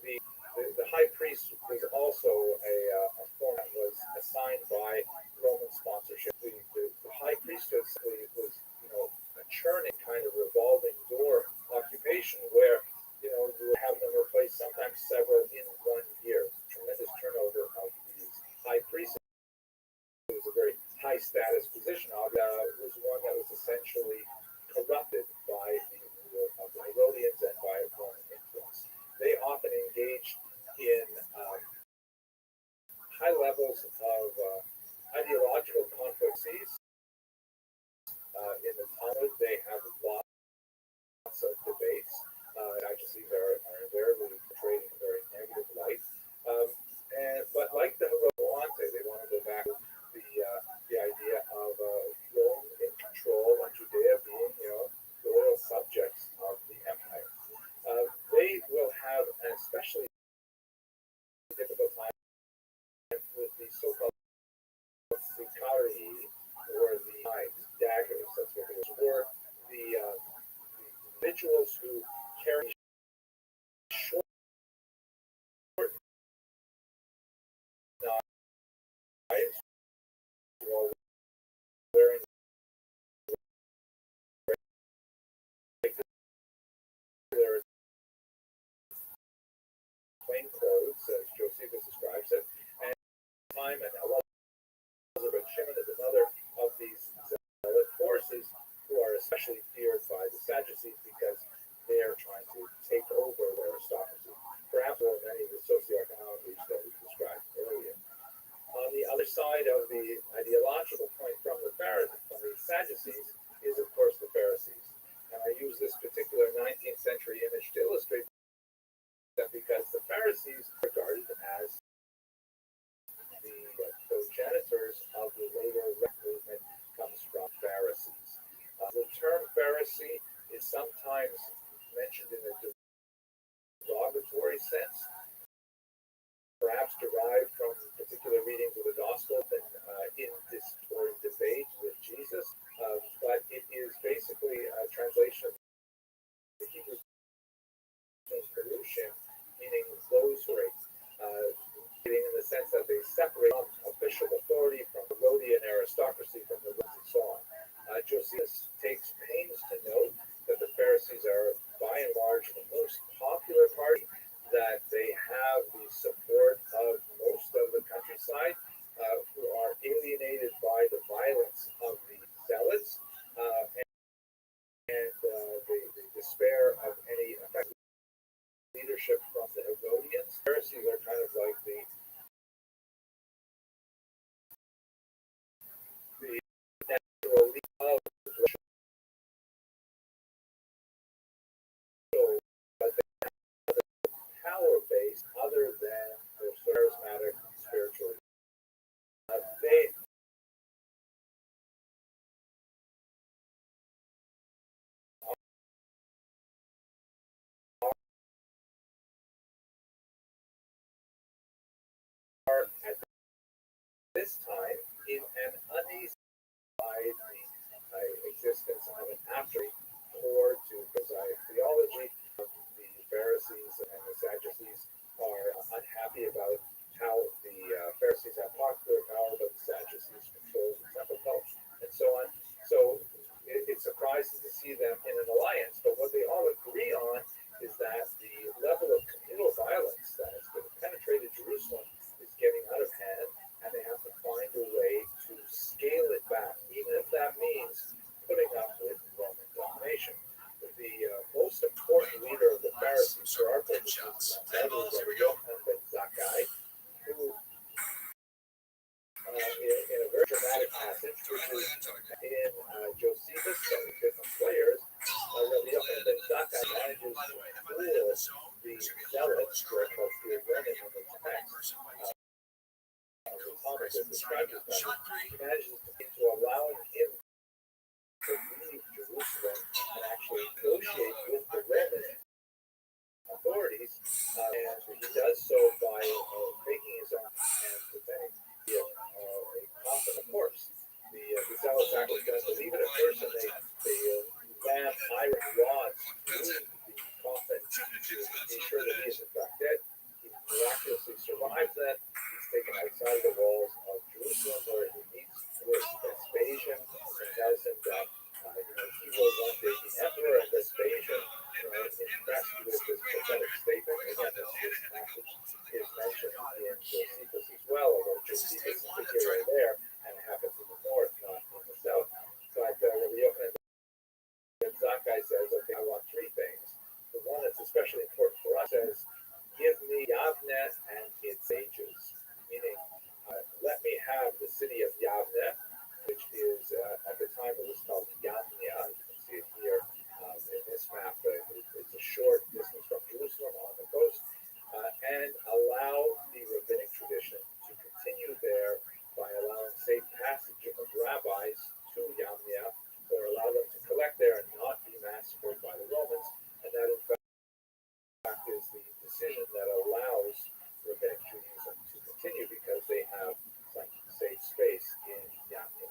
the high priest was also a form that was assigned by Roman sponsorship. The high priesthood was, a churning kind of revolving door occupation where, you would have them replace sometimes several in 1 year. Tremendous turnover of these high priests. It was a very high status position. It was one that was essentially corrupted by the rule of the Herodians and by Roman influence. They often engaged in high levels of ideological conflicts. In the Talmud, they have lots of debates. Sadducees are invariably portrayed in a very negative light. But like the Herodians, they want to go back to the idea of Rome in control and Judea being, loyal subjects of the empire. They will have an especially difficult time with the so-called Sicari, or the daggers. That's what they were. The individuals who carry short knives while wearing their plain clothes, as Josephus describes it, and time and Elizabeth Shimon is another of these zealot forces who are especially feared by the Sadducees because they are trying to take over their aristocracy. Perhaps more than any of the socioeconomic issues that we described earlier. On the other side of the ideological point from the Sadducees is, of course, the Pharisees. And I use this particular 19th century image to illustrate that because the Pharisees are regarded as the progenitors of the later movement comes from Pharisees. The term Pharisee is sometimes mentioned in a derogatory sense, perhaps derived from particular readings of the Gospel and in debate with Jesus, but it is basically a translation of the Hebrew Perushim, meaning those who are in the sense that they separate official authority from Herodian aristocracy from the rest and so on. Josephus takes pains to note that the Pharisees are, by and large, the most popular party, that they have the support of most of the countryside, who are alienated by the violence of the zealots, and the despair of any effective leadership from the Herodians. Pharisees are kind of like the natural leader of the but they have a power base other than the charismatic spiritual. They are at this time in an uneasy by the existence of an after core to Messiah theology. The Pharisees and the Sadducees are unhappy about how the Pharisees have popular power, but the Sadducees control the temple cult, and so on. So it's surprising to see them in an alliance, but what they all agree on is that the level of communal violence that has been penetrated Jerusalem is getting out of hand, and they have to find a way to scale it back, even if that means putting up with Roman domination. The most important leader of the Pharisees for our purposes is Yochanan ben Zakkai, who, in a very dramatic passage, which is in Josephus and different players, believe it at first, and they ran iron rods through the coffin to be sure that he is in fact dead. He miraculously survives that. He's taken outside the walls of Jerusalem, where he meets with Vespasian and tells him that he will one day be emperor, and Vespasian, impressed with this prophetic statement. Again, this passage is mentioned in Josephus as well, although Josephus is the hero there and happens in the north, not in the south. But Rabbi Yochanan ben Zakkai says, okay, I want three things. The one that's especially important for us is, give me Yavne and its sages, meaning let me have the city of Yavne, which is, at the time it was called Yamnia. You can see it here in this map. It's a short distance from Jerusalem on the coast, and allow the rabbinic tradition to continue there by allowing safe passage of rabbis to Yamnia, or allow them to collect there and not be massacred by the Romans. And that, in fact, is the decision that allows rabbinic Judaism to continue, because they have some safe space in Yamnia.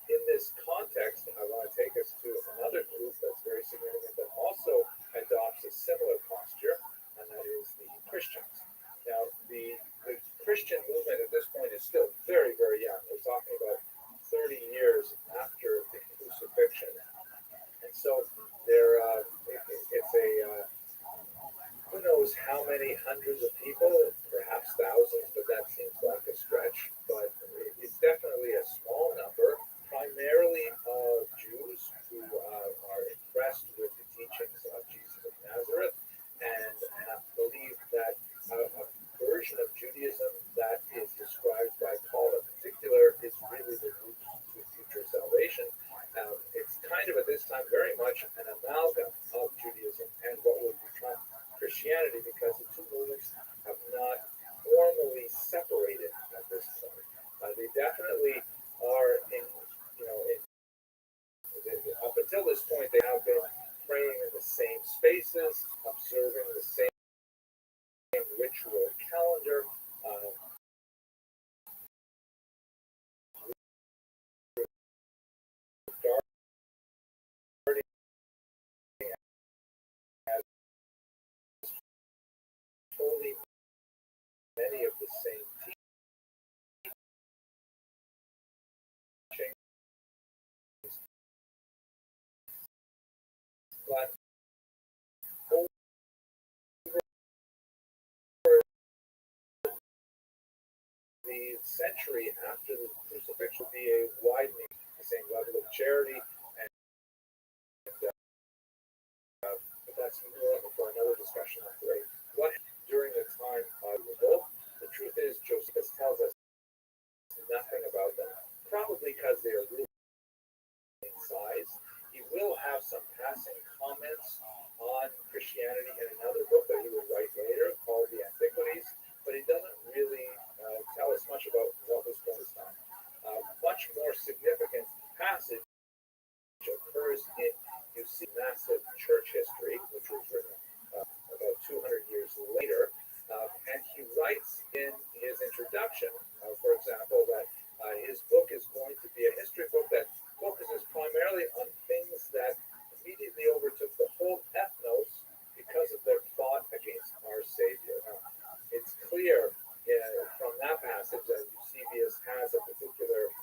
In this context, I want to take us to another group that's very significant that also adopts a similar posture, and that is the Christians. Now, the Christian movement at this point is still very, very young. We're talking about 30 years after the crucifixion. And so it's a who knows how many hundreds of people, perhaps thousands, but that seems like a stretch. But it's definitely a small number, primarily of Jews who are impressed with the teachings of Jesus of Nazareth and believe that a version of Judaism that is described by Paul in particular is really the route to future salvation. It's kind of at this time very much an amalgam of Judaism and what would become Christianity, because the two movements have not formally separated at this point. They definitely are up until this point, they have been praying in the same spaces, observing the same ritual calendar, regarding as fully many of the same teachings. But over the century after the crucifixion, will be a widening, the same level of charity, and but that's more for another discussion. What during the time of revolt? The truth is, Josephus tells us nothing about them, probably because they are really in size. He will have some passing comments on Christianity in another book that he will write later called The Antiquities, but he doesn't really tell us much about what was going on. Much more significant passage occurs in, you see, massive church history, which was written about 200 years later, and he writes in his introduction, for example, that his book is going to be a history book that focuses primarily on things that immediately overtook the whole ethnos because of their thought against our Savior. Now, it's clear from that passage that Eusebius has a particular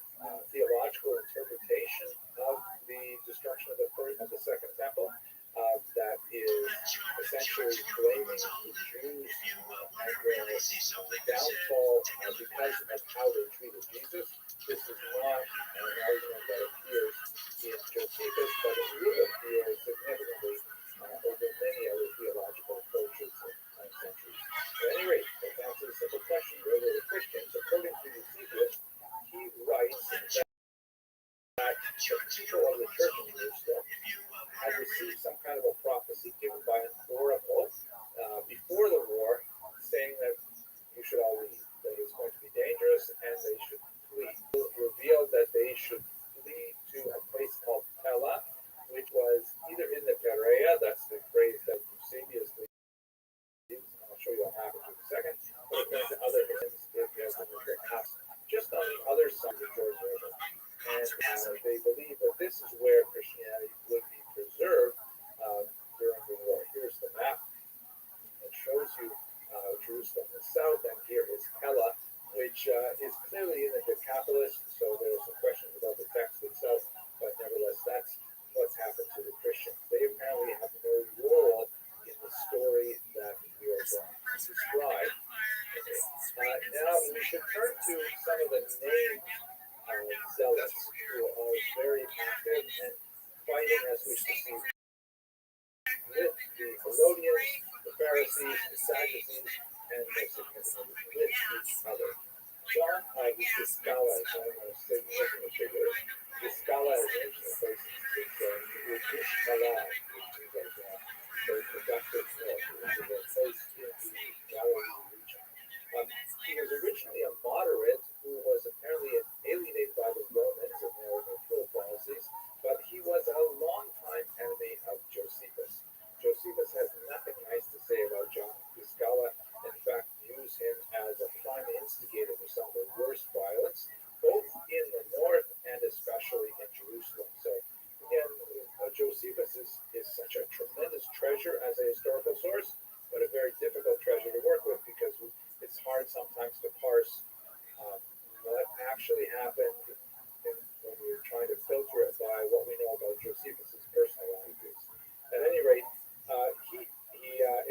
theological interpretation of the destruction of the Second Temple that is essentially blaming the Jews and their downfall because of how they treated Jesus. This is not an argument that appears in Josephus, but it will appear significantly over many other theological approaches in centuries. At any rate, to answer the simple question, where were the Christians? According to Eusebius, he writes that the people of the church in Jerusalem had received some kind of a prophecy given by an oracle before the war, saying that you should all leave, that it's going to be dangerous and they should flee. It revealed that they should flee to a place called Pella, which was either in the Perea, that's the phrase that Eusebius used, I'll show you what happens in a second, or to other hymns, if you have the house, just on the other side of the Jordan River. And they believe this is where Christianity would be preserved during the war. Here's the map. It shows you Jerusalem in the south, and here is Pella, which is clearly in the Decapolis, so there are some questions about the text itself, but nevertheless, that's what's happened to the Christians. They apparently have no role in the story that we are going to describe. Now, we should turn to some of the named zealots who are very active and fighting, as we shall see, with the Herodians, the Pharisees, the Sadducees, and most significantly with each other. John Giscala is one of the most significant figures. Giscala is ancient place. It's Gishkala, which means like very productive milk. It was a place in the Galilee region. He was originally a moderate who was apparently alienated by the Romans and their full policies, but he was a longtime enemy of Josephus. Josephus has nothing nice to say about John Giscala. In fact, views him as a prime instigator for some of the worst violence, both in the north and especially in Jerusalem. So, again, Josephus is such a tremendous treasure as a historical source, but a very difficult treasure to work with because it's hard sometimes to parse what actually happened when you're trying to filter it by what we know about Josephus's personal attitudes. At any rate, he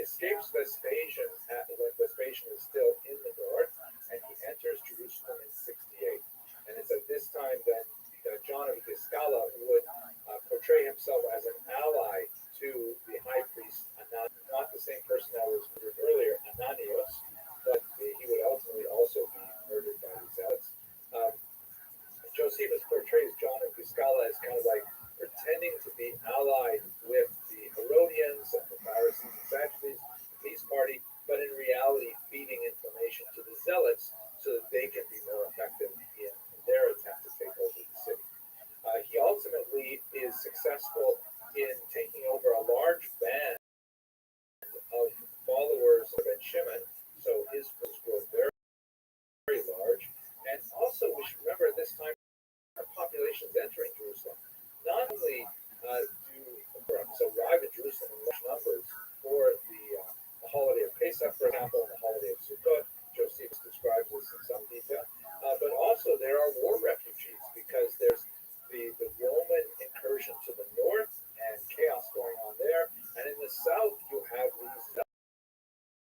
escapes Vespasian when Vespasian is still in the north, and he enters Jerusalem in 68. And it's at this time that John of Giscala would portray himself as an ally to the high priest, not the same person that was murdered earlier, Ananias, but he would ultimately also be murdered by the Zealots. Josephus portrays John of Giscala as kind of like pretending to be allied with the Herodians and the Pharisees and Sadducees, the peace party, but in reality feeding information to the Zealots so that they can be more effective in their attempt to take over the city. He ultimately is successful in taking over a large band of followers of Ben Shimon, so his force grows very, very large. And also, we should remember at this time, our population is entering Jerusalem. Not only do Muslims arrive in Jerusalem in large numbers for the holiday of Pesach, for example, and the holiday of Sukkot, Josephus describes this in some detail, but also there are war refugees because there's the Roman incursion to the north and chaos going on there, and in the south you have these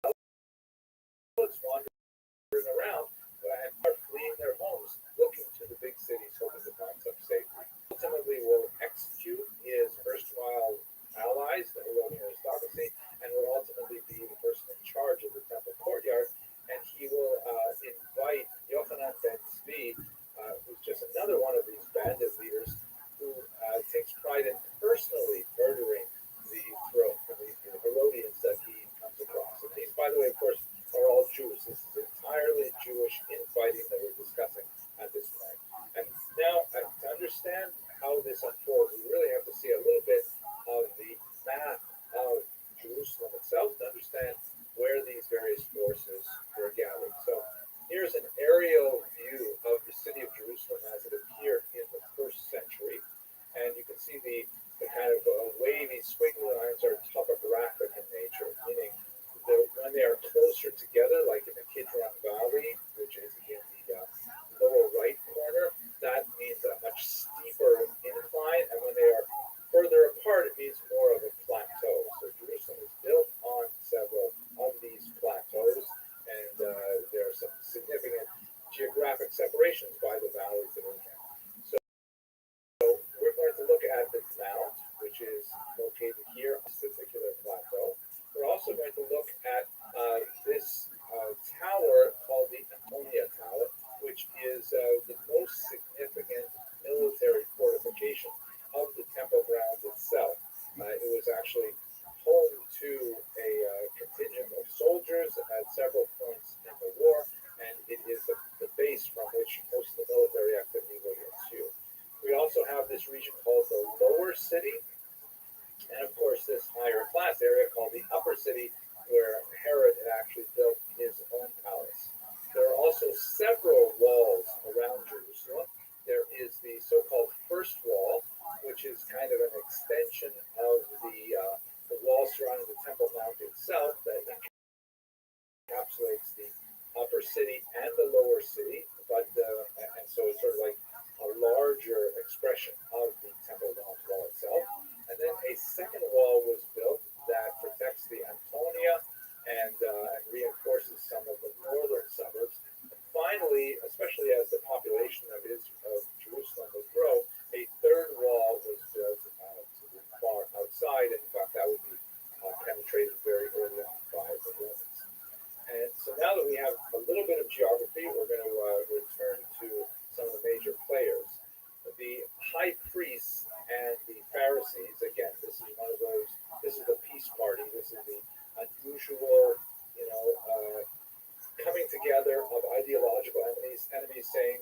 zealots wandering around and are fleeing their homes, looking to the big cities, hoping to find some safety. Ultimately, will execute his erstwhile allies, the Herodian aristocracy, and will ultimately be the person in charge of the temple courtyard. And he will invite Yochanan ben Tzvi, who's just another one of these bandit leaders, who takes pride in personally murdering the Herodians that he comes across. And these, by the way, of course, are all Jews. This is entirely Jewish infighting that we're discussing at this point. And now, to understand how this unfolds, we really have to see a little bit of the map of Jerusalem itself to understand where these various forces were gathered. So here's an aerial view of the city of Jerusalem as it appeared in the first century. And you can see the kind of wavy squiggly lines are topographic in nature, meaning when they are closer together, like in the Kidron Valley, which is in the lower right corner, that means a much steeper incline. And when they are further apart, it means more of a plateau. So Jerusalem is built on several of these plateaus, and there are some significant geographic separations by the valleys that are there. So we're going to look at the mount, which is located here on this particular plateau. We're also going to look at this tower called the Ammonia Tower, which is the most significant military fortification of the temple grounds itself. It was actually home to a contingent of soldiers at several points in the war, and it is the base from which most of the military activity will ensue. We also have this region called the Lower City, and of course this higher class area called the Upper City, where Herod had actually built his own palace. There are also several walls around Jerusalem. There is the so-called First Wall, which is kind of an extension of the wall surrounding the Temple Mount itself that encapsulates the upper city and the lower city, but and so it's sort of like a larger expression of the Temple Mount wall itself. And then a second wall was built that protects the Antonia and reinforces some of the northern suburbs. And finally, especially as the population of Jerusalem would grow, a third wall was built to the far outside, and in fact that would be penetrated very early on by the Romans. And so now that we have a little bit of geography, we're going to return to some of the major players. The high priests and the Pharisees, again, this is one of those, this is the peace party, this is the unusual, coming together of ideological enemies saying,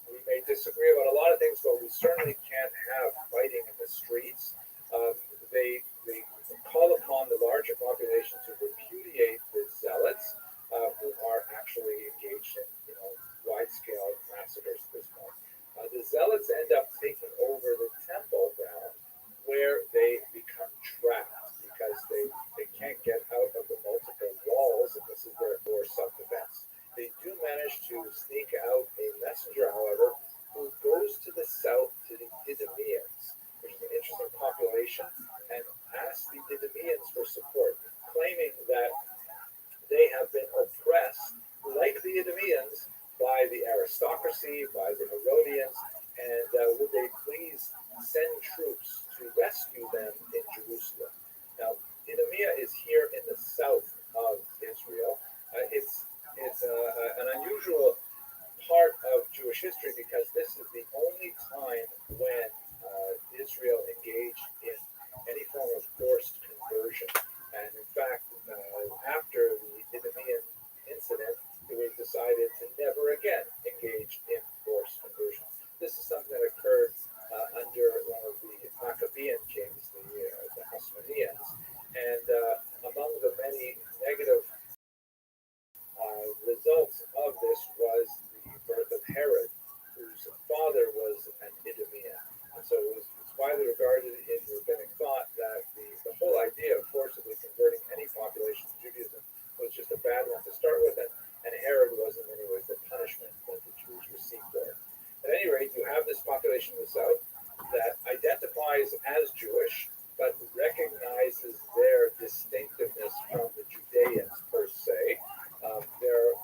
we may disagree about a lot of things, but we certainly can't have fighting in the streets. They call upon the larger population to repudiate the zealots who are actually engaged in, wide-scale massacres at this point. The zealots end up taking over the temple ground where they become trapped because they can't get out of the multiple walls, and this is therefore self-defense. They do manage to sneak out a messenger, however, who goes to the south to the Idumeans, which is an interesting population, and asks the Idumeans for support, claiming that they have been oppressed, like the Idumeans, by the aristocracy, by the Herodians, and would they please send troops to rescue them in Jerusalem. Now, Idumea is here in the south of Israel. It's an unusual part of Jewish history because this is the only time when Israel engaged in any form of forced conversion. And in fact, after the Idumean incident, it was decided to never again engage in forced conversion. This is something that occurred under one of the Maccabean kings, the Hasmoneans. And among the many negative results of this was the birth of Herod, whose father was an Idumean. And so it was widely regarded in rabbinic thought that the whole idea of forcibly converting any population to Judaism was just a bad one to start with, and Herod was in many ways the punishment that the Jews received for it. At any rate, you have this population in the south that identifies as Jewish, but recognizes their distinctiveness from the Judeans per se. There are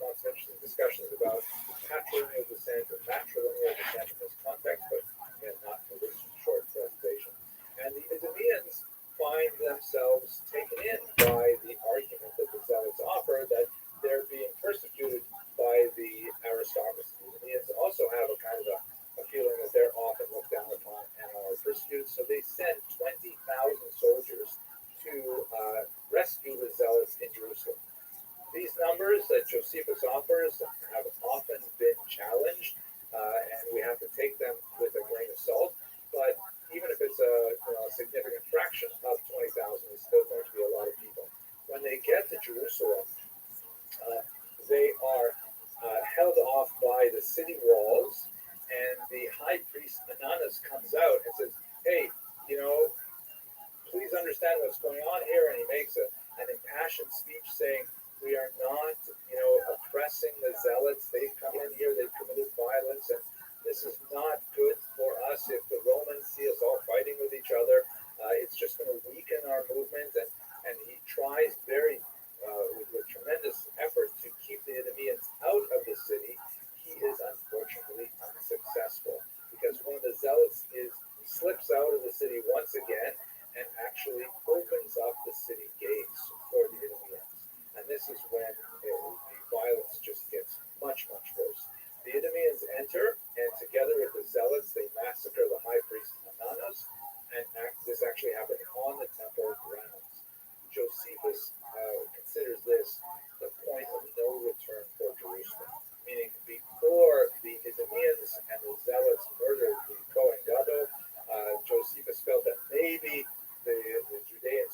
lots of interesting discussions about patrilineal descent and matrilineal descent in this context, but again, not for this short presentation. And the Idumeans find themselves taken in by the argument that the Zealots offer that they're being persecuted by the aristocracy. The Idumeans also have a kind of a feeling that they're often looked down upon and are persecuted, so they send 20,000 soldiers to rescue the Zealots in Jerusalem. These numbers that Josephus offers have often been challenged, and we have to take them with a grain of salt. But even if it's a significant fraction of 20,000, it's still going to be a lot of people. When they get to Jerusalem, they are held off by the city walls, and the high priest Ananus comes out and says, "Hey, please understand what's going on here." And he makes an impassioned speech saying, "We are not, oppressing the Zealots. They've come in here, they've committed violence, and this is not good for us. If the Romans see us all fighting with each other, it's just going to weaken our movement." And he tries with tremendous effort to keep the Idumeans out of the city. He is unfortunately unsuccessful because one of the Zealots slips out of the city once again and actually opens up the city gates for the Idumeans. And this is when the violence just gets much, much worse. The Idumeans enter, and together with the Zealots, they massacre the high priest Ananus, and this actually happened on the temple grounds. Josephus considers this the point of no return for Jerusalem, meaning before the Idumeans and the Zealots murdered the Kohen Gadol, Josephus felt that maybe the Judean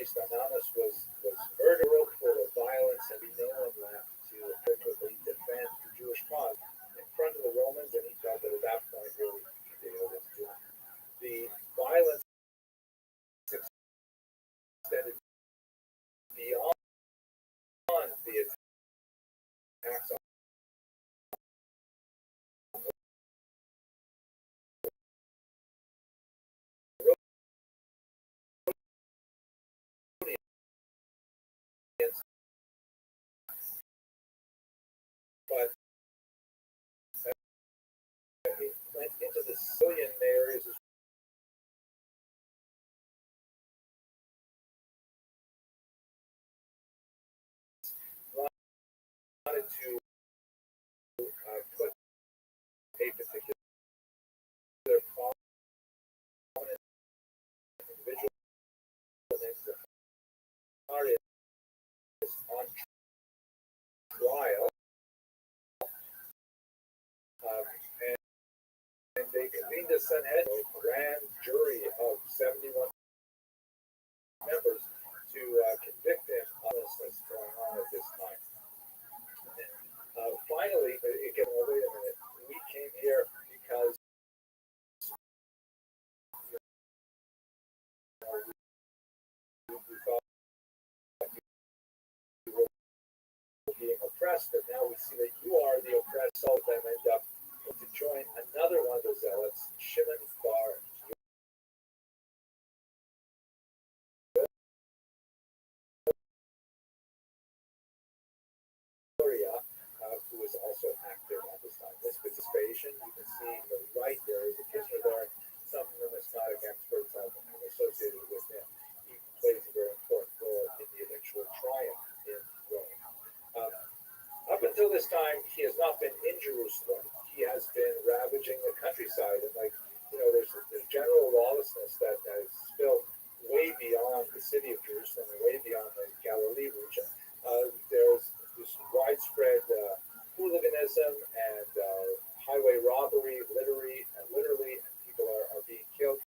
priest Anonymous was murdered, full of violence, and no one left to adequately defend the Jewish cause in front of the Romans, and he felt that at that point, really, was doomed. The violence extended beyond the attacks on but it went into the Sicilian areas as wanted to put a particular prominent individual on trial, and they convened a Sanhedrin, a grand jury of 71 members to convict him of what's going on at this time. Finally, again, well, wait a minute. We came here because we thought you were being oppressed, but now we see that you are the oppressed. All of them end up to join another one of the zealots, Shimon Bar Yoria, who was also active at this time. This participation, you can see on the right there is a picture there. Some numismatic experts have associated with him. He plays a very important role in the eventual triumph in Rome. Up until this time, he has not been in Jerusalem. He has been ravaging the countryside, and there's general lawlessness that has spilled way beyond the city of Jerusalem and way beyond the Galilee region. There's this widespread hooliganism and highway robbery, literally, and people are being killed.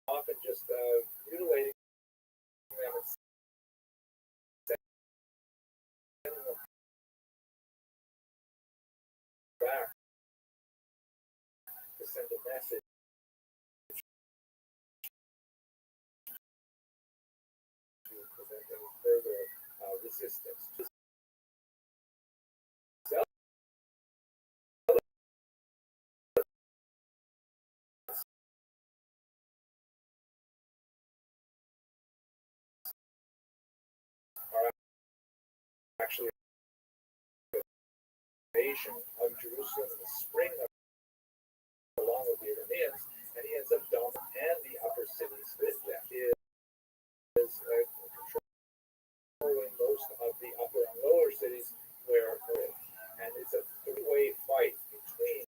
Often just mutilating them and sending them back to send a message to prevent any further resistance. Are actually invasion of Jerusalem in the spring of along with the Arameans, and he ends up dominating and the upper cities with them. He is controlling most of the upper and lower cities where live, and it's a three-way fight between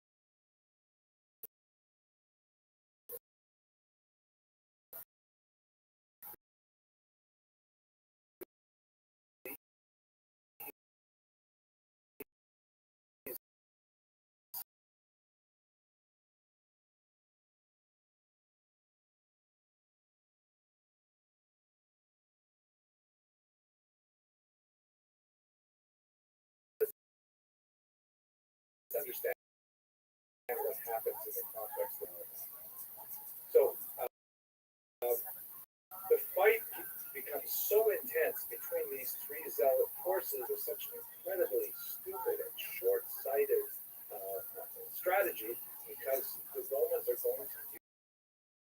understand what happens in the context of it. So the fight becomes so intense between these three zealot forces with such an incredibly stupid and short-sighted strategy, because the Romans are going to use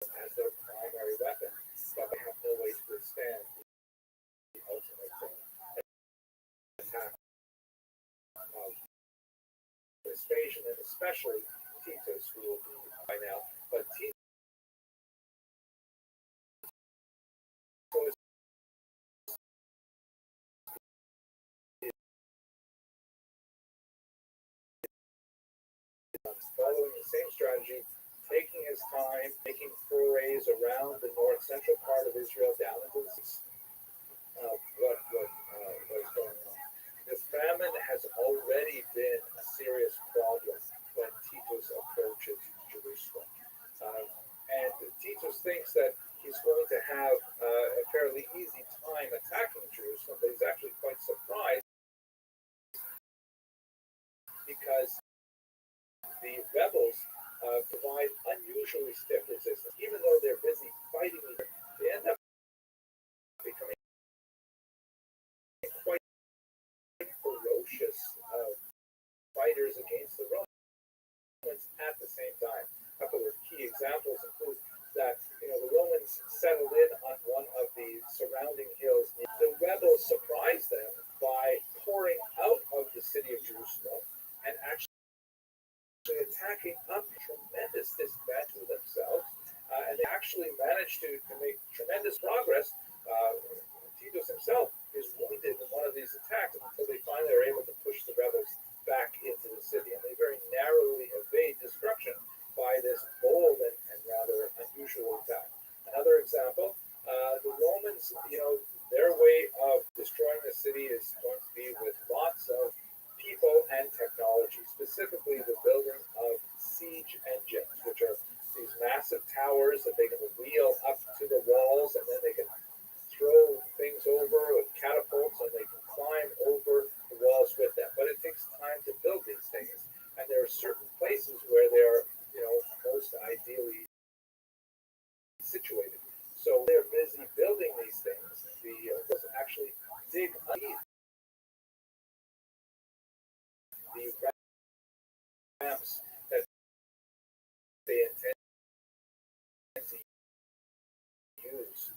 it as their primary weapon. especially Titus, who will be by now. But Titus following the same strategy, taking his time, making forays around the north central part of Israel down into the what is going on. The famine has already been a serious problem when Titus approaches Jerusalem. And Titus thinks that he's going to have a fairly easy time attacking Jerusalem, but he's actually quite surprised because the rebels provide unusually stiff resistance. Even though they're busy fighting, they end up becoming quite ferocious fighters against the Romans at the same time. A couple of key examples include that the Romans settled in on one of the surrounding hills. The rebels surprised them by pouring out of the city of Jerusalem and actually attacking up tremendous disadvantage to themselves, and they actually managed to make tremendous progress. Titus himself is wounded in one of these attacks until they finally are able to push the rebels back into the city, and they very narrowly evade destruction by this bold and rather unusual attack. Another example, the Romans, their way of destroying the city is going to be with lots of people and technology, specifically the building of siege engines, which are these massive towers that they can wheel up to the walls, and then they can throw things over with catapults, and they can climb over the walls with them. But it takes time to build these things, and there are certain places where they are, most ideally situated. So they're busy building these things. The actually dig underneath the ramps that they intend to use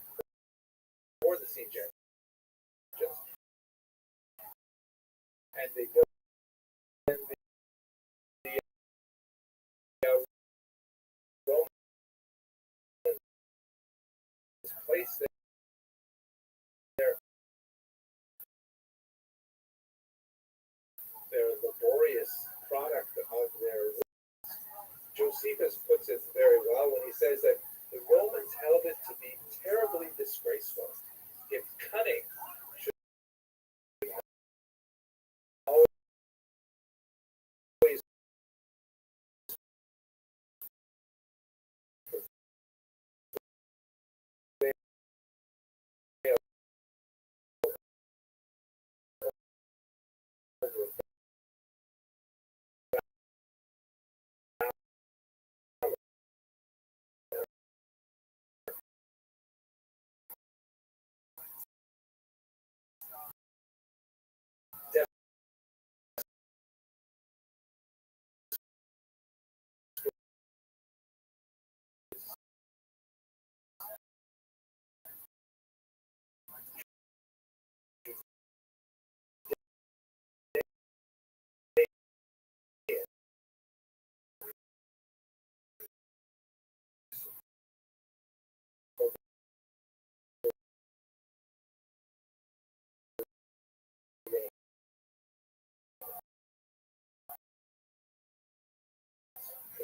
for the siege engines, and they build the Romans place their laborious product of their. Josephus puts it very well when he says that the Romans held it to be terribly disgraceful if cunning should always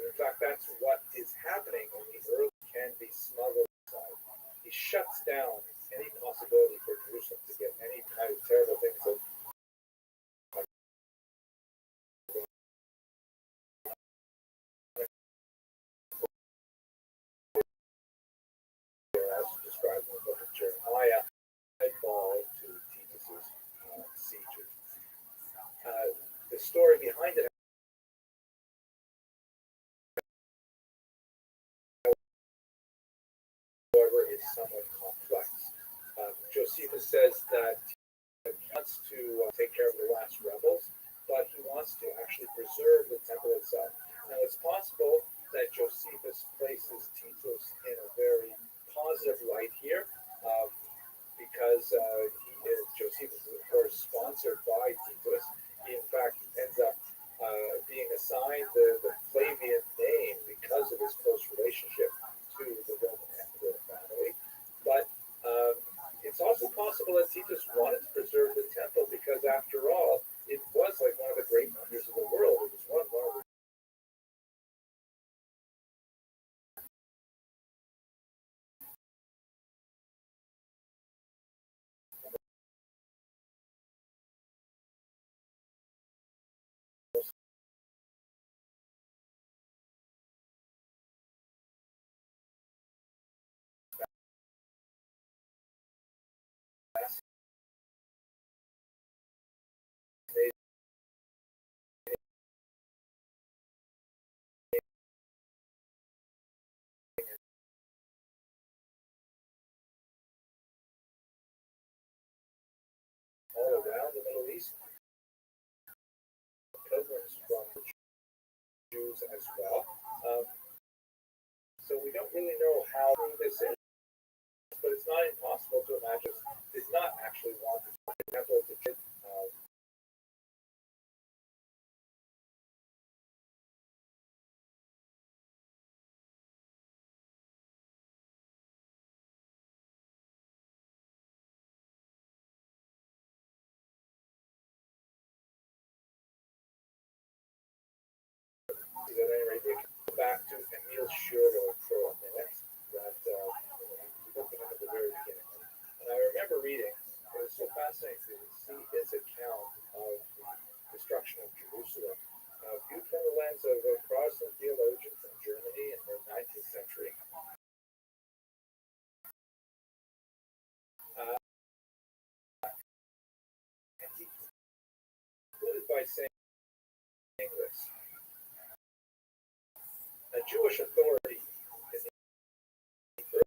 in fact, that's what is happening when the earth can be smuggled inside. He shuts down any possibility for Jerusalem to get any kind of terrible things that as described in the book of Jeremiah, fall to Titus's siege. The story behind it, however, is somewhat complex. Josephus says that he wants to take care of the last rebels, but he wants to actually preserve the temple itself. Now, it's possible that Josephus places Titus in a very positive light here, because Josephus is, of course, sponsored by Titus. He, in fact, ends up being assigned the Jews as well. So we don't really know how this is, but it's not impossible to imagine. Did not actually want to example the kid. At any rate, they go back to Emil Schurter for a minute. That spoken at the very beginning. And I remember reading, it was so fascinating to see his account of the destruction of Jerusalem, viewed from the lens of a Protestant theologian from Germany in the 19th century. And he concluded by saying this: a Jewish authority in the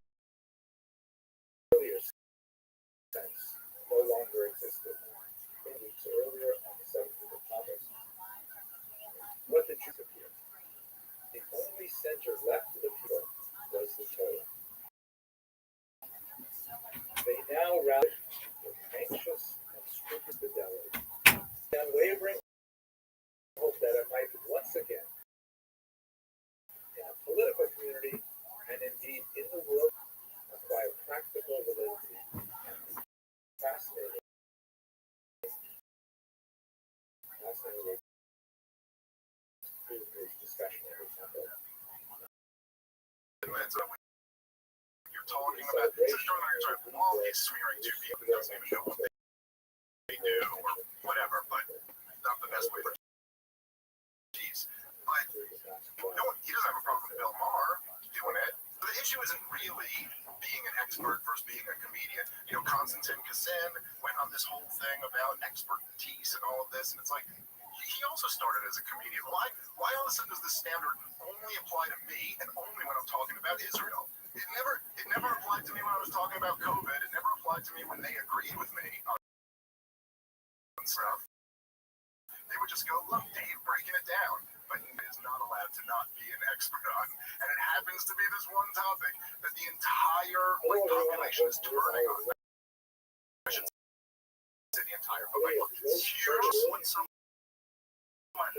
earlier sense no longer existed. 3 weeks earlier, on the 7th of August, what did Jews appear? The only center left to the people was the Torah. They now rallied with anxious and scrupulous fidelity, the unwavering hope that it might once again, in a political community and indeed in the world, acquire practical validity. Fascinating discussion of example. You're talking about all these swearing to people who doesn't even know what they do or whatever, but not the best way for cheese. But no one, he doesn't have a problem with Bill Maher doing it. The issue isn't really being an expert versus being a comedian. You know, Konstantin Kazin went on this whole thing about expertise and all of this, and it's like, he also started as a comedian. Why all of a sudden does this standard only apply to me and only when I'm talking about Israel? It never applied to me when I was talking about COVID. It never applied to me when they agreed with me on stuff. They would just go, look, Dave, breaking it down. But he is not allowed to not be an expert on. And it happens to be this one topic that the entire population is turning on. I should say the entire population. It's huge when someone like,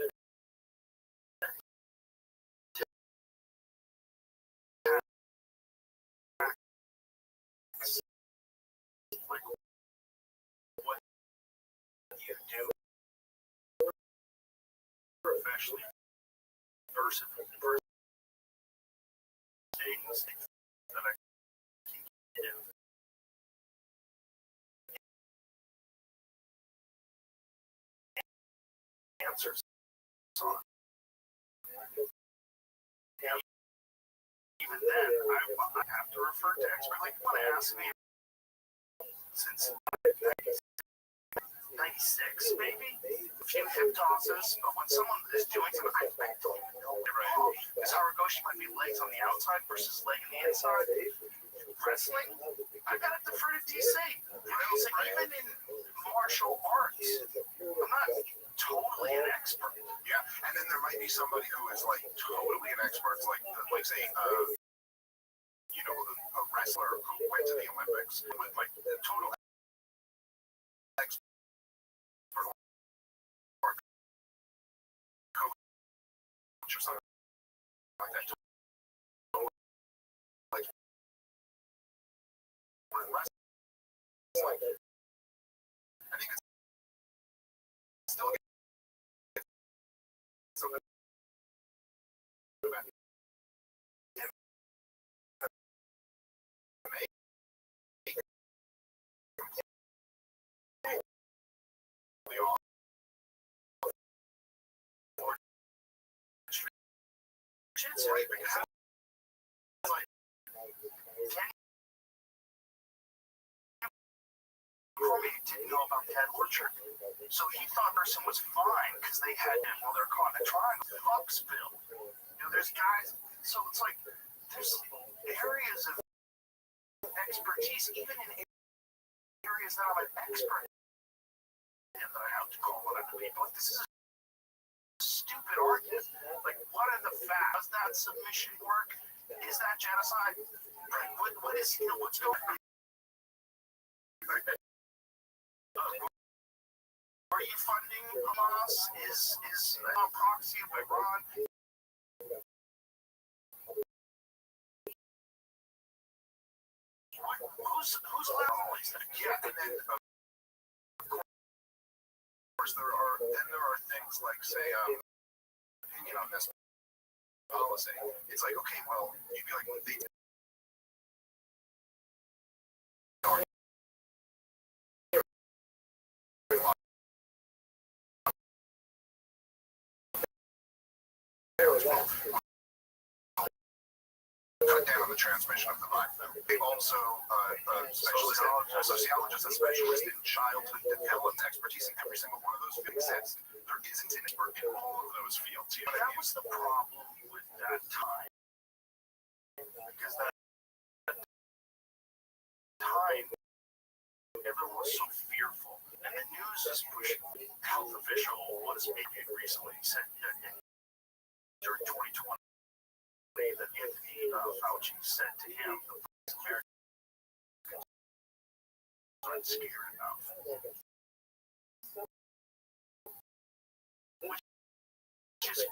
what do you do professionally versus things that I can do. Answers on. And even then, I have to refer to experts. Like, you want to ask me since 96, maybe, a few hip tosses, but when someone is doing something, I don't know, right? Because Haragoshi might be legs on the outside versus leg on the inside. Wrestling, I got to defer to DC. You know, so even in martial arts, I'm not totally an expert. Yeah, and then there might be somebody who is like totally an expert, like say, you know, a wrestler who went to the Olympics with like total expert or coach or something like that. Like wrestling, I think it's still something about shit's right because like Cormier didn't know about the head orchard, so he thought person was fine because they had him while they're caught in a triangle. Hucksville, you know, there's guys, so it's like there's areas of expertise, even in areas that I'm an expert in, that I have to call on other people. Like, this is a stupid argument. Like, what are the facts? Does that submission work? Is that genocide? Right? What is, what's going on? Are you funding Hamas? Is a proxy of Iran? Who's allowing all these things? Yeah, and then of course there are things like, say, opinion on this policy. It's like, okay, well, you'd be like, well, they cut down on the transmission of the virus. They've also sociologists and specialists in childhood development expertise in every single one of those fields. There isn't an expert in all of those fields. But that was the problem with that time. Because that time, everyone was so fearful. And the news is pushing. Health official was maybe recently said during 2020 that Anthony Fauci said to him, the Americans aren't scared enough. Which is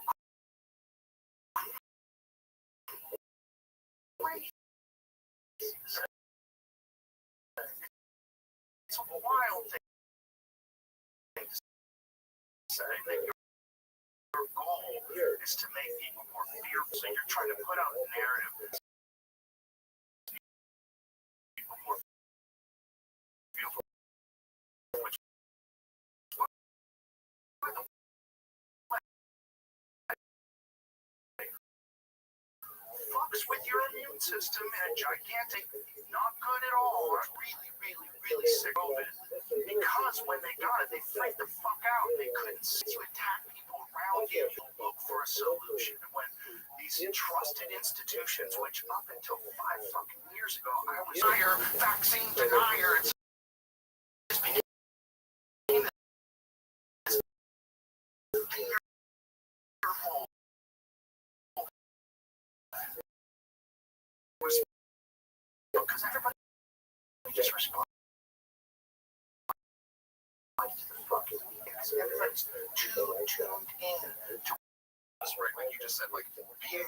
crazy. It's a wild thing to say that your goal is to make people more fearful. So you're trying to put out a narrative that's people more fearful. Which fucks with your immune system in a gigantic, not good at all. I'm really sick of it. Because when they got it, they freaked the fuck out. They couldn't see you attack people around you to look for a solution. When these trusted institutions, which up until 5 fucking years ago, I was a vaccine denier. It's because everybody just responds to the fucking BS. Everybody's too tuned in to us, right? Like you just said, like being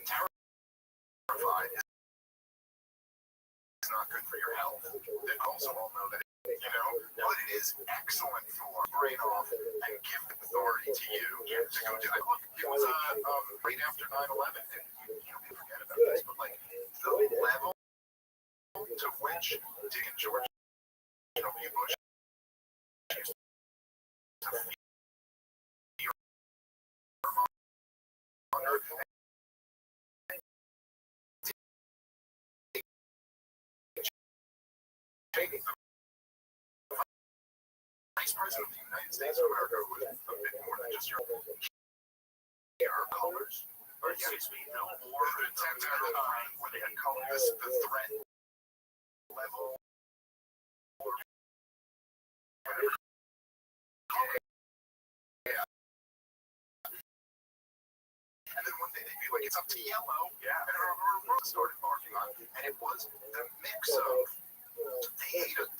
terrified is not good for your health. They also all know that, but it is excellent for brain off and give authority to you to go do. Look, it was right after 9/11, and people forget about this, but like the level to which Dick and George W. Bush Vice President of the United States of America was a bit more than just your colors. Or excuse me, the war time where they had colors, the threat level. And then one day they'd be like, it's up to yellow. Yeah. And everyone started barking on it. And it was the mix of the hate of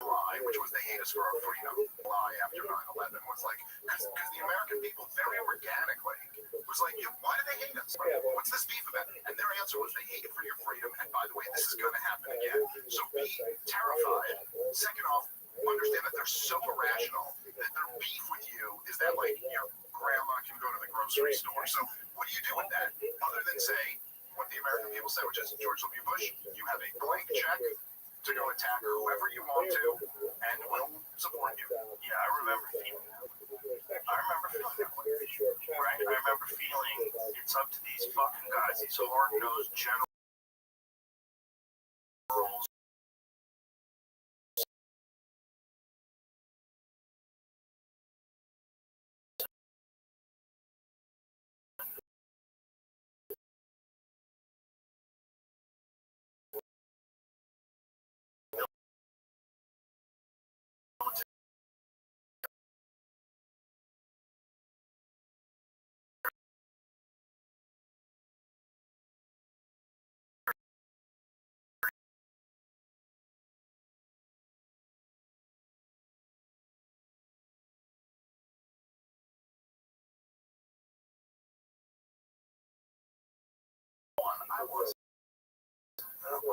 lie, which was the hate us for our freedom lie after 9/11, was like, because the American people very organically was like, why do they hate us? What's this beef about? And their answer was they hate it for your freedom, and by the way, this is going to happen again. So be terrified. Second off, understand that they're so irrational that their beef with you is that, like, your grandma can go to the grocery store. So what do you do with that? Other than say what the American people say, which is, George W. Bush, you have a blank check to go attack whoever you want to, and we'll support you. Yeah, I remember feeling that. Right? I remember feeling it's up to these fucking guys, these hard-nosed generals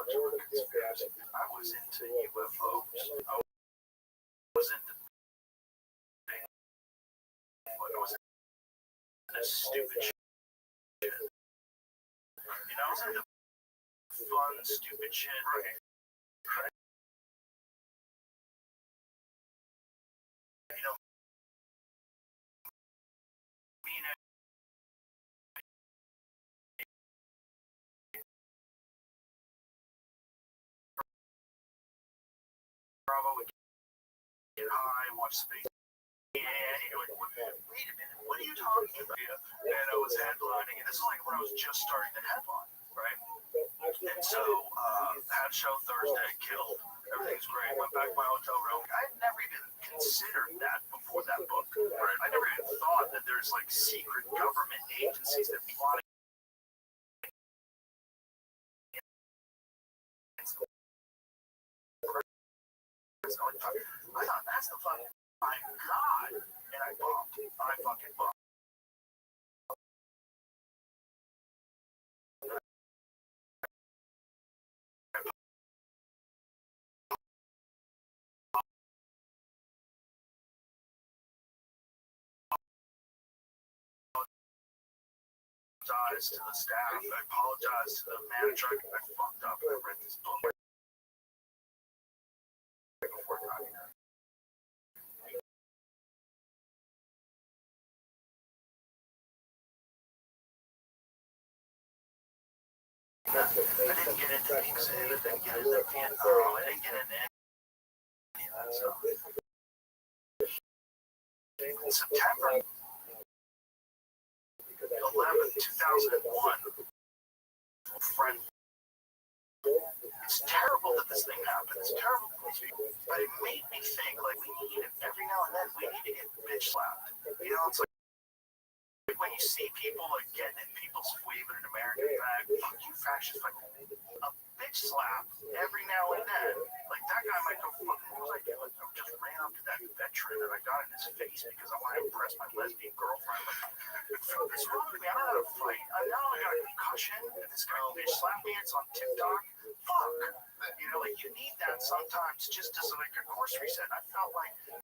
much of a conspiracy. I was into UFOs. I was into but I was into stupid shit. You know, I was into fun, stupid shit. Right. You know, me and Bravo would get high, watch space. Yeah, you're like, wait a minute, what are you talking about? And I was headlining, and this is like when I was just starting the headline, right? And so, had a show Thursday, killed. Everything's great. Went back to my hotel room. I had never even considered that before that book. Right? I never even thought that there's like secret government agencies that plot against the president. I thought that's the fucking my God. And I bombed. I fucking bombed. Apologize to the staff. I apologize to the manager. I fucked up. I read this book before I got here. I didn't get into the exhibit. I didn't get into Vietnam. I didn't get into any of that stuff. In September 11th, 2001, a friend. It's terrible that this thing happened. It's terrible for these people. But it made me think, like, we need it every now and then. We need to get bitch slapped. You know, it's like when you see people like getting in people's waving an American flag, fuck you fascists, like a bitch slap every now and then. Like that guy might go, fuck, what was I doing? I just ran up to that veteran and I got in his face because I want to impress my lesbian girlfriend. Like, what's wrong with me? I don't know how to fight. I know I got a concussion and this guy bitch slapped me. It's on TikTok. Fuck. You know, like you need that sometimes just as like a course reset. I felt like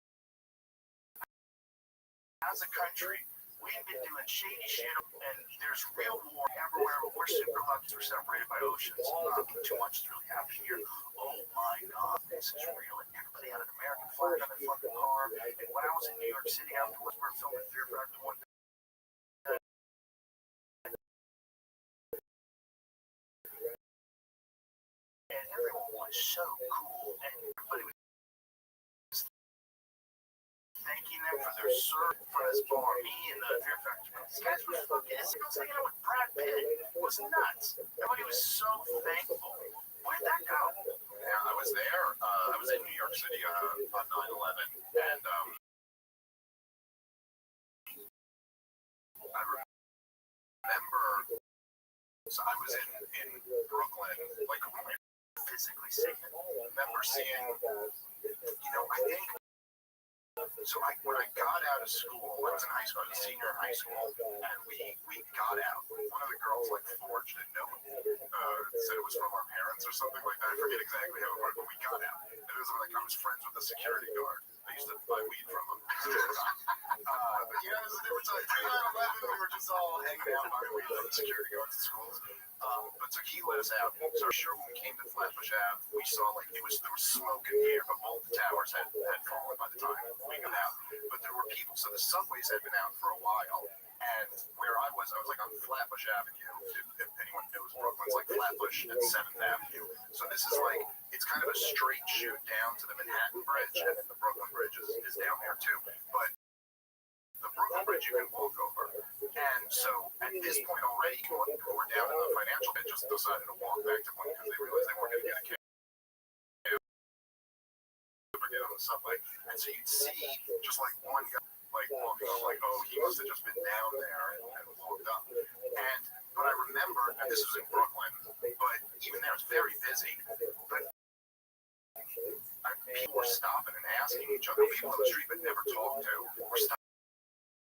as a country, we've been doing shady shit, and there's real war everywhere. We're super lucky we're separated by oceans. Not too much is really happening here. Oh my God, this is real. And everybody had an American flag on their fucking car. And when I was in New York City afterwards, we were filming Fear Factor 1. And everyone was so cool, and everybody was thanking them for their service for this bar. Me and the Fear Factor. These guys were fucking. This was hanging out with Brad Pitt. It was nuts. Everybody was so thankful. Where'd that go? Yeah, I was there. I was in New York City on 9/11, and I remember. So I was in Brooklyn, like physically seeing it. I remember seeing. You know, I think. So when I got out of school, I was in high school, I was a senior in high school, and we got out. One of the girls like forged a note, said it was from our parents or something like that. I forget exactly how it worked, but we got out. And it was like I was friends with the security guard. I used to buy weed from him. But you know, there was like 9/11, we were just all hanging out buying weed from the security guards at schools. But so he let us out. So I'm sure when we came to Flatbush Ave, we saw like there was smoke in the air, but both the towers had fallen by the time we got out. But there were people, so the subways had been out for a while. And where I was like on Flatbush Avenue. If anyone knows Brooklyn, it's like Flatbush and 7th Avenue. So this is like, it's kind of a straight shoot down to the Manhattan Bridge, and then the Brooklyn Bridge is down there too. But the Brooklyn Bridge you can walk over. And so at this point already, people who were down in the financial bit just decided to walk back to one because they realized they weren't going to get a cab or get on the subway. And so you'd see just like one guy like walking up, like, oh, he must have just been down there and walked up. But I remember, and this was in Brooklyn, but even there it was very busy. But people were stopping and asking each other. People on the street but never talked to were stopping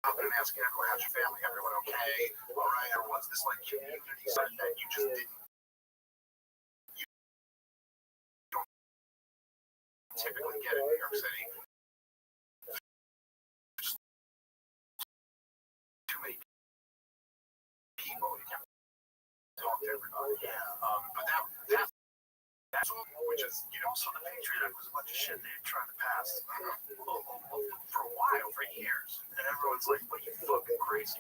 and asking everyone, how's your family? Everyone okay? All right? Or was this like community that you just didn't typically get in New York City. Too many people. You can't talk to everybody. But that's which is, so the Patriot Act was a bunch of shit they had tried to pass for a while, for years. And everyone's like, what, you fucking crazy?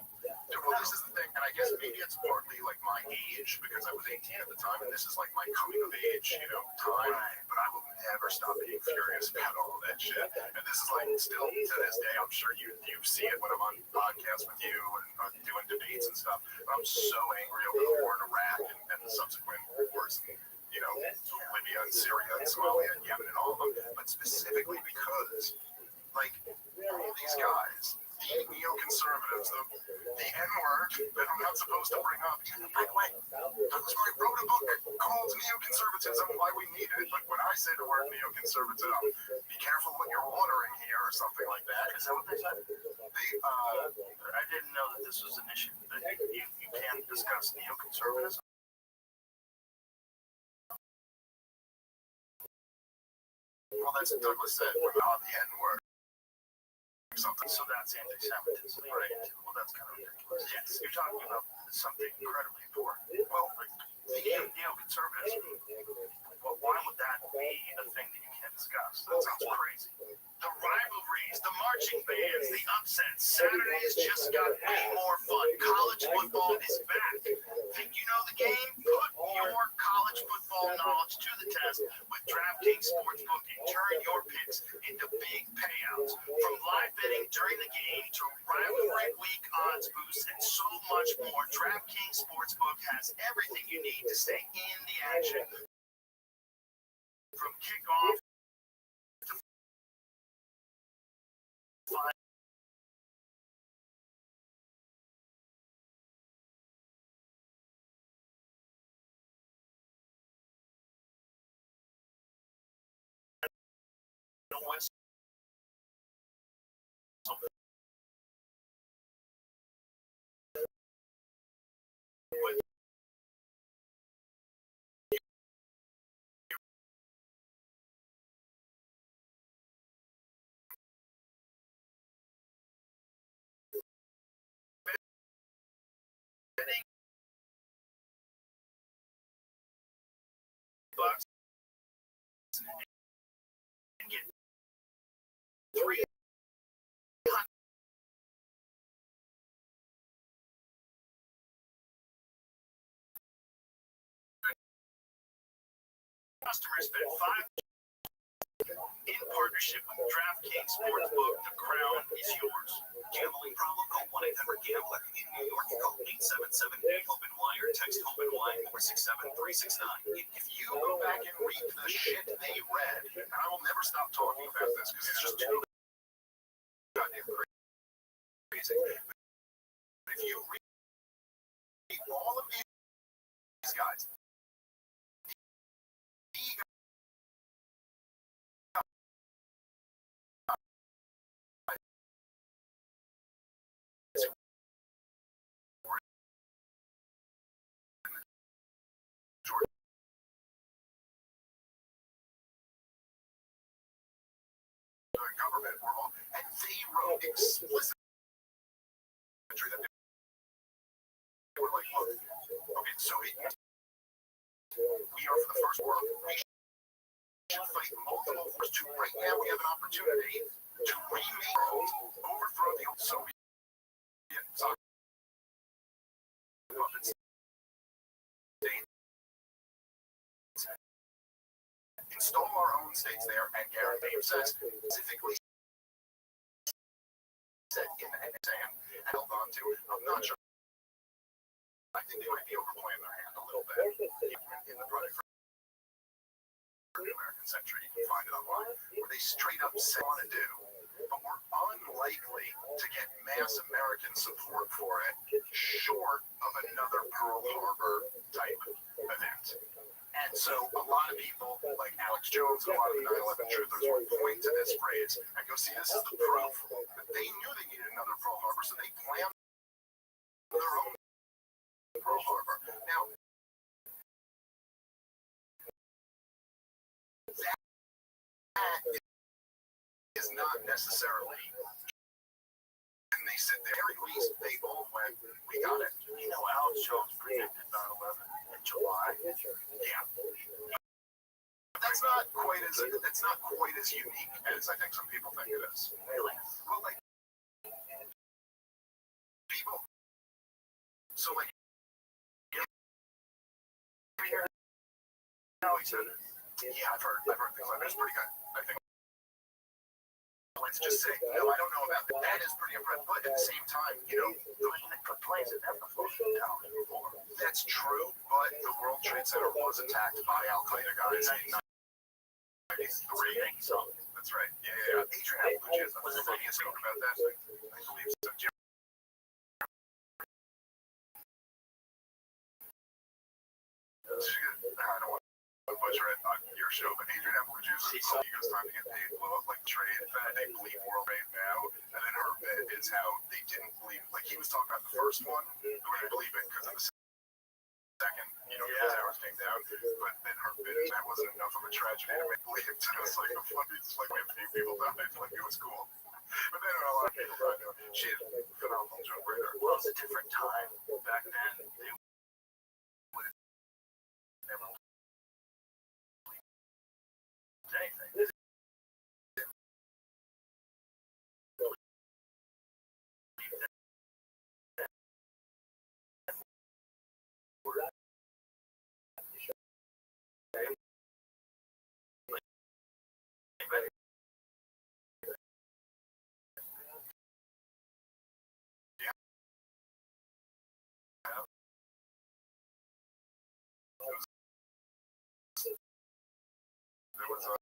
Well, this is the thing, and I guess maybe it's partly like my age, because I was 18 at the time, and this is like my coming of age, time. But I will never stop being furious about all of that shit. And this is like, still to this day, I'm sure you see it when I'm on podcasts with you and doing debates and stuff. But I'm so angry over the war in Iraq and the subsequent wars. Libya and Syria and Somalia and Yemen and all of them, but specifically because, like, all these guys, the neoconservatives, the N-word that I'm not supposed to bring up, even by the way, Douglas Murray wrote a book called Neoconservatism, Why We Need It. Like, when I say the word neoconservatism, be careful what you're ordering here or something like that. Is that what they said? I didn't know that this was an issue, that you can't discuss neoconservatism. Well, that's what Douglas said about the N-word. Something. So that's anti-Semitism, right? Well, that's kind of ridiculous. Yes, you're talking about something incredibly important. Well, neoconservatism. Well, why would that be a thing that you can't discuss? That sounds crazy. The rivalries, the marching bands, the upsets. Saturdays just got way more fun. College football is back. Think you know the game? Put your college football knowledge to the test with DraftKings Sportsbook and turn your picks into big payouts. From live betting during the game to rivalry week odds boosts and so much more, DraftKings Sportsbook has everything you need to stay in the action. From kickoff to final. Bucks and get 3 customers spend 5 in partnership with DraftKings Sportsbook. The crown is yours. Gambling problem? Call 1-800-GAMBLER. In New York, call 877-HOPE-NY or text HOPE-NY 467-369. If you go back and read the shit they read, and I will never stop talking about this because it's just too goddamn crazy. But if you read all of these guys, government were all, and they wrote explicit that they were like, look, okay, so we are for the first world. We should fight multiple wars too. Right now, we have an opportunity to remake the world, overthrow the old Soviet puppets, install our own states there, and Gary says specifically said in the exam, held on to it. I'm not sure. I think they might be overplaying their hand a little bit in the Project for the American Century. You can find it online, where they straight up say want to do, but we're unlikely to get mass American support for it, short of another Pearl Harbor type event. And so a lot of people, like Alex Jones and a lot of the 9/11 truthers, will point to this phrase and go, see, this is the proof that they knew they needed another Pearl Harbor, so they planned their own Pearl Harbor. Now, that is not necessarily. And they sit there, at least they both went, we got it. You know, Alex Jones predicted 9/11 in July. Yeah. That's not quite as unique as I think some people think it is. Really? Well, like people. So like, you know, he said, yeah, I've heard things like that's pretty good. I think. Let's just say, no, I don't know about that. That is pretty impressive. But at the same time, you know, the planes have never flown down before. That's true, but the World Trade Center was attacked by Al Qaeda guys in 1993. So that's right. Yeah. Adrian Applegate is the funniest joke about that. I believe so. I don't want to butcher it on your show, but Adrian Applegate is so he goes time to get paid, blow up like trade. They believe world trade now, and then her bit is how they didn't believe. Like he was talking about the first one, they wouldn't believe it because of the second, you know, the towers came down. But then her bit is that wasn't enough of a tragedy to make believe. So it's like a funny, it's like when people died, like it was cool. But then a lot of people died. She had a phenomenal joke writer. Well, it's a different time back then. They would never anything. There was a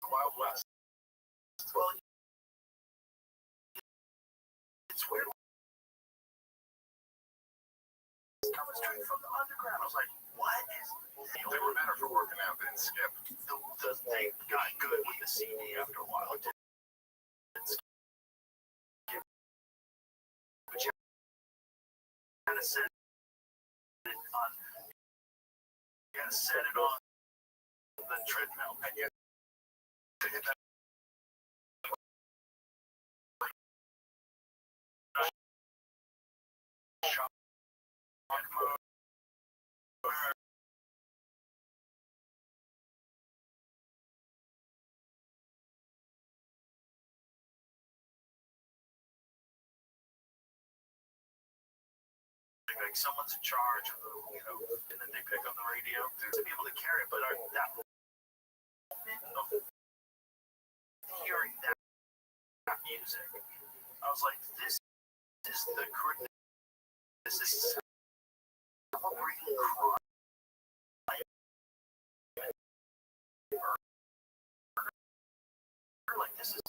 Wild West. Well, it's weird. Coming straight from the underground. I was like, what is this? They were better for working out than Skip. They got good with the CD after a while. It didn't skip. But you gotta set it on. You gotta set it on the treadmill. And you hit that. Like someone's in charge of the, you know, and then they pick up the radio to be able to carry it. But that of hearing that music, I was like, this is celebrating crime. Like this is.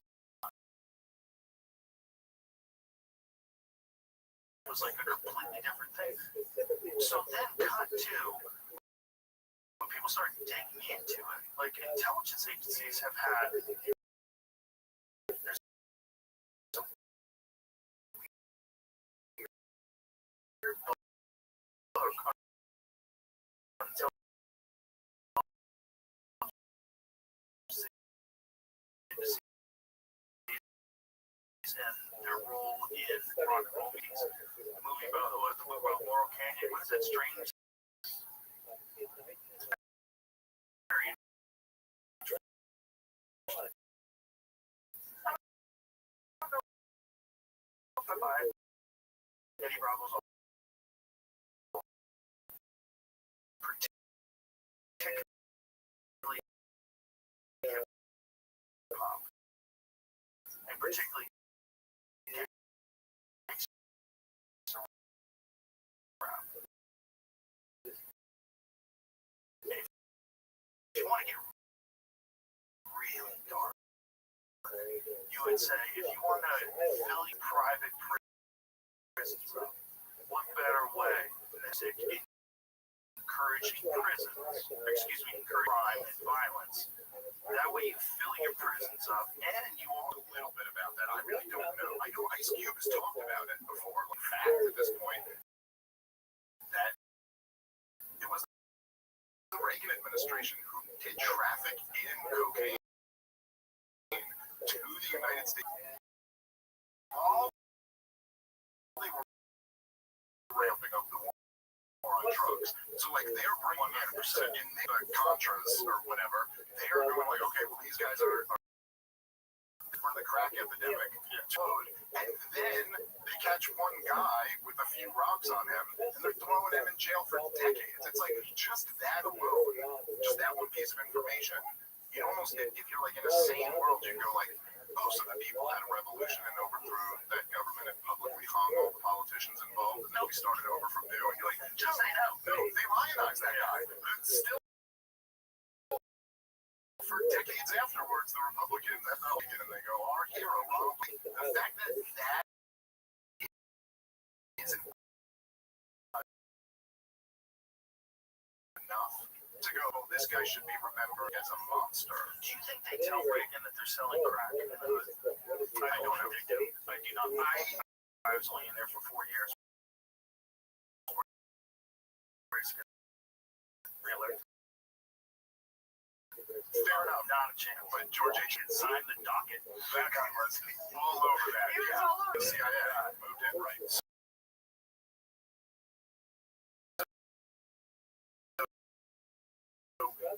Was like a completely different thing. So then cut to when people start digging into it, like intelligence agencies have had some weird book until and their role in rock and roll meetings. The movie about Laurel Canyon, what is that strange? Eddie Bravo's particularly hip-hop, and particularly if you want to get really dark, you would say if you want to fill your private prisons up, what better way than encouraging encouraging crime and violence. That way you fill your prisons up, and you all know a little bit about that. I really don't know. I know Ice Cube has talked about it before. In fact, at this point, that it was the Reagan administration who could traffic in cocaine to the United States. All they were ramping up the war on drugs. So like they're bringing in the Contras or whatever. They're going like, okay, well these guys are for the crack epidemic. And then they catch one guy with a few rocks on him and they're throwing him in jail for decades. It's like just that alone, just that one piece of information. You almost, if you're like in a sane world, you go like, most of the people had a revolution and overthrew that government and publicly hung all the politicians involved, and then we started over from new. And you're like, just say no. No, they lionized that guy. But still, for decades afterwards, the Republicans have the Lincoln and they go, our hero, Rothschild. The fact that that isn't enough to go, this guy should be remembered as a monster. Do you think they tell Reagan that they're selling crack in the hood? I don't know if they do. I do not. I was only in there for 4 years. Reelected. Fair enough. Not a chance. But George H. Signed the docket. That guy was all over that. He was Yeah. all over The it. CIA moved in, right?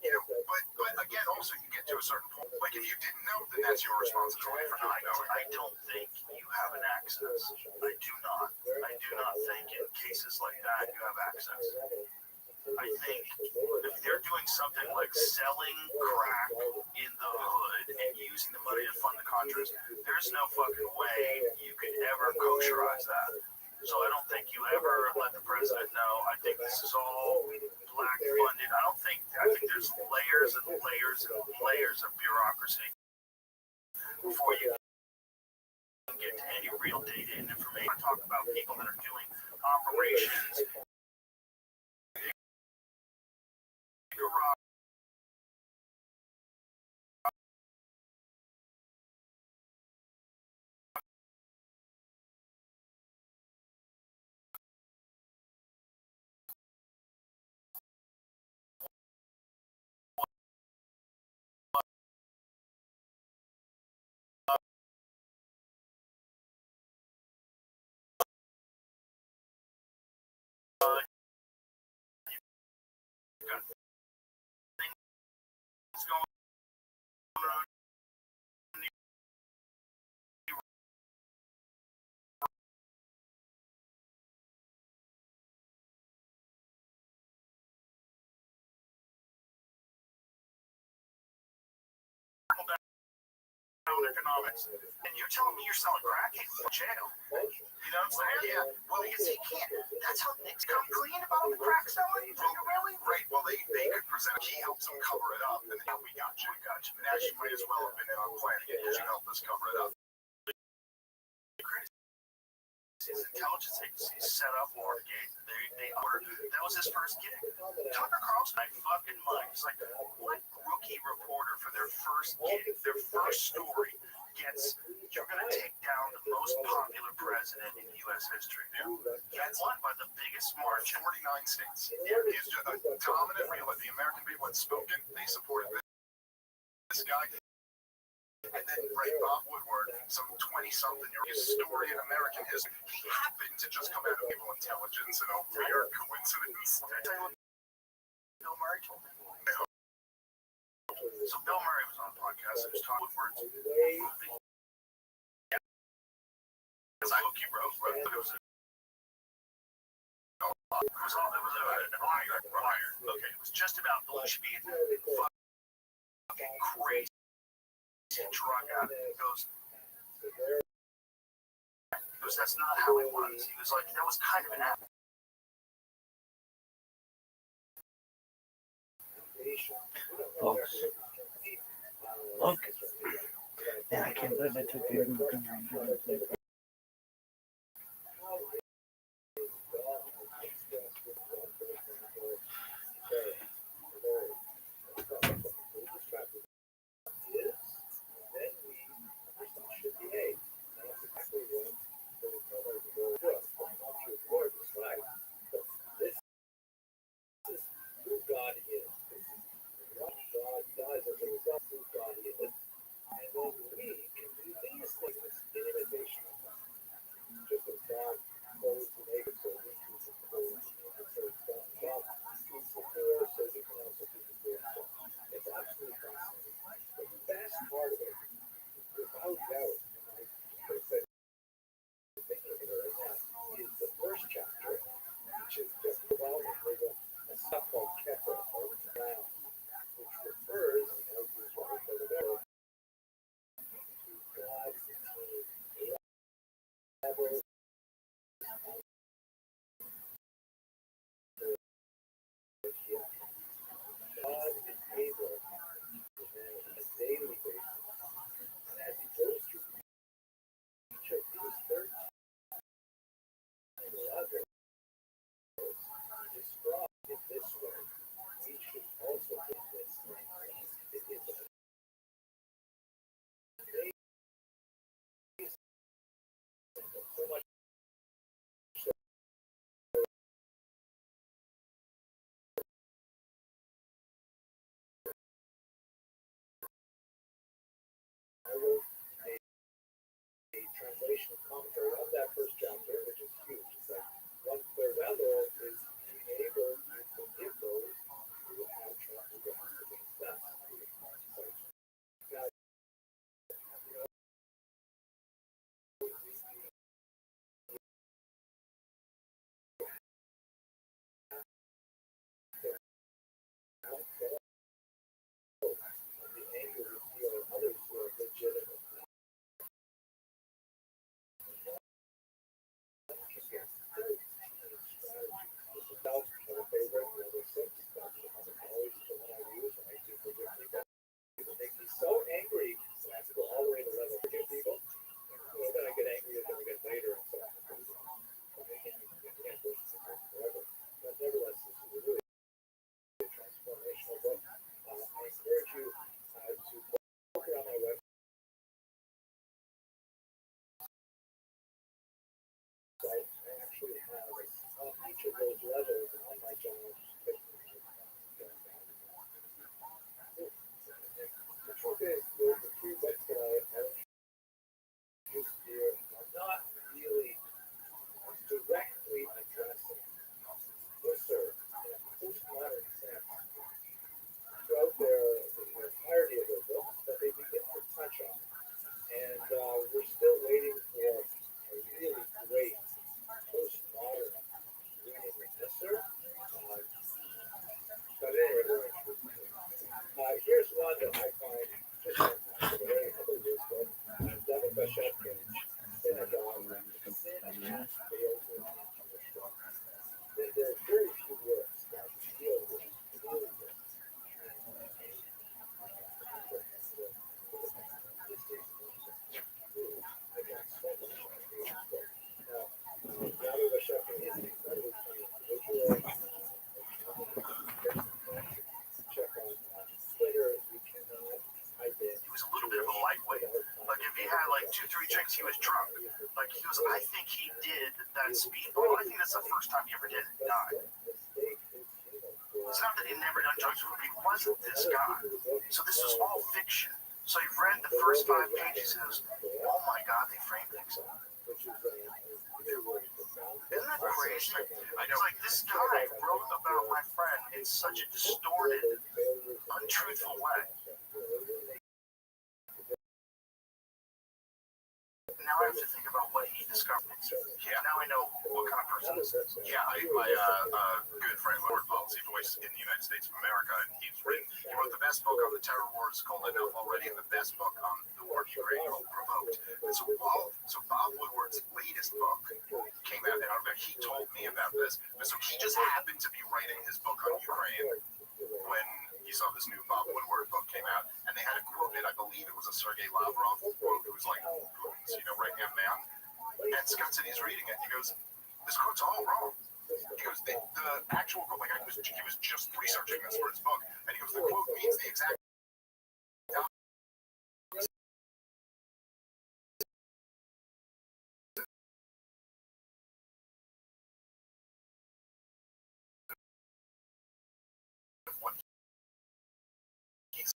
But again, also you get to a certain point. Like if you didn't know, then that's your responsibility for not knowing. I don't think you have an access. I do not. I do not think in cases like that you have access. I think if they're doing something like selling crack in the hood and using the money to fund the Contras, there's no fucking way you could ever kosherize that. So I don't think you ever let the president know. I think this is all black funded. I think there's layers and layers and layers of bureaucracy before you can get to any real data and information. I talk about people that are doing operations. Things going on. Economics, and you're telling me you're selling crack in jail? You know what I'm saying? Yeah. Well, Because he can't. That's how Nick's come clean about the crack selling. Really? Right. Well, they could present. He helps them cover it up, and then we got you. Now you might as well have been in on planning it because you helped us cover it up. His intelligence agency set up Watergate. They ordered. That was his first gig. Tucker Carlson, I fucking mind. He's like, what rookie reporter for their first gig, their first story gets, you're going to take down the most popular president in U.S. history. That's won by the biggest margin. 49 states. He's just a dominant reality. The American people had spoken. They supported this guy. And then Bob Woodward, some 20-something-year-old story in American history, he happened to just come out of naval intelligence and a rare coincidence. I tell you what Bill Murray told me. So Bill Murray was on a podcast and was talking Woodward's movie. Yeah. It's like he wrote, but it was an iron. Okay, it was just about Bill should be fucking crazy. Drug addict. He goes, that's not how it was. He was like, that was kind of an act. Folks. Okay. Yeah, I can't believe I took your God is. What God explanation and commentary of that first chapter, which is huge. It's like one-third of it is being able to forgive those who have transgressed against us. So, now, you know, the anger we feel at others who are legitimate. People make me so angry, and I have to go all the way to level 2 people. Then I get angry and then I get later and so on. Forever. But nevertheless, this is a really transformational book. I encourage you to look around my website. I actually have each of those levels on my channel. The truth is, the three books that I introduced here are not really directly addressing Musser in a postmodern sense throughout the entirety of their books, but they begin to touch on it. And we're still waiting for a really great postmodern reading of Musser. But anyway, here's one that I find just fantastic. A very couple of years ago, Devin Bashevkin, Synagogue, Sin and Failure. There are very few words that deal with failure. I got so much out of this book. Now, Devin Bashevkin is an incredibly funny individual. Check on Twitter. You cannot type in. He was a little bit of a lightweight. Like if he had like 2-3 drinks, he was drunk. Like he was, I think he did that speedball. I think that's the first time he ever did it. Died. It's not that he never done drugs before, but he wasn't this guy. So this was all fiction. So he read the first 5 pages and goes, oh my God, they framed things. Isn't that crazy? I know, like this guy wrote about my friend in such a distorted, untruthful way. Now I have to think about what he discovered. Yeah. Now I know what kind of person this is. Yeah, my good friend, Lord Policy Voice in the United States of America, and he wrote the best book on the terror wars called Enough Already, and the best book on the war in Ukraine called Provoked. And so Bob Woodward's latest book came out, and I remember he told me about this. And so he just happened to be writing his book on Ukraine when he saw this new Bob Woodward book came out, and they had a quote in, I believe it was a Sergei Lavrov quote, who was like Putin's, right-hand man. And Scott said he's reading it, he goes, this quote's all wrong. He goes, the actual quote, like he was just researching this for his book, and he goes, the quote means the exact what he's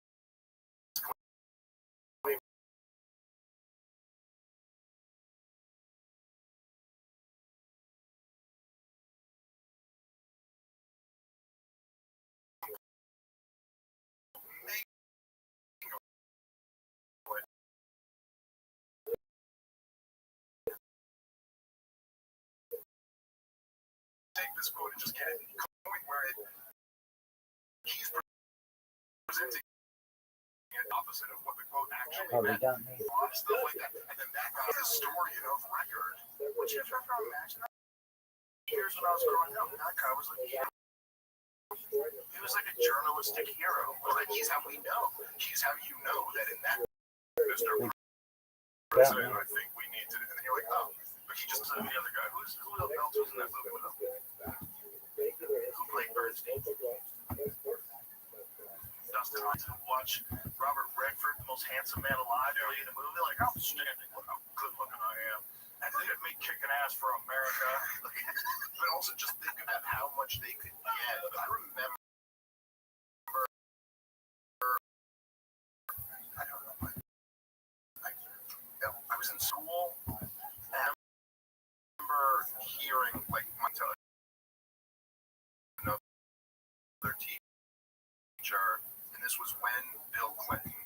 take this quote and just get it to the point where he's presenting the opposite of what the quote actually meant. Stuff like that. And then that got the story of record, which if you're from imagine years when I was growing up, that guy was like, he was like a journalistic hero. Well, and he's how we know. He's how you know that in that Mr. President, I think we need to, and then you're like, oh, but he just said the other guy. Who else was in that movie with him? Who played Bernstein? Dustin likes to watch Robert Redford, the most handsome man alive, play in a movie. Like, outstanding. Look how good looking I am. And look at me kicking ass for America. But also just think about how much they could get. I remember, I don't know, I was in school, sure, and this was when Bill Clinton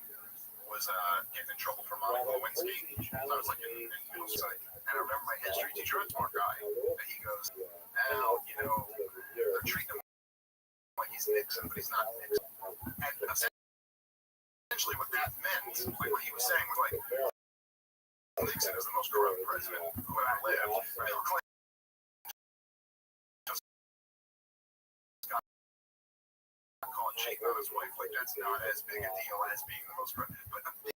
was getting in trouble for Monica Lewinsky. I was like in middle school, and I remember my history teacher, a smart guy, and he goes, now, they're treating him like he's Nixon, but he's not Nixon. And essentially what that meant, like what he was saying was like, Nixon is the most corrupt president who ever lived. Bill Clinton just got caught cheating on his wife. Like, that's not as big a deal as being the most corrupt. But they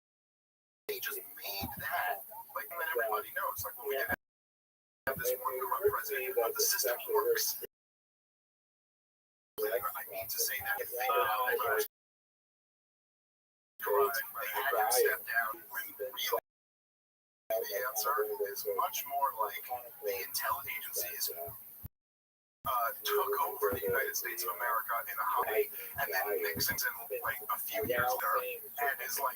just made that, like, let everybody know. It's like, well, we didn't have this one corrupt president, but the system works. I mean to say that if they were corrupt, they had him step down. When really the answer is much more like the intelligence agencies took over the United States of America in a hurry, and then Nixon's in like a few years later and is like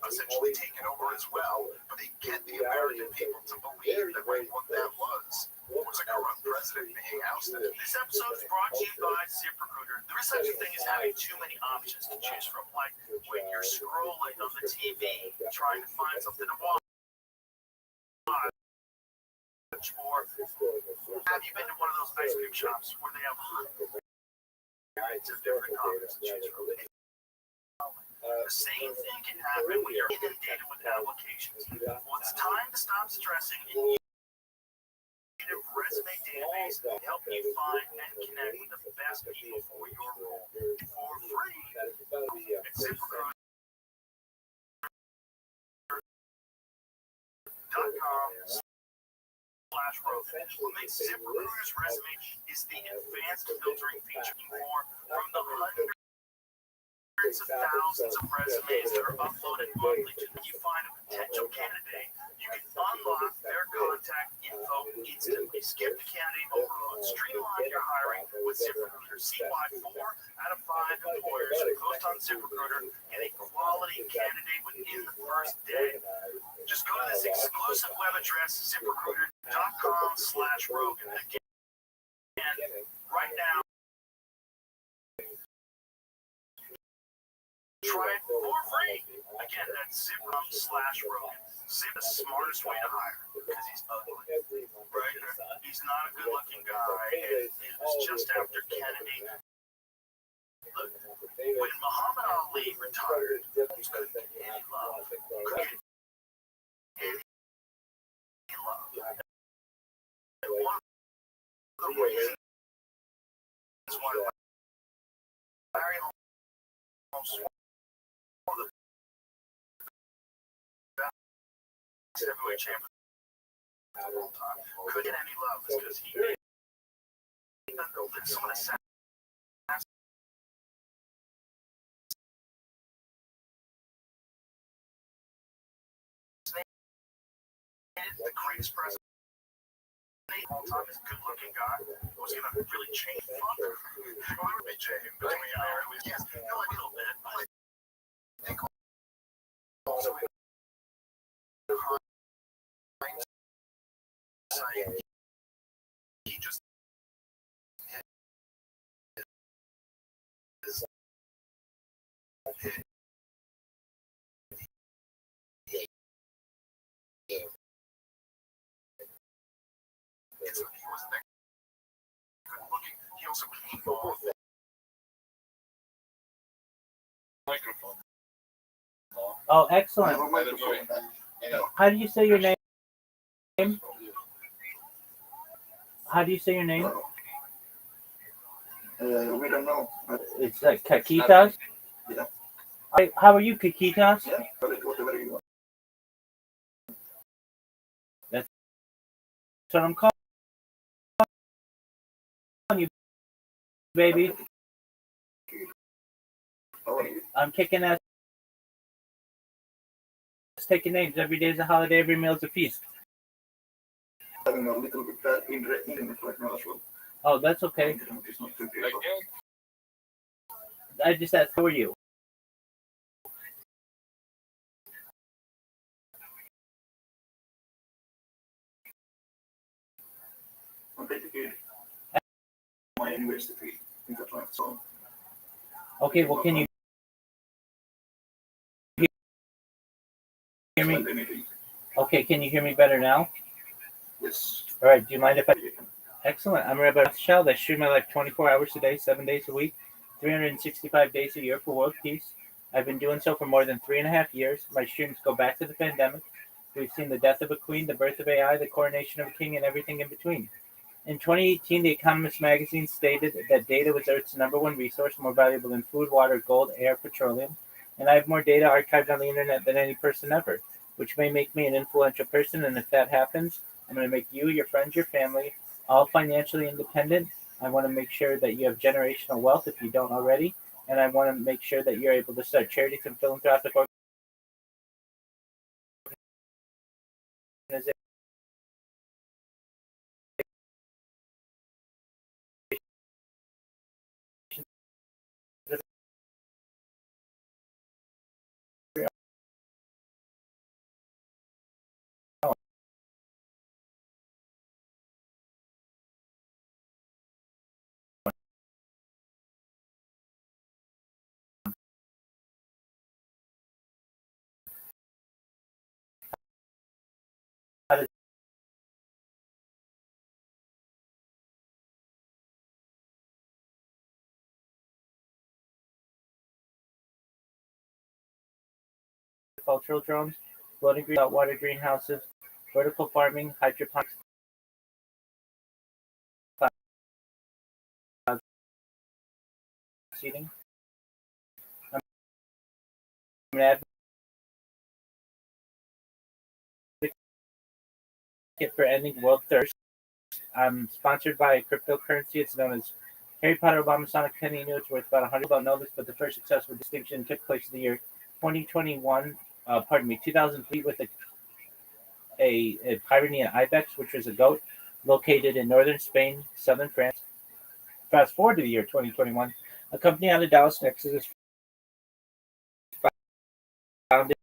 essentially taken over as well. But they get the American people to believe that like what that was a corrupt president being ousted. This episode is brought to you by ZipRecruiter. There is such a thing as having too many options to choose from. Like when you're scrolling on the TV, trying to find something to watch. Or have you been to one of those ice cream shops where they have hundreds of different toppings to choose from? The same thing can happen when you're inundated with applications. Well, it's time to stop stressing and use a resume database to help you find and connect with the best people for your role for free. It's ZipRecruiter.com/Rothschild. What makes ZipRecruiter's resume is the advanced filtering feature more from the hundreds of thousands of resumes that are uploaded monthly. When you find a potential candidate, you can unlock their contact info instantly. Skip the candidate overload. Streamline your hiring with ZipRecruiter. See why 4 out of 5 employers who post on ZipRecruiter get a quality candidate within the first day. Just go to this exclusive web address, ZipRecruiter.com/Rogan. Again, right now, try it for free. Again, that's Zip.com/Rogan. Zip is the smartest way to hire because he's ugly, right? He's not a good-looking guy. It was just after Kennedy. Look, when Muhammad Ali retired, he couldn't get any love. Couldn't get any love. And one of the reasons why Larry Holmes one of the best heavyweight champions of all time couldn't get any love is because he made someone assassinated the greatest president of all time, is a good-looking guy. Was gonna really change the fuck. We were James between there. Yes, a little bit. I think also in hindsight, he just he wasn't that good looking. He also came off Microphone. Oh, excellent. How do you say your name? How do you say your name? We don't know. It's like Kakitas? Yeah. How are you, Kakitas? Yeah, whatever you want. That's what I'm calling you, baby. How are you? I'm kicking ass. Taking names. Every day is a holiday. Every meal is a feast. Having a little bit bad internet right now as well. Oh, that's okay. Internet is not too good. Again, I just asked, how are you? I'm pretty good. My university in that life, so Okay, well, can you hear me? Okay, can you hear me better now? Yes. All right, do you mind if I... Excellent. I'm Rabbi Rothschild. I stream my life 24 hours a day, 7 days a week, 365 days a year for world peace. I've been doing so for more than 3.5 years. My streams go back to the pandemic. We've seen the death of a queen, the birth of AI, the coronation of a king, and everything in between. In 2018, The Economist magazine stated that data was Earth's number one resource, more valuable than food, water, gold, air, petroleum. And I have more data archived on the internet than any person ever, which may make me an influential person. And if that happens, I'm going to make you, your friends, your family, all financially independent. I want to make sure that you have generational wealth if you don't already. And I want to make sure that you're able to start charities and philanthropic organizations. Agricultural drones, floating saltwater greenhouses, vertical farming, hydroponics, cloud seeding. I'm an advocate for ending world thirst. I'm sponsored by a cryptocurrency. It's known as Harry Potter Obama Sonic Penny New. It's worth about 100. People don't know this, but the first successful distinction took place in the year 2021. 2003, with a Pyrenean ibex, which was a goat located in northern Spain, southern France. Fast forward to the year 2021, a company out of Dallas, Texas, is founded,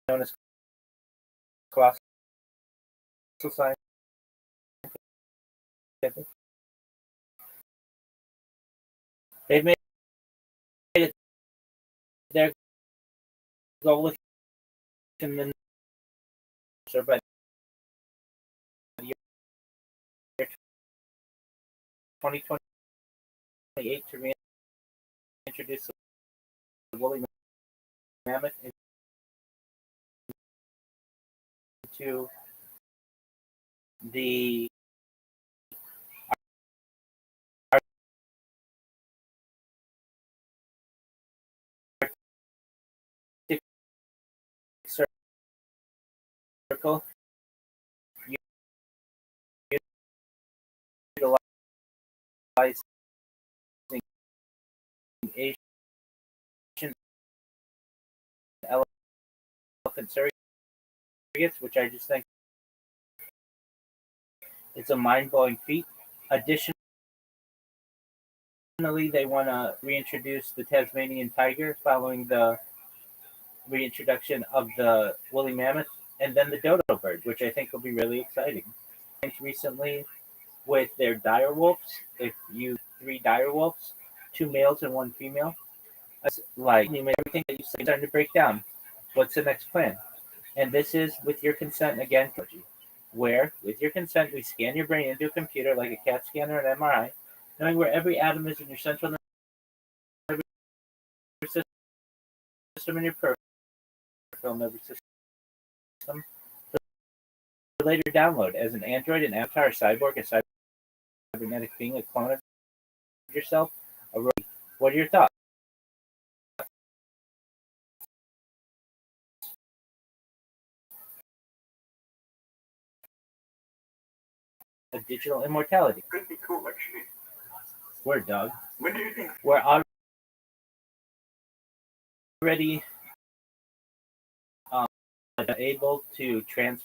known as Colossal Science. They've made it their goal within the by the year 2028 to reintroduce the woolly mammoth into the Arctic Circle, utilizing Asian elephant surrogates, which I just think it's a mind-blowing feat. Additionally, they want to reintroduce the Tasmanian tiger following the reintroduction of the woolly mammoth, and then the dodo bird, which I think will be really exciting. Recently, with their dire wolves, if you 3 dire wolves, 2 males and 1 female, like everything that you say starting to break down. What's the next plan? And this is with your consent again, where with your consent we scan your brain into a computer like a CAT scan or an MRI, knowing where every atom is in your central nervous system and your peripheral nervous system. For later download as an android, an avatar, a cyborg, a cybernetic being, a clone of yourself, a robot. What are your thoughts? A digital immortality. Pretty cool, actually. Word, dog. When do you think? We're already able to transfer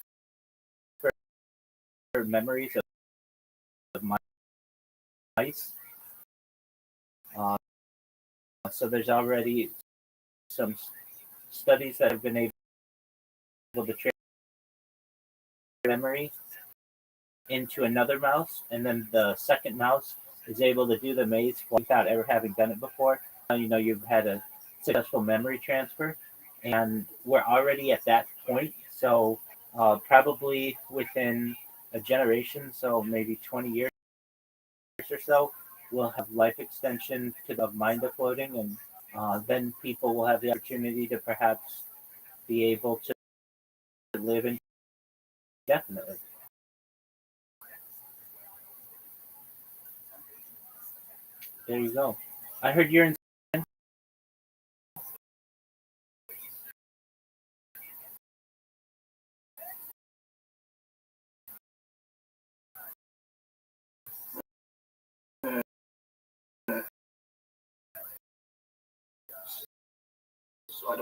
memories of mice. So there's already some studies that have been able to transfer memory into another mouse, and then the second mouse is able to do the maze without ever having done it before. You've had a successful memory transfer, and we're already at that point. So probably within a generation, so maybe 20 years or so, we'll have life extension to the mind uploading, and then people will have the opportunity to perhaps be able to live indefinitely. There you go. I heard you're in. So I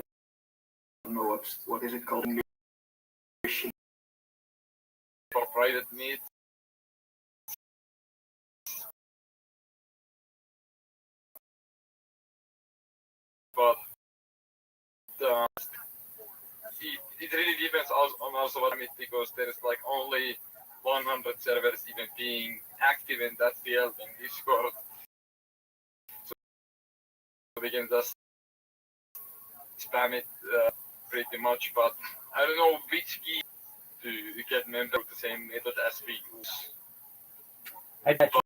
don't know what is it called in English. For private needs. But it really depends on also what it, because there is like only 100 servers even being active in that field in Discord. So we can just spam it pretty much, but I don't know which key to get members of the same method as we use. I bet you.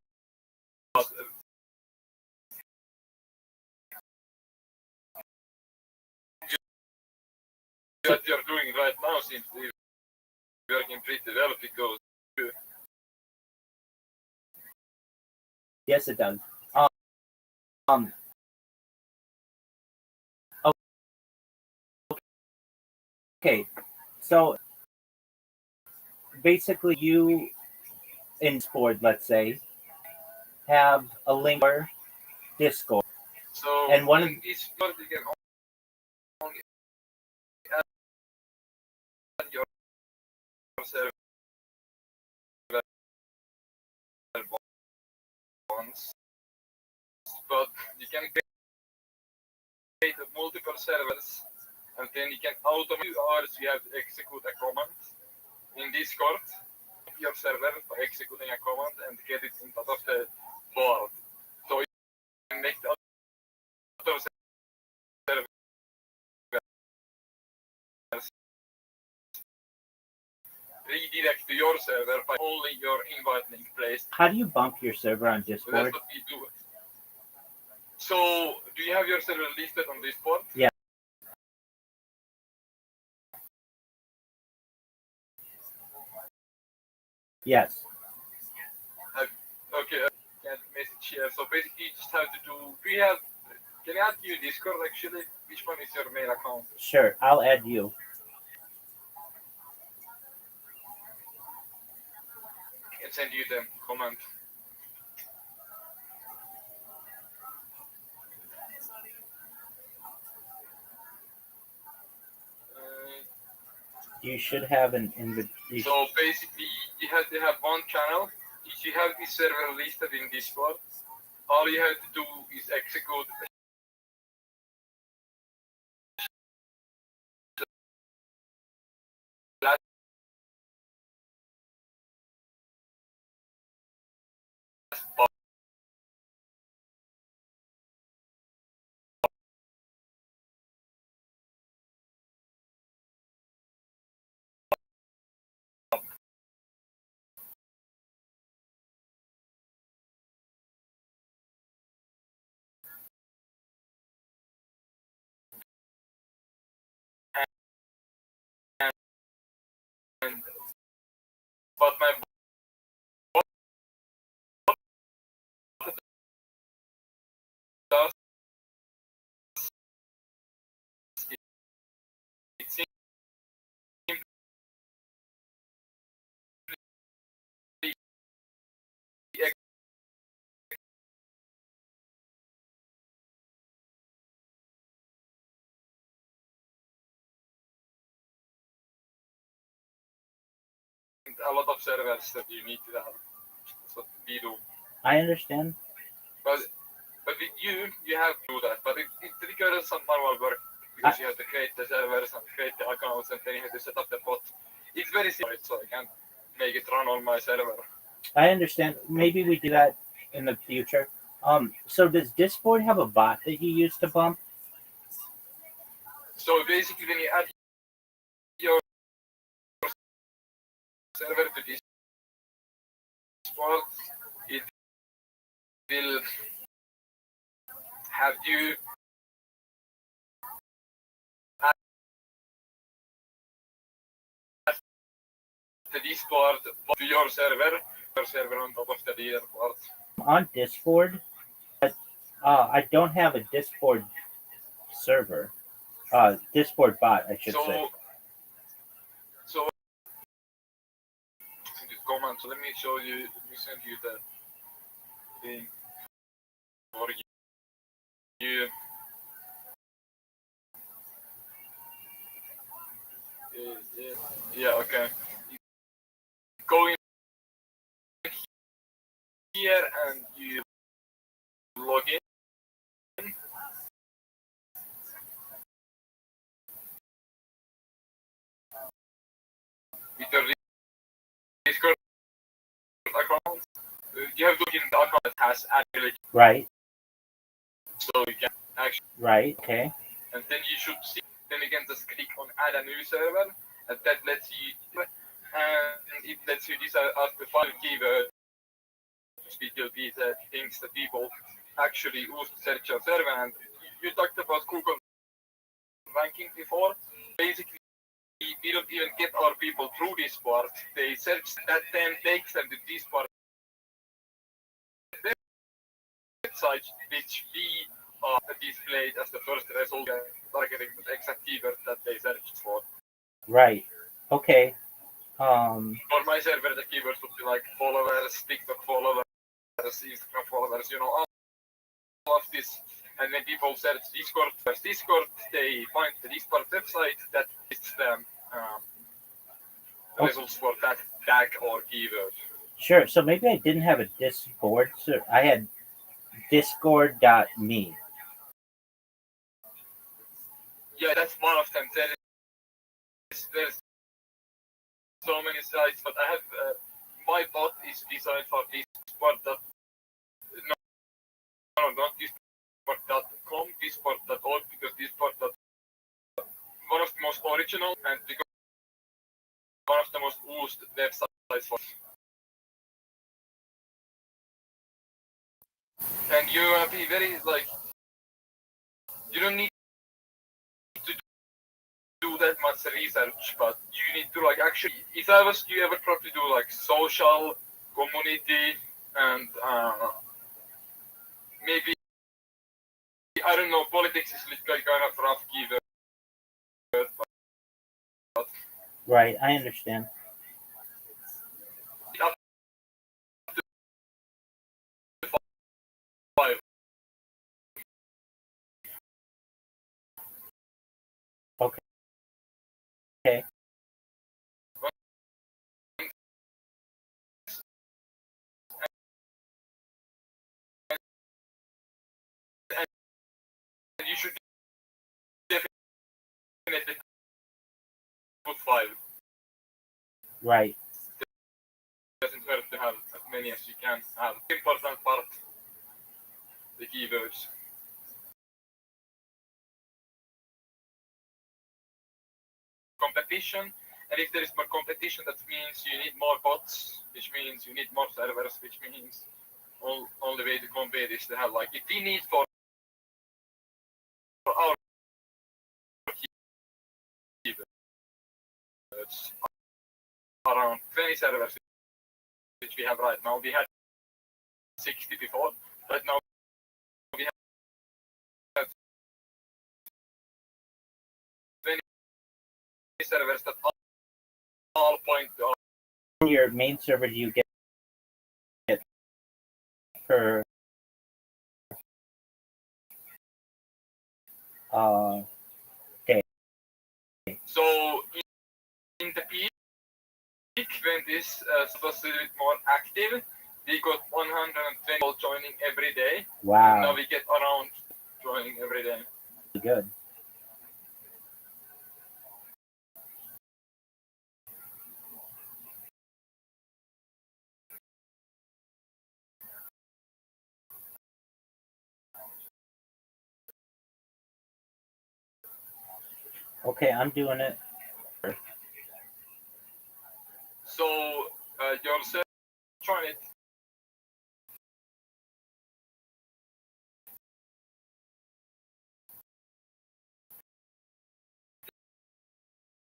But what you're doing right now seems to be working pretty well because Yes, it does. Okay, so basically, you in Discord, let's say, have a link for Discord, so and one of in Discord you can only add your server once, but you can create multiple servers, and then you can automate hours you have to execute a command in Discord your server by executing a command and get it in top of the board. So you can make the other servers redirect to your server by only your invite link placed. How do you bump your server on So that's Discord? what we do. So do you have your server listed on Discord? Yeah. Yes. Okay, I can message here. So basically, you just have to do. We have. Can I add you Discord actually? Which one is your mail account? Sure, I'll add you. I can send you the comment. You should have an invitation. So basically, you have to have one channel. If you have this server listed in Discord, all you have to do is execute and but my does it seems a lot of servers that you need to have. That's what we do. I understand. But with you have to do that. But it requires some manual work because you have to create the servers and create the accounts and then you have to set up the bot. It's very simple, so I can make it run on my server. I understand. Maybe we do that in the future. So does Discord have a bot that you use to bump? So basically, when you add your server to Discord, it will have you add the Discord to your server on top of the leaderboard. On Discord, but I don't have a Discord server. Discord bot, I should say. So in this command, so let me show you. Let me send you the thing for you. Yeah, okay. Go in here and you log in. With your Discord account. You have to log in the account that has actually. Right. So you can actually. Right. Okay. And then you should see. Then you can just click on add a new server, and that lets you. And it lets you decide after 5 keywords. It will be the things that people actually use to search your server. And you talked about Google ranking before. Basically, we don't even get our people through this part. They search that, then takes them to this part website, which we are displayed as the first result, targeting the exact keyword that they searched for. Right. Okay. For my server, the keywords would be like followers, TikTok followers, Instagram followers, all of this. And when people search Discord, they find the Discord website that lists the results for that tag or keyword. Sure. So maybe I didn't have a Discord. So I had discord.me. Yeah, that's one of them. There's so many sites, but I have my bot is designed for Discord. No, not Discord.com, Discord.org, because Discord one of the most original and because one of the most used websites for. And you have to be very you don't need to do that much research, but you need to actually. If I was you ever probably do social community and maybe I don't know, politics is kind of rough keyword. But Right, I understand. Up to 5. Okay. And you should definitely put 5. Right. It doesn't hurt to have as many as you can have. Important part, the keywords. Competition, and if there is more competition, that means you need more bots, which means you need more servers, which means only way to compete is to have if we need for our keywords around 20 servers, which we have right now. We had 60 before. Right now we have 20 servers that all point to your main server, do you get per day? So in the peak, when this was a little bit more active, we got 120 people joining every day. Wow. And now we get around joining every day. Good. Okay, I'm doing it. So yourself trying it.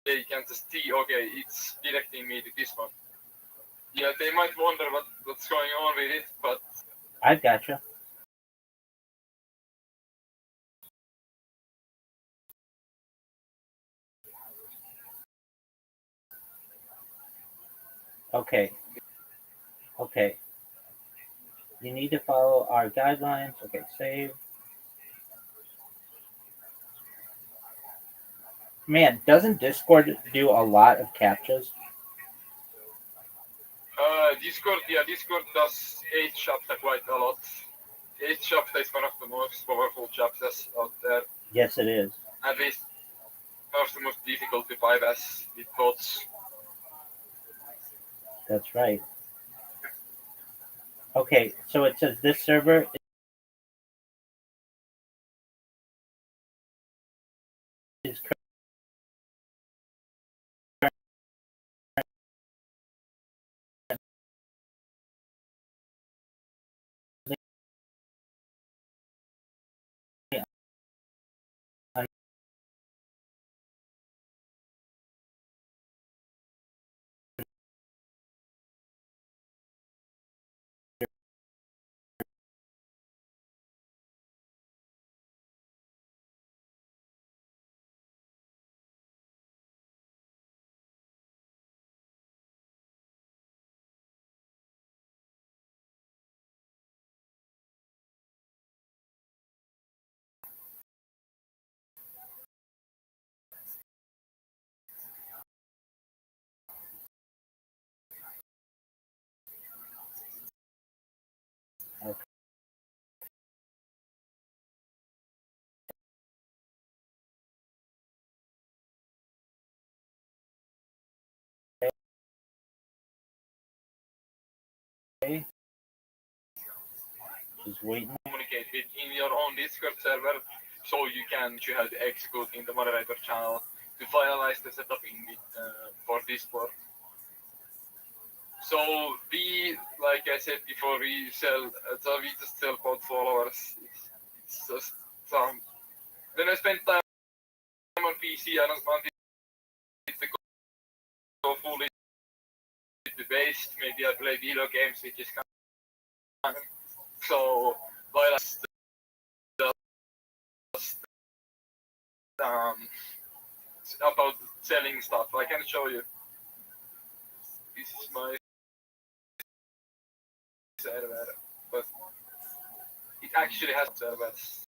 They can just see, okay, it's directing me to this one. Yeah, they might wonder what's going on with it, but I've gotcha. Okay. Okay. You need to follow our guidelines. Okay, save. Man, doesn't Discord do a lot of captchas? Discord does 8 chapter quite a lot. 8 chapter is one of the most powerful chapters out there. Yes, it is. At least one of the most difficult to bypass with bots. That's right. Okay, so it says this server is okay. Just waiting. Communicate with in your own Discord server, so you have to execute in the moderator channel to finalize the setup for Discord. So like I said before, we just sell bot followers. It's just when I spend time on PC, I don't want it to go fully to based. Maybe I play video games, which is kind of so while I just about selling stuff, I can show you. This is my server, but it actually has servers.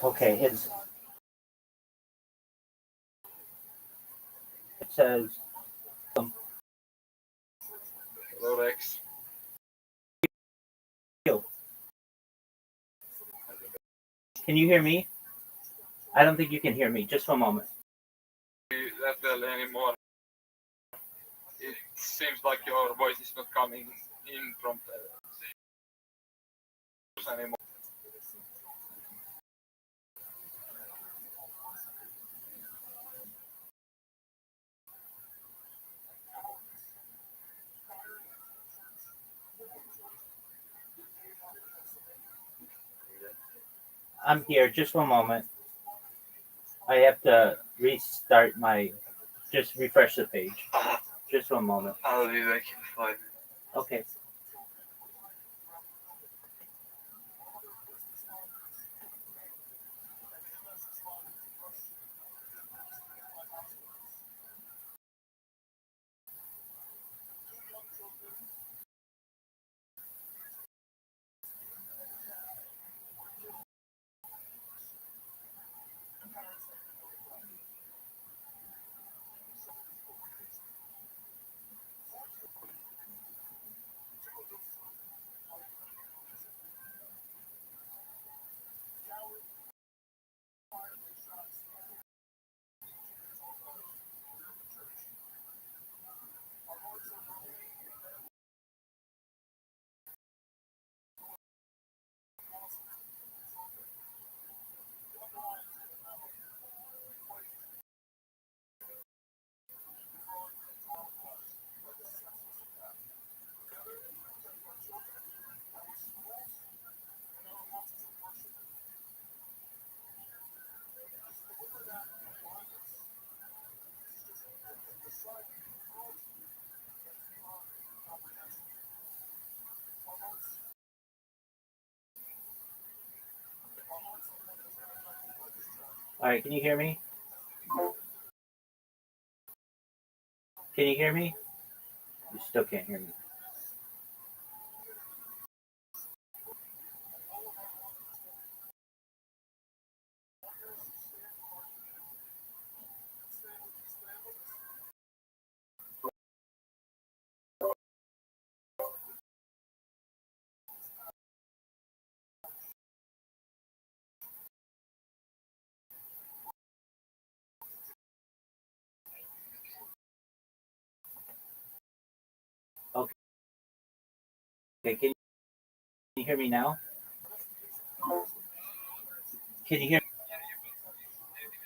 Okay, it says Lorex. Can you hear me? I don't think you can hear me. Just one moment. That well anymore. It seems like your voice is not coming in from the anymore. I'm here. Just one moment. I have to restart just refresh the page. Just one moment. I'll be back in 5 minutes. Okay. All right, can you hear me? Can you hear me? You still can't hear me. Okay, can you hear me now? Can you hear me?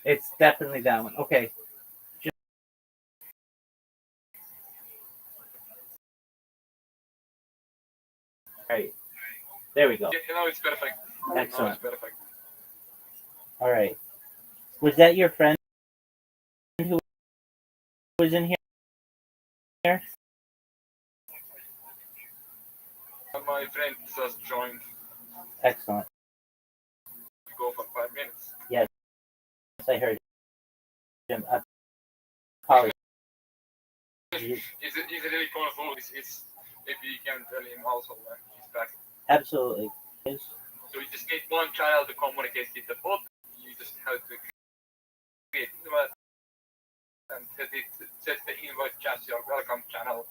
It's definitely that one. Okay. All right. There we go. You know, it's perfect. Excellent. No, it's perfect. All right. Was that your friend who was in here? My friend just joined. Excellent. Go for 5 minutes. Yes, I heard him. Apologies. He's really cool. It's maybe you can tell him also when he's back. Absolutely. So you just need one channel to communicate with the bot. You just have to create invite and set the invite as your welcome channel,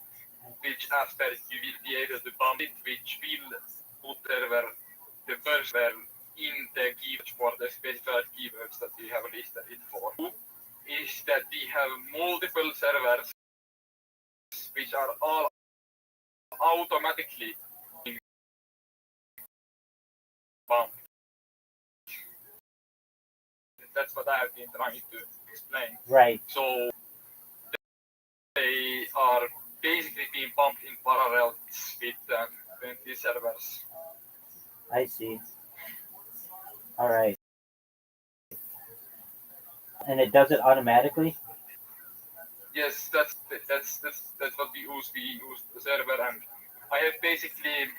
which after you will be able to bump it, which will put the first word in the keywords for the specified keywords that we have listed it for. Is that we have multiple servers which are all automatically bumped. That's what I have been trying to explain. Right. So they are basically being bumped in parallel with 20 servers. I see. All right. And it does it automatically? Yes, that's what we use. We use the server, and I have basically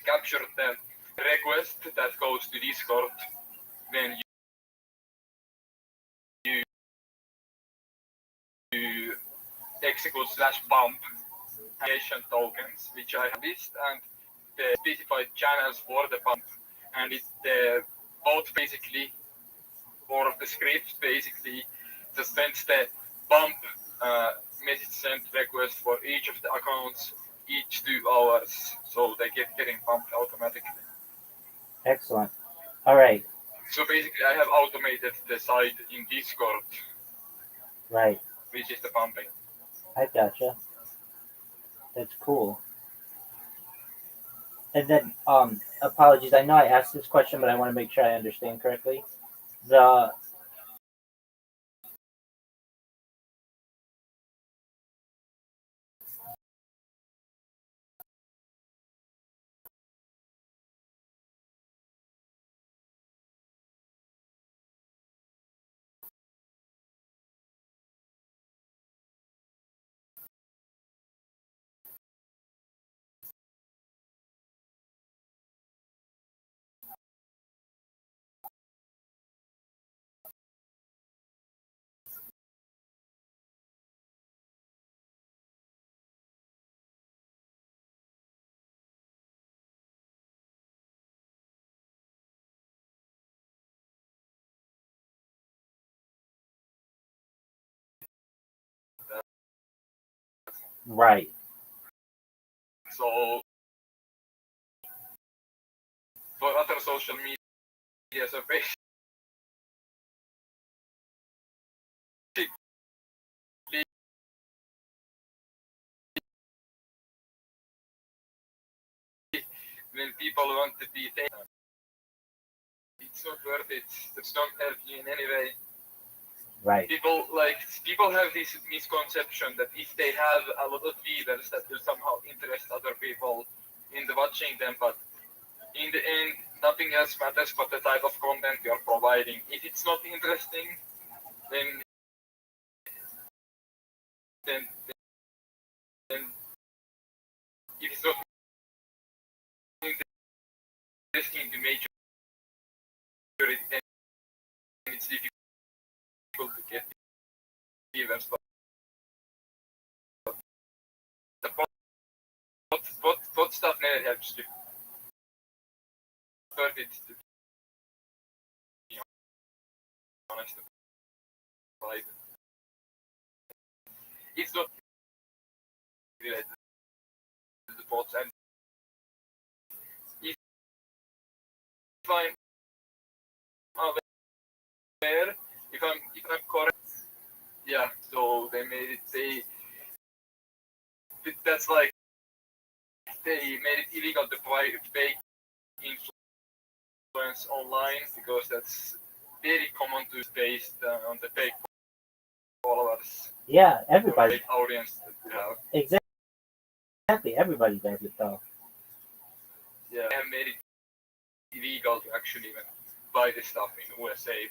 captured the request that goes to Discord when you execute /bump application tokens, which I have listed, and the specified channels for the bump, and it's the bot basically, or the script basically, just sends the bump message sent request for each of the accounts each 2 hours, so they getting bumped automatically. Excellent. All right. So basically, I have automated the site in Discord. Right. Which is the bumping. I gotcha. That's cool. And then, apologies. I know I asked this question, but I want to make sure I understand correctly. The right. So for other social media, so basically when people want to be taken, it's not worth it. It's not help you in any way. Right. People have this misconception that if they have a lot of viewers, that will somehow interest other people in the watching them, but in the end, nothing else matters but the type of content you're providing. If it's not interesting, then then it is not interesting to majority, then it's difficult to get events. But the bot stuff never helps to start it, to be honest. Like, it's not related to the bots, and if I'm aware, if I'm correct, yeah. So they made it. That's like they made it illegal to buy fake influence online, because that's very common to based on the fake followers. Yeah, everybody. Fake audience that you have. Exactly, everybody does it though. Yeah, they have made it illegal to actually even buy this stuff in USA.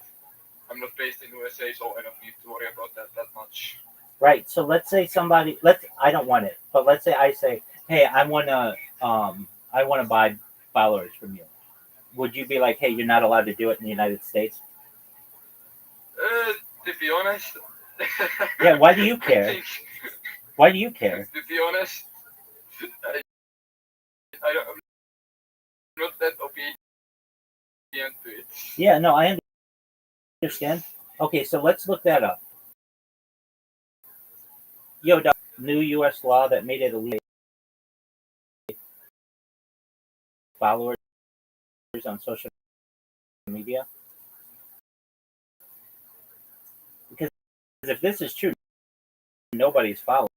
I'm not based in USA, so I don't need to worry about that much. Right. So let's say I don't want it, but let's say I say, hey, I wanna buy followers from you. Would you be like, hey, you're not allowed to do it in the United States? To be honest. Yeah. Why do you care? Why do you care? To be honest, I'm not that obedient to it. Yeah. No, I understand. Okay, so let's look that up. Yo, new U.S. law that made it illegal followers on social media. Because if this is true, nobody's following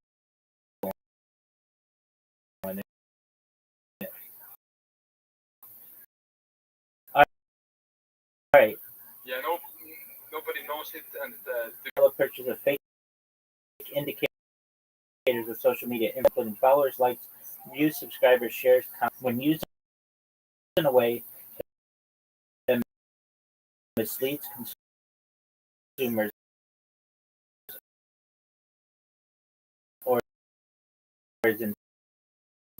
it. All right. Yeah, nobody knows it, and The purchase of fake indicators of social media, including followers, likes, views, subscribers, shares, comments, when used in a way that misleads consumers or is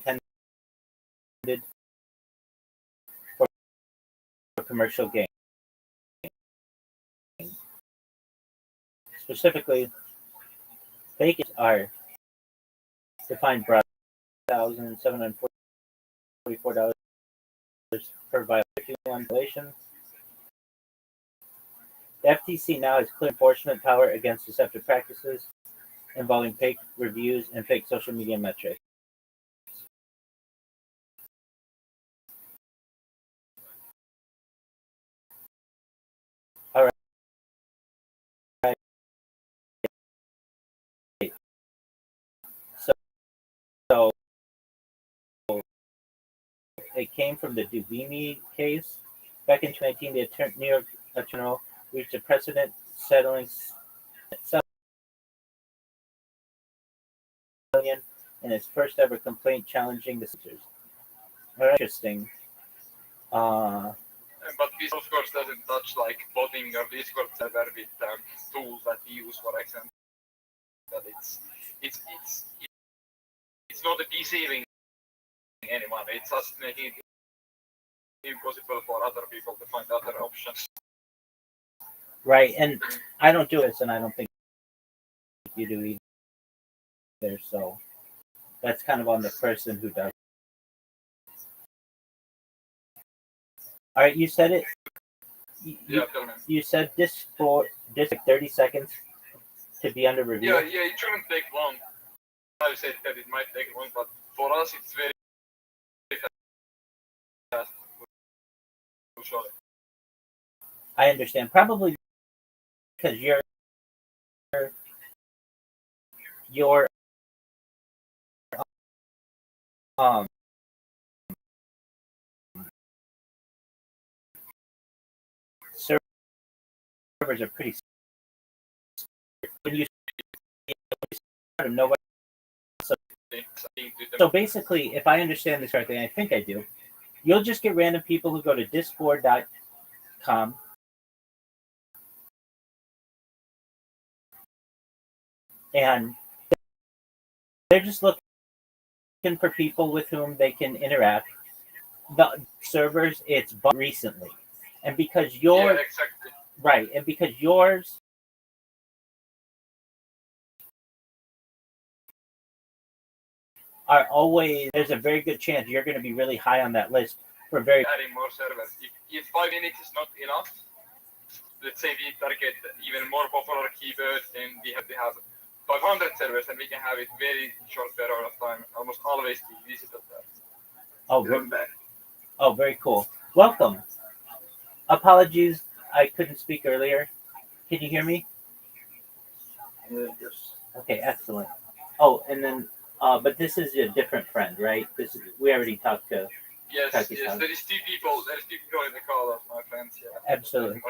intended for commercial gain. Specifically, fake are defined broadly $1,744 per violation. The FTC now has clear enforcement power against deceptive practices involving fake reviews and fake social media metrics. All right. So it came from the Dubini case. Back in 2019, the New York Attorney General reached a precedent-setting in its first ever complaint challenging the censors. Interesting. but this of course doesn't touch like botting or Discord server with tools that we use, for example. That it's not deceiving anyone. It's just making it impossible for other people to find other options. Right, and I don't do this, and I don't think you do either. So that's kind of on the person who does. All right, you said it. You said this like 30 seconds to be under review. Yeah, it shouldn't take long. I said that it might take long, but for us it's very fast. I understand. Probably because your servers are pretty. When you nobody. So basically, if I understand this correctly, and I think I do, you'll just get random people who go to discord.com and they're just looking for people with whom they can interact. The servers, it's bought recently, and because Yeah, exactly. right, and because yours are always, there's a very good chance you're going to be really high on that list for very. Adding more servers. If 5 minutes is not enough, let's say we target even more popular keywords, then we have to have 500 servers, and we can have it very short period of time. Almost always be visited there. Oh, very cool. Welcome. Apologies, I couldn't speak earlier. Can you hear me? Yes. Okay, excellent. Oh, and then, but this is a different friend, right? We already talked to. Yes, There is two people. There is two people in the call of my friends. Yeah. Absolutely.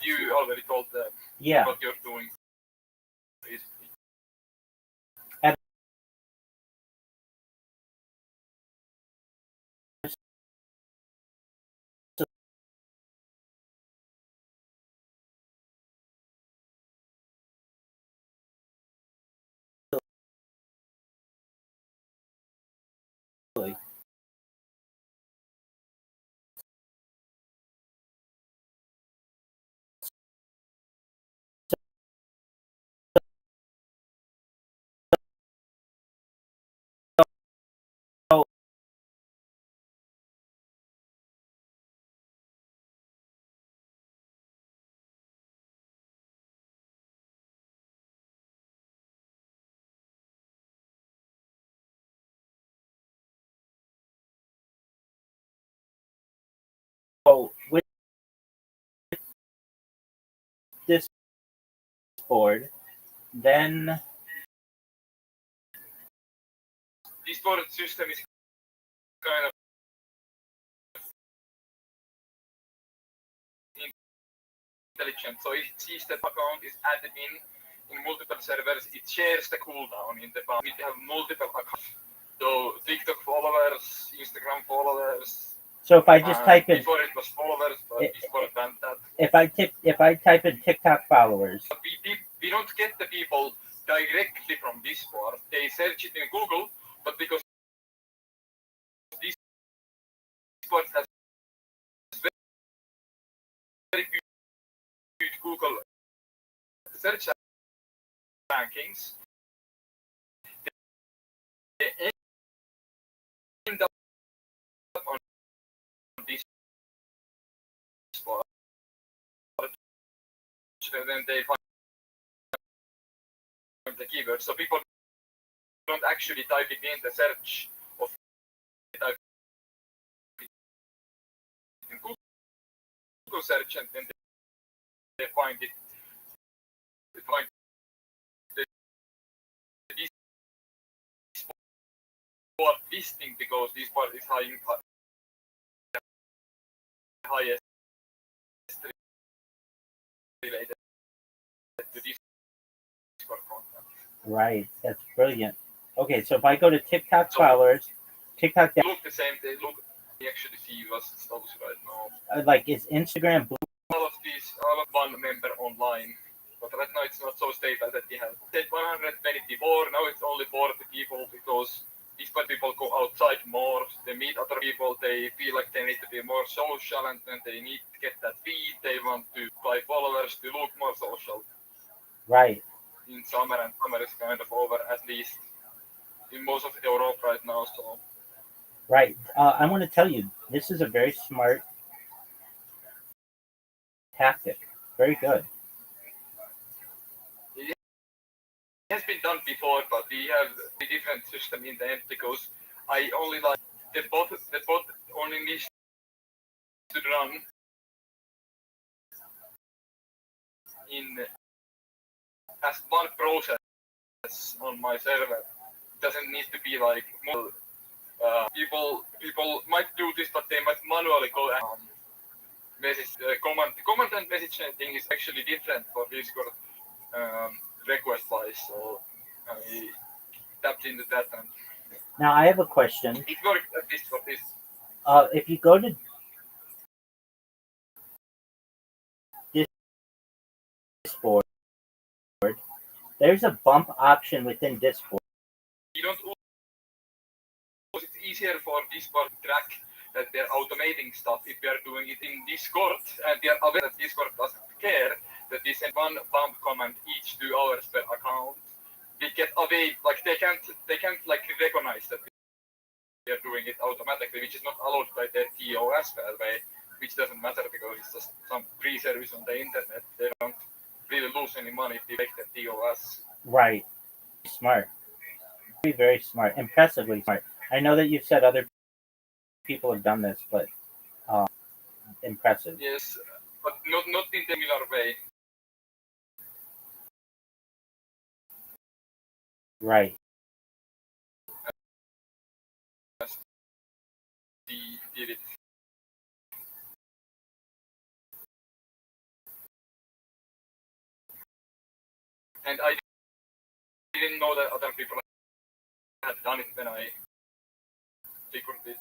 You already told them what you're doing. So with this board, then This board system is kind of intelligent. So it sees that account is added in multiple servers. It shares the cooldown in the bound. We have multiple accounts. So TikTok followers, Instagram followers. So if I just type in, before it was followers, but before banned that. If I type in TikTok followers, we don't get the people directly from Discord. They search it in Google, but because Discord has very good Google search rankings, they end up on Discord. And then they find the keyword. So people don't actually type it in the search of type it in Google search, and then they find it. They find the Discord listing because Discord is highest related to Discord content. Right, that's brilliant. Okay, so if I go to TikTok followers, TikTok. They look the same. They look. We actually see what's the status right now. Like, is Instagram blue? All of one member online, but right now it's not so stable that we have 120 before. Now it's only 40 people because these people go outside more. They meet other people. They feel like they need to be more social, and then they need to get that feed. They want to buy followers to look more social. Right. In summer, and summer is kind of over, at least in most of Europe right now. So. Right. I want to tell you, this is a very smart tactic. Very good. It has been done before, but we have a different system in the end because I only like the bot only needs to run in as one process on my server. It doesn't need to be like multiple. People might do this, but they might manually go and message command and message thing is actually different for Discord request wise. So I tapped into that, and now I have a question. it worked at least for this. If you go to Discord, there's a bump option within Discord. easier for Discord to track that they're automating stuff if we are doing it in Discord, and they are aware that Discord doesn't care that they send one bump command each 2 hours per account. We get away, like they can't like recognize that we are doing it automatically, which is not allowed by their TOS, by the way, which doesn't matter because it's just some free service on the internet. They don't really lose any money if they make the TOS. Right. Smart. Very, very smart. Impressively smart. I know that you've said other people have done this, but impressive. Yes, but not in the similar way. Right. Did it. And I didn't know that other people had done it when I figured it.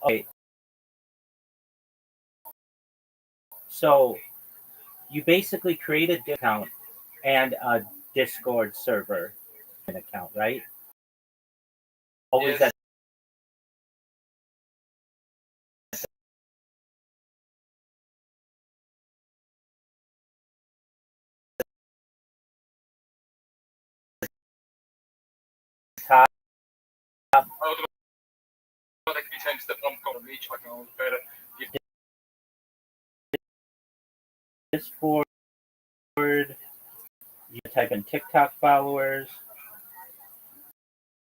Okay. So you basically create a account and a Discord server account, right? Always Yes. at the top. Automatically sends the bump on each account per Discord. You type in TikTok followers,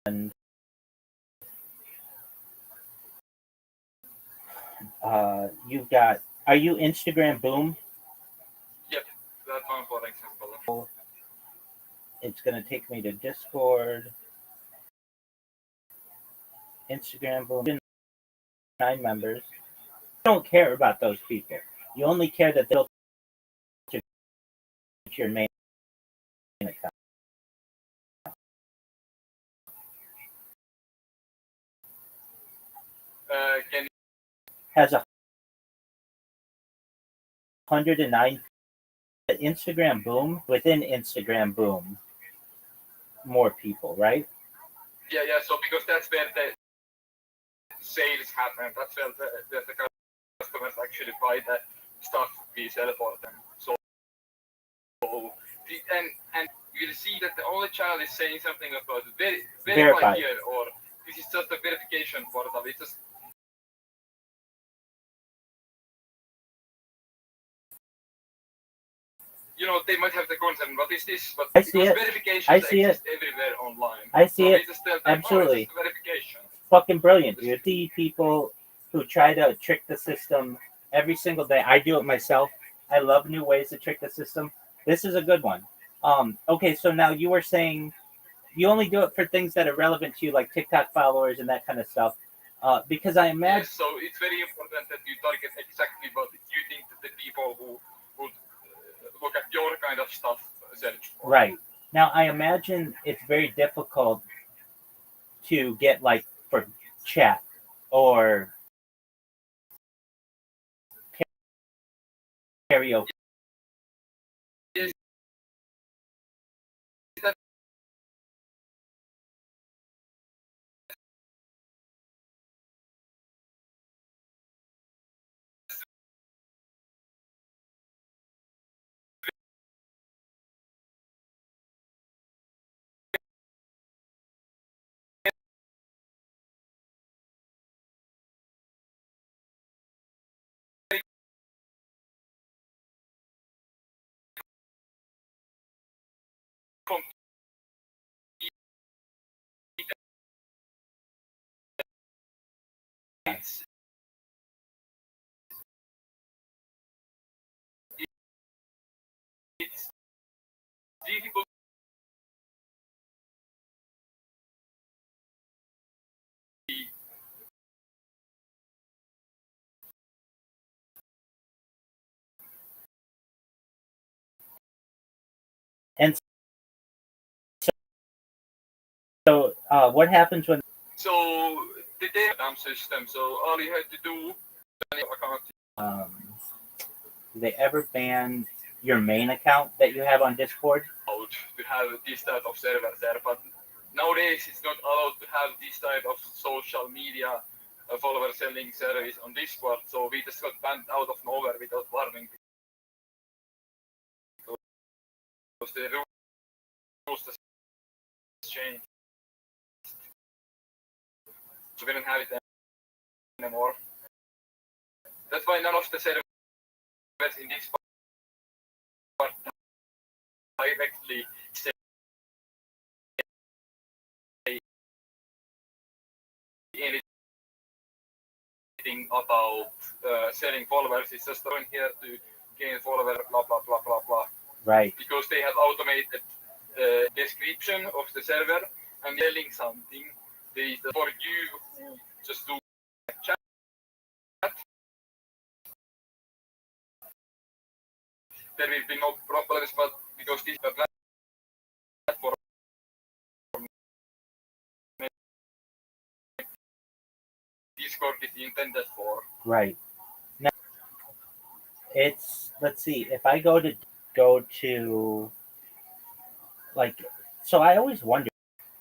and you've got. Are you Instagram Boom? Yep, that one for example. It's going to take me to Discord, Instagram Boom. 9 members. You don't care about those people. You only care that they'll to your main account. Can Has 109 Instagram Boom within Instagram Boom. More people, right? yeah. So because that's where the sales happen. That's where the customers actually buy the stuff we sell for them. So and you'll see that the only channel is saying something about verify here, or this is just a verification portal. It's just they might have the concern, what is this? But I see it. Verifications exist everywhere online. I see so it. Absolutely. It's verification. Fucking brilliant. You see people who try to trick the system every single day. I do it myself. I love new ways to trick the system. This is a good one. Okay, so now you were saying you only do it for things that are relevant to you, like TikTok followers and that kind of stuff. Because I imagine. Yes, so it's very important that you target exactly what you think that the people who would look at your kind of stuff search for. Right. Now, I imagine it's very difficult to get, like, for chat or karaoke. Yes. It's difficult. And so, what happens when? So the data system. So all you had to do, Do they ever ban your main account that you have on Discord? to have this type of server there. But nowadays, it's not allowed to have this type of social media follower selling service on Discord. So we just got banned out of nowhere without warning. Because the rules just changed. So we don't have it anymore. That's why none of the servers in this part directly say anything about selling followers. It's just going here to gain followers, blah blah blah blah blah. Right. Because they have automated the description of the server and selling something. They for you just do chat. There will be no problems, but because this platform Discord is intended for. Right. Now, it's, let's see, if I go to like, so I always wonder,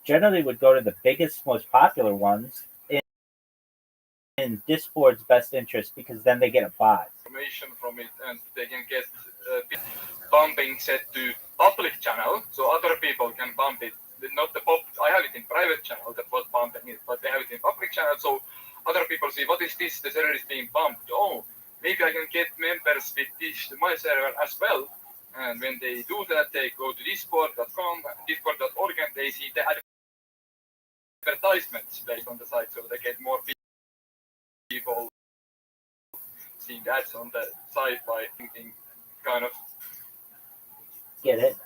generally would go to the biggest, most popular ones in Discord's best interest, because then they get a bot. Information from it, and they can get bumping set to public channel, so other people can bump it. Not the pop. I have it in private channel, that was bumping it, but they have it in public channel, so other people see what is this? The server is being bumped. Oh, maybe I can get members with this to my server as well. And when they do that, they go to discord.com, discord.org, and they see the advertisements based on the site, so they get more people seeing ads on the site by thinking kind of. Get it?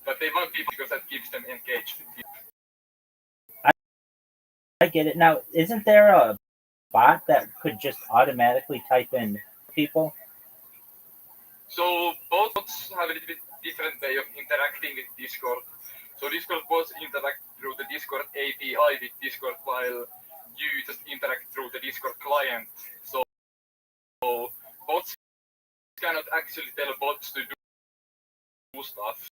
But they want people because that keeps them engaged. I get it. Now, isn't there a bot that could just automatically type in people? So both bots have a little bit different way of interacting with Discord. So Discord bots interact through the Discord API with Discord, while you just interact through the Discord client. So bots cannot actually tell bots to do stuff.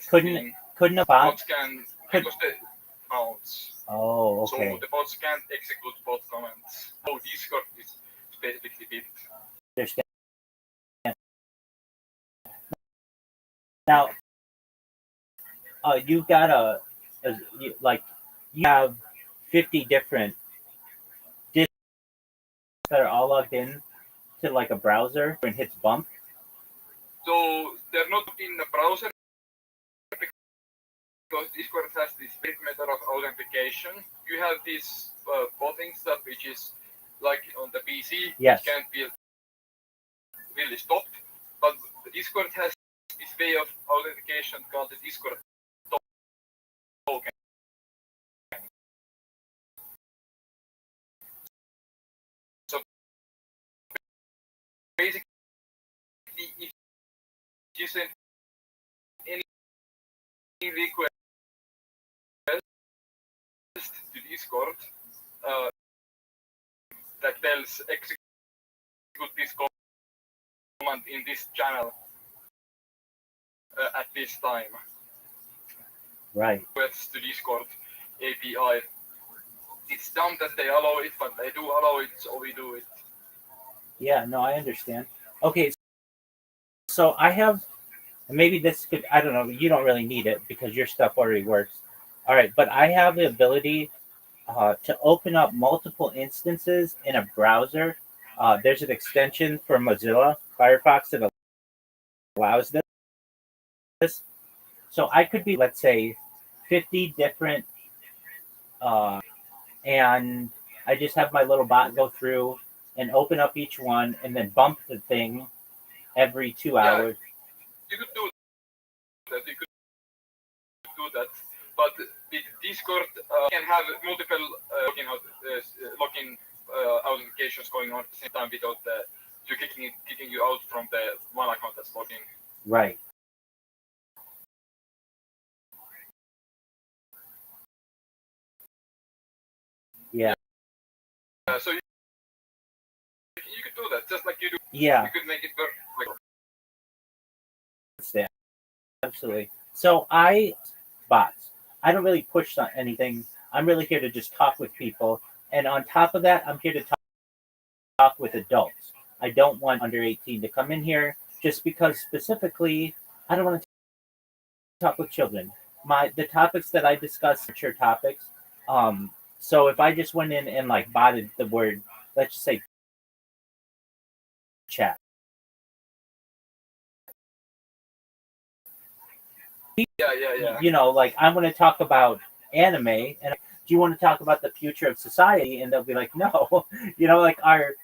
Couldn't a bot? Bots can because the mounts. Oh, okay. So the bots can't execute bot commands. So Discord is specifically built. Understand. Now, you've got you have 50 different disks that are all logged in to like a browser and hits bump. So they're not in the browser because Discord has this big method of authentication. You have this botting stuff which is like on the PC, yes, can't be really stopped. But the Discord has this way of authentication called the Discord token. So basically, if you send any request to Discord that tells execute this command in this channel at this time. Right. Requests to Discord API. It's dumb that they allow it, but they do allow it, so we do it. Yeah, no, I understand. Okay, so I have, maybe this could, I don't know, you don't really need it because your stuff already works. All right, but I have the ability to open up multiple instances in a browser. There's an extension for Mozilla Firefox that allows this. So I could be, let's say, 50 different, and I just have my little bot go through and open up each one and then bump the thing every 2 hours. You could do that. But with Discord, can have multiple login authentications going on at the same time without you kicking you out from the one account that's logging. Right. Yeah. So you could do that just like you do. Yeah. You could make it work. Absolutely. So bots. I don't really push on anything. I'm really here to just talk with people. And on top of that, I'm here to talk with adults. I don't want under 18 to come in here just because specifically I don't want to talk with children. The topics that I discuss are mature topics. So if I just went in and like botted the word, let's just say chat. Yeah. You know, like I want to talk about anime, and do you want to talk about the future of society? And they'll be like, no, you know, like our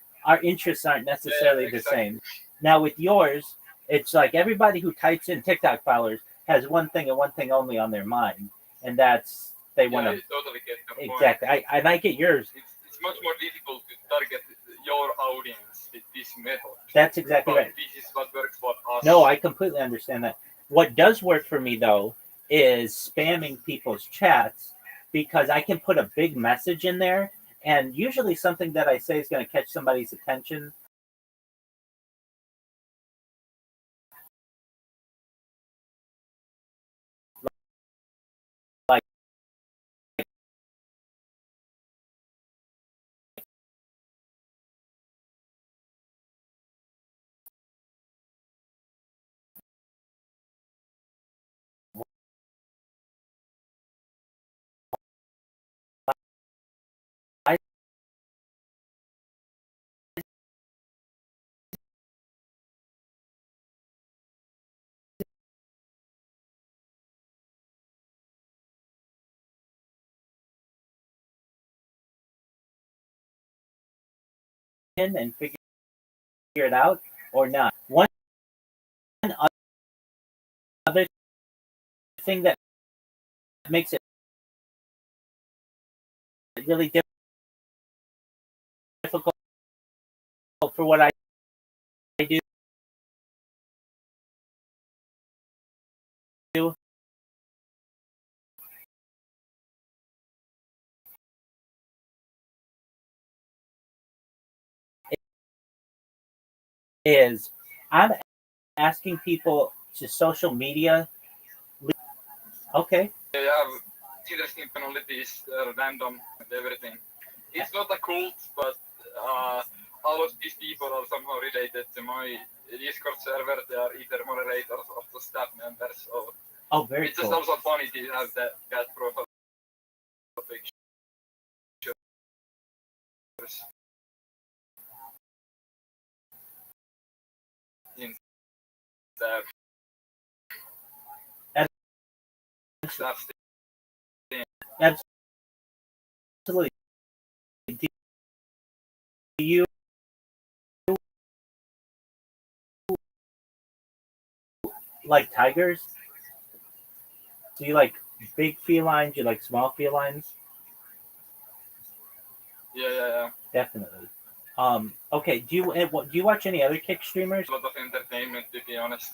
interests aren't necessarily the same. Now with yours, it's like everybody who types in TikTok followers has one thing and one thing only on their mind, and that's they want to totally get your point. exactly. I get yours. It's much more difficult to target your audience with this method. That's exactly But right. this is what works for us. No, I completely understand that. What does work for me though is spamming people's chats because I can put a big message in there, and usually something that I say is going to catch somebody's attention. Like I can and figure it out or not. One other thing that makes it really difficult for what I do is I'm asking people to social media. Okay. They have interesting personalities, random and everything. It's not a cult, but all of these people are somehow related to my Discord server. They are either moderators or the staff members. So Oh, very it's cool. just also funny to have that profile picture. In the staff. Absolutely. Do you like tigers? Do you like big felines? Do you like small felines? Yeah. Definitely. Okay. Do you watch any other kick streamers? A lot of entertainment, to be honest.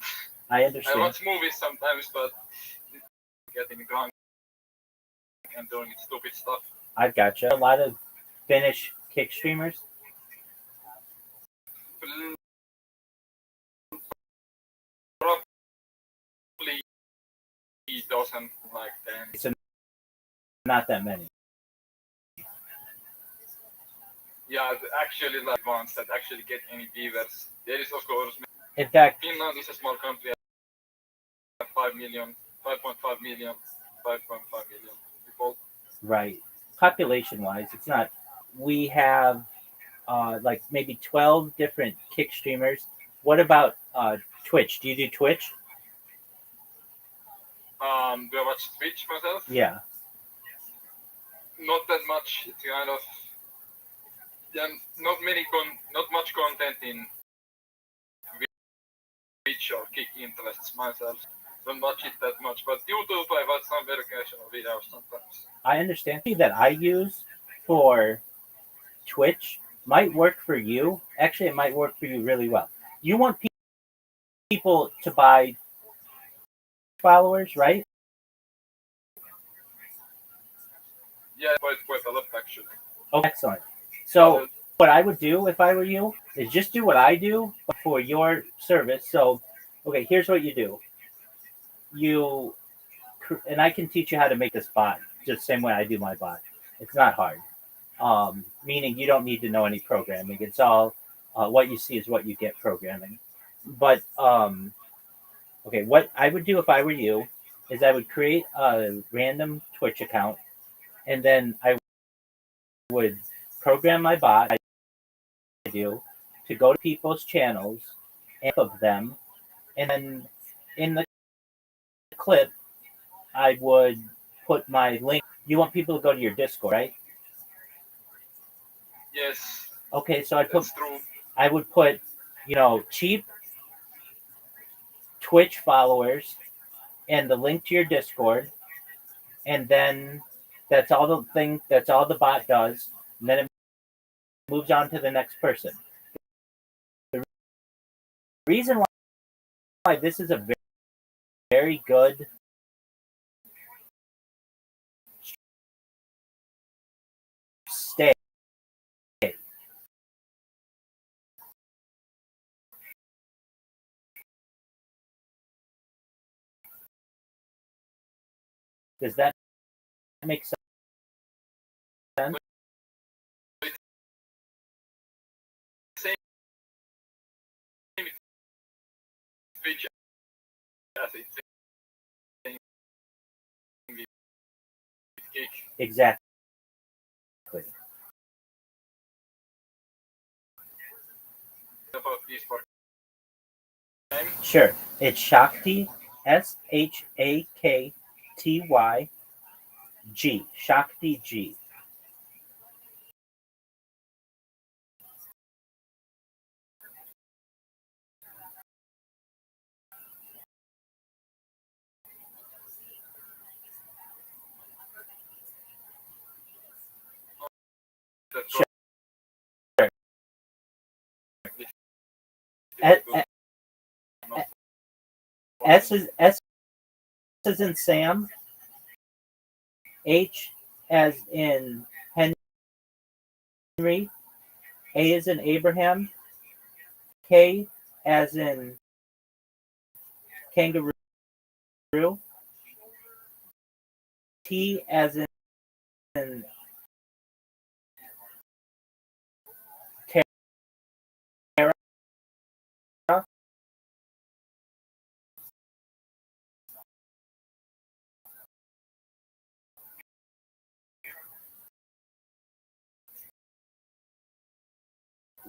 I I understand. watch movies sometimes, but getting drunk and doing stupid stuff. I've got you. A lot of Finnish kick streamers. Probably doesn't like them. So not that many. Yeah, actually, like ones that actually get any viewers. There is of course. In fact, Finland is a small country. 5 million, 5.5 million, 5.5 million people. right. Population-wise, it's not. We have like maybe 12 different kick streamers. What about Twitch? Do you do Twitch? Do I watch Twitch myself? Yeah. Not that much. It's kind of not much content in Twitch or kick interests myself. Don't watch it that much, but YouTube I watch some very occasional videos sometimes. I understand that I use for Twitch might work for you. Actually, it might work for you really well. You want people to buy followers, right? Yeah, quite a lot actually. Oh, excellent. So what I would do if I were you is just do what I do for your service. So, okay, here's what you do. and I can teach you how to make this bot just the same way I do my bot. It's not hard. Meaning you don't need to know any programming. It's all what you see is what you get programming. But okay, what I would do if I were you is I would create a random Twitch account, and then I would program my bot. I do to go to people's channels, and of them, and then in the clip I would put my link. You want people to go to your Discord, right? Yes, Okay, so that's true. I would put, cheap Twitch followers and the link to your Discord, and then that's all the bot does, and then it moves on to the next person. The reason why this is a very, very good stay. Does that make sense? Same Twitch as it's saying with Kick. Exactly. About this part. Sure. It's Shakti, SHAKTY G. Shakti G. Sure. S is in Sam. H as in Henry. A as in Abraham. K as in kangaroo. T as in Tara.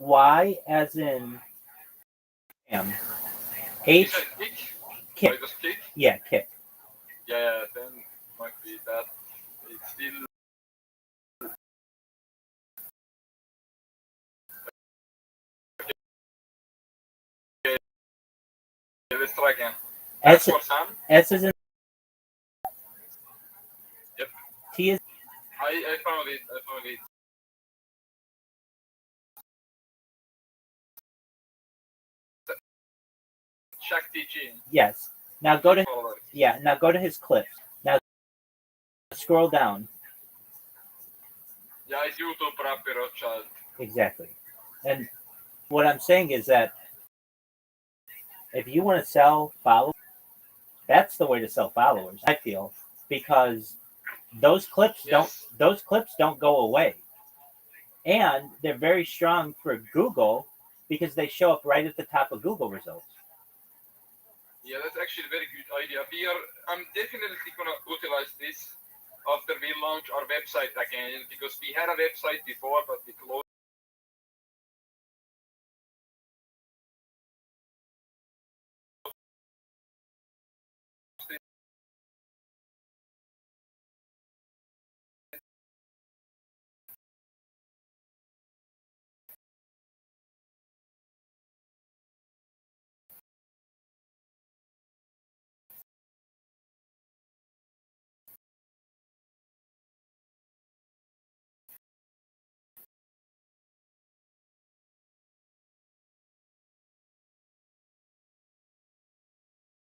Y as in M. H. Kick. Kick. Yeah, kick. Yeah, then might be that. It's still. Okay, let's try again. S for Sam. S is in. Yep. T is. I found it. Shakti G. Yes. Now go to his clips. Now scroll down. Yeah, it's YouTube Rabbbi Rothschild. Exactly. And what I'm saying is that if you want to sell followers, that's the way to sell followers, I feel, because those clips don't go away. And they're very strong for Google because they show up right at the top of Google results. Yeah, that's actually a very good idea. I'm definitely gonna utilize this after we launch our website again, because we had a website before, but we closed.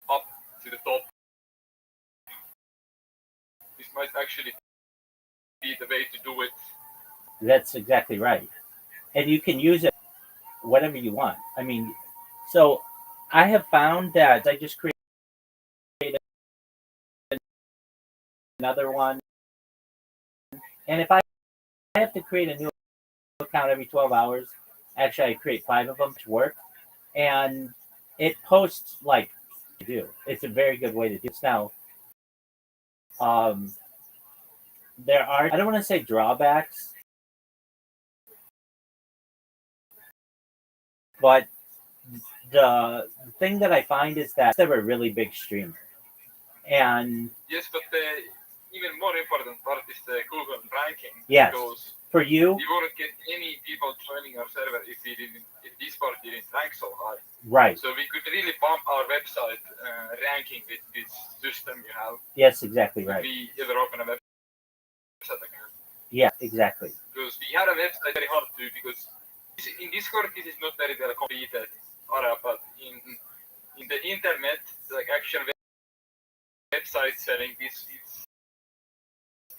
Up to the top. This might actually be the way to do it. That's exactly right. And you can use it whatever you want. I mean, so I have found that I just create another one. And if I have to create a new account every 12 hours, actually I create 5 of them to work, and it posts like to do. It's a very good way to do this. Now, there are, I don't want to say drawbacks, but the thing that I find is that they're a really big streamer. And yes, but the even more important part is the Google ranking. Yes. Because for you, we wouldn't get any people joining our server if this part didn't rank so high. right. So we could really bump our website ranking with this system you have. Yes, exactly If right. we ever open a website again. Yeah, exactly. Because we had a website very hard to, because in Discord this is not very well completed area, but in the internet, like actual website selling,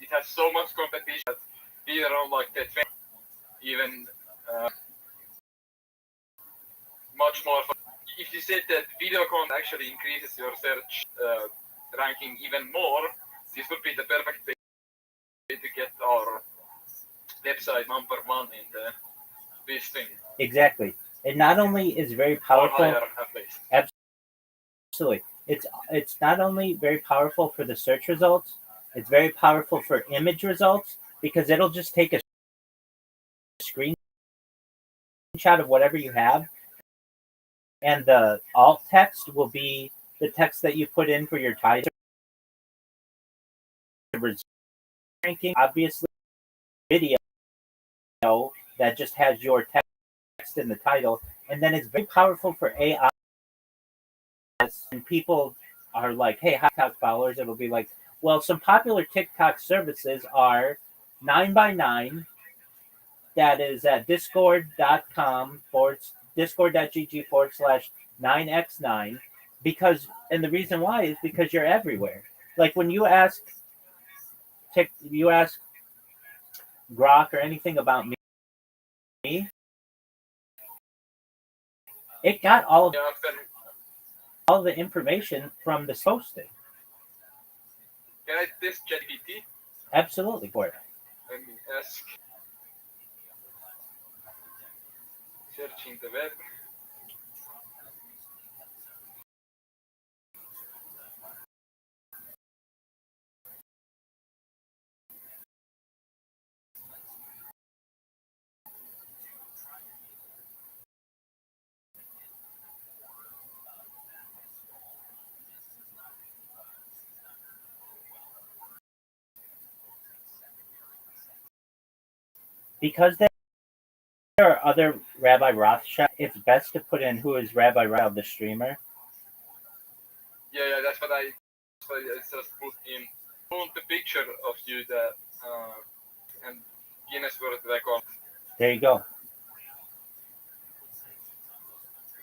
it has so much competition that we are on like the 20, even much more. If you said that video content actually increases your search ranking even more, this would be the perfect way to get our website number 1 in the listing. Exactly. It not only is very powerful. Or higher, at least. Absolutely. It's not only very powerful for the search results, it's very powerful for image results, because it'll just take a screenshot of whatever you have, and the alt text will be the text that you put in for your title. Ranking, obviously, video that just has your text in the title, and then it's very powerful for AI. And people are like, hey, TikTok followers, it'll be like, well, some popular TikTok services are 9x9, that is at discord.com discord.gg/9x9, because, and the reason why is because you're everywhere. Like when you ask Grok or anything about me, it got all of the information from this posting. Can I test ChatGPT? Absolutely, for it. Let me ask. Searching the web. Because there are other Rabbi Rothschild, it's best to put in who is Rabbi Rothschild, the streamer. Yeah, that's what I just put in. Put the picture of you that and Guinness World Record. There you go.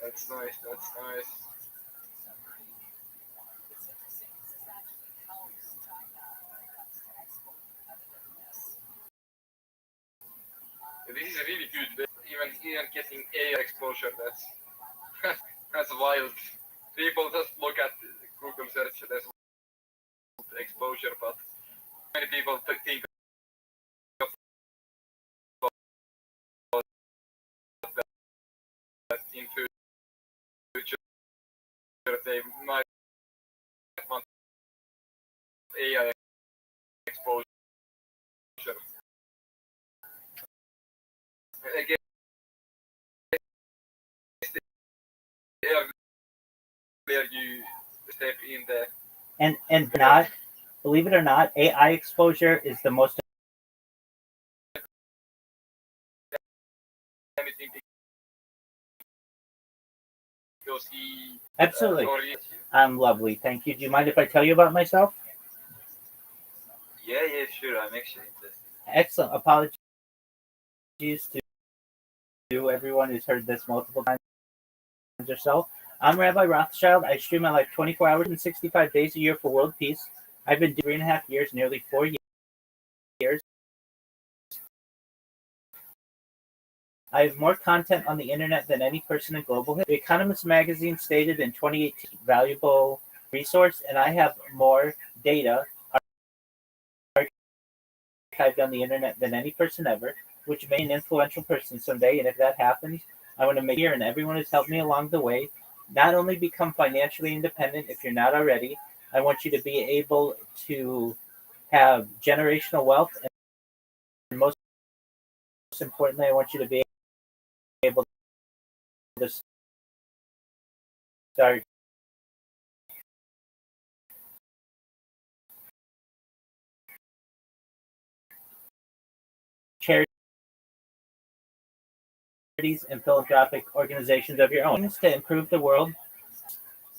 That's nice. This is a really good. Even getting AI exposure, that's that's wild. People just look at Google search as exposure, but many people think of that in future they might want AI exposure. Again, where you step in the And not, believe it or not, AI exposure is the most anything because he absolutely. I'm lovely, thank you. Do you mind if I tell you about myself? Yeah, sure. I'm actually interested. Excellent. Apologies to everyone who's heard this multiple times or so. I'm Rabbi Rothschild. I stream my life 24 hours and 65 days a year for world peace. I've been doing 3.5 years, nearly 4 years. I have more content on the internet than any person in global history. The Economist magazine stated in 2018, valuable resource, and I have more data archived on the internet than any person ever, which may be an influential person someday. And if that happens, I want to make sure and everyone who's helped me along the way not only become financially independent if you're not already. I want you to be able to have generational wealth, and most importantly, I want you to be able to start charities and philanthropic organizations of your own to improve the world,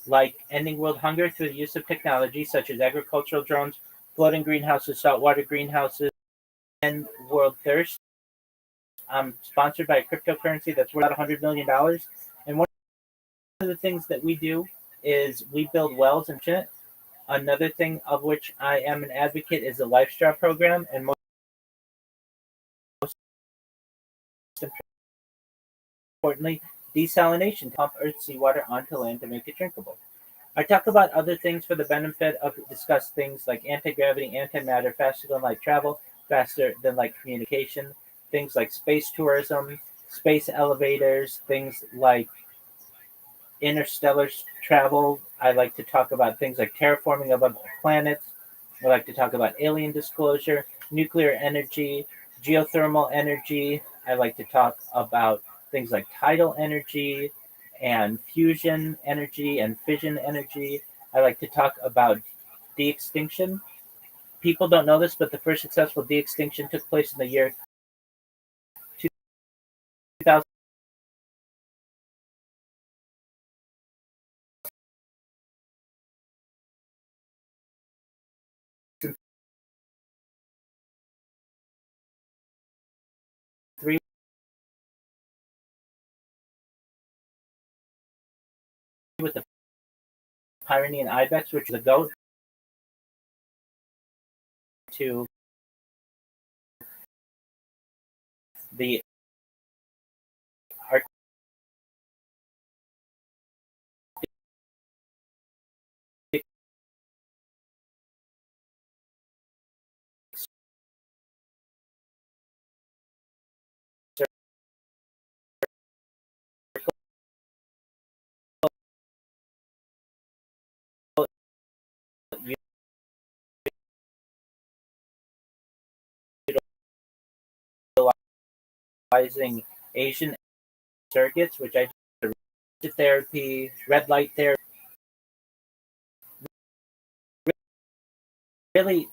like ending world hunger through the use of technology such as agricultural drones, floating greenhouses, saltwater greenhouses, and world thirst. I'm sponsored by a cryptocurrency that's worth about $100 million. And one of the things that we do is we build wells and shit. Another thing of which I am an advocate is the LifeStraw program, and most importantly, desalination to pump Earth's seawater onto land to make it drinkable. I talk about other things for the benefit of discuss things like anti-gravity, antimatter, faster than light travel, faster than light communication, things like space tourism, space elevators, things like interstellar travel. I like to talk about things like terraforming of other planets. I like to talk about alien disclosure, nuclear energy, geothermal energy. I like to talk about things like tidal energy and fusion energy and fission energy. I like to talk about de-extinction. People don't know this, but the first successful de-extinction took place in the year 2003 with the Pyrenean ibex, which is a goat, to the Arctic Circle, utilizing Asian circuits, which I did therapy, red light therapy, really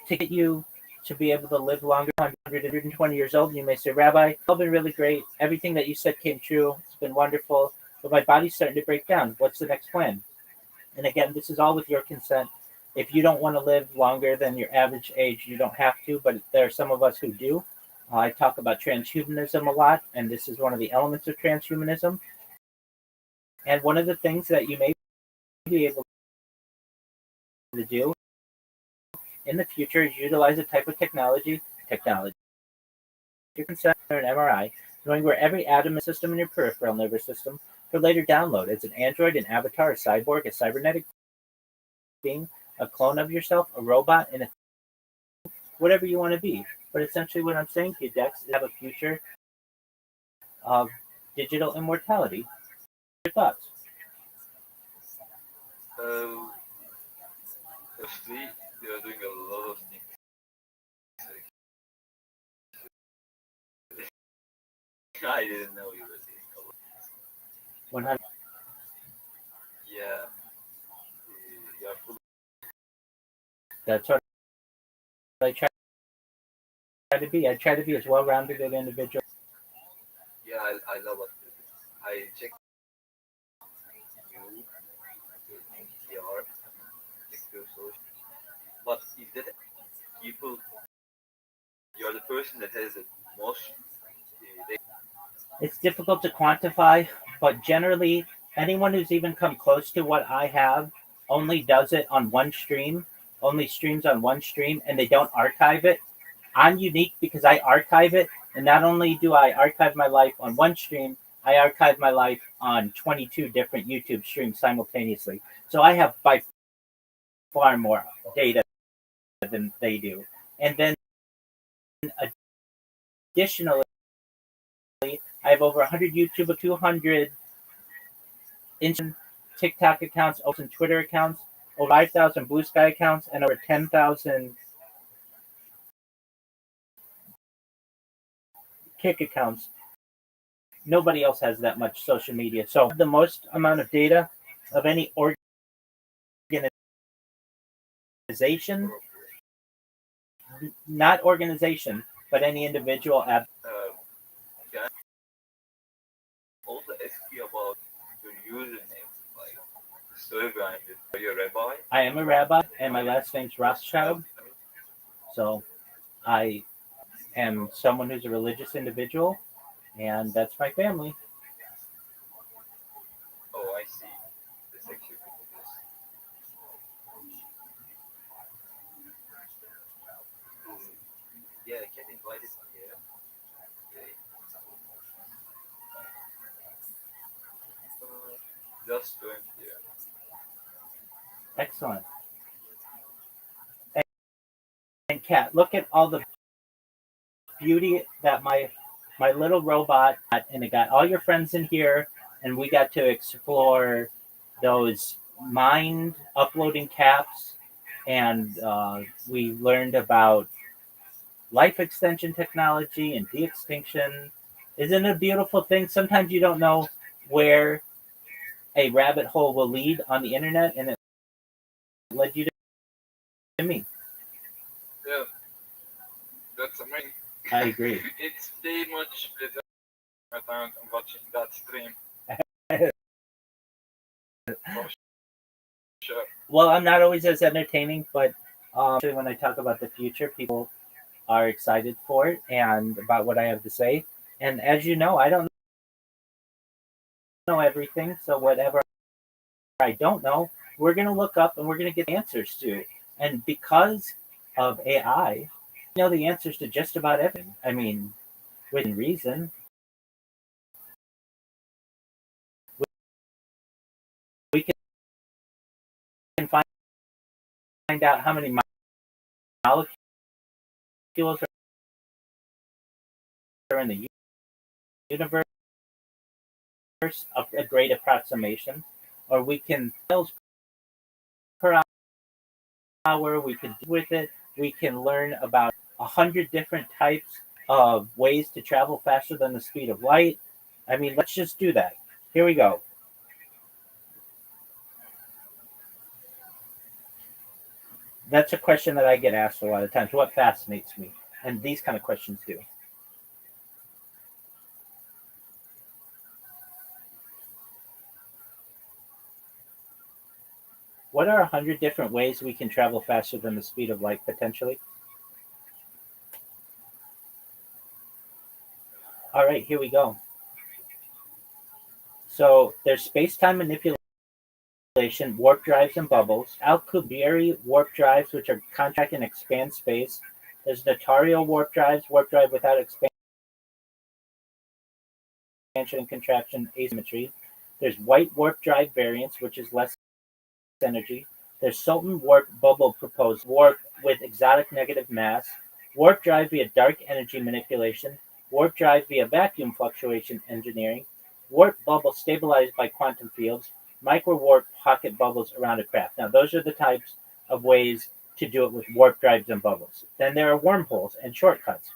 to get you to be able to live longer, 120 years old. You may say, Rabbi, it's all been really great. Everything that you said came true. It's been wonderful, but my body's starting to break down. What's the next plan? And again, this is all with your consent. If you don't want to live longer than your average age, you don't have to, but there are some of us who do. I talk about transhumanism a lot, and this is one of the elements of transhumanism. And one of the things that you may be able to do in the future is utilize a type of technology. You can send an MRI, knowing where every atom is system in your peripheral nervous system for later download as an android, an avatar, a cyborg, a cybernetic being, a clone of yourself, a robot, and whatever you want to be. But essentially what I'm saying to you, Dex, is have a future of digital immortality. Your thoughts? Firstly, you are doing a lot of things. I didn't know you were doing a lot. 100. Yeah, you are full. That's what I try to be. I try to be as well-rounded an individual. Yeah, I love it. I check you, your NTR, check your social. But is that people? You're the person that has the most. It's difficult to quantify, but generally, anyone who's even come close to what I have only does it on one stream, only streams on one stream, and they don't archive it. I'm unique because I archive it, and not only do I archive my life on one stream, I archive my life on 22 different YouTube streams simultaneously. So I have by far more data than they do. And then additionally, I have over 100 YouTube, 200 Instagram, TikTok accounts, over Twitter accounts, over 5,000 Blue Sky accounts, and over 10,000 Kick accounts. Nobody else has that much social media. So the most amount of data of any organization, not organization, but any individual app. Can also ask you about your username, like server and are you a rabbi? I am a rabbi, and my last name's Rothschild. So I am someone who's a religious individual, and that's my family. Oh, I see. That's actually pretty good. Yeah, I get invited here. Okay. Just joined here. Excellent. And Kat, look at all the beauty that my little robot got, and it got all your friends in here, and we got to explore those mind uploading caps, and we learned about life extension technology and de-extinction. Isn't it a beautiful thing? Sometimes you don't know where a rabbit hole will lead on the internet, and it led you to me. Yeah, that's amazing. I agree. It's pretty much better my time I'm watching that stream. For sure. Well, I'm not always as entertaining, but when I talk about the future, people are excited for it and about what I have to say. And as you know, I don't know everything, so whatever I don't know, we're going to look up and we're going to get answers to. And because of AI, we know the answers to just about everything. I mean, within reason, we can find out how many molecules are in the universe, a great approximation, or we can miles per hour, we can do with it, we can learn about 100 different types of ways to travel faster than the speed of light. I mean, let's just do that. Here we go. That's a question that I get asked a lot of times. What fascinates me? And these kind of questions do. What are 100 different ways we can travel faster than the speed of light potentially? All right, here we go. So there's space-time manipulation, warp drives, and bubbles. Alcubierre warp drives, which are contract and expand space. There's notario warp drives, warp drive without expansion and contraction asymmetry. There's white warp drive variance, which is less energy. There's Sultan warp bubble proposed warp with exotic negative mass. Warp drive via dark energy manipulation. Warp drive via vacuum fluctuation engineering. Warp bubble stabilized by quantum fields. Micro warp pocket bubbles around a craft. Now, those are the types of ways to do it with warp drives and bubbles. Then there are wormholes and shortcuts.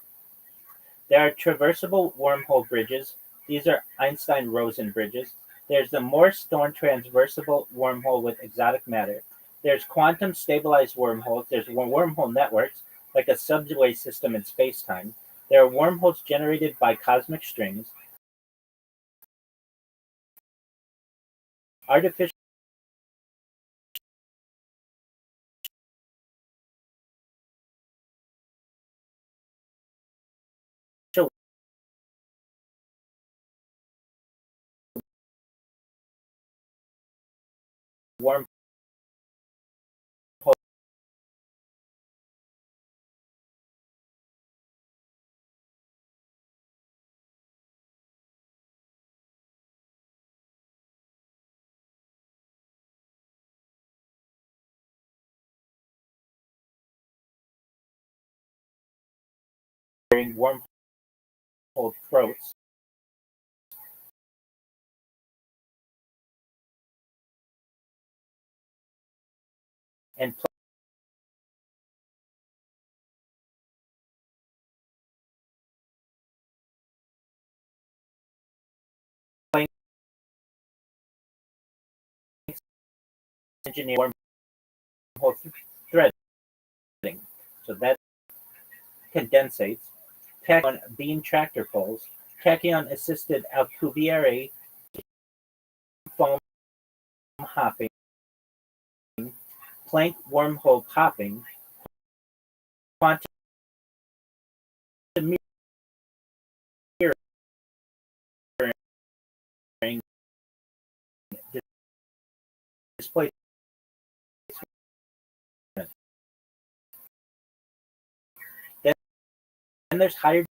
There are traversable wormhole bridges. These are Einstein-Rosen bridges. There's the Morse-Thorne transversable wormhole with exotic matter. There's quantum stabilized wormholes. There's wormhole networks, like a subway system in space-time. There are wormholes generated by cosmic strings. Artificial wormholes engineering wormhole throats and planes engineering wormhole threading. So that condensates. Tachyon beam tractor pulls. Tachyon assisted Alcubierre foam hopping. Planck wormhole popping. Quantum mirroring displacement. Then there's higher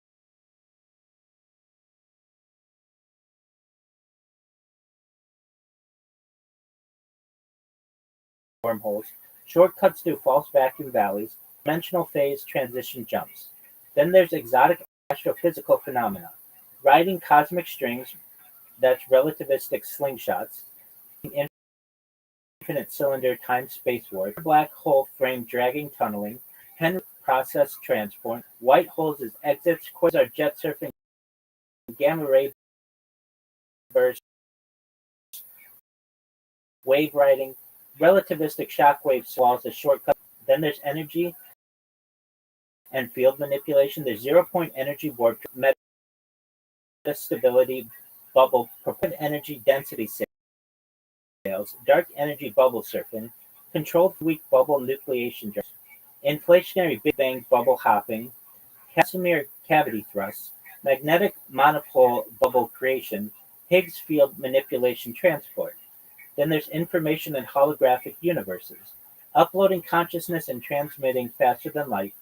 wormholes, shortcuts through false vacuum valleys, dimensional phase transition jumps. Then there's exotic astrophysical phenomena, riding cosmic strings, that's relativistic slingshots, infinite cylinder time-space warp, black hole frame dragging tunneling, Henry process transport, white holes as exits, quasar jet surfing, gamma ray bursts, wave riding, relativistic shockwave swallows as shortcut. Then there's energy and field manipulation. There's zero-point energy warp, metastability bubble, propellant energy density sails, dark energy bubble surfing, controlled weak bubble nucleation drift, inflationary Big Bang bubble hopping, Casimir cavity thrusts, magnetic monopole bubble creation, Higgs field manipulation transport. Then there's information and holographic universes, uploading consciousness and transmitting faster than light,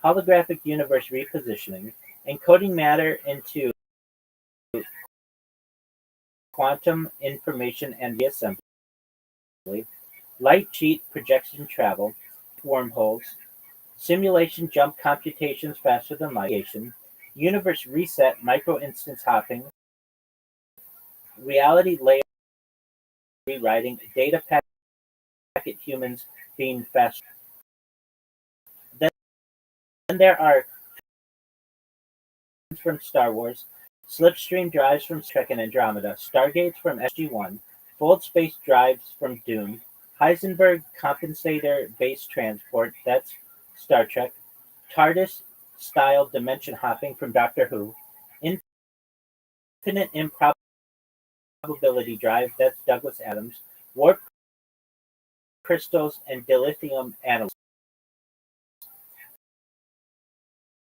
holographic universe repositioning, encoding matter into quantum information and reassembly, light sheet projection travel, wormholes, simulation jump computations faster than light, universe reset micro-instance hopping, reality layer rewriting, data packet humans being faster. Then there are from Star Wars, slipstream drives from Trek and Andromeda, stargates from SG-1, fold space drives from Dune, Heisenberg compensator base transport, that's Star Trek, TARDIS-style dimension hopping from Doctor Who, infinite improbability drive, that's Douglas Adams, warp crystals and dilithium analysis.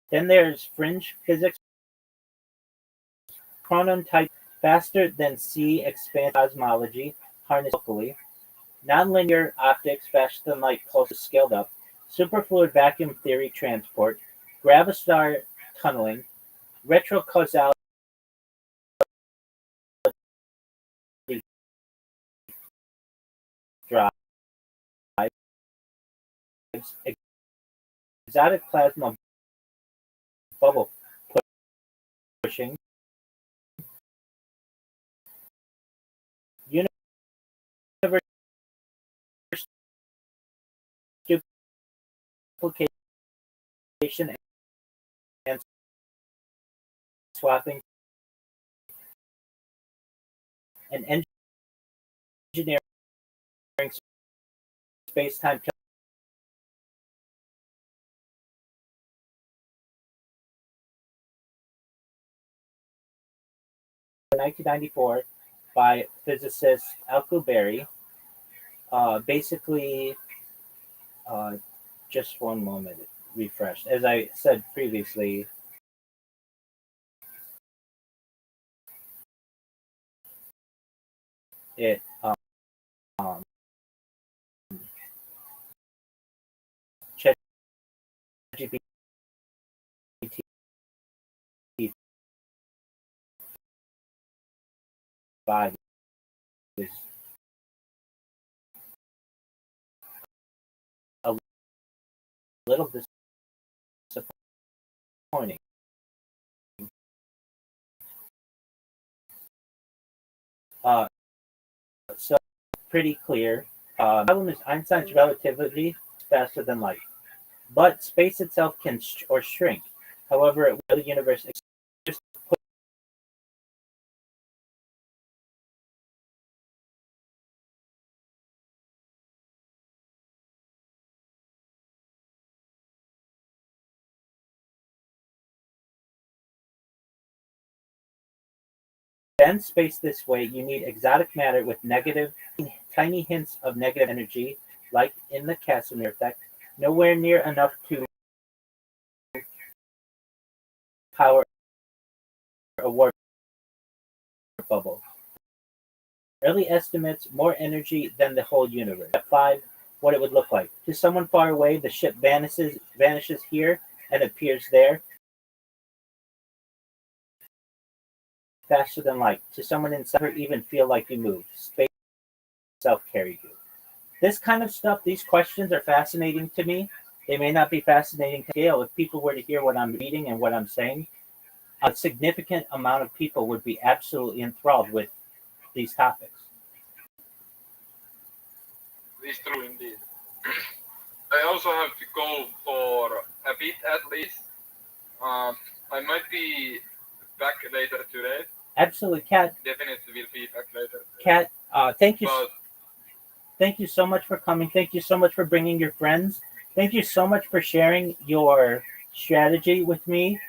Then there's fringe physics, chronon type, faster than C expand cosmology, harnessed locally, nonlinear optics, faster than light, closer scaled up, superfluid vacuum theory transport, gravistar tunneling, retrocausality drives, exotic plasma bubble pushing, universe duplication and swapping, and engineering space-time 1994 by physicist Alcubierre. Basically, just one moment, refreshed. As I said previously, it ChatGPT 5 is a little disappointing. So pretty clear. The problem is Einstein's relativity is faster than light, but space itself can or shrink. However, it will the universe just bend space this way. You need exotic matter with negative, tiny hints of negative energy, like in the Casimir effect, nowhere near enough to power a warp bubble. Early estimates more energy than the whole universe. Step 5, what it would look like. To someone far away, the ship vanishes here and appears there, faster than light. To someone inside, never even feel like you moved. Space itself carried you. This kind of stuff, these questions are fascinating to me. They may not be fascinating to scale. If people were to hear what I'm reading and what I'm saying, a significant amount of people would be absolutely enthralled with these topics. It's true indeed. I also have to go for a bit at least. I might be back later today. Absolutely, Kat. Definitely will be back later. Kat, thank you. But thank you so much for coming. Thank you so much for bringing your friends. Thank you so much for sharing your strategy with me.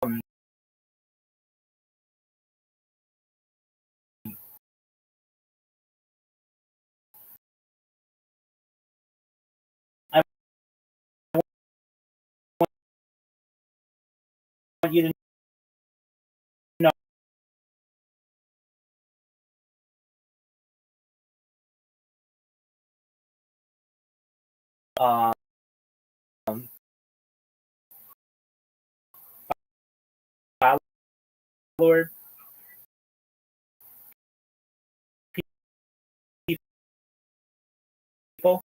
Um, I want you to know um, follower people,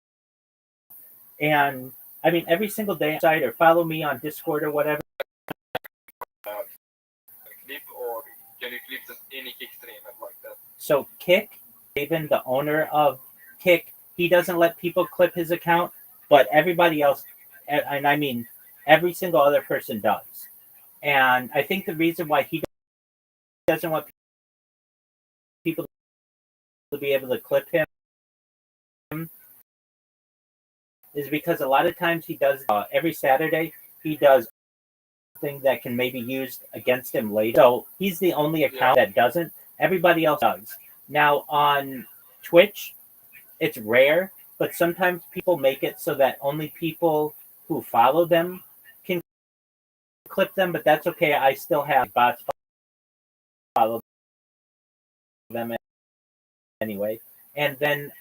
and I mean every single day outside or follow me on Discord or whatever. clip, or can you clip any kick streamer like that? So Kick, even the owner of Kick, he doesn't let people clip his account, but everybody else, and I mean every single other person does. And I think the reason why he doesn't want people to be able to clip him is because a lot of times he does every Saturday he does something that can maybe used against him later. So he's the only account that doesn't. Everybody else does. Now on Twitch, it's rare, but sometimes people make it so that only people who follow them can clip them. But that's okay. I still have bots follow them anyway. And then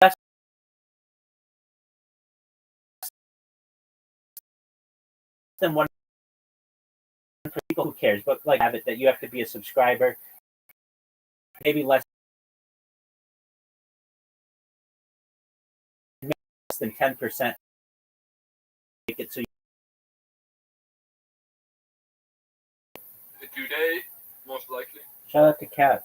less than one for people who cares, but like have it that you have to be a subscriber. Maybe less than 10% make it so Today, most likely. shout out to Kat.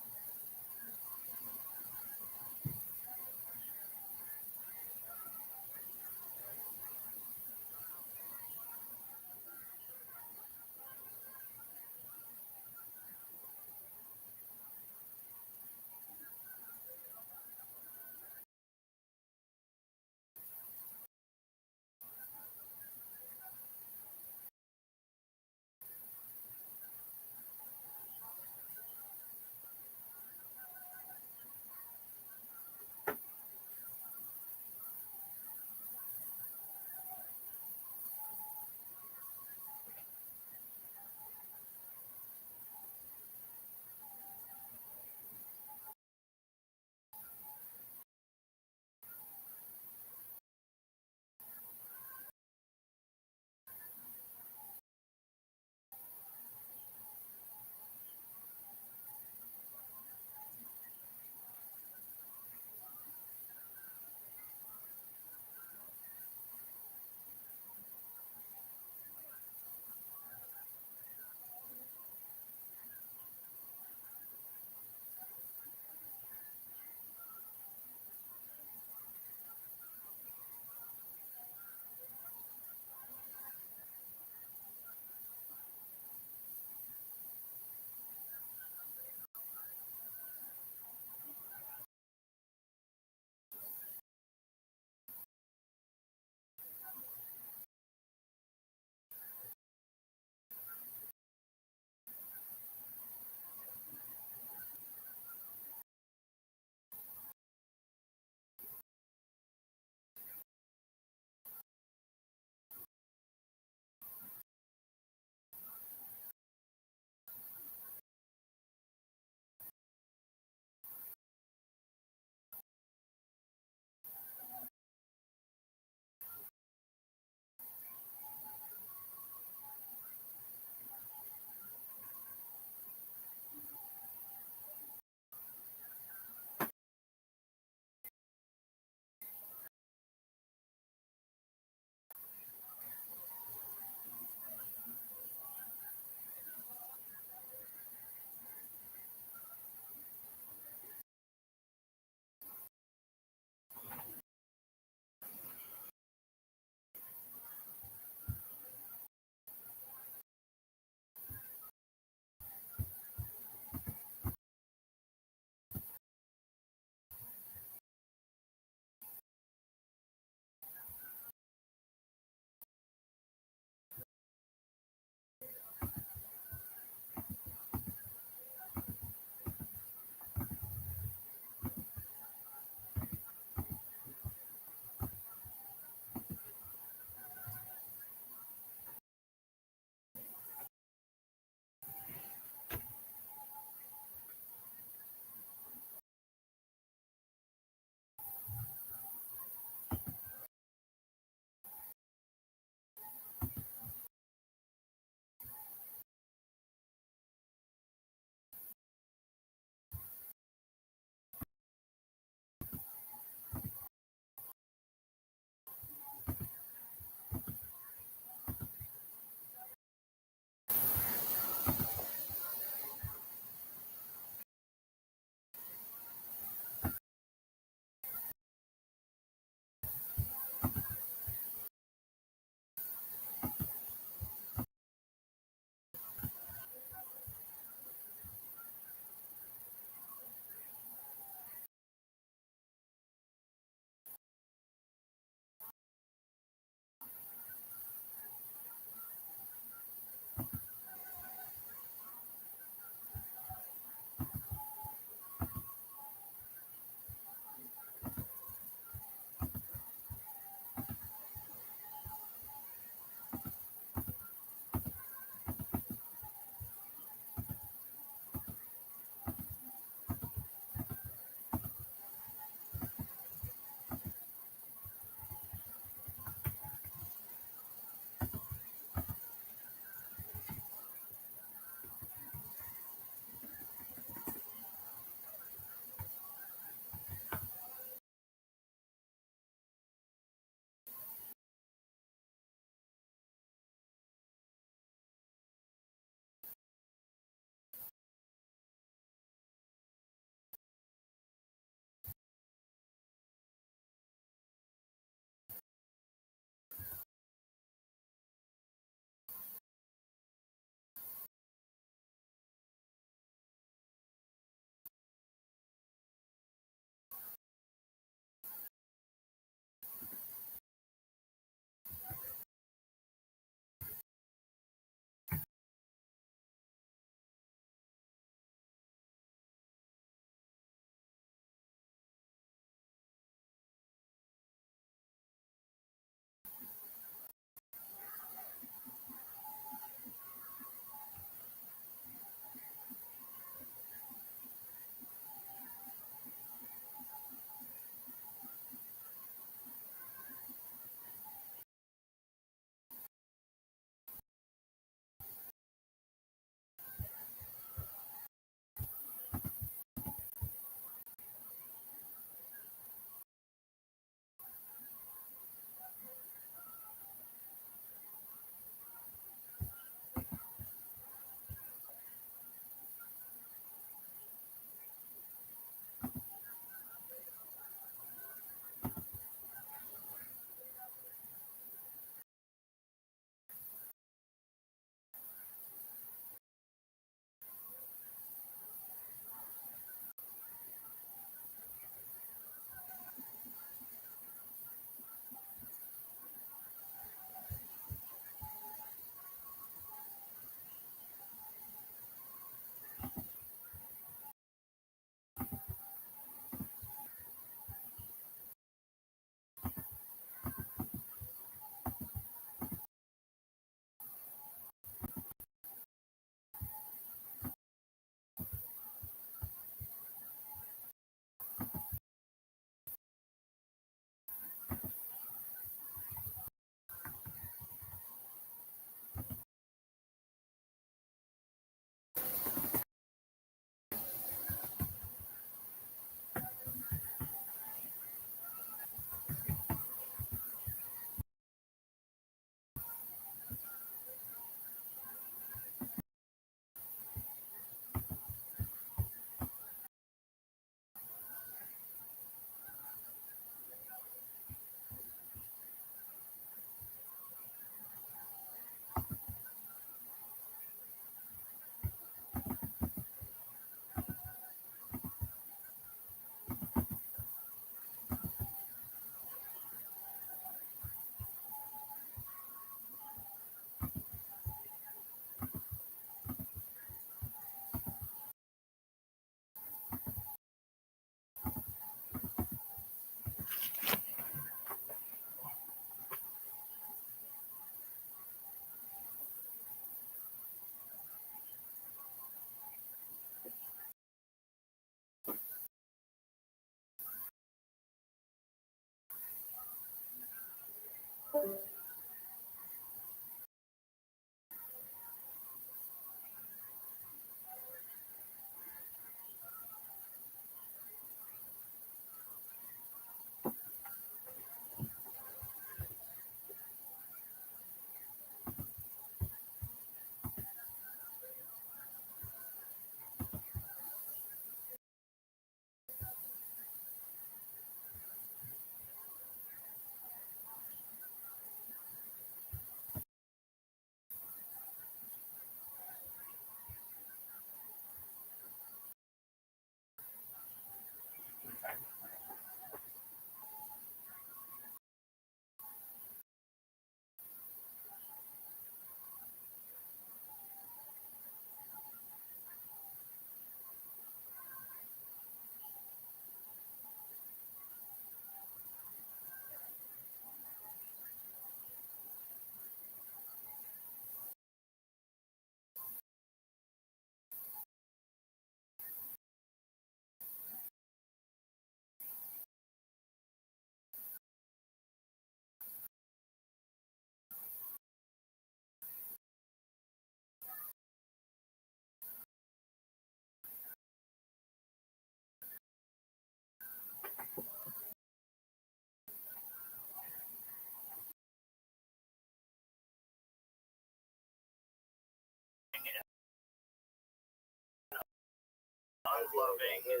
loving, and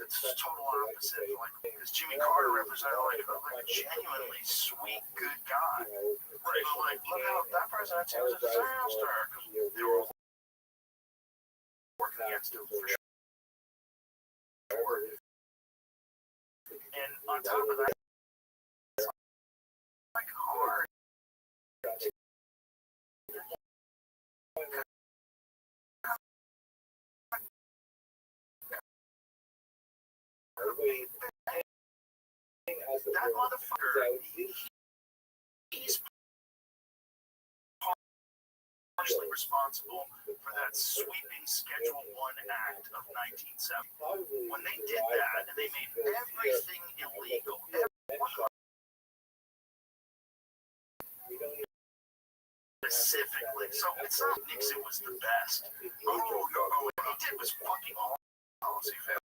it's total opposite. Like, because Jimmy Carter represented like a genuinely sweet, good guy. Right? Like, look how that presidency was a disaster because they were all working against him for sure. And on top of that, it's like hard. That motherfucker, he's partially responsible for that sweeping Schedule 1 Act of 1970. When they did that, and they made everything illegal, specifically. So it's not Nixon was the best. Oh, no, what he did was fucking all policy failure.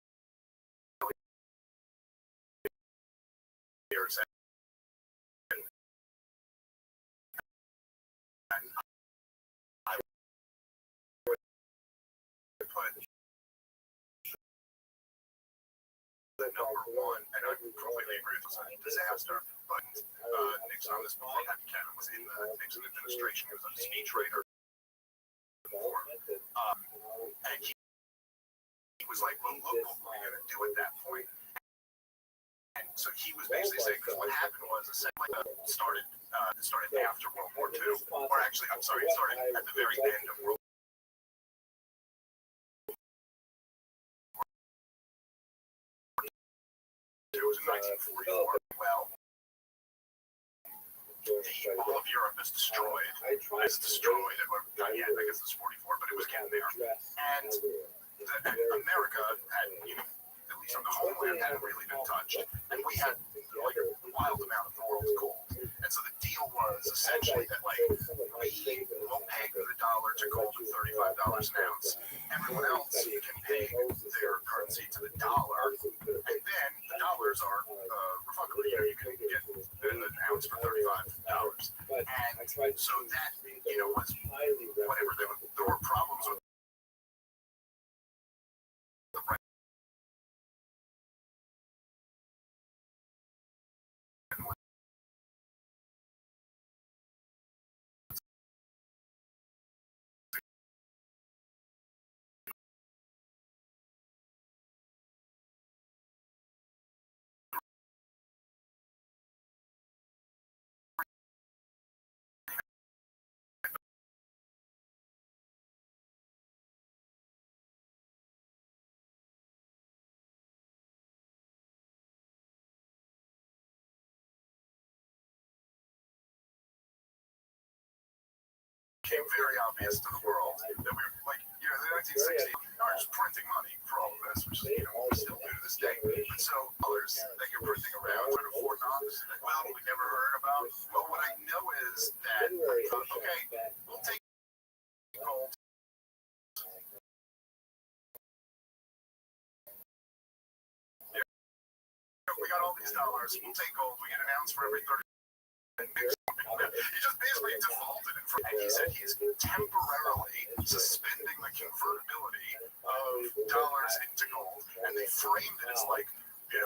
The number one, and I completely agree with this, a disaster, but Nixon on this point, Kevin was in the Nixon administration, he was a speechwriter and he was like, well, look what we're going to do at that point. And so he was basically saying, because what happened was essentially started after World War II, or actually, I'm sorry, it started at the very end of World War II. It was in 1944. Well, all of Europe is destroyed. It's destroyed. Not yet, I guess it's 44, but it was getting there. And America had, at least on the homeland, hadn't really been touched. And we had like a wild amount of the world's gold. And so the deal was essentially that, like, we will peg the dollar to gold at $35 an ounce. Everyone else can peg their currency to the dollar, and then the dollars are refundable. You can get an ounce for $35. And so that, was whatever. There were problems with the price. Became very obvious to the world that we were like, the 1960s, we were just printing money for all of this, which is, what we still do to this day. But so, dollars that you're printing around for Fort Knox, well, we never heard about. Well, what I know is that, okay, we'll take gold. Yeah. We got all these dollars, we'll take gold, we get an ounce for every 30. He just basically defaulted it and he said he's temporarily suspending the convertibility of dollars into gold, and they framed it as like, the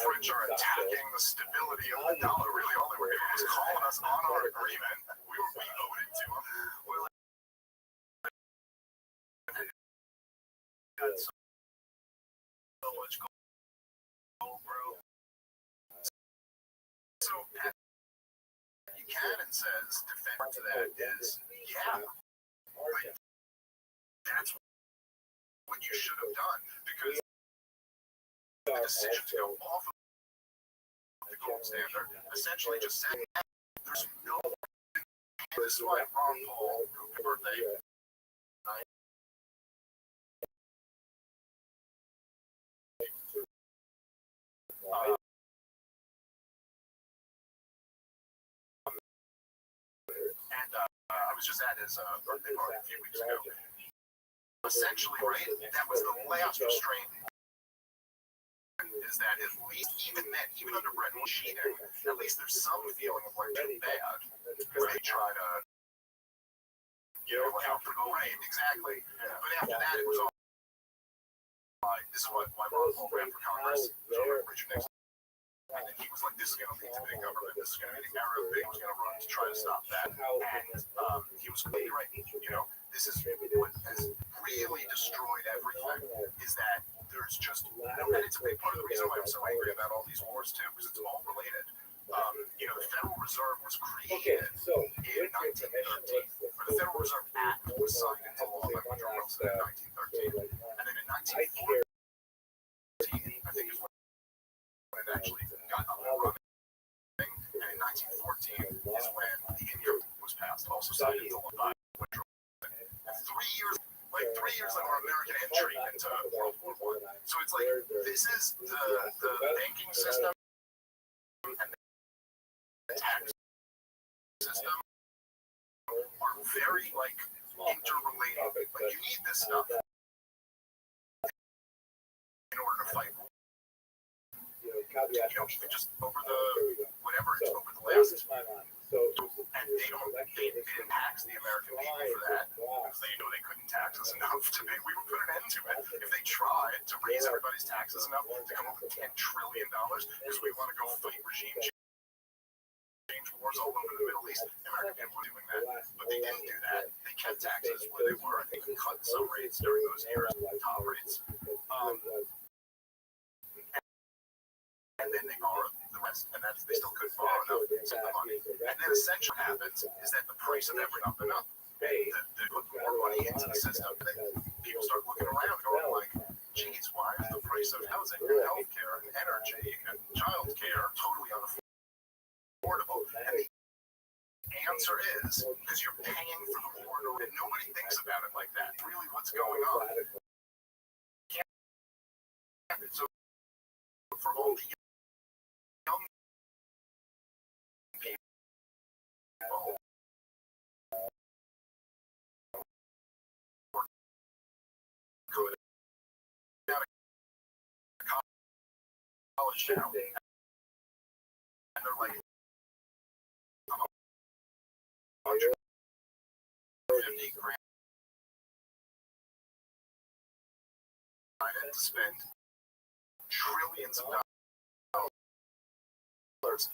French are attacking the stability of the dollar. Really, all they were doing was calling us on our agreement. We owed it to them. We're like, so much gold, bro. So Buchanan says, defense to that is, like, that's what you should have done, because the decision to go off of the gold standard essentially just said, there's no, this is why Ron Paul, happy birthday, I was just at his birthday party a few weeks ago. Essentially, right, that was the last restraint, is that at least, even then, even under Bretton Woods cheating, at least there's some feeling of like too bad, because they try to, look out for the right, exactly. But after that, it was all why Ron Paul ran for Congress. Richard Nixon. And he was like, this is going to lead to big government. This is going to be the era of big. He was going to run to try to stop that. And he was completely right. This is what has really destroyed everything, is that there's just, and it's a big part of the reason why I'm so angry about all these wars too, because it's all related. The Federal Reserve was created in 1913, or the Federal Reserve Act was signed into law by Woodrow Wilson in 1913, and then in 1914, I think is when it actually got up and running, and in 1914 is when the Income was passed, also signed into law by Woodrow Wilson. And 3 years, like our American entry into World War I. So it's like, this is the banking system and the tax system are very, like, interrelated. Like, you need this stuff in order to fight. Just over the, whatever, it's over the last, and they didn't tax the American people for that, because they knew they couldn't tax us enough to pay. We would put an end to it if they tried to raise everybody's taxes enough to come up with $10 trillion, because we want to go fight regime change wars all over the Middle East. The American people were doing that, but they didn't do that. They kept taxes where they were. I think we cut some rates during those years, top rates. And then they borrowed the rest, and they still couldn't borrow enough to send the money. And then essentially what happens is that the price of everything up and up. They put more money into the system, and then people start looking around going like, geez, why is the price of housing and healthcare and energy and childcare totally unaffordable? And the answer is because you're paying for the war, and nobody thinks about it like that. Really, what's going on? So for all the young people good out of college now, and they're like, I'm $150 grand to spend trillions of dollars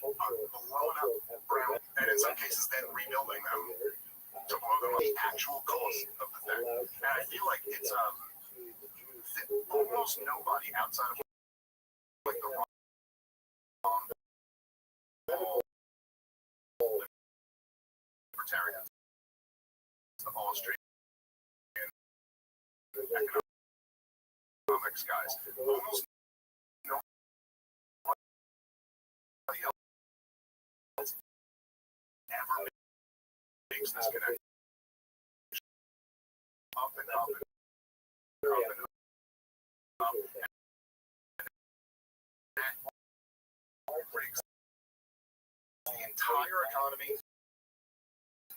on blowing up brown, and in some cases then rebuilding them to blow them up the actual cost of the thing. And I feel like it's almost nobody outside of like the wrong libertarians, the Austrian economics guys, almost nobody else ever makes this connection. Up and up and up and up. And that breaks the entire economy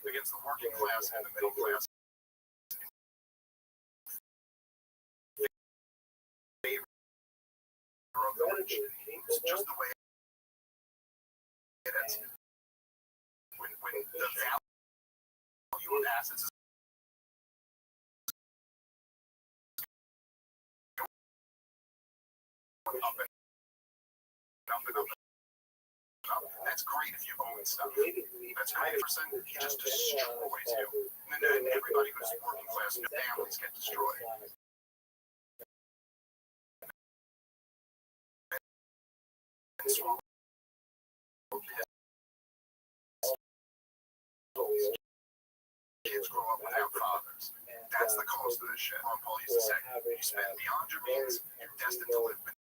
against the working class and the middle class. It's just the way it is. When the value of assets is going up and up and up and up, that's great if you own stuff. That's great if he just destroys you. And then everybody who's working class and families get destroyed. Kids grow up without fathers. That's the cost of this shit. Ron Paul used to say, you spend beyond your means, you're destined to live beneath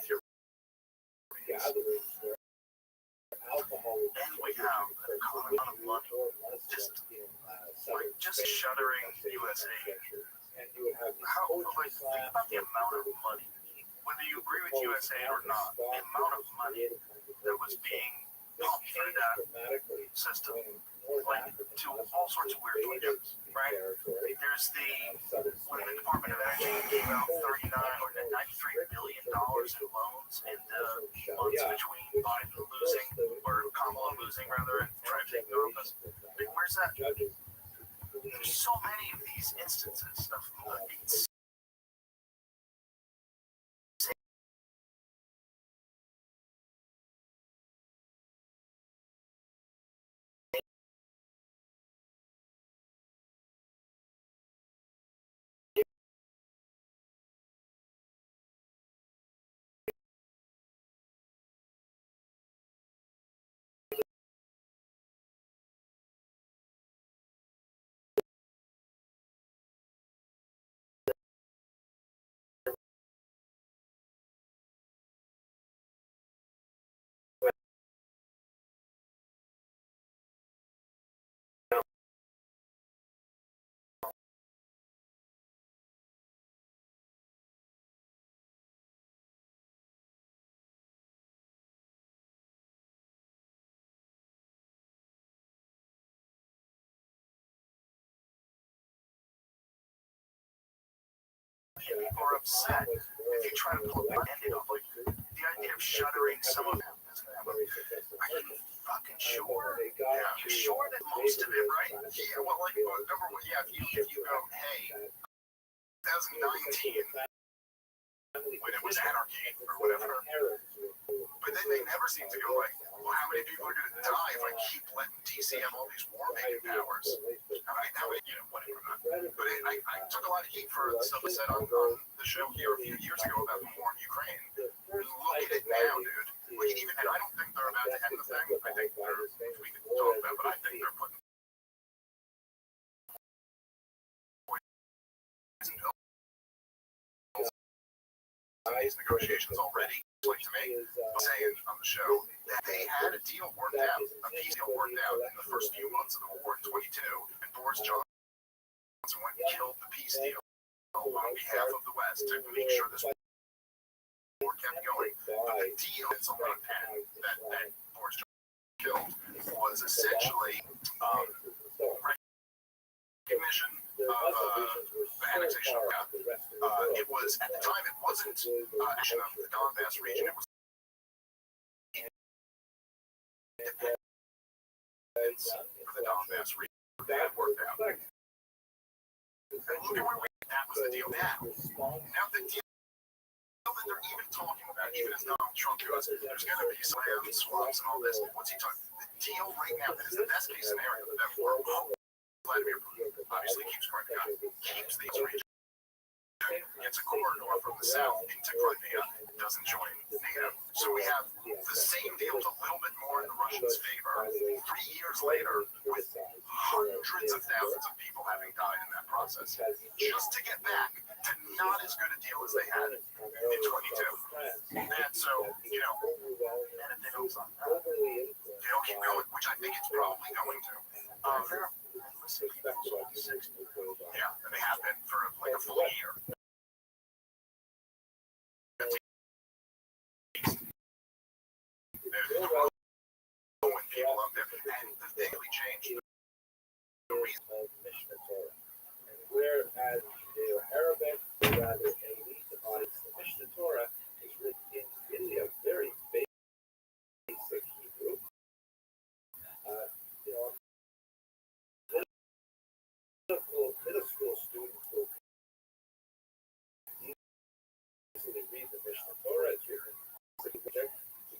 your means. And we have a lot of money just shuttering USA. How, like, think about the amount of money, whether you agree with USA or not, the amount of money that was being pumped through that system, like, to all sorts of weird places, right? There's when the Department of Energy gave out $39 or $93 billion in loans in the months between Biden losing, or Kamala losing, rather, and trying to take the office. Like, where's that? there's so many of these instances of people are upset if you try to pull the ending of like the idea of shuttering some of them. Are you fucking sure? Yeah, you're sure that most of it, right? Yeah, well, like, number one, yeah, if you go, hey, 2019, when it was anarchy or whatever, but then they never seem to go like, well, how many people are going to die if I keep letting DC have all these war-making powers? How many, you know, whatever. But I took a lot of heat for the stuff I said on the show here a few years ago about the war in Ukraine. Look at it now, dude. Like, even, and I don't think they're about to end the thing. I think they're, we can talk about, but I think they're putting these negotiations already. Like to me, saying on the show that they had a deal worked out, a peace deal worked out in the first few months of the war in 22, and Boris Johnson went and killed the peace deal on behalf of the West to make sure this war kept going. But the deal that's on that pen that Boris Johnson killed was essentially recognition of the annexation of it was, at the time, it wasn't action of the Donbass region, it was independence of the Donbass region. That worked out. And look at where that was the deal now. Now the deal that they're even talking about, even as Donald Trump goes, there's going to be slams, swaps, and all this. What's he talking? The deal right now that is the best case scenario that we're Vladimir Putin obviously keeps Crimea, keeps these regions. Gets a corridor from the south into Crimea, doesn't join NATO. So we have the same deal, a little bit more in the Russians' favor. 3 years later, with hundreds of thousands of people having died in that process, just to get back to not as good a deal as they had in 22. And so, you know, and if they don't keep going, which I think it's probably going to. Yeah, and they have been for like a full year. When people up there, and the thing really changed. The reason of Mishnah Torah. And whereas Judeo-Arabic, rather elite audience, the Mishnah Torah is written in really a very basic Hebrew. You know, middle school students will easily read the Mishnah Torah. It's written in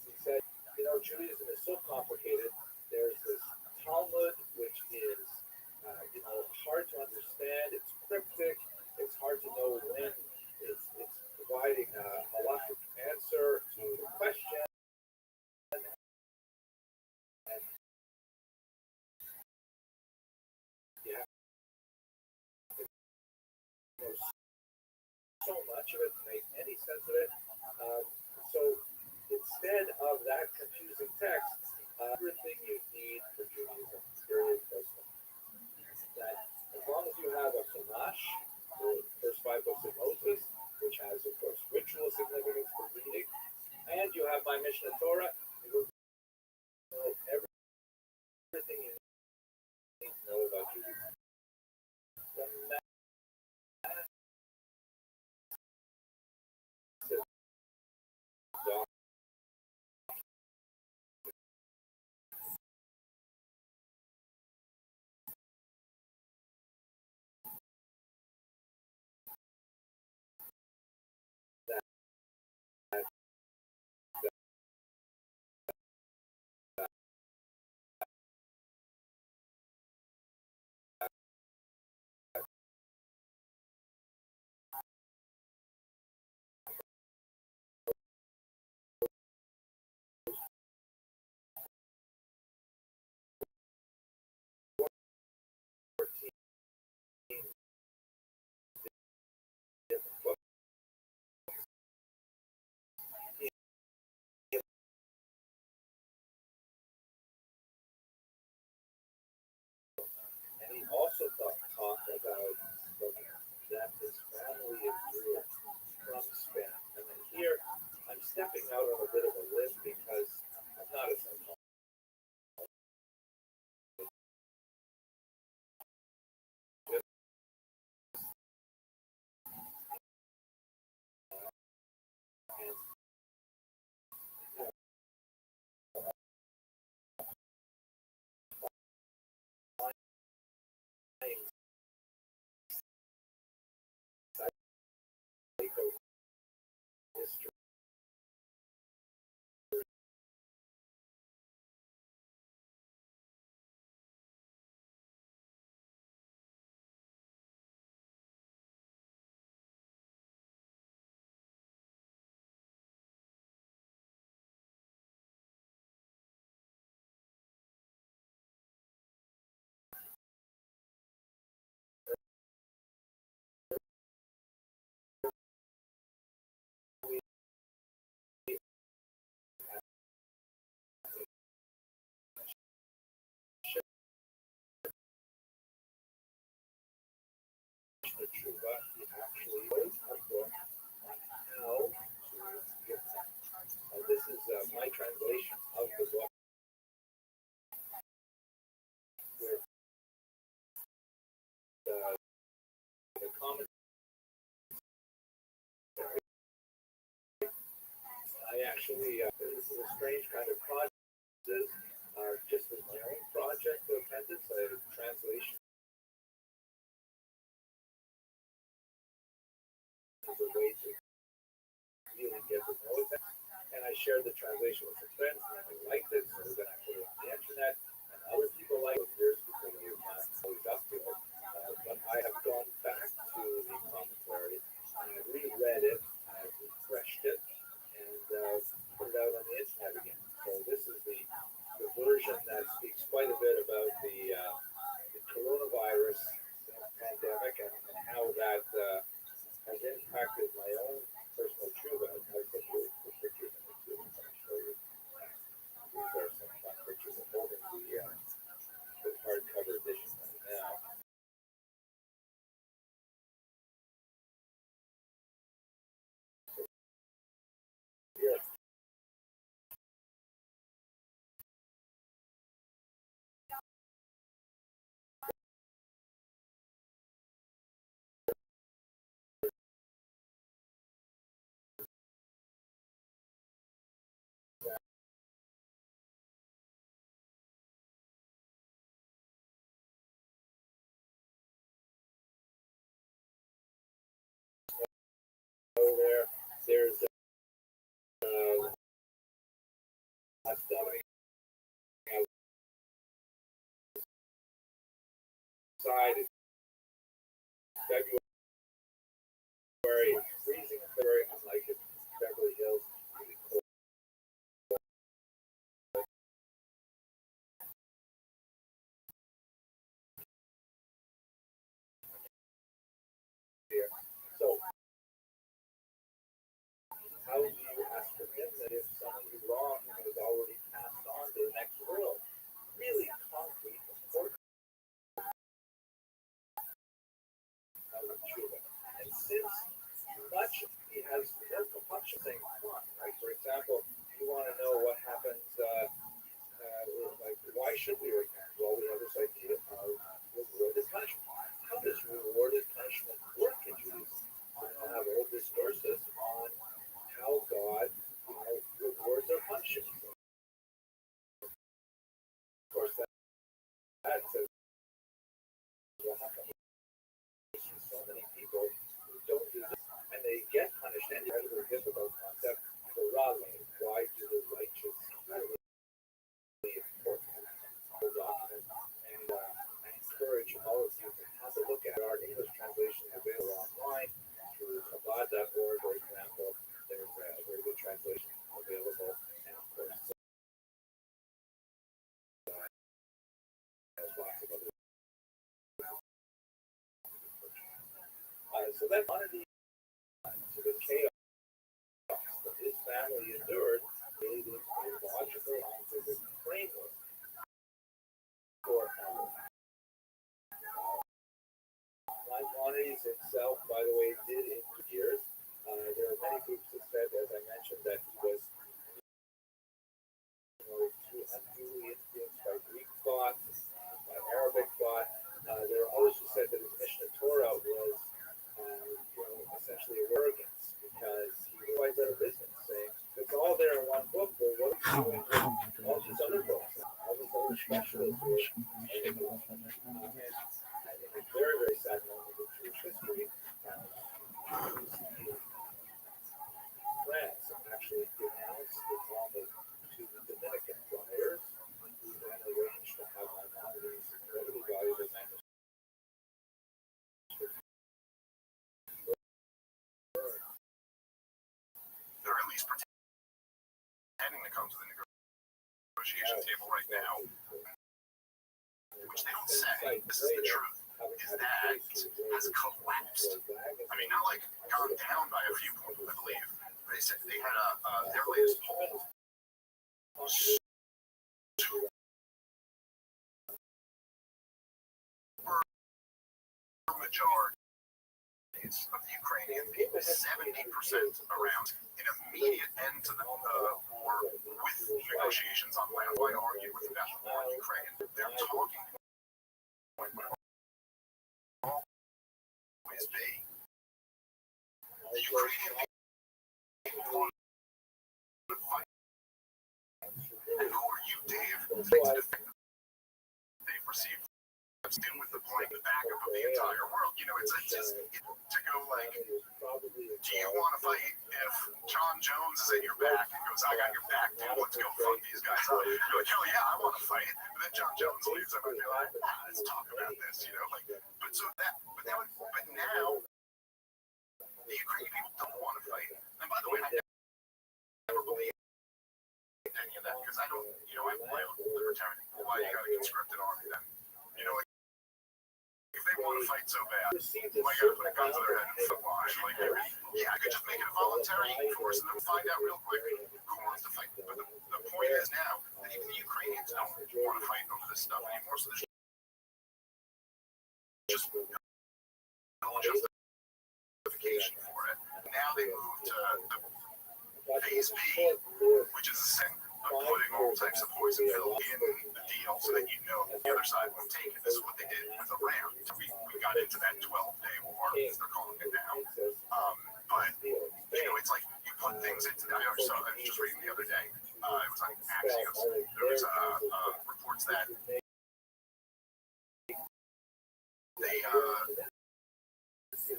he said, you know, Judaism is so complicated. There's this Talmud, which is, you know, hard to understand. It's cryptic. It's hard to know when. It's providing a halachic answer to the question. And you have to know so much of it to make any sense of it. So instead of that confusing text, everything you need for Judaism is very simple. That as long as you have a Chumash, the first 5 books of Moses, which has, of course, ritual significance for reading, and you have my Mishnah Torah, you will know everything you need to know about Judaism. Mishnah Tshuva, he actually wrote a book on how to give thanks. This is my translation of the book with the comment. I actually, this is a strange kind of project. Just as my own project of appendix, a translation is a way to really get to know it. And I shared the translation with some friends, and they liked it, so then I put it on the internet. And other people like it. Years because they were not always up to it. But I have gone back to the commentary, and I reread it, I've refreshed it, and put it out on the internet again. So this is the version that speaks quite a bit about the coronavirus pandemic and how that has impacted my own personal tshuva. I put the pictures in the tshuva. I'll show you. These are some fun pictures of holding the hardcover edition right now. So here. There's outside in February, freezing in February, unlike in Beverly Hills. So, how do you ask forgiveness if someone you wrong has already passed on to the next world? Really concrete, important. And since much he has much of things fun, right? For example, you want to know what happens, like why should we repent? Well, we have this idea of rewarded punishment. How does rewarded punishment work in Judaism? I have all discourses on how God rewards our punishment. Of course, that says, well, how come we see so many people who don't do this and they get punished? And it's a very difficult concept for Rabbbi. Why do the righteous really important document? And I encourage all of you to have a look at our English translation available online through Chabad.org, for example. There's a very good translation available, and of course, there's lots of other. So that's one of the chaos that his family endured, really a logical, scientific framework for Maimonides himself, by the way, did in 2 years. There are many groups that said, as I mentioned, that he was too unduly influenced by Greek thought, by Arabic thought. There are others who said that his Mishnah Torah was, essentially arrogance, because he was out of business, saying it's all there in one book. But what are you doing with all these other books, all these other specialists? I think it's very, very sad moment in Jewish history. France actually denounced Islam to the Dominican friars, who then arranged to have Maimonides' incredibly valuable manuscripts burned. They're at least pretending to come to the negotiation table right now, which they don't say. This is the truth. Is that has collapsed. I mean, not like gone down by a few points, I believe. They said they had their latest poll. Majority of the Ukrainian people, 70% around an immediate end to the war with negotiations on land. Why argue with about the war in Ukraine? Their talking point will always be the Ukrainian people want to fight. And who are you, Dave, to defend them? They've received in with the point, the backup of the entire world. You know, it's just to go like, do you want to fight if John Jones is at your back and goes, I got your back, dude, let's go fuck these guys up. You're like, hell yeah, I want to fight. But then John Jones leaves, I'm gonna be like, let's talk about this, you know, like, but now, the Ukrainian people don't want to fight. And by the way, I never believed any of that because I don't, you know, I'm my own libertarian. Why you got a conscripted army then? You know, like, if they want to fight so bad, why you gotta put a gun to their head and foot wash? Like, yeah, I could just make it a voluntary force and then we'll find out real quick who wants to fight. But the point is now that even the Ukrainians don't want to fight over this stuff anymore, so there's just no justification for it. Now they move to the phase B, which is a sense of putting all types of poison pill in the deal so that you know the other side won't take it. This is what they did with Iran. We got into that 12-day war, as they're calling it now. But, you know, it's like you put things into the, I was just reading the other day, it was on Axios, there was reports that they,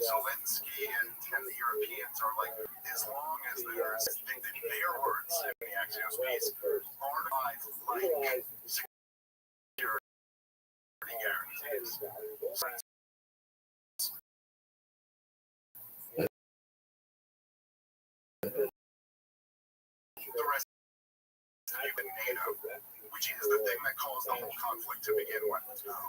Zelensky and the Europeans are like, as long as there's, their words in the Axios piece are like security guarantees. The rest of even NATO, which is the thing that caused the whole conflict to begin with.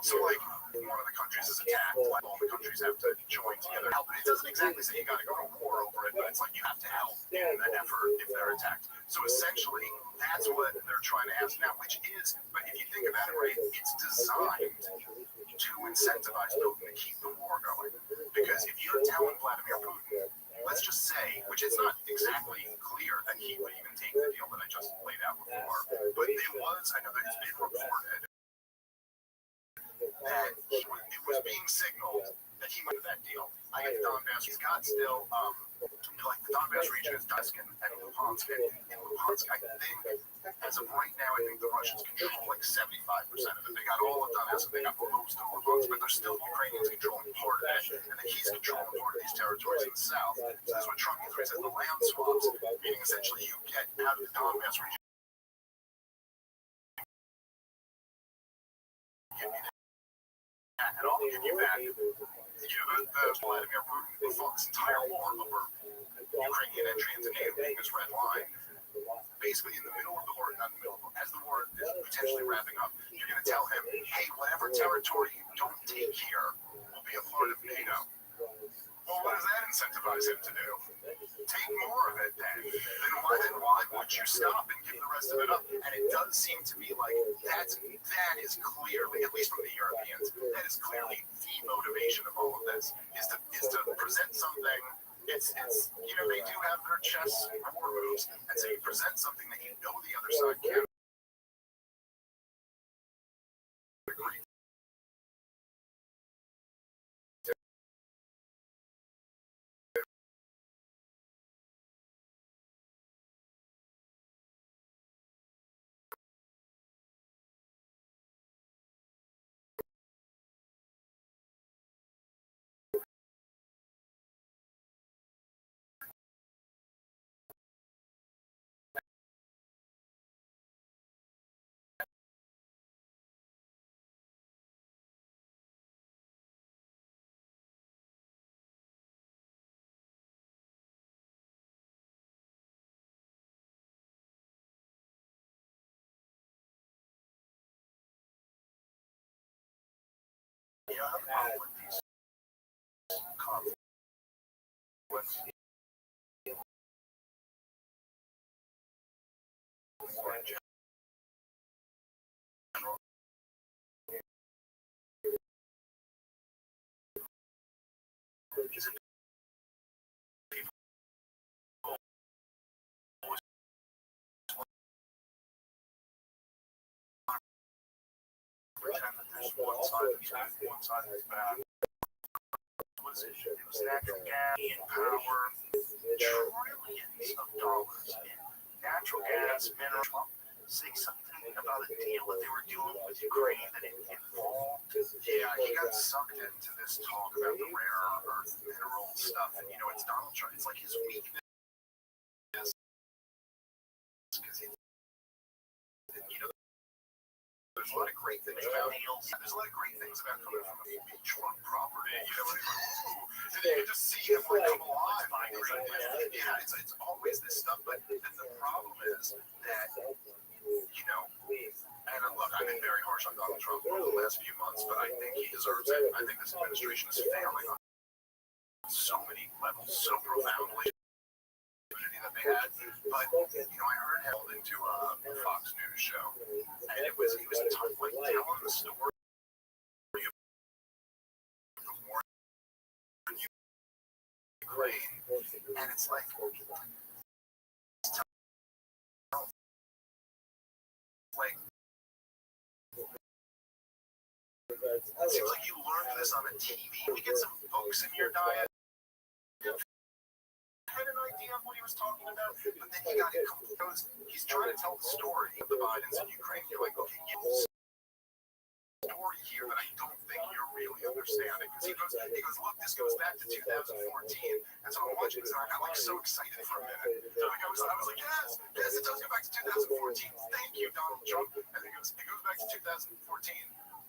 So, like, one of the countries is attacked, like, all the countries have to join together. It doesn't exactly say you got to go to war over it, but it's like you have to help in an effort if they're attacked. So, essentially, that's what they're trying to ask now, which is, but if you think about it, right, it's designed to incentivize Putin to keep the war going. Because if you're telling Vladimir Putin, let's just say, which is not exactly clear that he would even take the deal that I just laid out before, but it was, I know that it's been reported that it was being signaled that he might have that deal. I get the Donbass, he's got still, like the Donbass region is Donetsk and Luhansk. In Luhansk, I think, as of right now, I think the Russians control like 75% of it. They got all of Donetsk, they got most of Luhansk, but there's still Ukrainians controlling part of it, and then he's controlling part of these territories in the south. So that's what Trump refers to as the land swaps, meaning essentially you get out of the Donbass region. Give me that, and I'll give you back. You know, the Vladimir Putin fought this entire war over Ukrainian entry into NATO being this red line. Basically, in the middle of the war, not in the middle, as the war is potentially wrapping up, you're going to tell him, hey, whatever territory you don't take here will be a part of NATO. Well, what does that incentivize him to do? Take more of it then. Then why would you stop and give the rest of it up? And it does seem to be like that is clearly, at least from the Europeans, that is clearly the motivation of all of this, is to present something. It's you know, they do have their chess war moves, and so you present something that you know the other side can't agree. Yeah, I'm fine with these conflicts. Is it there's one side that's good, one side that's bad. It was natural gas and power, trillions of dollars in natural gas, mineral. Say something about a deal that they were doing with Ukraine that it involved. Yeah, he got sucked into this talk about the rare earth mineral stuff, and it's Donald Trump. It's like his weakness because there's a lot of great things about deals. There's a lot of great things about coming from a Trump property. And you can just see him come alive. Yeah, it's always this stuff. But the problem is that and look, I've been very harsh on Donald Trump over the last few months, but I think he deserves it. I think this administration is failing on so many levels, so profoundly. That they had, but I heard held into a Fox News show, and he was telling the story of the war in Ukraine, and it's like it seems like you learned this on a TV. You get some books in your diet. Had an idea of what he was talking about, but then he got it because he's trying to tell the story of the Bidens in Ukraine. You're like, okay, you have a story here that I don't think you're really understanding. Because he goes, look, this goes back to 2014, and so I'm watching this, and I got so excited for a minute. So I was like, yes, it does go back to 2014. Thank you, Donald Trump. And it goes back to 2014.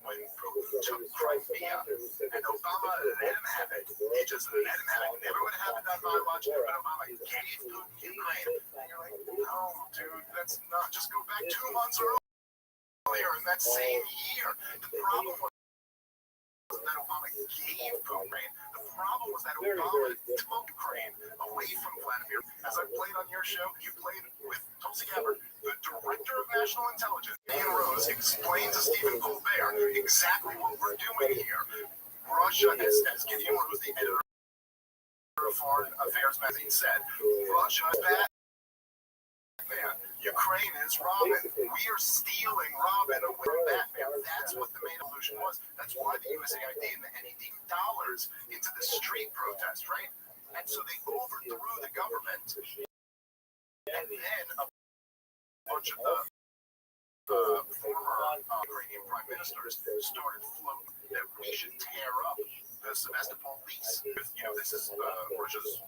When Putin took Crimea, and Obama let him have it. He just let him have it. Never would have happened on my watch, but Obama gave Putin Ukraine. And you're like, no, dude, that's not. Just go back 2 months earlier in that same year. The problem was that Obama gave Ukraine. The problem was that Obama took Ukraine away from Vladimir. As I played on your show, you played with Tulsi Gabbard, the director of national intelligence. Dan Rose explained to Stephen Colbert exactly what we're doing here. Russia, as Gideon Rose, the editor of Foreign Affairs magazine, said, Russia is bad. Man, Ukraine is Robin. We are stealing Robin away from Batman. That's what the main illusion was. That's why the USAID and the NED dollars into the street protest, right? And so they overthrew the government. And then a bunch of the former Ukrainian prime ministers started floating that we should tear up the Sevastopol lease. This is Russia's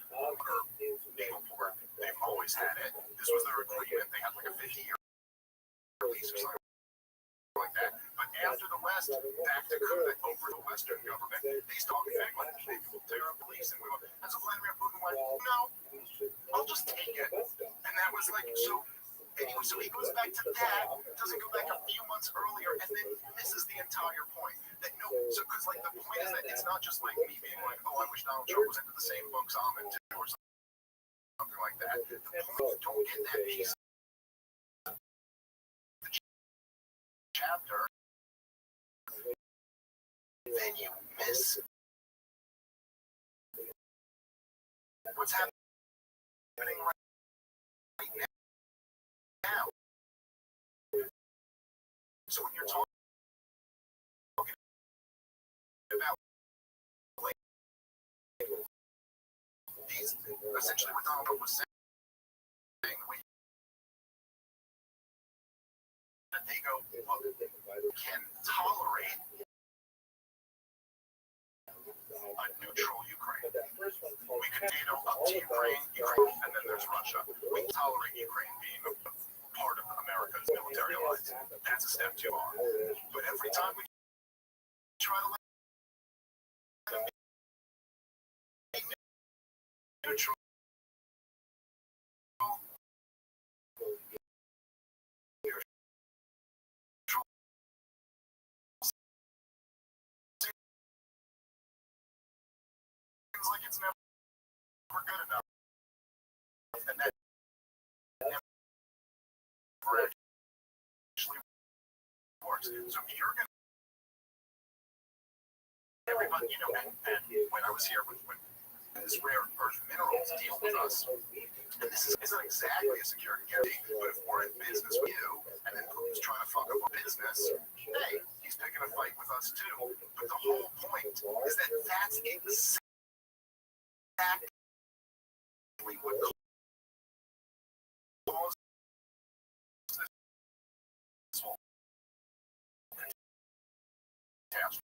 naval port. They've always had it. This was their agreement. They had like a 50-year lease or something like that. But after the West, back to over the Western government, they started saying, like, maybe we'll tear up the lease. And so Vladimir Putin went, no, I'll just take it. And that was like, so anyway, so he goes back to that, doesn't go back a few months earlier, and then misses the entire point. That because like the point is that it's not just like me being like, oh, I wish Donald Trump was into the same books I'm into or something like that. The point, don't get that piece of the chapter, then you miss what's happening right now. So when you're talking about like these, essentially what Donald Trump was saying, that they go, well, can tolerate a neutral Ukraine. We can NATO up to Ukraine, and then there's Russia. We can tolerate Ukraine being a part of America's military alliance. That's a step too far. But every time we try to let them be neutral, seems like it's never good enough. And that never actually works. So if you're going to everybody, and when I was here when this rare earth minerals deal with us, and this isn't exactly a security guarantee, but if we're in business with you, and then Putin's trying to fuck up a business, hey, he's he's picking a fight with us too. But the whole point is that that's exactly what caused this whole catastrophe.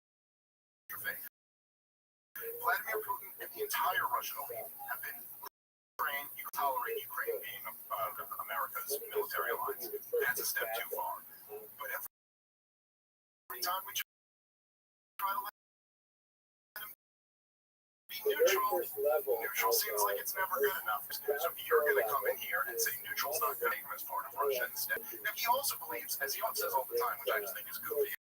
Vladimir Putin and the entire Russian elite have been Ukraine. You can tolerate Ukraine being America's military alliance. That's a step too far. But every time we try to let him be neutral seems like it's never good enough. So you're going to come in here and say neutral's not good as part of Russia instead. Now, he also believes, as he says all the time, which I just think is goofy,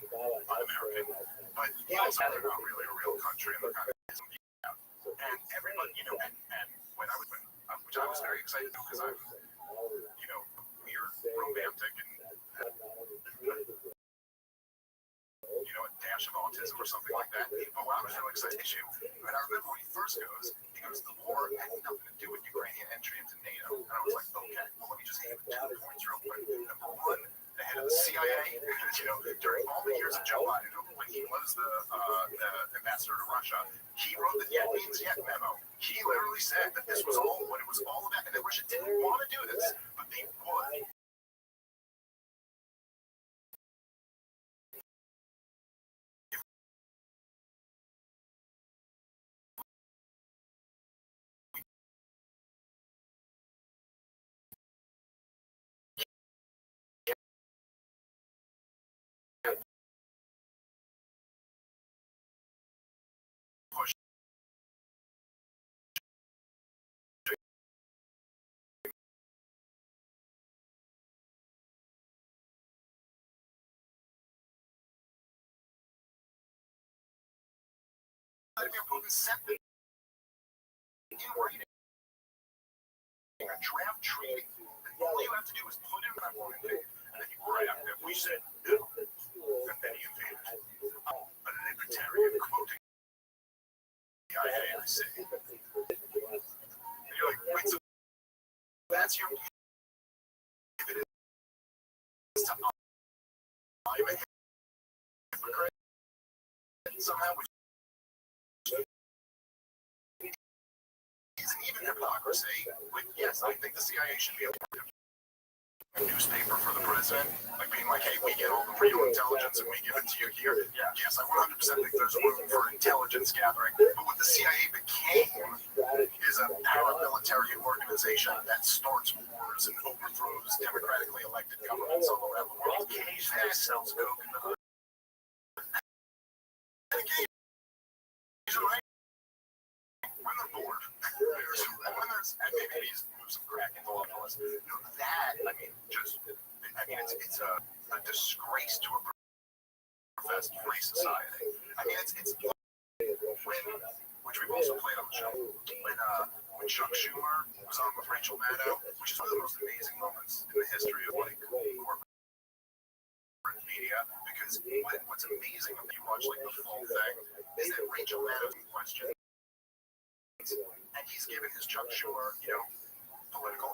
un-American, but he also they're not really a real country and they're kind of and everybody, and when I was, which I was very excited because I'm, weird, romantic, and a dash of autism or something like that. But I was really excited issue. And I remember when he first goes, the war had nothing to do with Ukrainian entry into NATO. And I was like, okay, well, let me just hit 2 points real quick. Number one, the head of the CIA, during all the years of Joe Biden, when he was the ambassador to Russia, he wrote the Yet Means Yet memo. He literally said that this was all what it was all about, and that Russia didn't want to do this, but they would. Vladimir Putin sent them in writing a draft treaty. And all you have to do is put in that one invade, and then you grab it. We said no, and then he invaded. A libertarian quoting the IA, I say. And you're like, wait, so that's your if it is to I'm a hypocrite somehow, which isn't even hypocrisy. But yes, I think the CIA should be able to do a newspaper for the president, like being like, hey, we get all the real intelligence and we give it to you here. Yeah, yes, I 100% think there's room for intelligence gathering. But what the CIA became is a paramilitary organization that starts wars and overthrows democratically elected governments all around the world. That sells coke in the hood. Occasionally, when they're bored, and maybe he's moved some crack into all of us. It's a disgrace to a professed free society. I mean, it's which we've also played on the show. When Chuck Schumer was on with Rachel Maddow, which is one of the most amazing moments in the history of corporate media, because what's amazing when you watch the full thing is that Rachel Maddow's in question. And he's given his Chuck Schumer, political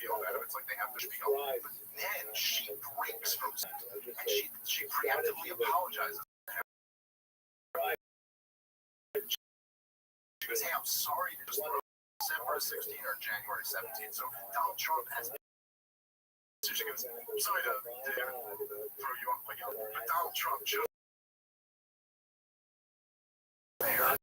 feel about it. It's like they have to spiel. But then she breaks from it. And she preemptively apologizes to him. She goes, hey, I'm sorry to just throw December 16 or January 17. So Donald Trump has. So she goes, I'm sorry to throw you off again, but Donald Trump just. There.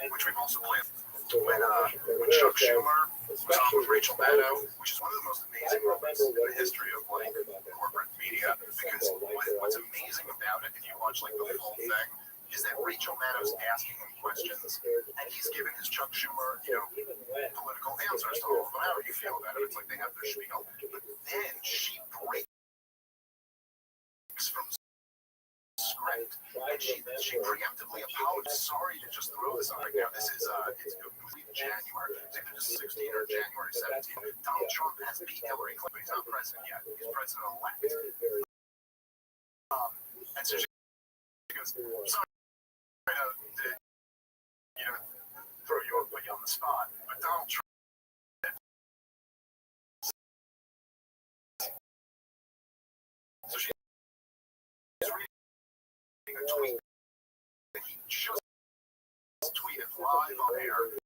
Which we've also played when Chuck Schumer was on with Rachel Maddow, which is one of the most amazing moments in the history of corporate media. Because what's amazing about it, if you watch the full thing, is that Rachel Maddow's asking him questions, and he's giving his Chuck Schumer, political answers to all of them. How do you feel about it? It's like they have their spiel, but then she breaks from script, and she preemptively apologized. Sorry to just throw this on right now. This is it's January. It's either just 16 or January 17. Donald Trump has beat Hillary Clinton. He's not president yet. He's president-elect. And so she because sorry to you know throw you up, put you on the spot, but Donald Trump. So she's reading a tweet that he just tweeted live on air.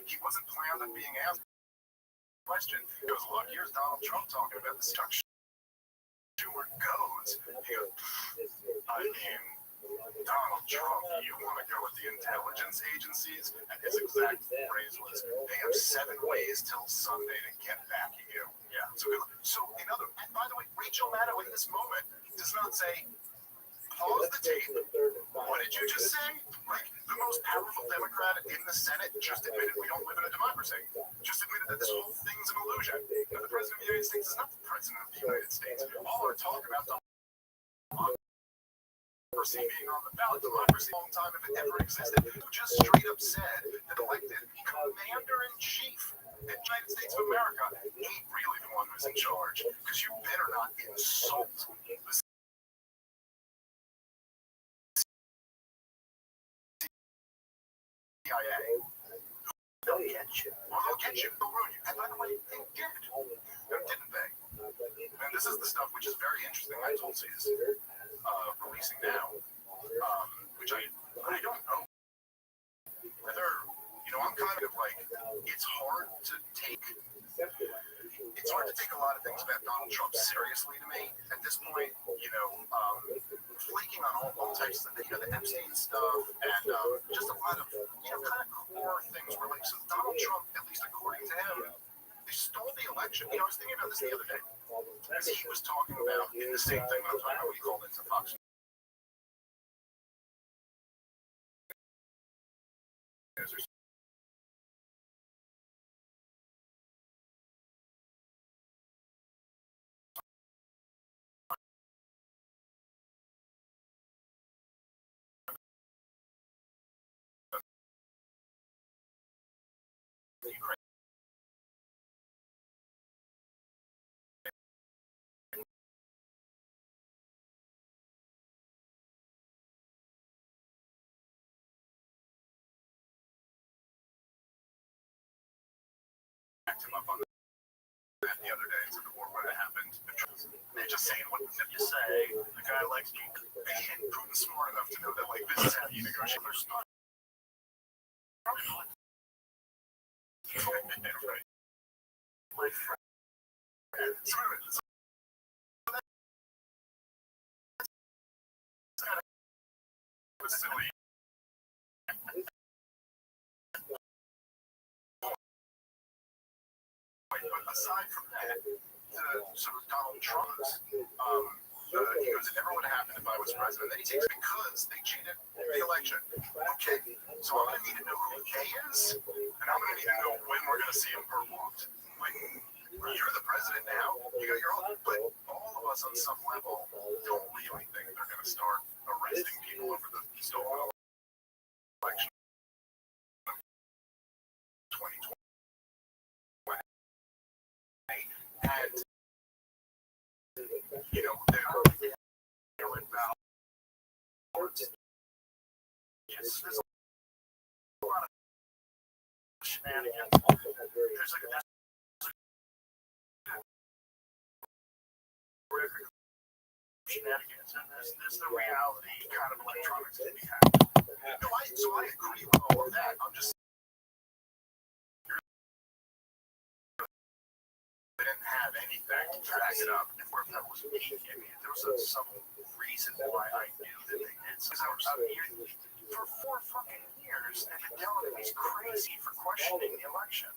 He wasn't planned on being asked a question. He goes, look, here's Donald Trump talking about the Chuck Schumer goes. He goes, I mean, Donald Trump, you want to go with the intelligence agencies? And his exact phrase was, they have 7 ways till Sunday to get back at you. Yeah. So and by the way, Rachel Maddow in this moment does not say, pause the tape. What did you just say? Like, the most powerful Democrat in the Senate just admitted we don't live in a democracy. Just admitted that this whole thing's an illusion. That the President of the United States is not the President of the United States. All our talk about democracy being on the ballot, democracy a long time if it ever existed, who just straight up said that elected commander-in-chief in the United States of America ain't really the one who's in charge. Because you better not insult the CIA. They'll get you. Well, they'll get you. They'll ruin you. And by the way, they did. Didn't they? And this is the stuff which is very interesting. I told you is releasing now, which I don't know whether, I'm kind of like, it's hard to take a lot of things about Donald Trump seriously to me at this point, flaking on all types of things, the Epstein stuff, and just a lot of, kind of core things where, like, so Donald Trump, at least according to him, they stole the election. I was thinking about this the other day, because he was talking about in the same thing that I was talking about when he called into Fox News. Him up on that the other day, so the war when it happened. They're just saying what you say. The guy likes you. And Putin's smart enough to know that, like, this is how you negotiate. There's not. My friend. So that was silly. But aside from that, sort of Donald Trump's, he goes, it never would have happened if I was president. Then he takes because they cheated the election. Okay, so I'm going to need to know who K is, and I'm going to need to know when we're going to see him performed. When you're the president now, you got your own, but all of us on some level don't really think they're going to start arresting people over the stolen election. 2020. And, they're in balance. Yes, there's a lot of shenanigans. There's like a shenanigans, and there's the reality kind of electronics that we have. No, so I agree with all of that. I'm just they didn't have anything to back it up. And where that was me, I mean, there was some reason why I knew that they did. Because I was out here for 4 fucking years, and been telling me he's crazy for questioning the election.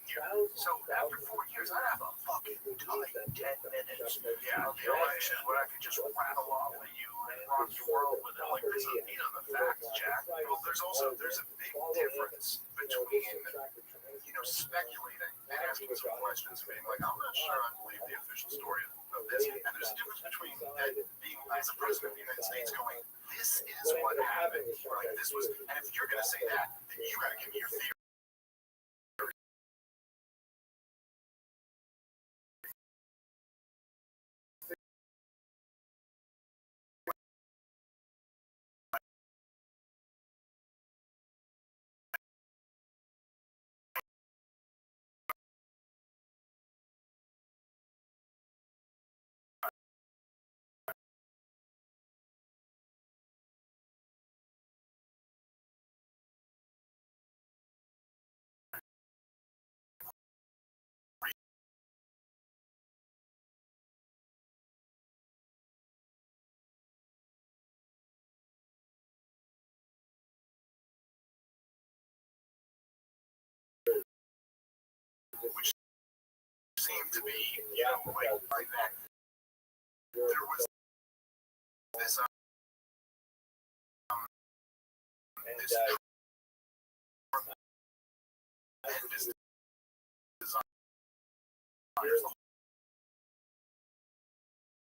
So after 4 years, I have a fucking tight 10 minutes. Yeah, the election where I could just rattle off at you and rock your world with it. Like, there's the facts, Jack. Well, there's a big difference between speculating and asking some questions and being like, I'm not sure I believe the official story of this. And there's a difference between being, as a president of the United States, going, this is what happened. Like, this was, and if you're going to say that, then you got to give me your theory. to be, like that. There was this, this tremendous desire.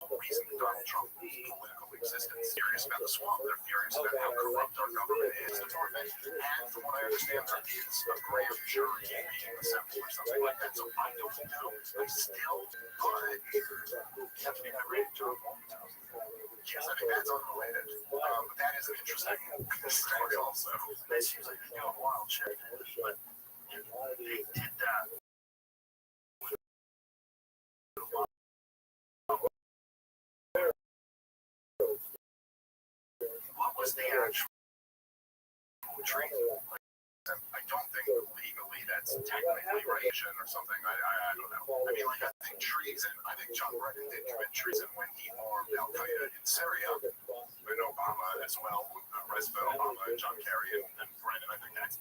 Reason Donald Trump's political existence. Furious about the swamp. They're furious about how corrupt our government is. And from what I understand, there is a grand jury being assembled or something like that. So I don't know. I still, but you have to be that ready to. Yes, I think that's unrelated. But that is an interesting story also. That seems like a wild shit. But they did that. What was the actual treason? I don't think legally that's technically Russian or something. I don't know. I mean, I think treason. I think John Brennan did commit treason when he armed Al Qaeda in Syria, and Obama as well, President Obama, and John Kerry, and Brennan. I think that's